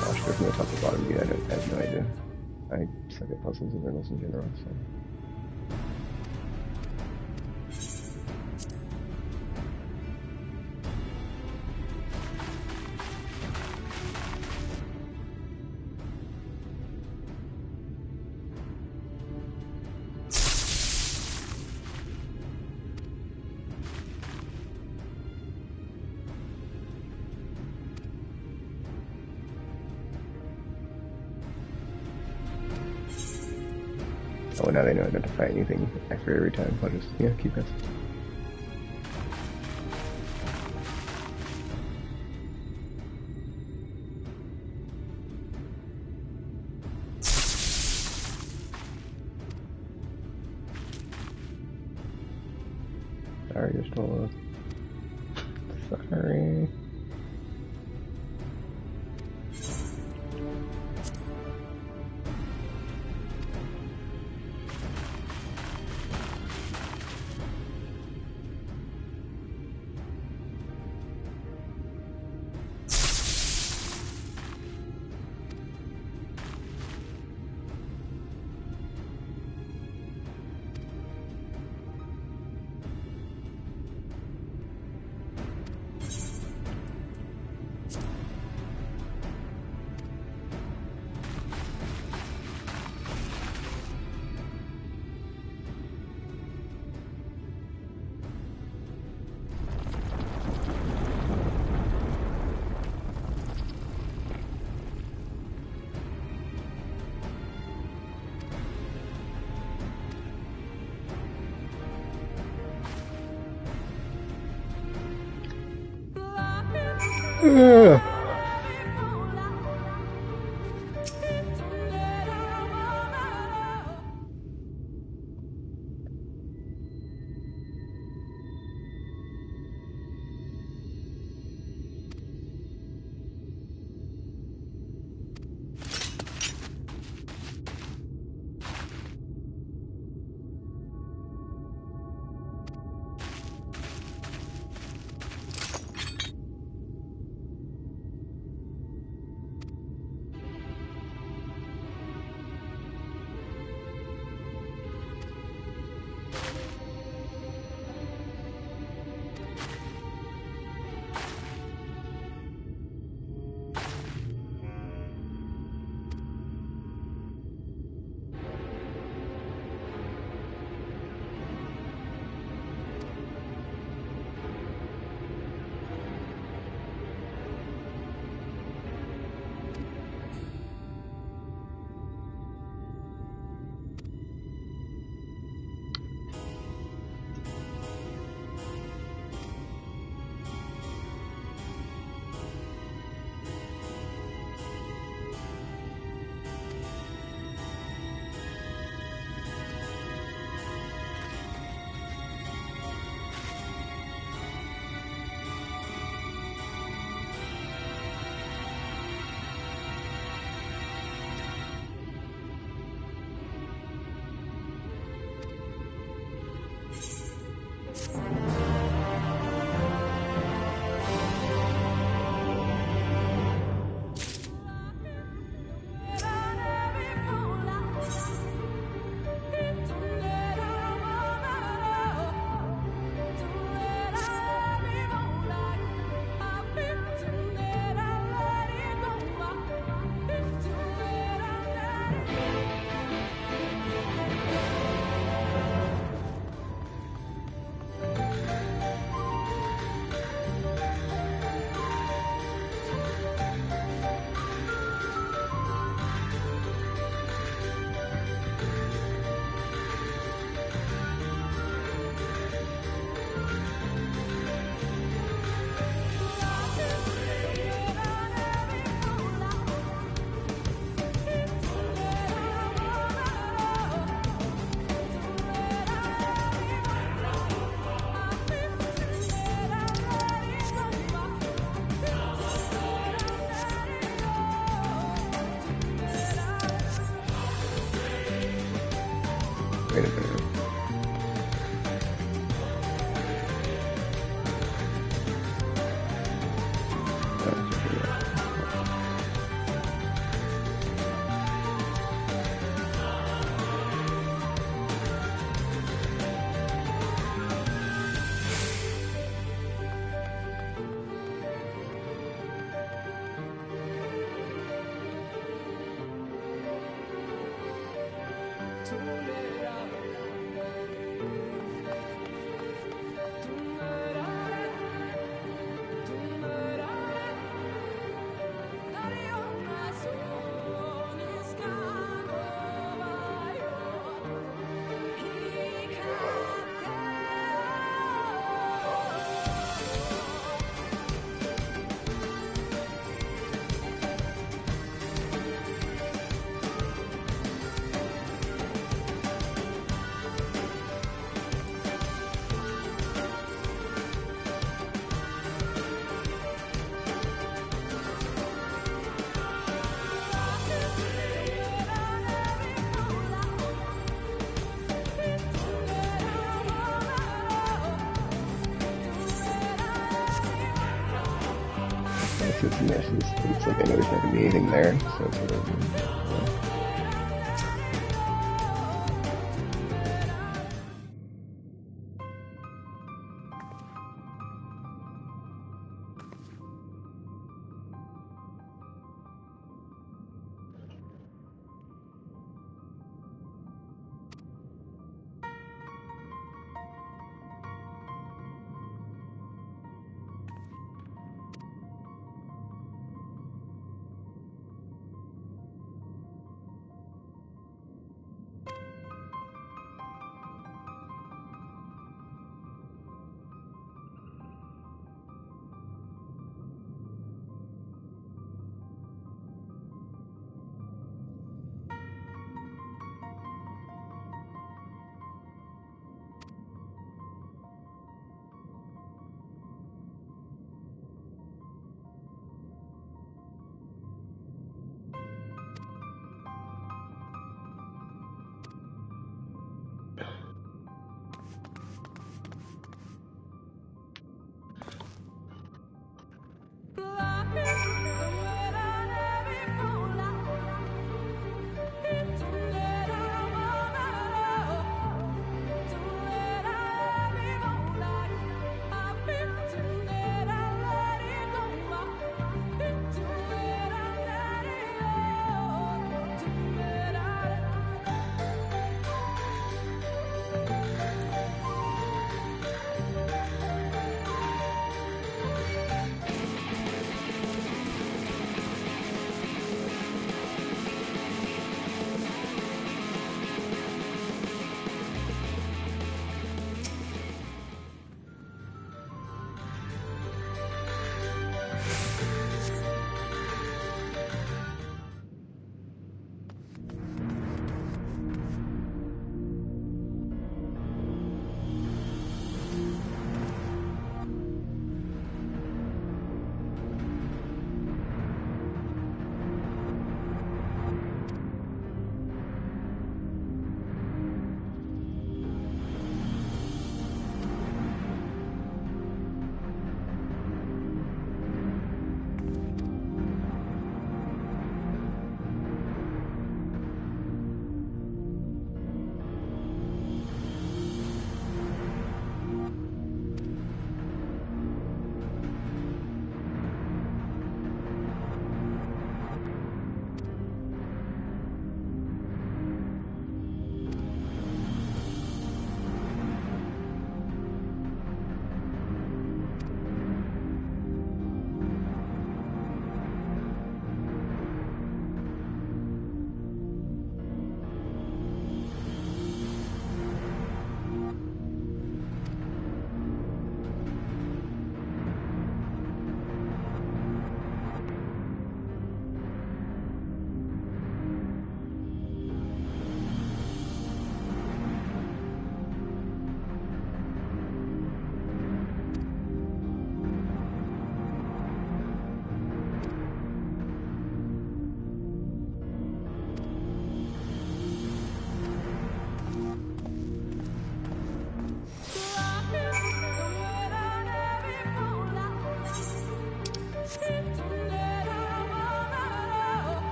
Gosh, there's no top to bottom view. I have no idea. I suck at puzzles and riddles in general, so. Oh, now they know not to fight anything after every time. I'll just, yeah, keep it. Sorry, you're still sorry. it's a miss. It's like I know there's not gonna be anything there, so it's sort of,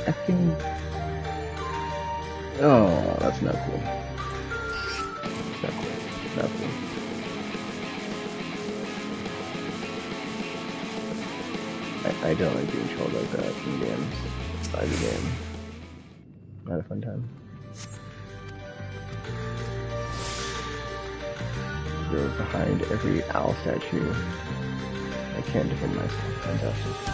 effing... Oh, that's not cool. That's not cool. Not cool. I don't like being trolled like that in games. By the game. Not a fun time. You're behind every owl statue. I can't defend myself. Fantastic.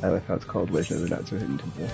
I like how it's called Legend of the Not So Hidden Temple.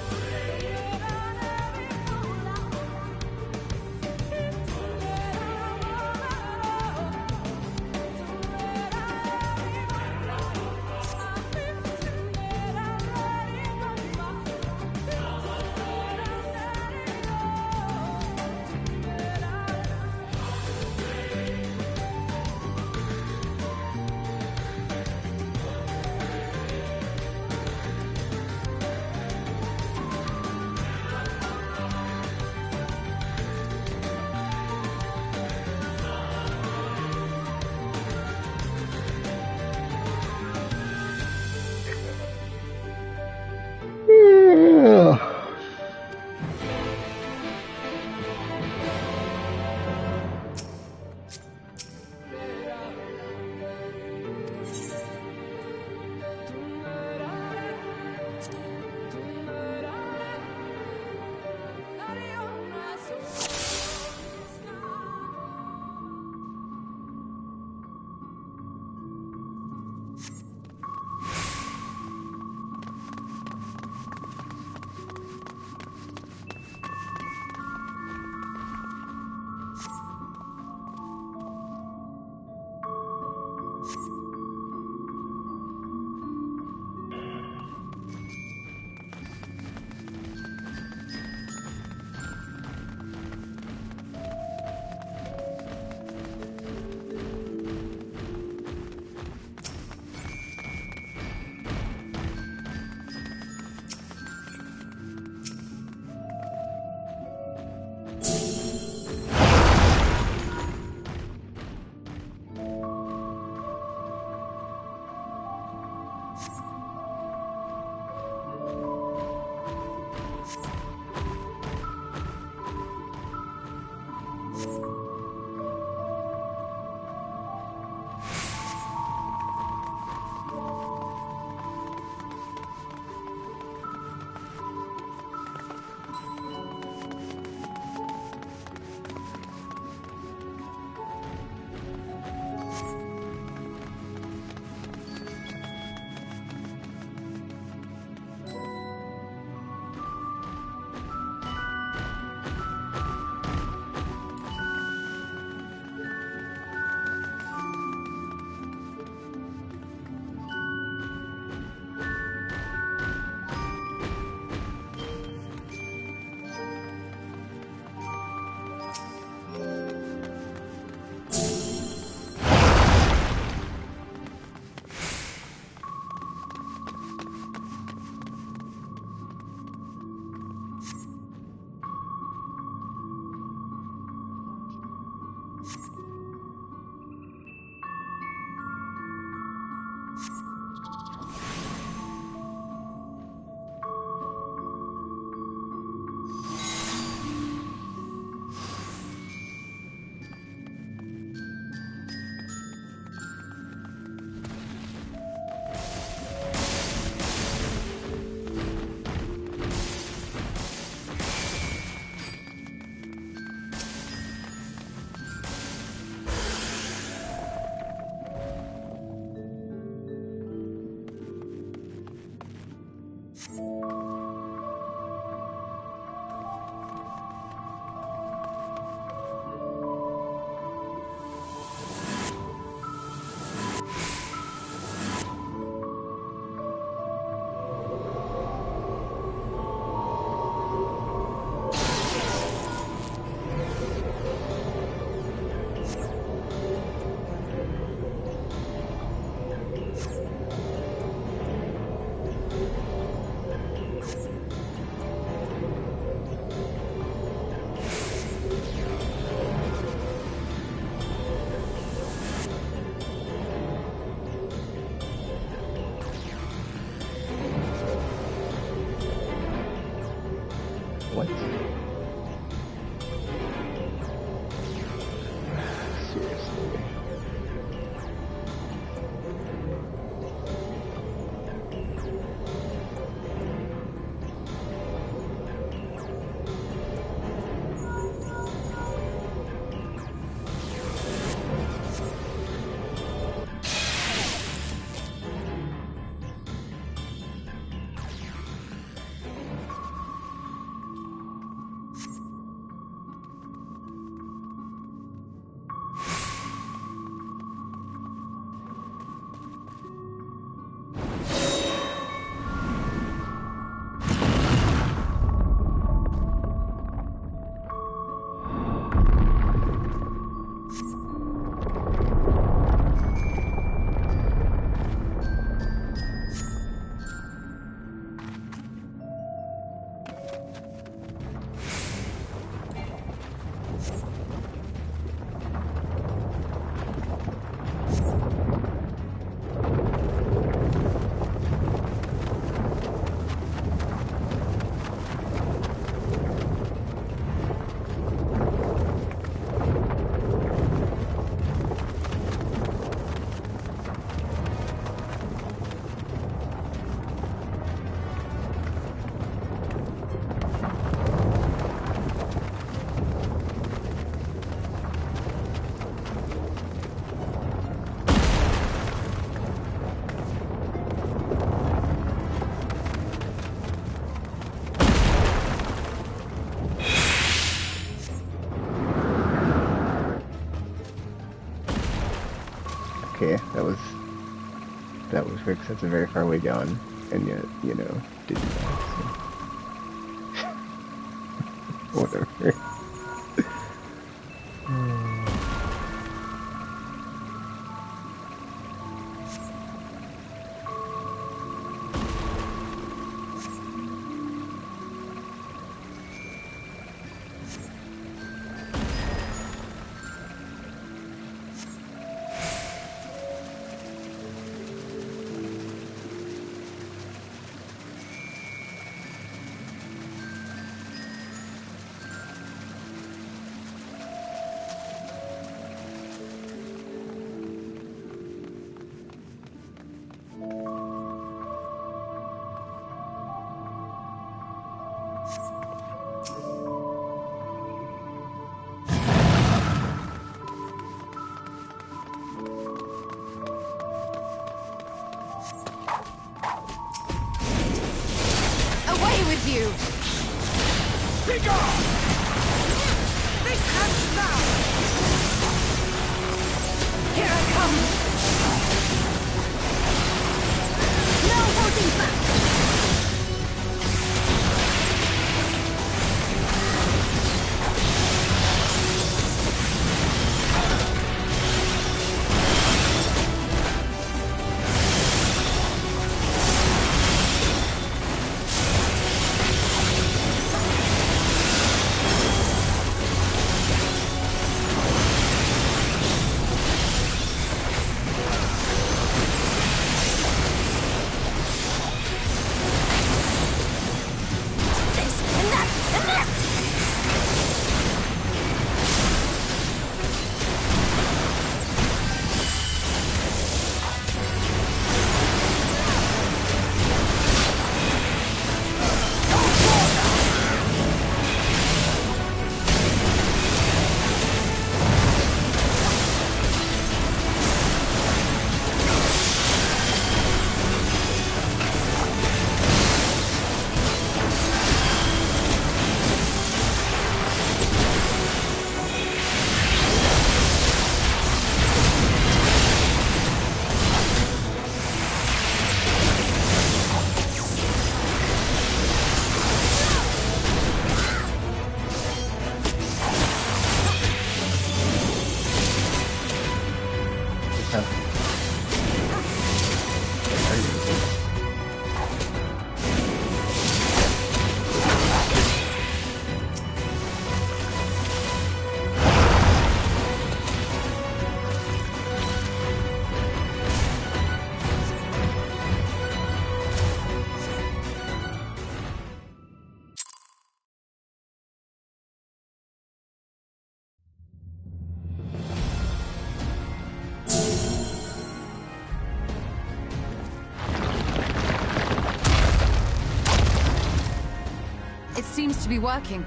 okay, that was quick, 'cause that's a very far way down, and yet, you know, did that, so. Whatever. You! Be gone! This comes now! Here I come! No holding back! It seems to be working.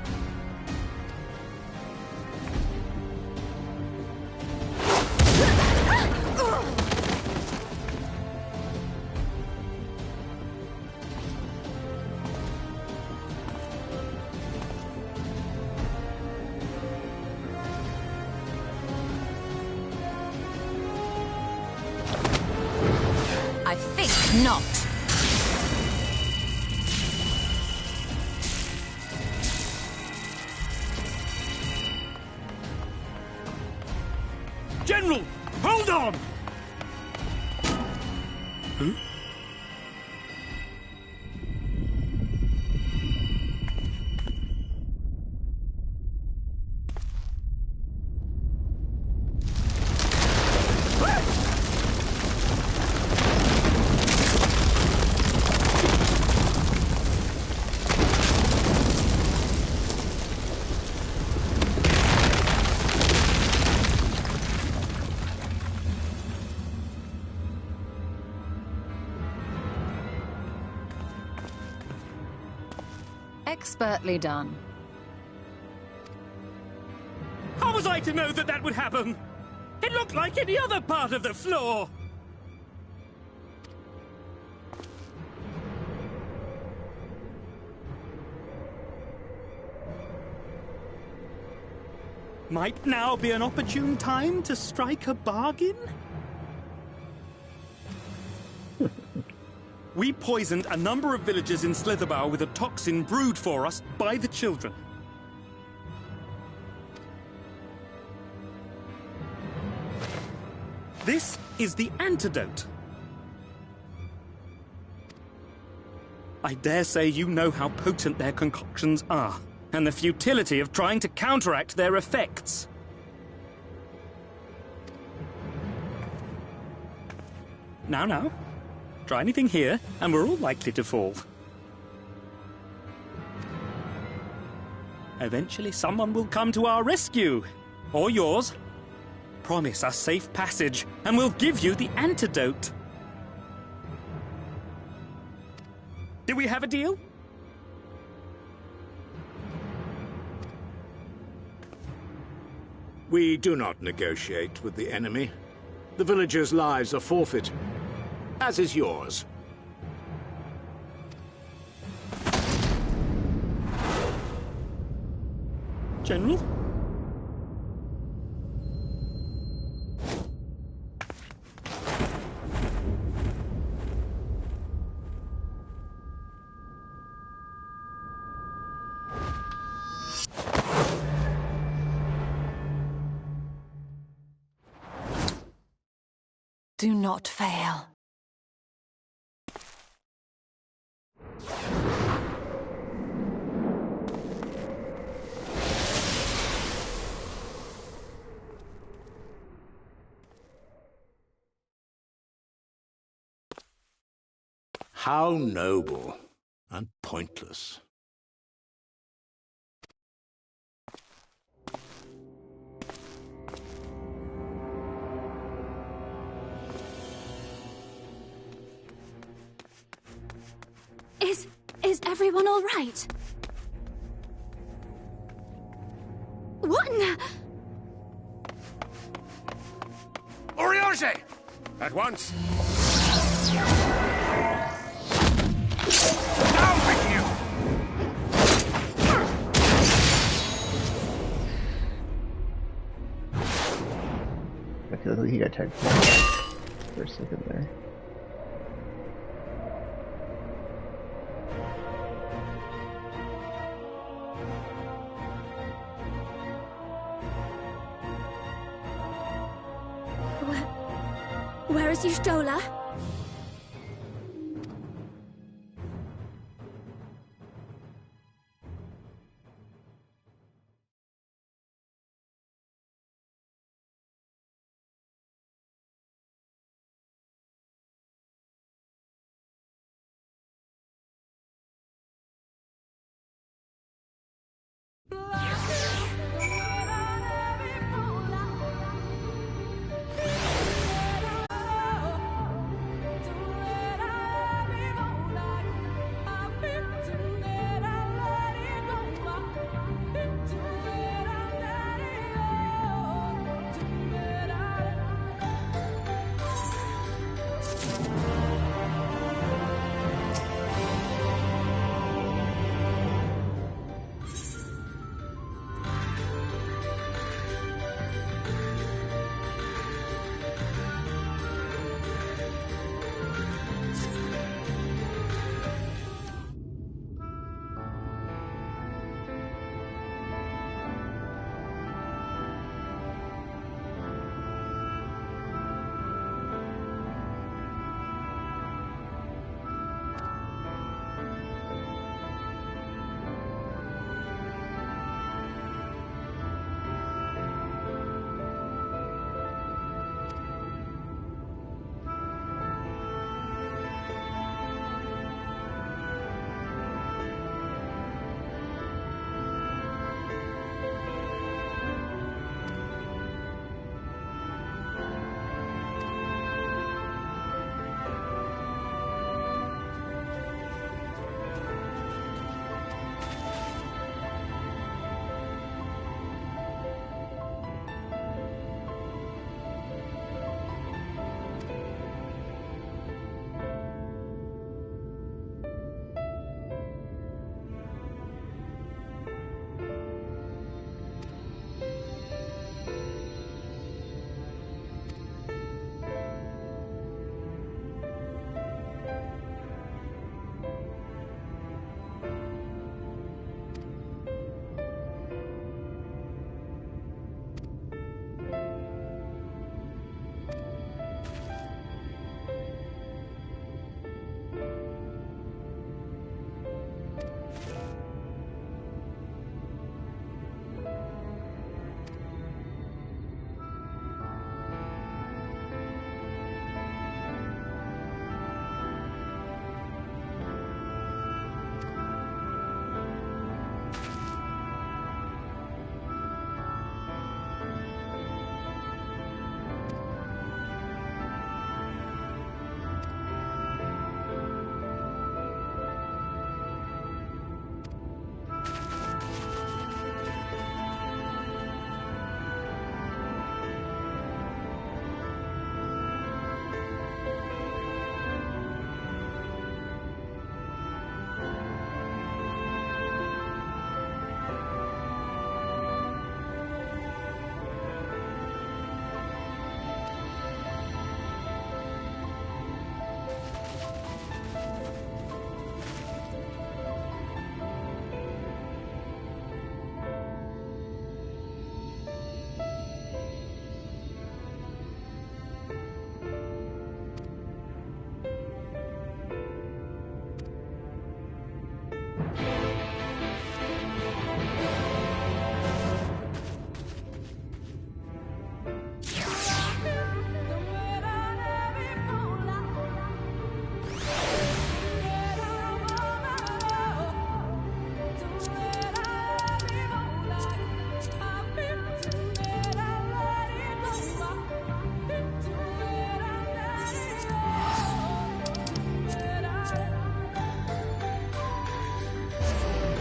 I think not. General, hold on! Huh? Expertly done. How was I to know that that would happen? It looked like any other part of the floor. Might now be an opportune time to strike a bargain? We poisoned a number of villagers in Slitherbough with a toxin brewed for us by the children. This is the antidote. I dare say you know how potent their concoctions are, and the futility of trying to counteract their effects. Now. Try anything here, and we're all likely to fall. Eventually, someone will come to our rescue. Or yours. Promise us safe passage, and we'll give you the antidote. Do we have a deal? We do not negotiate with the enemy. The villagers' lives are forfeit, as is yours. General? Do not fail. How noble and pointless. Is everyone all right? What in the... Oriage! At once! Down with you! I feel like he got tagged for a second there. Where is Y'shtola?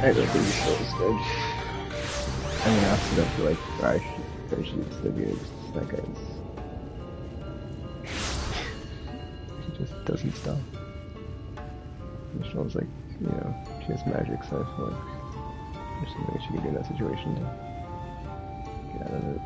I don't think so is good. I mean, after that, like, I should still be able to that guy's. He just doesn't stop. Michelle's like, you know, she has magic, so I feel like there's something she can do in that situation to get out of it.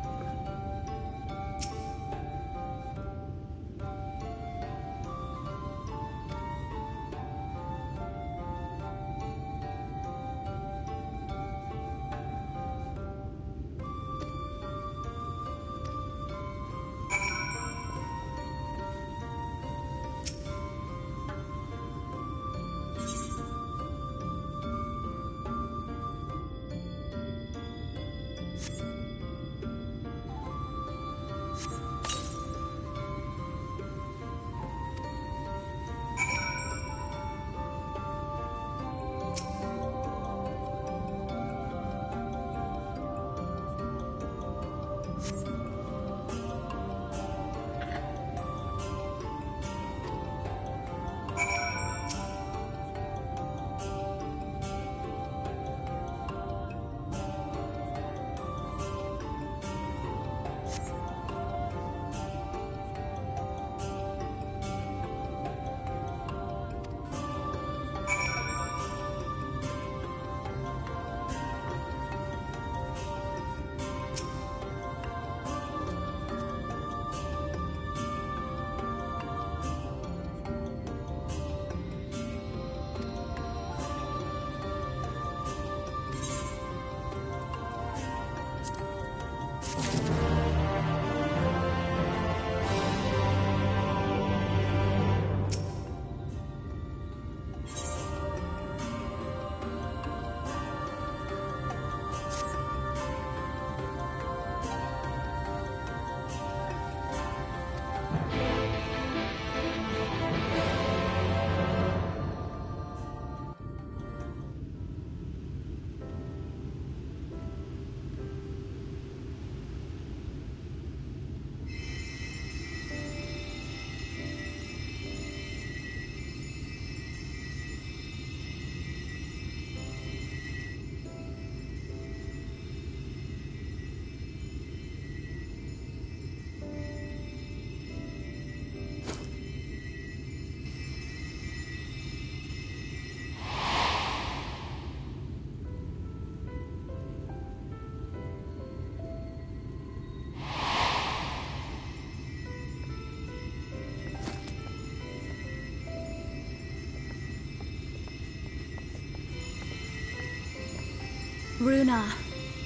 Runa,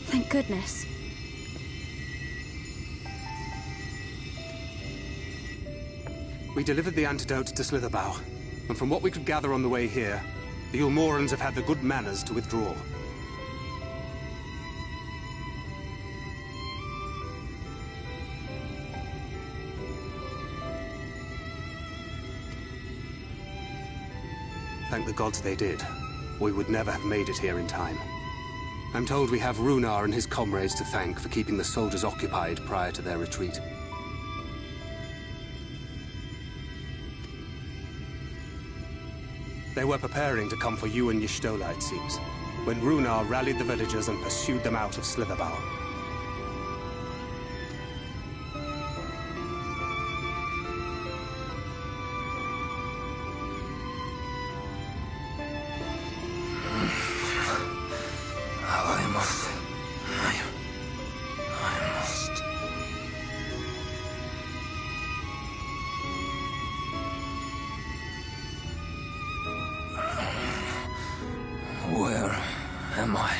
thank goodness. We delivered the antidote to Slitherbough, and from what we could gather on the way here, the Ulmorans have had the good manners to withdraw. Thank the gods they did. We would never have made it here in time. I'm told we have Runar and his comrades to thank for keeping the soldiers occupied prior to their retreat. They were preparing to come for you and Y'shtola, it seems, when Runar rallied the villagers and pursued them out of Slitherbough. Where am I?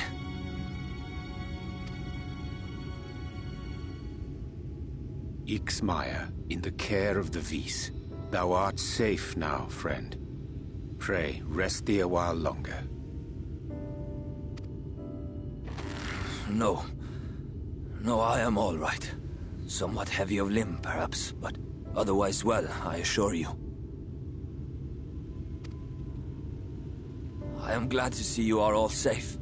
Ixmaya, in the care of the Vis. Thou art safe now, friend. Pray, rest thee a while longer. No. No, I am all right. Somewhat heavy of limb, perhaps, but otherwise well, I assure you. I am glad to see you are all safe.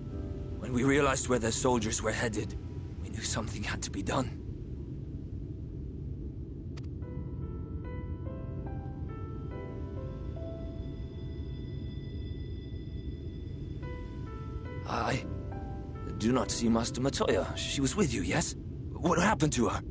When we realized where the soldiers were headed, we knew something had to be done. I do not see Master Matoya. She was with you, yes? What happened to her?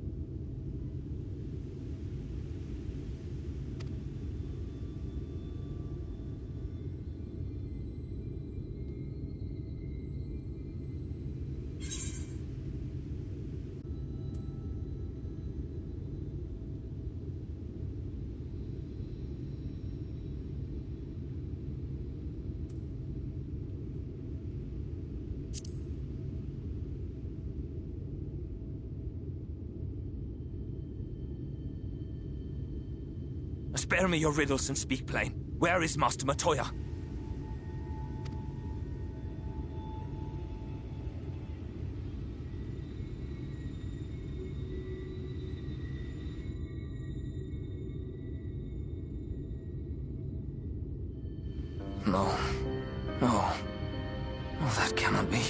Spare me your riddles and speak plain. Where is Master Matoya? No. No. Oh, that cannot be.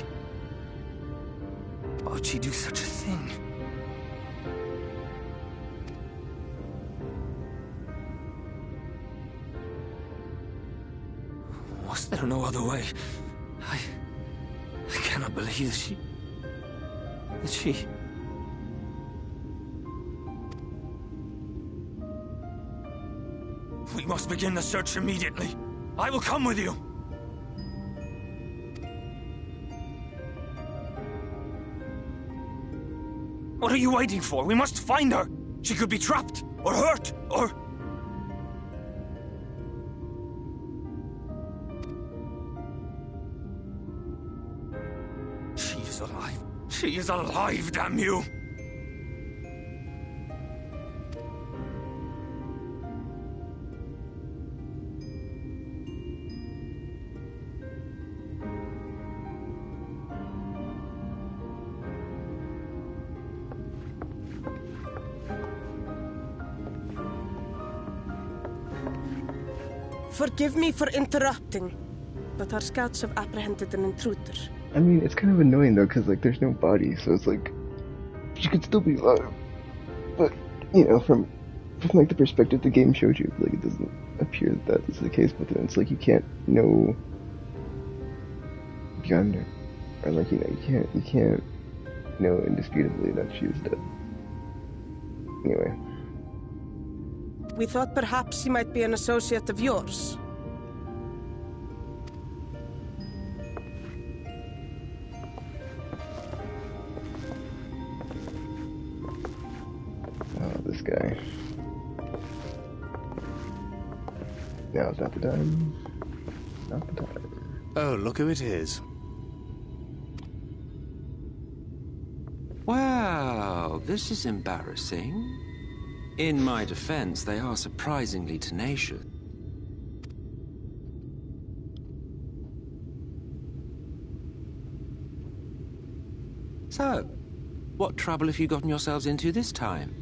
Why would she do such a thing? Was there no other way? I cannot believe that she... We must begin the search immediately. I will come with you. What are you waiting for? We must find her. She could be trapped, or hurt, or... She is alive, damn you! Forgive me for interrupting, but our scouts have apprehended an intruder. I mean, it's kind of annoying though, because like there's no body, so it's like she could still be alive. But you know, from like the perspective the game showed you, like it doesn't appear that is the case. But then it's like you can't know beyond it, or like you can't know indisputably that she is dead. Anyway, we thought perhaps she might be an associate of yours. This guy. Now's not the time. Not the time. Oh, look who it is. Wow, this is embarrassing. In my defense, they are surprisingly tenacious. So, what trouble have you gotten yourselves into this time?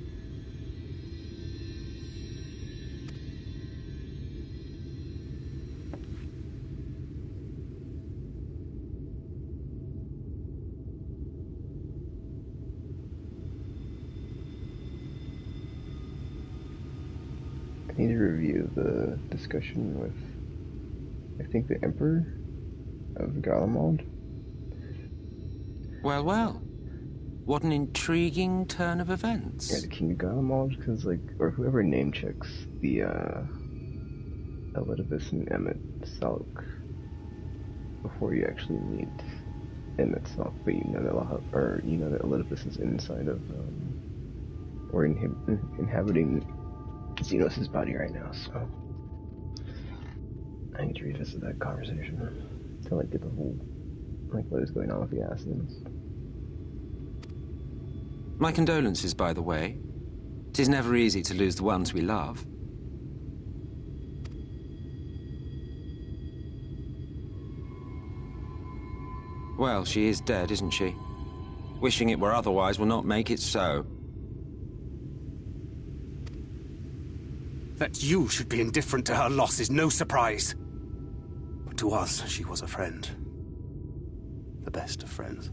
I need to review the discussion with, I think, the Emperor of Garlemald. Well, well. What an intriguing turn of events. Yeah, the King of Garlemald, because, like, or whoever name checks the, Elidibus and Emmett Salk before you actually meet Emmett Salk, but you know that Elidibus is inside of, or inhabiting Xenos' body right now, so I need to revisit that conversation to like get the whole, like, what is going on with the Assassins. My condolences, by the way. 'Tis never easy to lose the ones we love. Well, she is dead, isn't she? Wishing it were otherwise will not make it so. That you should be indifferent to her loss is no surprise. But to us, she was a friend. The best of friends.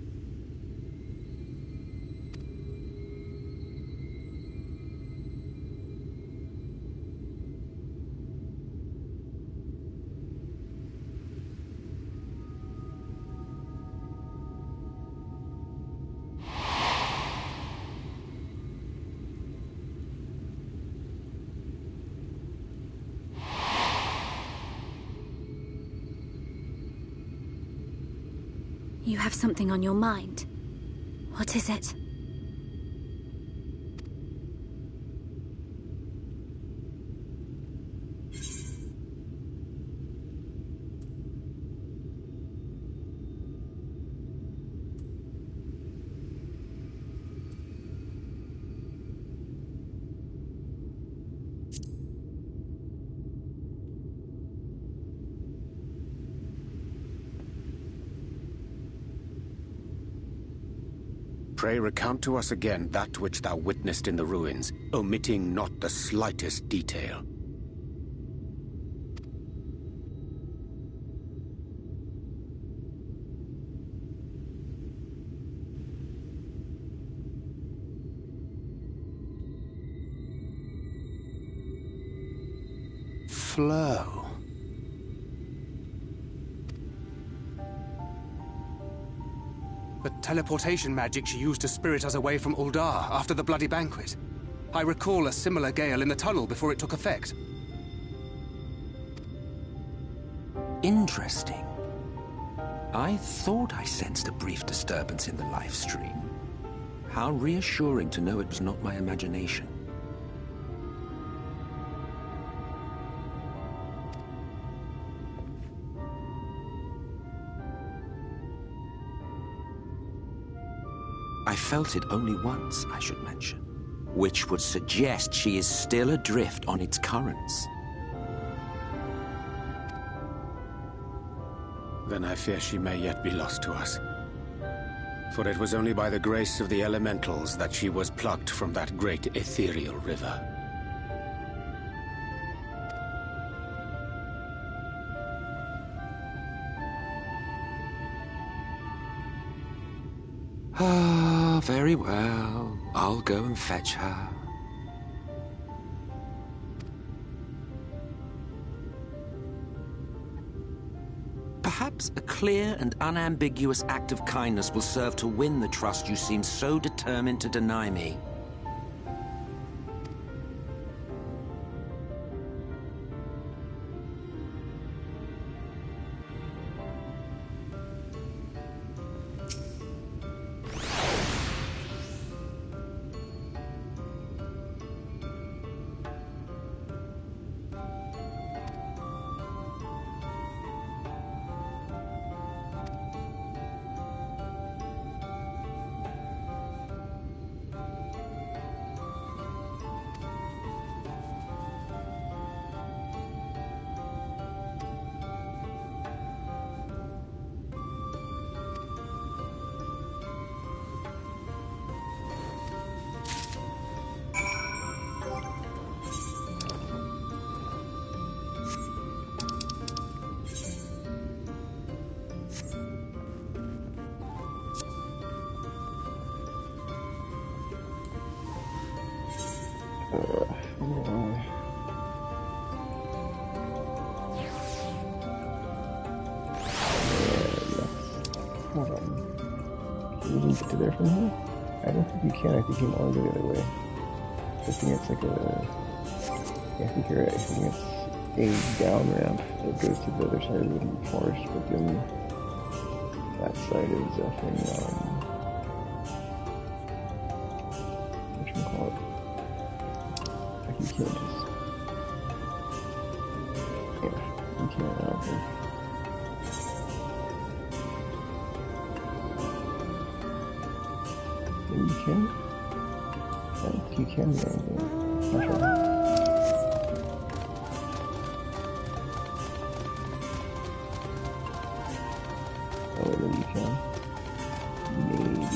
You have something on your mind. What is it? Pray recount to us again that which thou witnessed in the ruins, omitting not the slightest detail. Flow. The teleportation magic she used to spirit us away from Uldar after the bloody banquet. I recall a similar gale in the tunnel before it took effect. Interesting. I thought I sensed a brief disturbance in the live stream. How reassuring to know it was not my imagination. I felt it only once, I should mention, which would suggest she is still adrift on its currents. Then I fear she may yet be lost to us. For it was only by the grace of the elementals that she was plucked from that great ethereal river. Ah, very well. I'll go and fetch her. Perhaps a clear and unambiguous act of kindness will serve to win the trust you seem so determined to deny me. Hold on. Can you even get to there from here? I don't think you can. I think you want to go the other way. I think it's like a... Yeah, I think you're right. I think it's a down ramp that goes to the other side of the forest, but then that side is from, whatchamacallit? Like you can't just... Yeah, you can't, I don't think. You can? I think you can, though. Not sure. Oh, then you can. Maybe.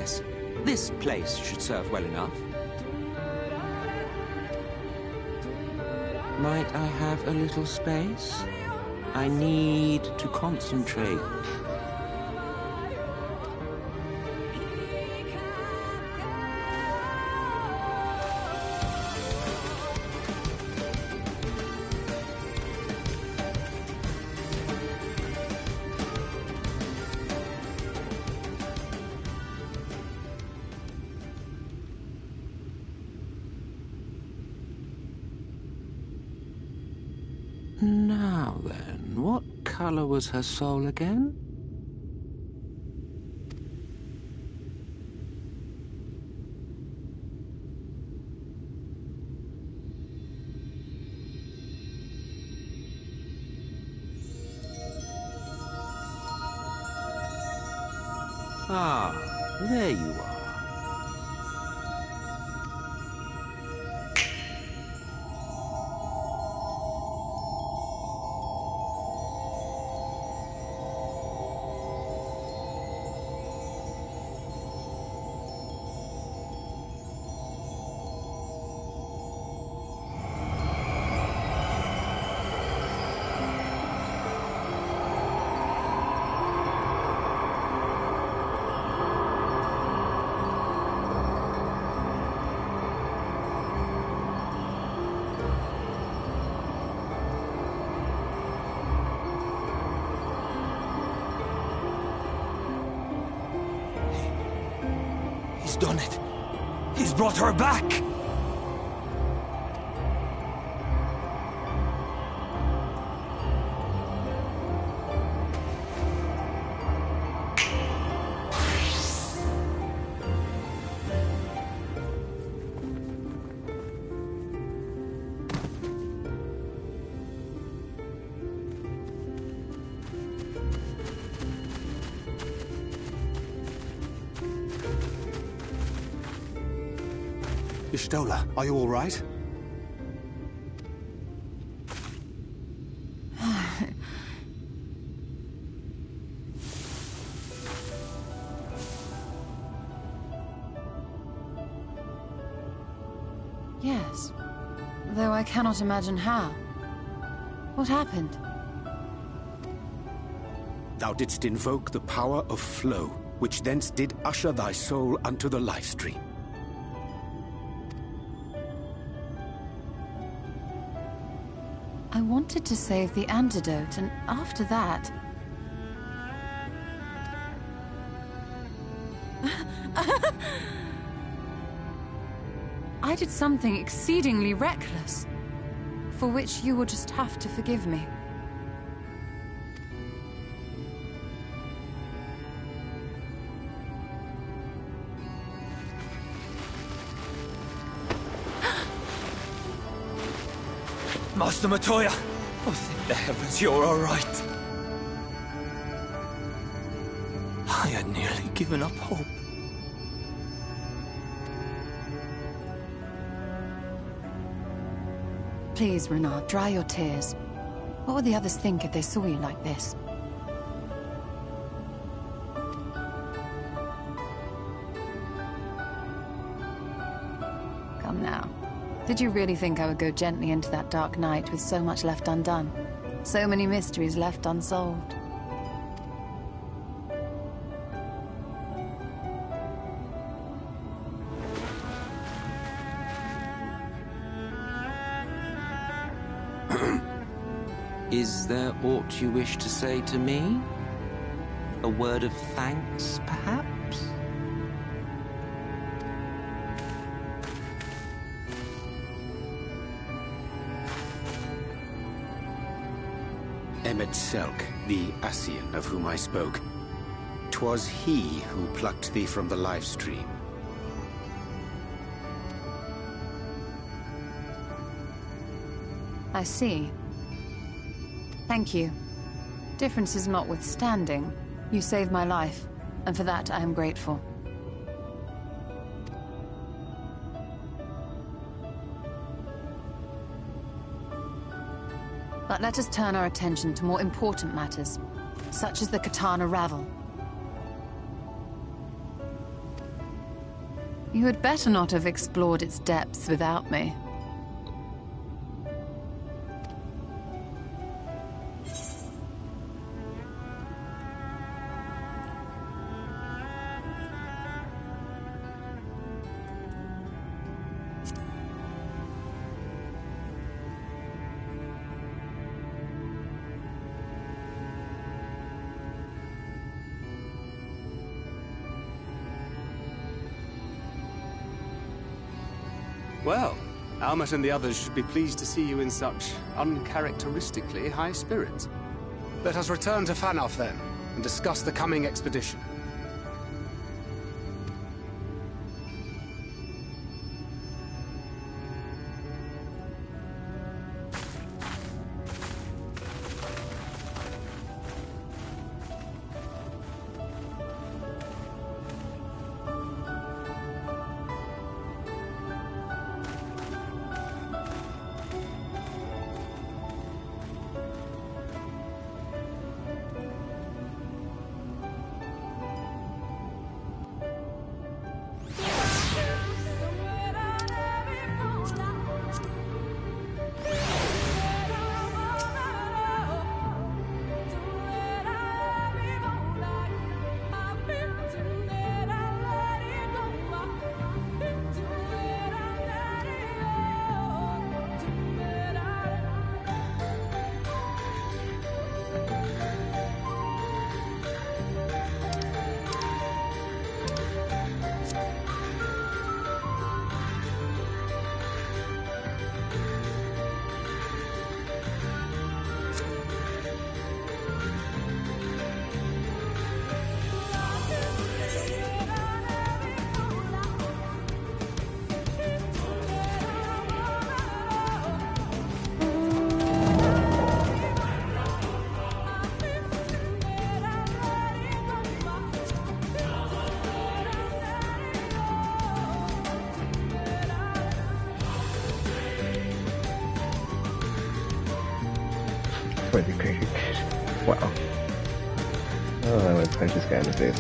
Yes, this place should serve well enough. Might I have a little space? I need to concentrate. Now then, what color was her soul again? Ah, there you are. He's done it. He's brought her back. Ishtola, are you all right? Yes, though I cannot imagine how. What happened? Thou didst invoke the power of flow, which thence did usher thy soul unto the life stream. I wanted to save the antidote, and after that... I did something exceedingly reckless, for which you will just have to forgive me. Master Matoya! Oh, thank the heavens you're all right. I had nearly given up hope. Please, Renard, dry your tears. What would the others think if they saw you like this? Come now. Did you really think I would go gently into that dark night with so much left undone? So many mysteries left unsolved? Is there aught you wish to say to me? A word of thanks, perhaps? Emmet Selk, the Ascian of whom I spoke. 'Twas he who plucked thee from the life stream. I see. Thank you. Differences notwithstanding, you saved my life, and for that I am grateful. But let us turn our attention to more important matters, such as the Katana Ravel. You had better not have explored its depths without me. Well, Almet and the others should be pleased to see you in such uncharacteristically high spirits. Let us return to Fanoff then, and discuss the coming expedition. For the critic. Wow. Oh, I would punch this guy in the face.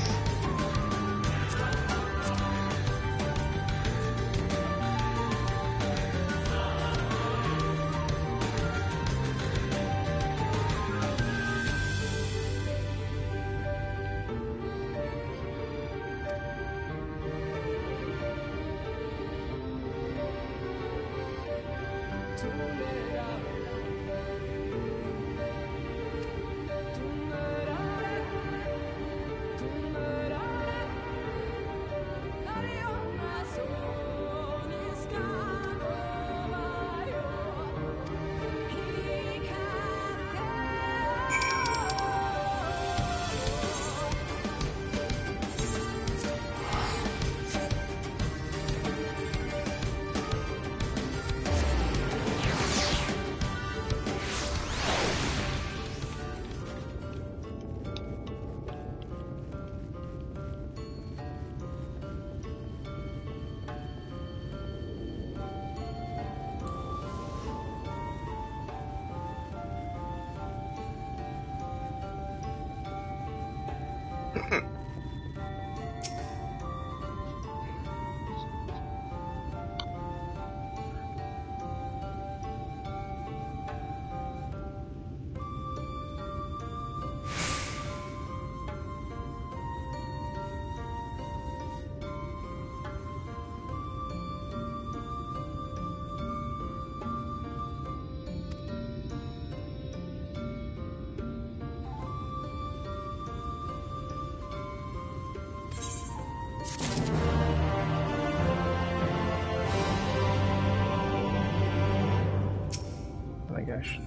Oh my gosh.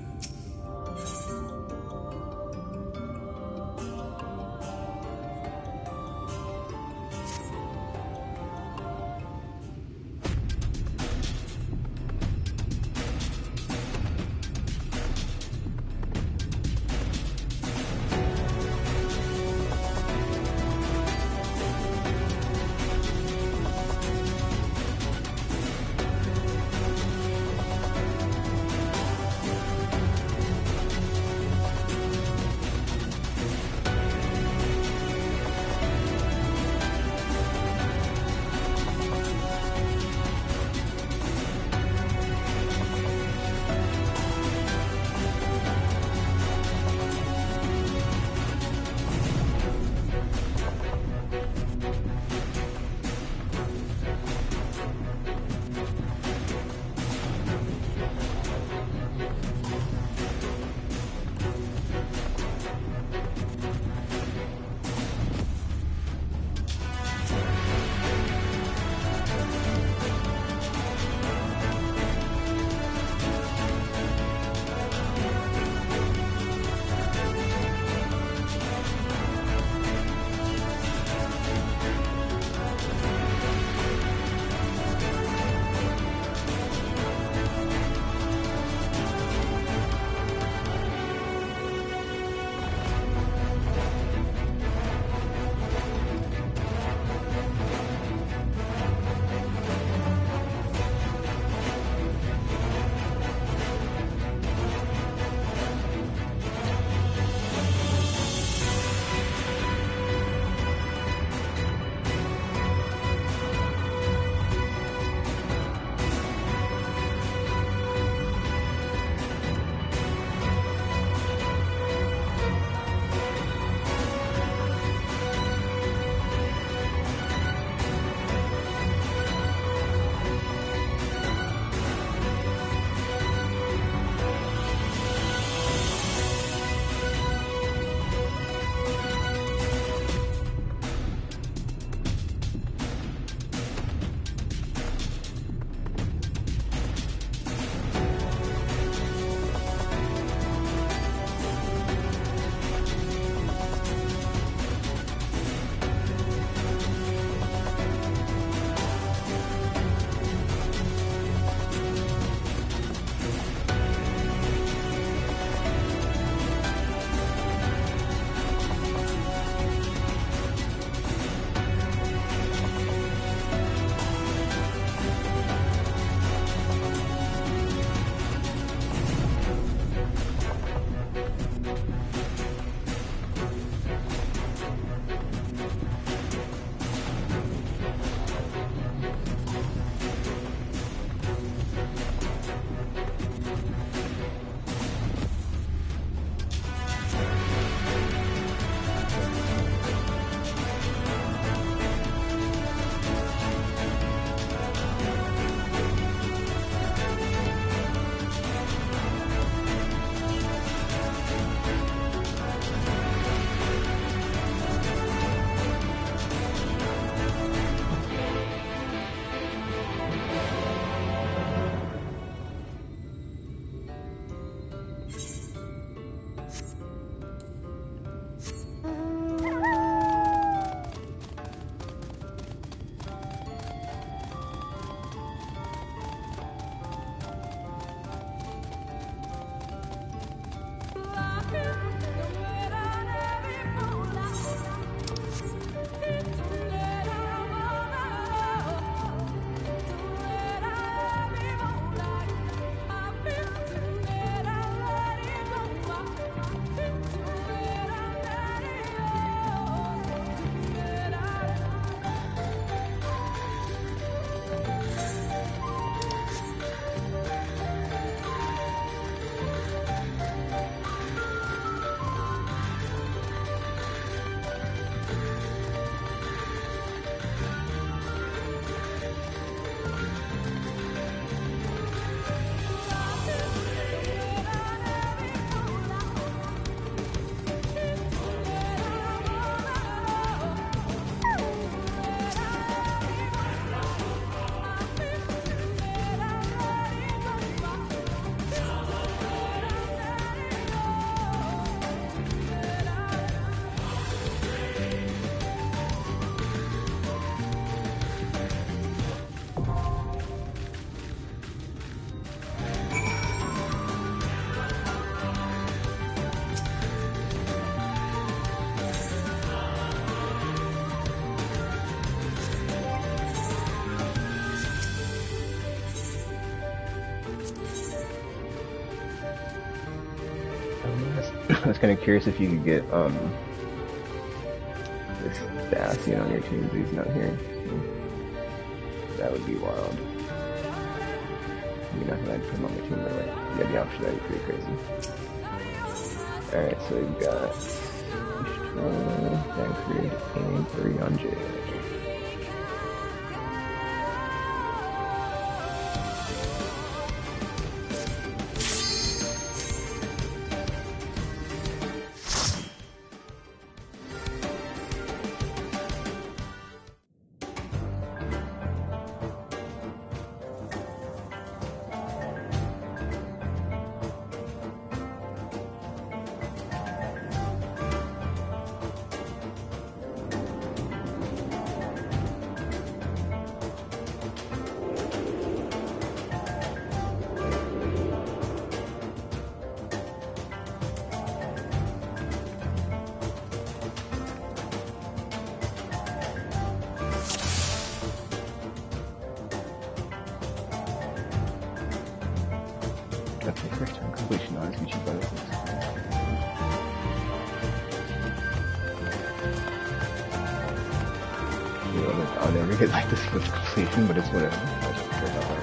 I was kind of curious if you could get this Bastion on your team, but he's not here. So that would be wild. You're not gonna put him on the team right away. Yeah, the option that'd be pretty crazy. Alright, so we've got Tancred and 3 on Jay. Okay, first time completion on speech bonuses. I'll never get like this with completion, but it's whatever. I just care about that.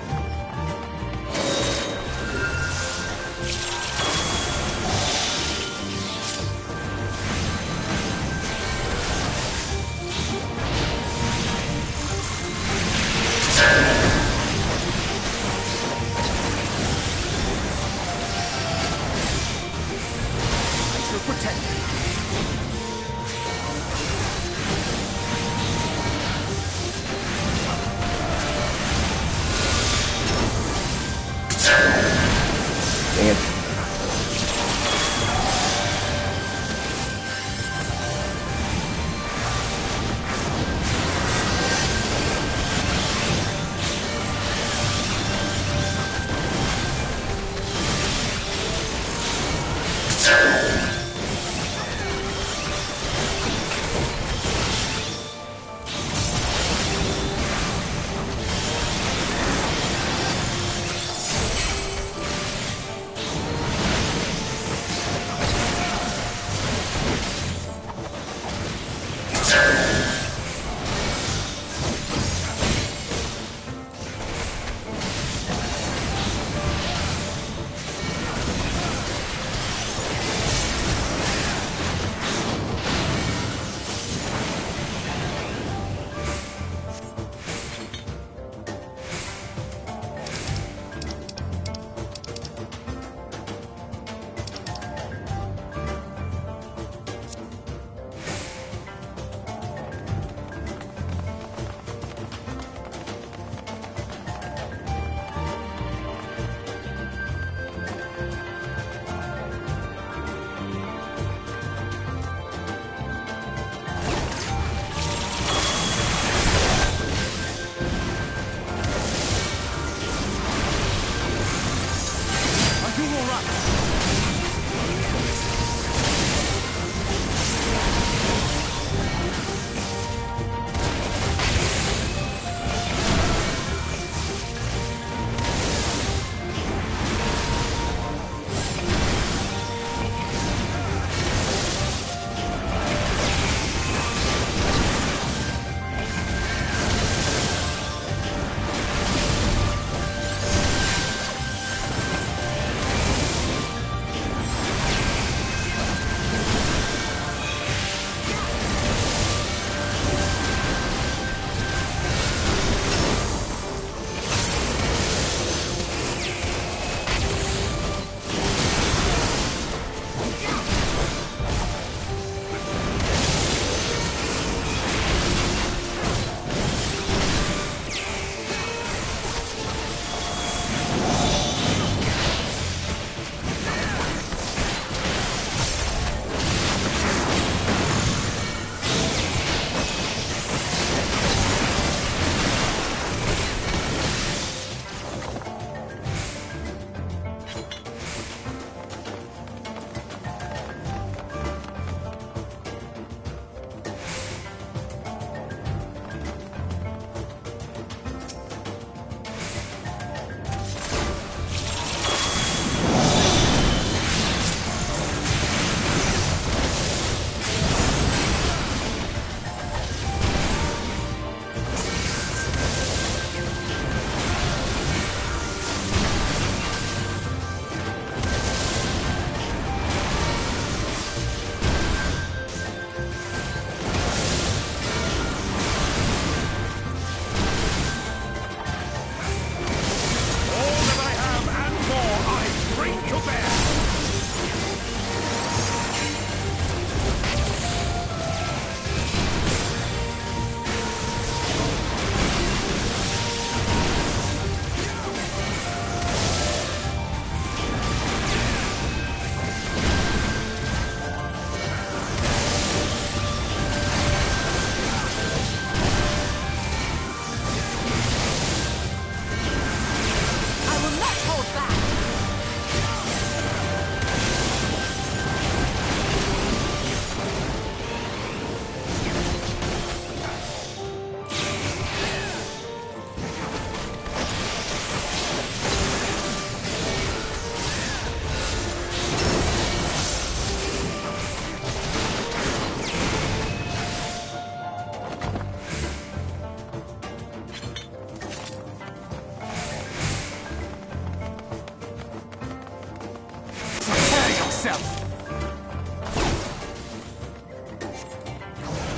yourself!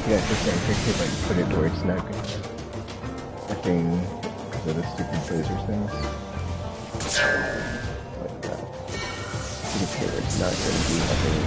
Yeah, it's just gonna quickly like put it where it's not gonna fucking because of the stupid laser things. Like that. You can see where it's not gonna do nothing.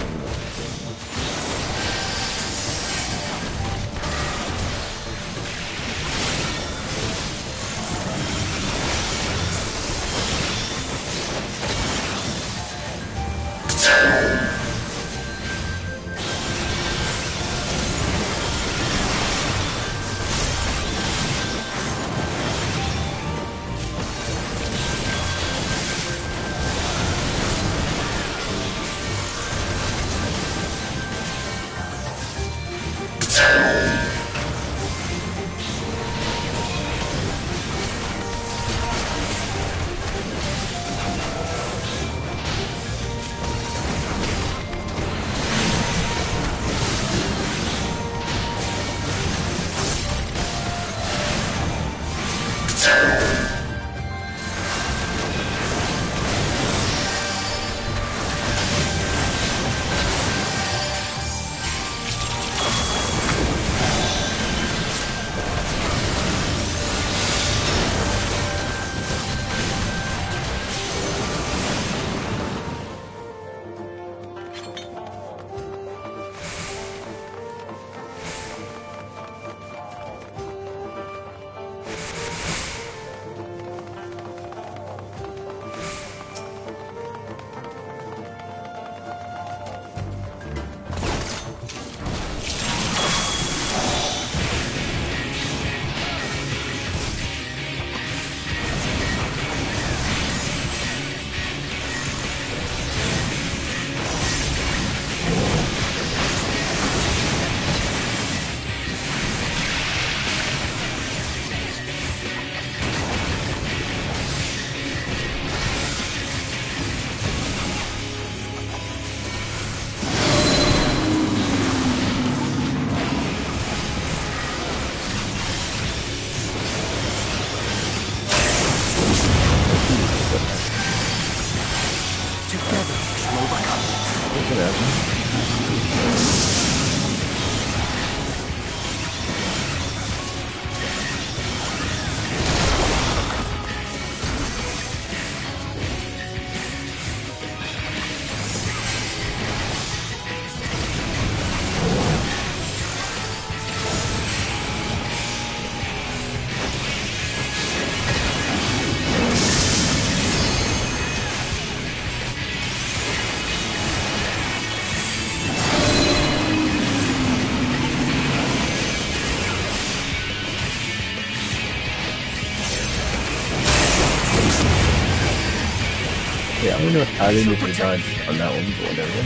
Yeah, I wonder if adding the design on that one, but whatever.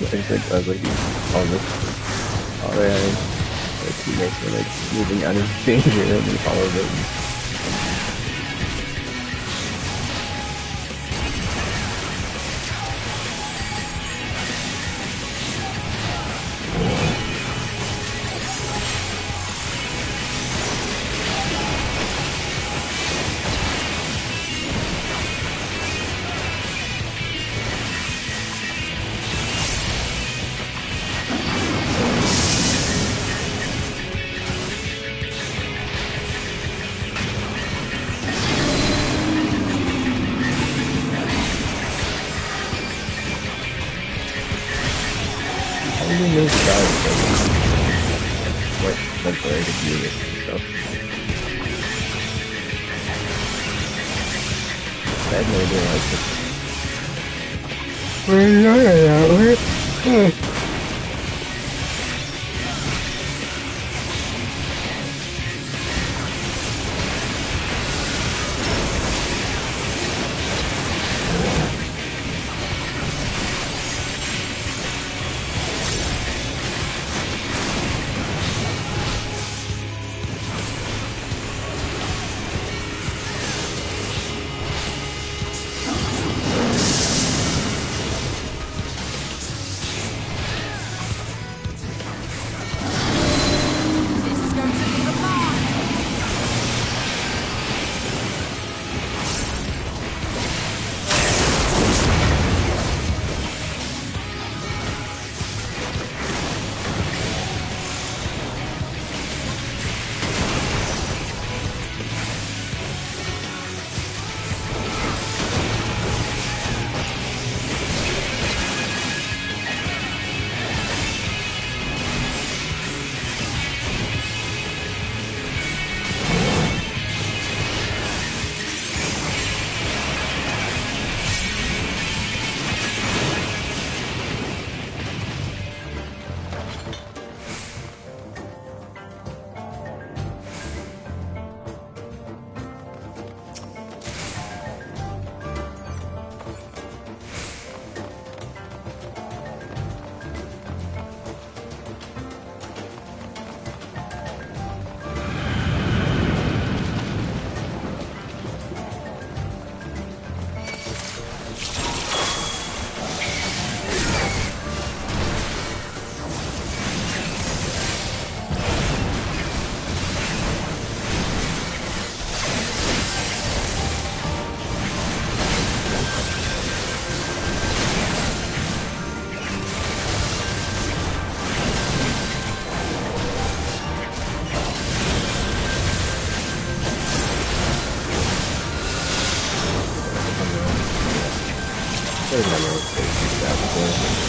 I was like, oh yeah, my teammates were like moving out of danger and we followed it. There's another one that before.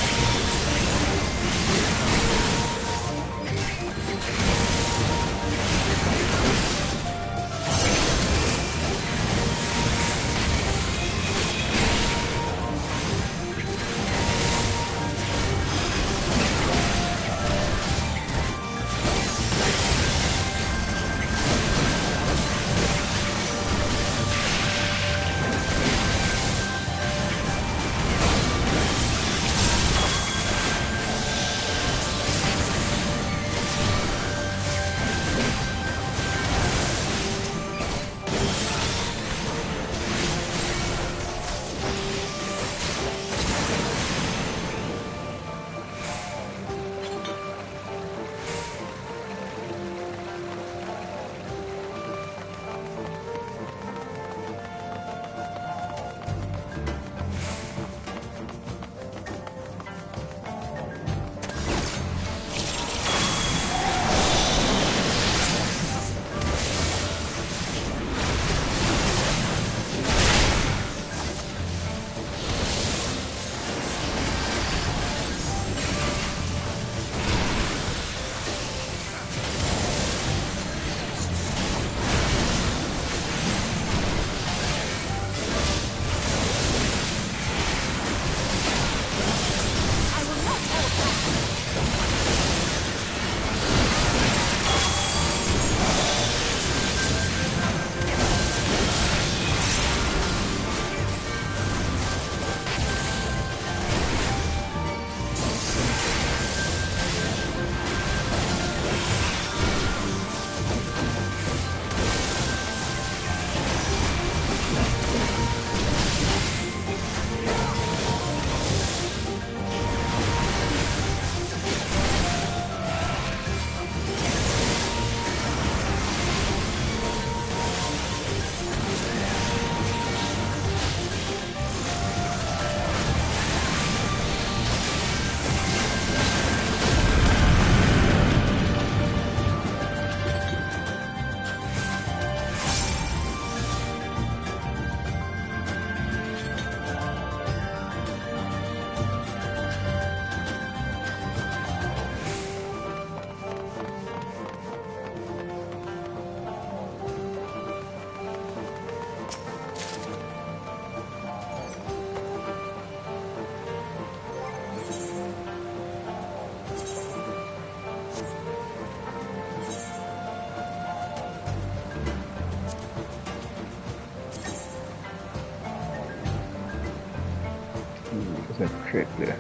There's no crit that has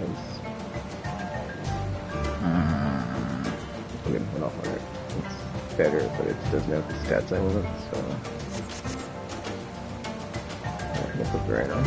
we're gonna hold off on it. It's better, but it doesn't have the stats I want, so I'm gonna put the right on.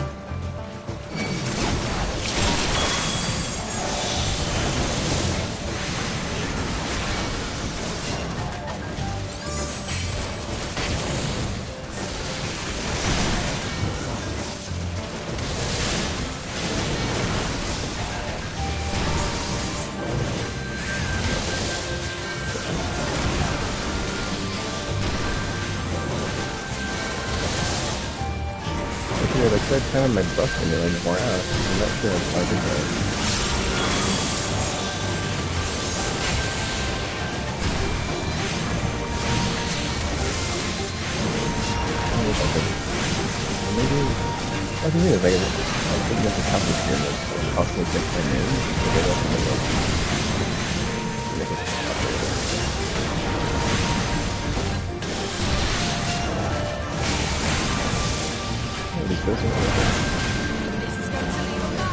Like that time of my buff and it like wore out. I'm not sure if I did that. Maybe I can do it like I'm thinking at the top of the screen like possibly get my name to get up in the middle. Make it this is going to leave a mark.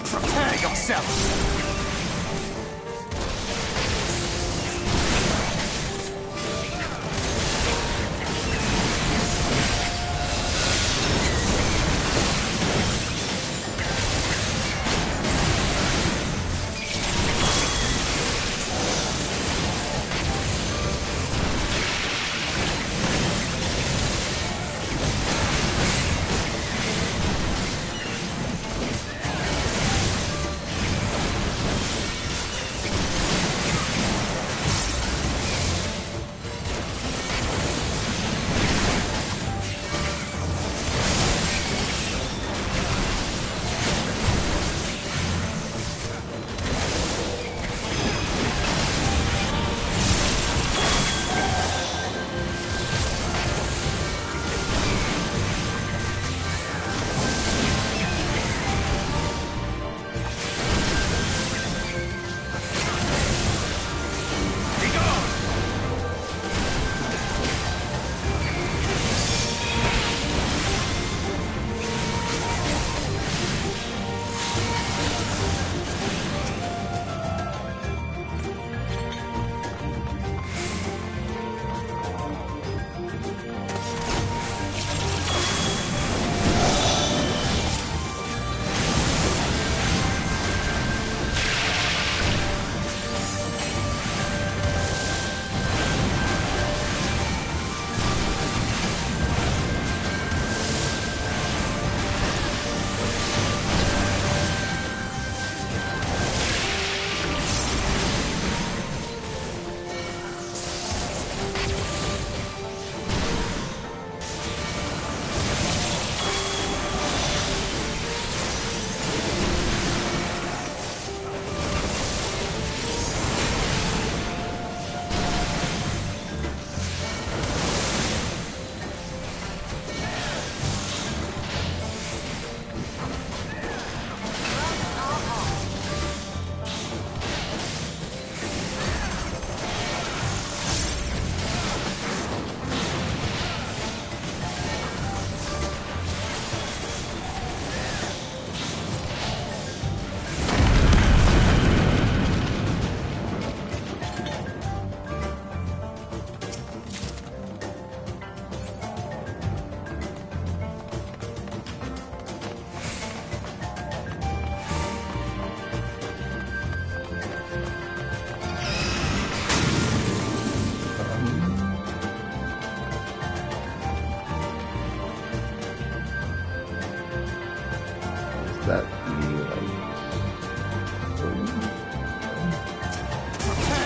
Prepare yourself!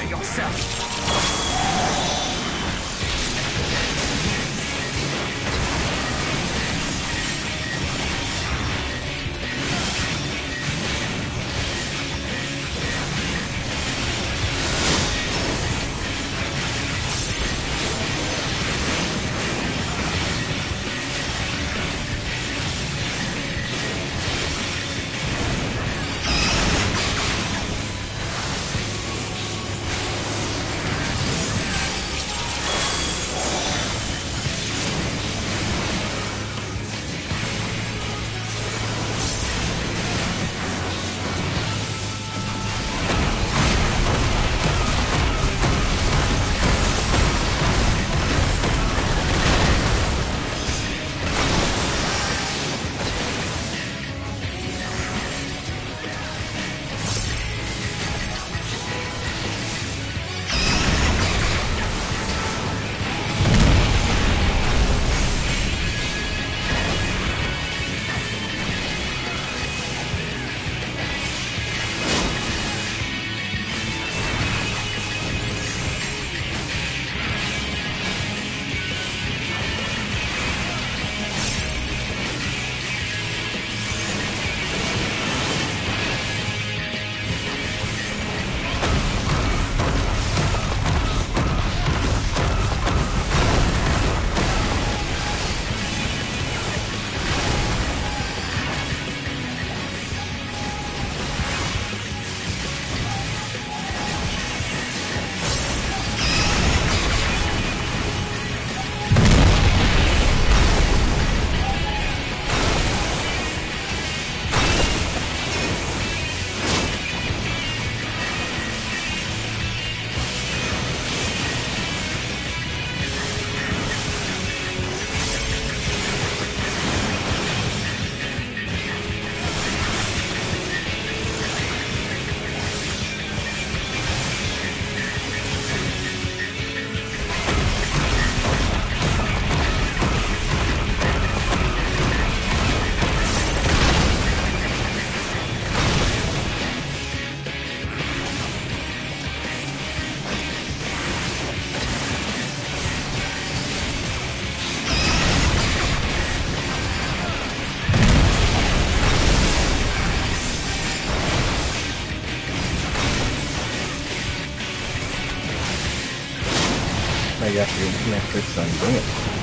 Prepare yourself! I got your metrics on bring it.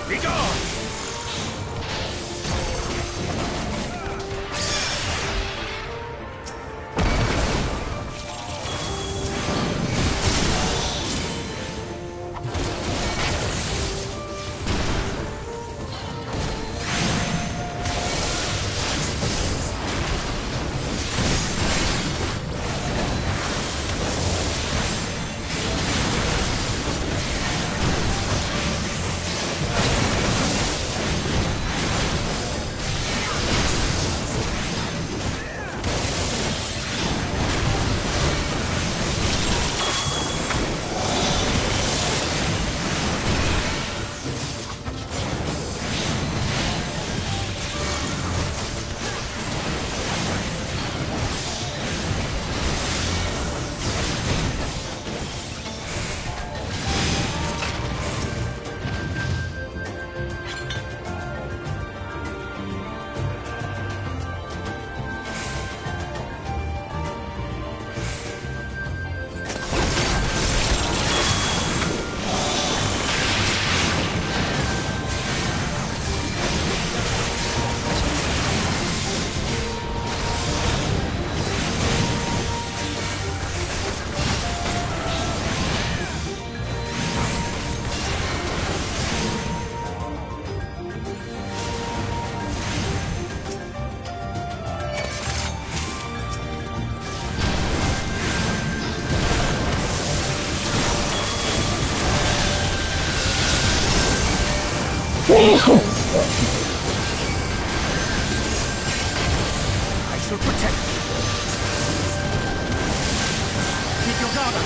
Begone! I shall protect you. Keep your guard up.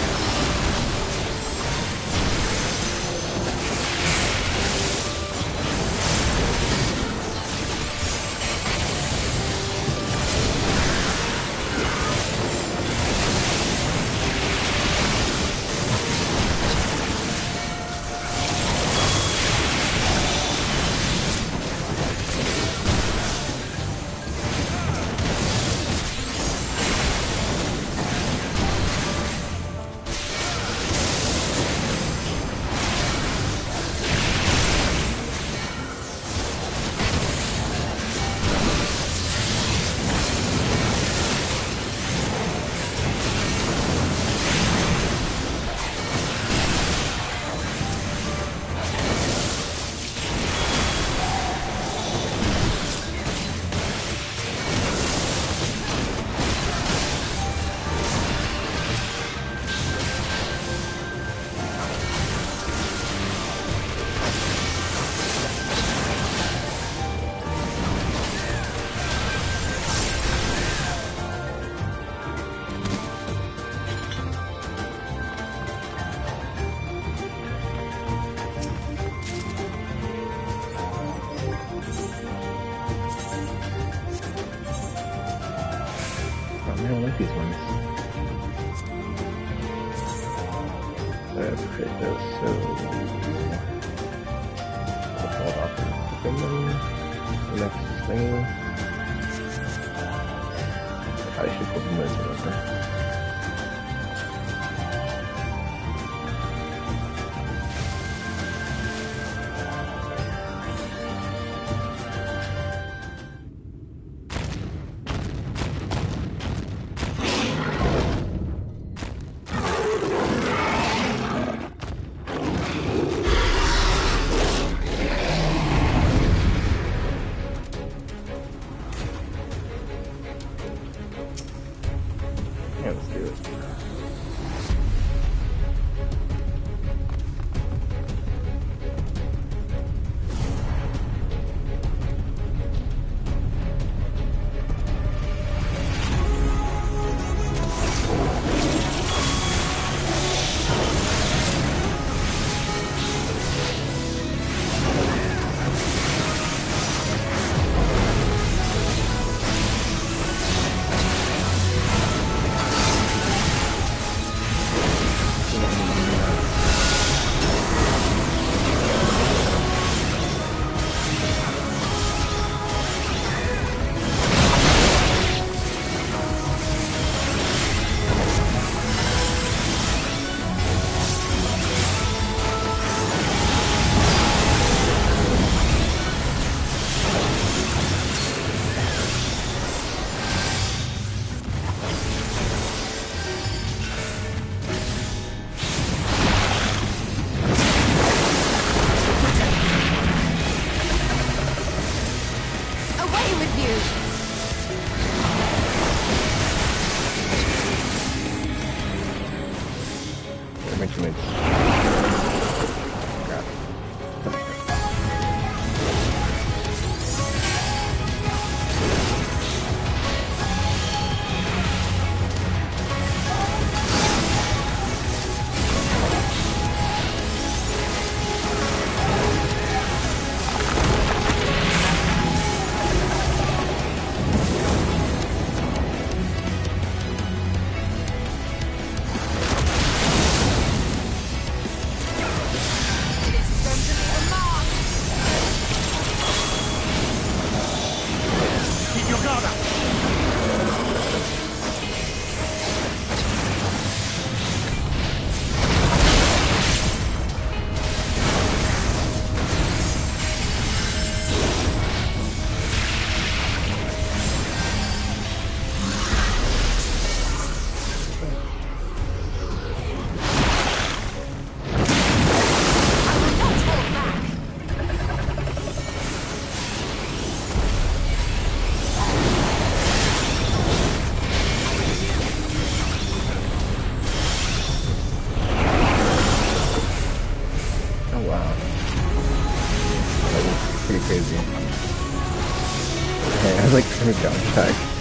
I like these ones. Crit those, so I'll hold off and open them. Next thing. I should open those over. pretty crazy. Okay, I was like trying to dodge attack.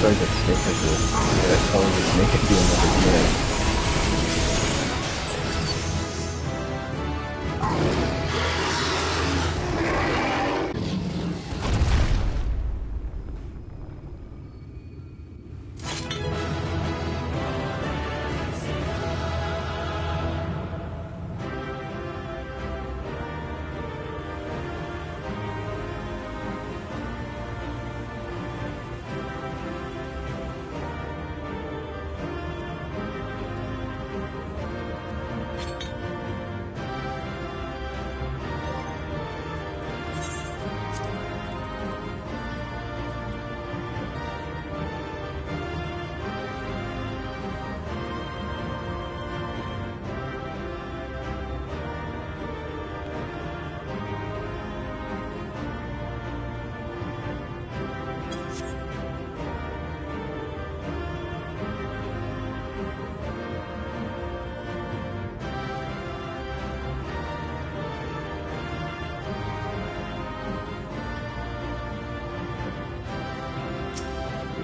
like that snake has this. That color the snake is doing another minute.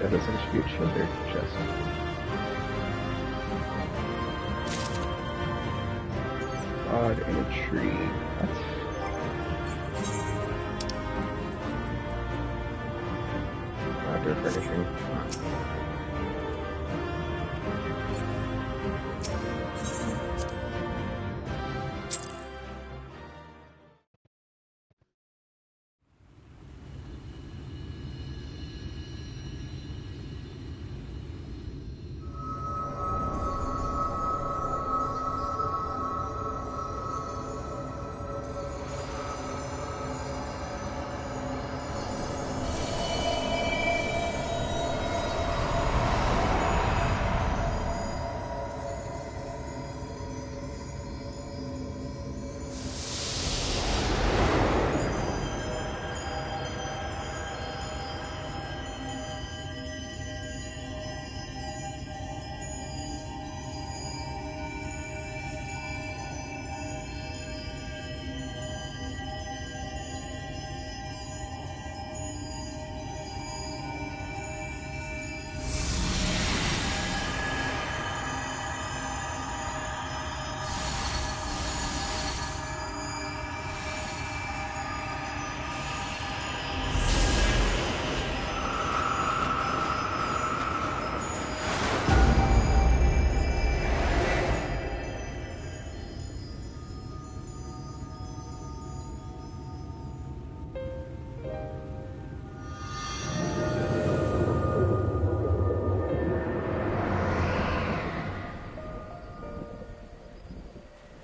Yeah, that's such a huge treasure chest. God in a tree. What? Outdoor furnishing.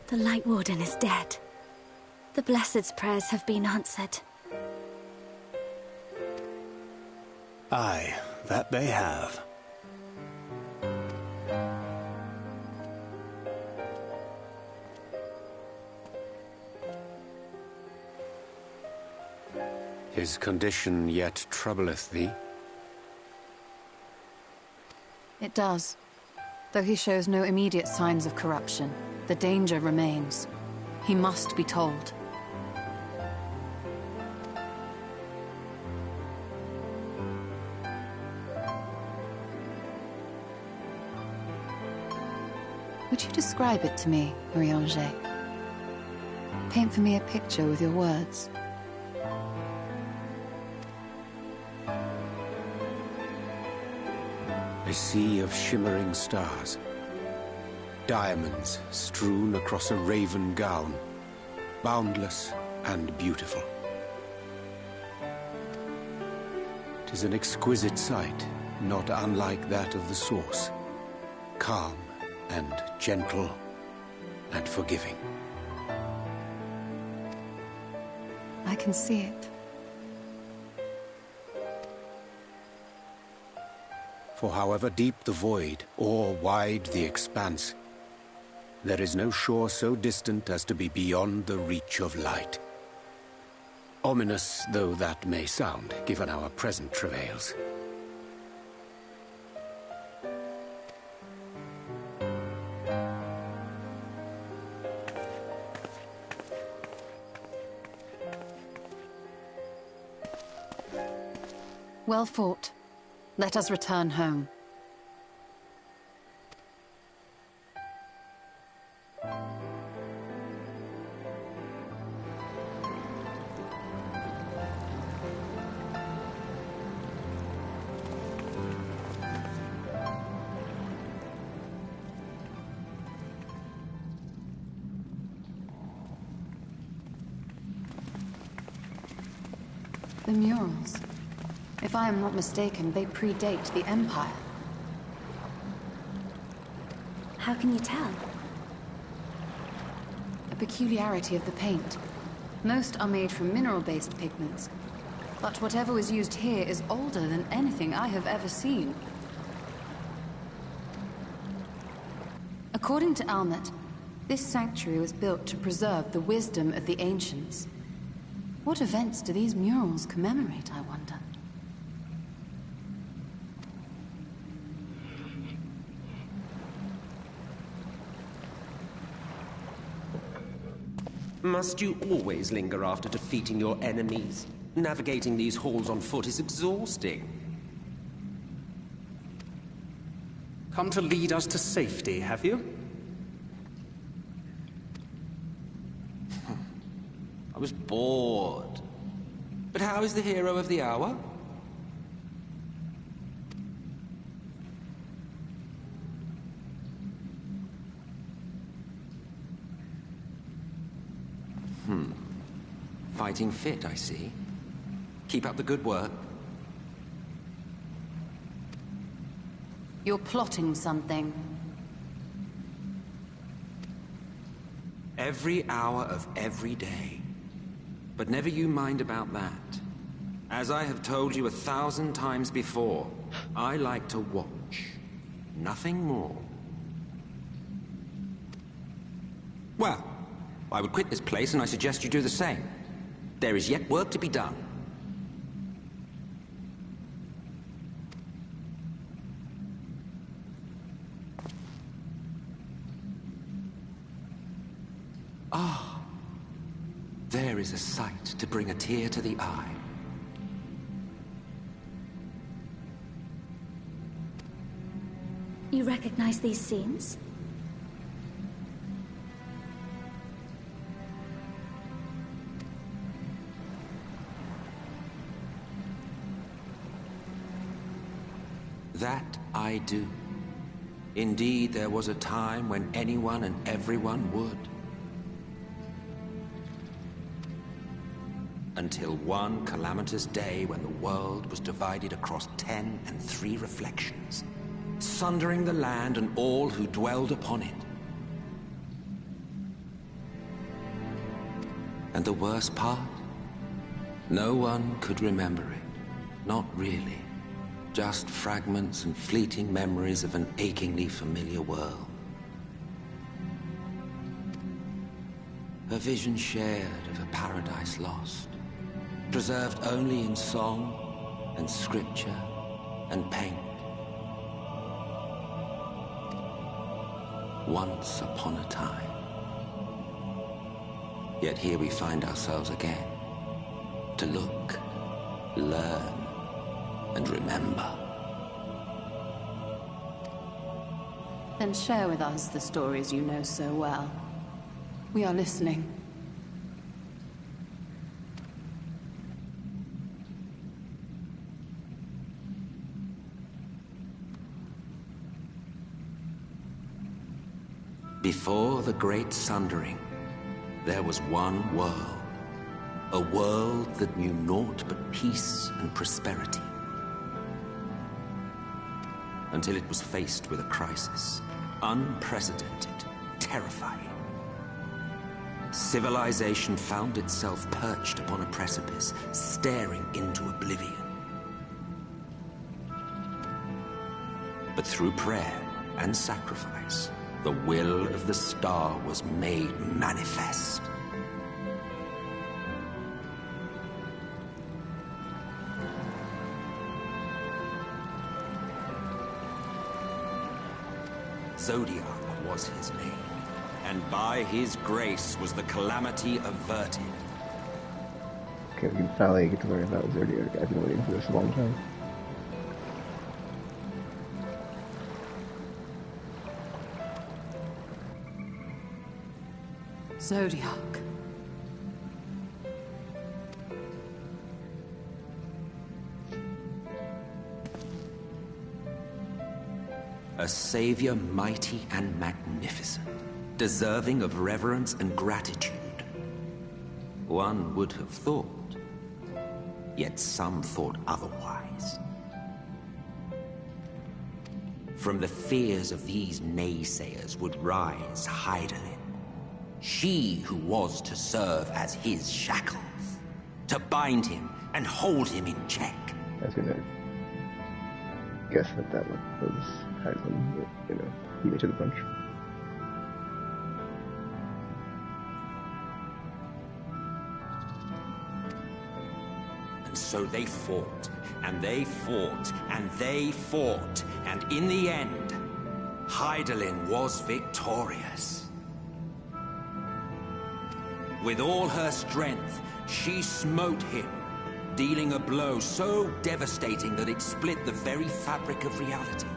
The Light Warden is dead. The Blessed's prayers have been answered. Aye, that they have. His condition yet troubleth thee? It does. Though he shows no immediate signs of corruption, the danger remains. He must be told. Would you describe it to me, Marie-Angé? Paint for me a picture with your words. A sea of shimmering stars. Diamonds strewn across a raven gown. Boundless and beautiful. 'Tis an exquisite sight, not unlike that of the source. Calm and gentle and forgiving. I can see it. For however deep the void, or wide the expanse, there is no shore so distant as to be beyond the reach of light. Ominous though that may sound, given our present travails. Well fought. Let us return home. The murals. If I am not mistaken, they predate the Empire. How can you tell? A peculiarity of the paint. Most are made from mineral-based pigments. But whatever was used here is older than anything I have ever seen. According to Almet, this sanctuary was built to preserve the wisdom of the ancients. What events do these murals commemorate, I wonder? Must you always linger after defeating your enemies? Navigating these halls on foot is exhausting. Come to lead us to safety, have you? I was bored. But how is the hero of the hour? Fighting fit, I see. Keep up the good work. You're plotting something. Every hour of every day. But never you mind about that. As I have told you 1,000 times before, I like to watch. Nothing more. Well, I would quit this place and I suggest you do the same. There is yet work to be done. Ah, there is a sight to bring a tear to the eye. You recognize these scenes? That I do. Indeed, there was a time when anyone and everyone would. Until one calamitous day when the world was divided across 10 and 3 reflections, sundering the land and all who dwelled upon it. And the worst part? No one could remember it. Not really. Just fragments and fleeting memories of an achingly familiar world. A vision shared of a paradise lost, preserved only in song and scripture and paint. Once upon a time. Yet here we find ourselves again, to look, learn, and remember. Then share with us the stories you know so well. We are listening. Before the Great Sundering, there was one world. A world that knew naught but peace and prosperity. Until it was faced with a crisis. Unprecedented, terrifying. Civilization found itself perched upon a precipice, staring into oblivion. But through prayer and sacrifice, the will of the star was made manifest. Zodiac was his name, and by his grace was the calamity averted. Okay, we can finally get to learn about Zodiac. I've been waiting for this a long time. Zodiac. A savior mighty and magnificent, deserving of reverence and gratitude. One would have thought, yet some thought otherwise. From the fears of these naysayers would rise Hydaelyn. She who was to serve as his shackles, to bind him and hold him in check. I was gonna guess that was Hydaelyn, but, you know, beat me to the punch. And so they fought, and they fought, and they fought, and in the end, Hydaelyn was victorious. With all her strength, she smote him, dealing a blow so devastating that it split the very fabric of reality.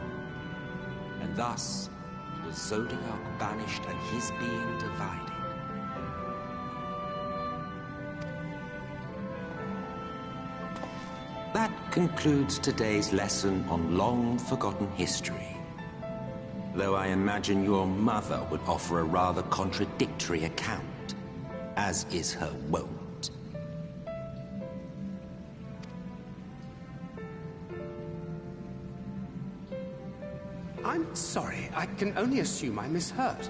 And thus was Zodiac banished and his being divided. That concludes today's lesson on long-forgotten history. Though I imagine your mother would offer a rather contradictory account, as is her wont. I'm sorry, I can only assume I misheard.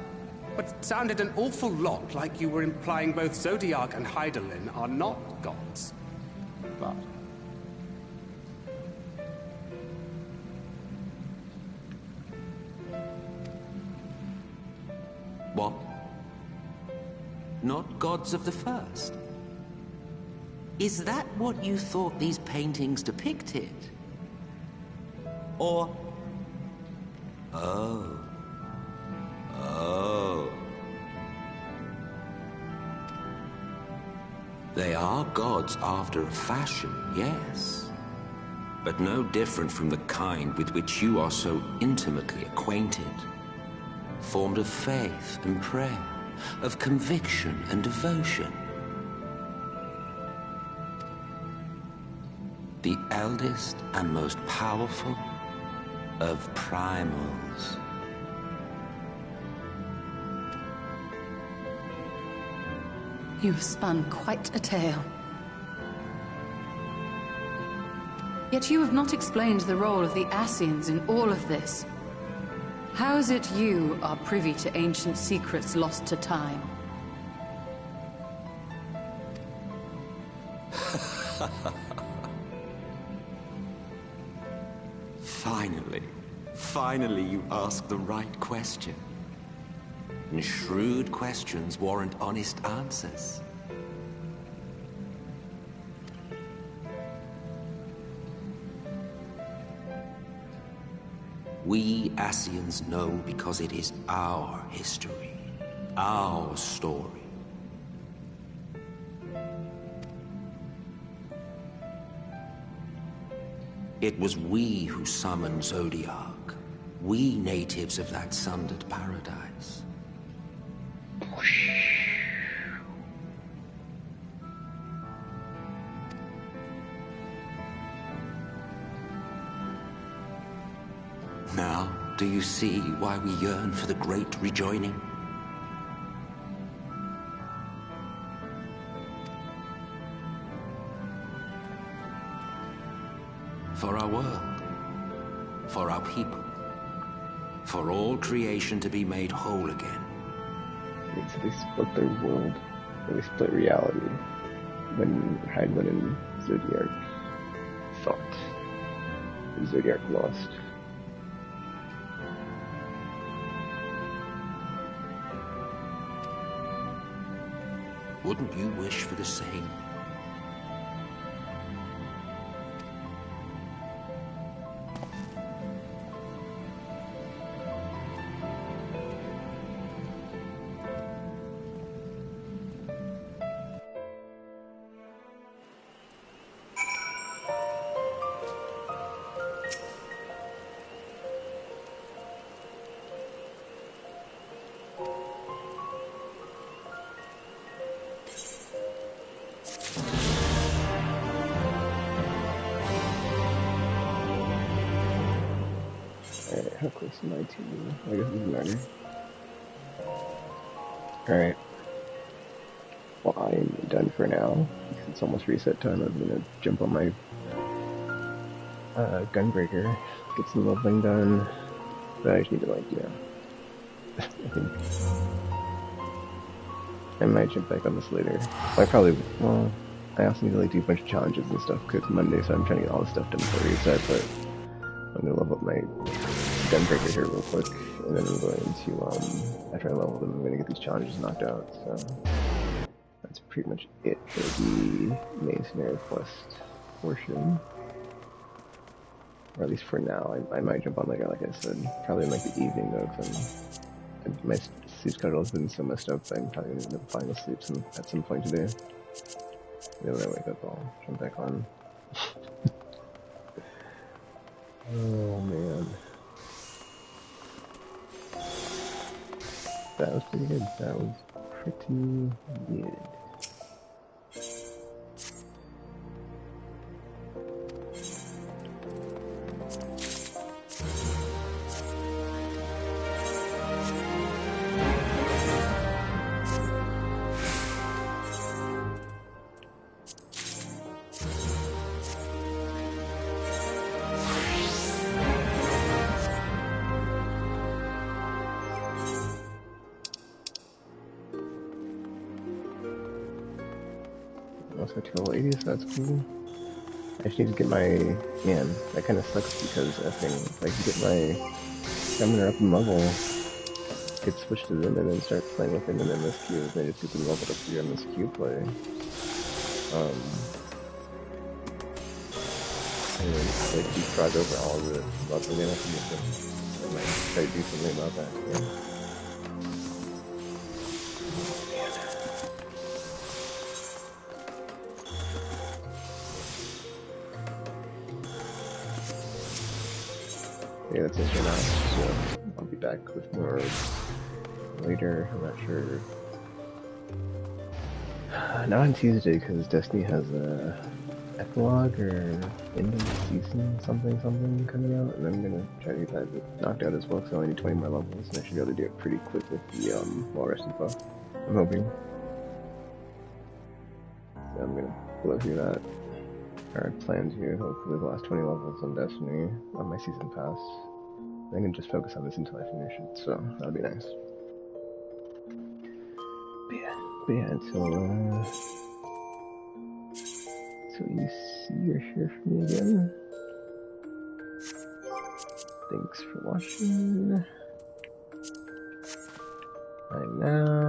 But it sounded an awful lot like you were implying both Zodiac and Hydaelyn are not gods. But... What? Not gods of the first? Is that what you thought these paintings depicted? Or... Oh. Oh. They are gods after a fashion, yes. But no different from the kind with which you are so intimately acquainted. Formed of faith and prayer, of conviction and devotion. The eldest and most powerful of primals. You've spun quite a tale. Yet you have not explained the role of the Ascians in all of this. How is it you are privy to ancient secrets lost to time? Finally you ask the right question. And shrewd questions warrant honest answers. We Ascians know because it is our history, our story. It was we who summoned Zodiac. We natives of that sundered paradise. Now, do you see why we yearn for the great rejoining? For our world, for our people, for all creation to be made whole again. So they split their world, or they split reality, when Hydman and Zodiac fought. And Zodiac lost. Wouldn't you wish for the same? How close am I to? I guess it doesn't matter. Alright. Well, I'm done for now. It's almost reset time. I'm gonna jump on my Gunbreaker, get some leveling done. But I just need to, like, I think I might jump back on this later. I probably, well, I also need to, like, do a bunch of challenges and stuff because it's Monday, so I'm trying to get all this stuff done before reset, but I'm gonna level up my Gunbreaker here real quick, and then I'm going to, after I level them, I'm gonna get these challenges knocked out, so that's pretty much it for the main scenario quest portion. Or at least for now. I might jump on later, like I said. Probably in like the evening though, because my sleep schedule has been so messed up, I'm probably gonna end up falling asleep at some point today. Maybe when I wake up, I'll jump back on. Oh man. That was pretty good. That was pretty good. Also to level 80, so that's cool. I just need to get my, man, that kind of sucks because I think if I can get my stamina up in level, get switched to them and then start playing with them in MSQ, and then just get them leveled up through MSQ play. And then like leapfrog over all the leveling in I might try to do something about that, yeah. Yeah, that's it for now, so I'll be back with more later. I'm not sure. Not on Tuesday, because Destiny has a epilogue or end of season something coming out, and I'm gonna try to get that knocked out as well, because I only need 20 more levels, and I should be able to do it pretty quick with the well-rested buff. I'm hoping. So I'm gonna blow through that. I plan to hopefully the last 20 levels on Destiny on my season pass. I can just focus on this until I finish it, so that'll be nice. But yeah, until So you see or hear from me again. Thanks for watching. Bye now.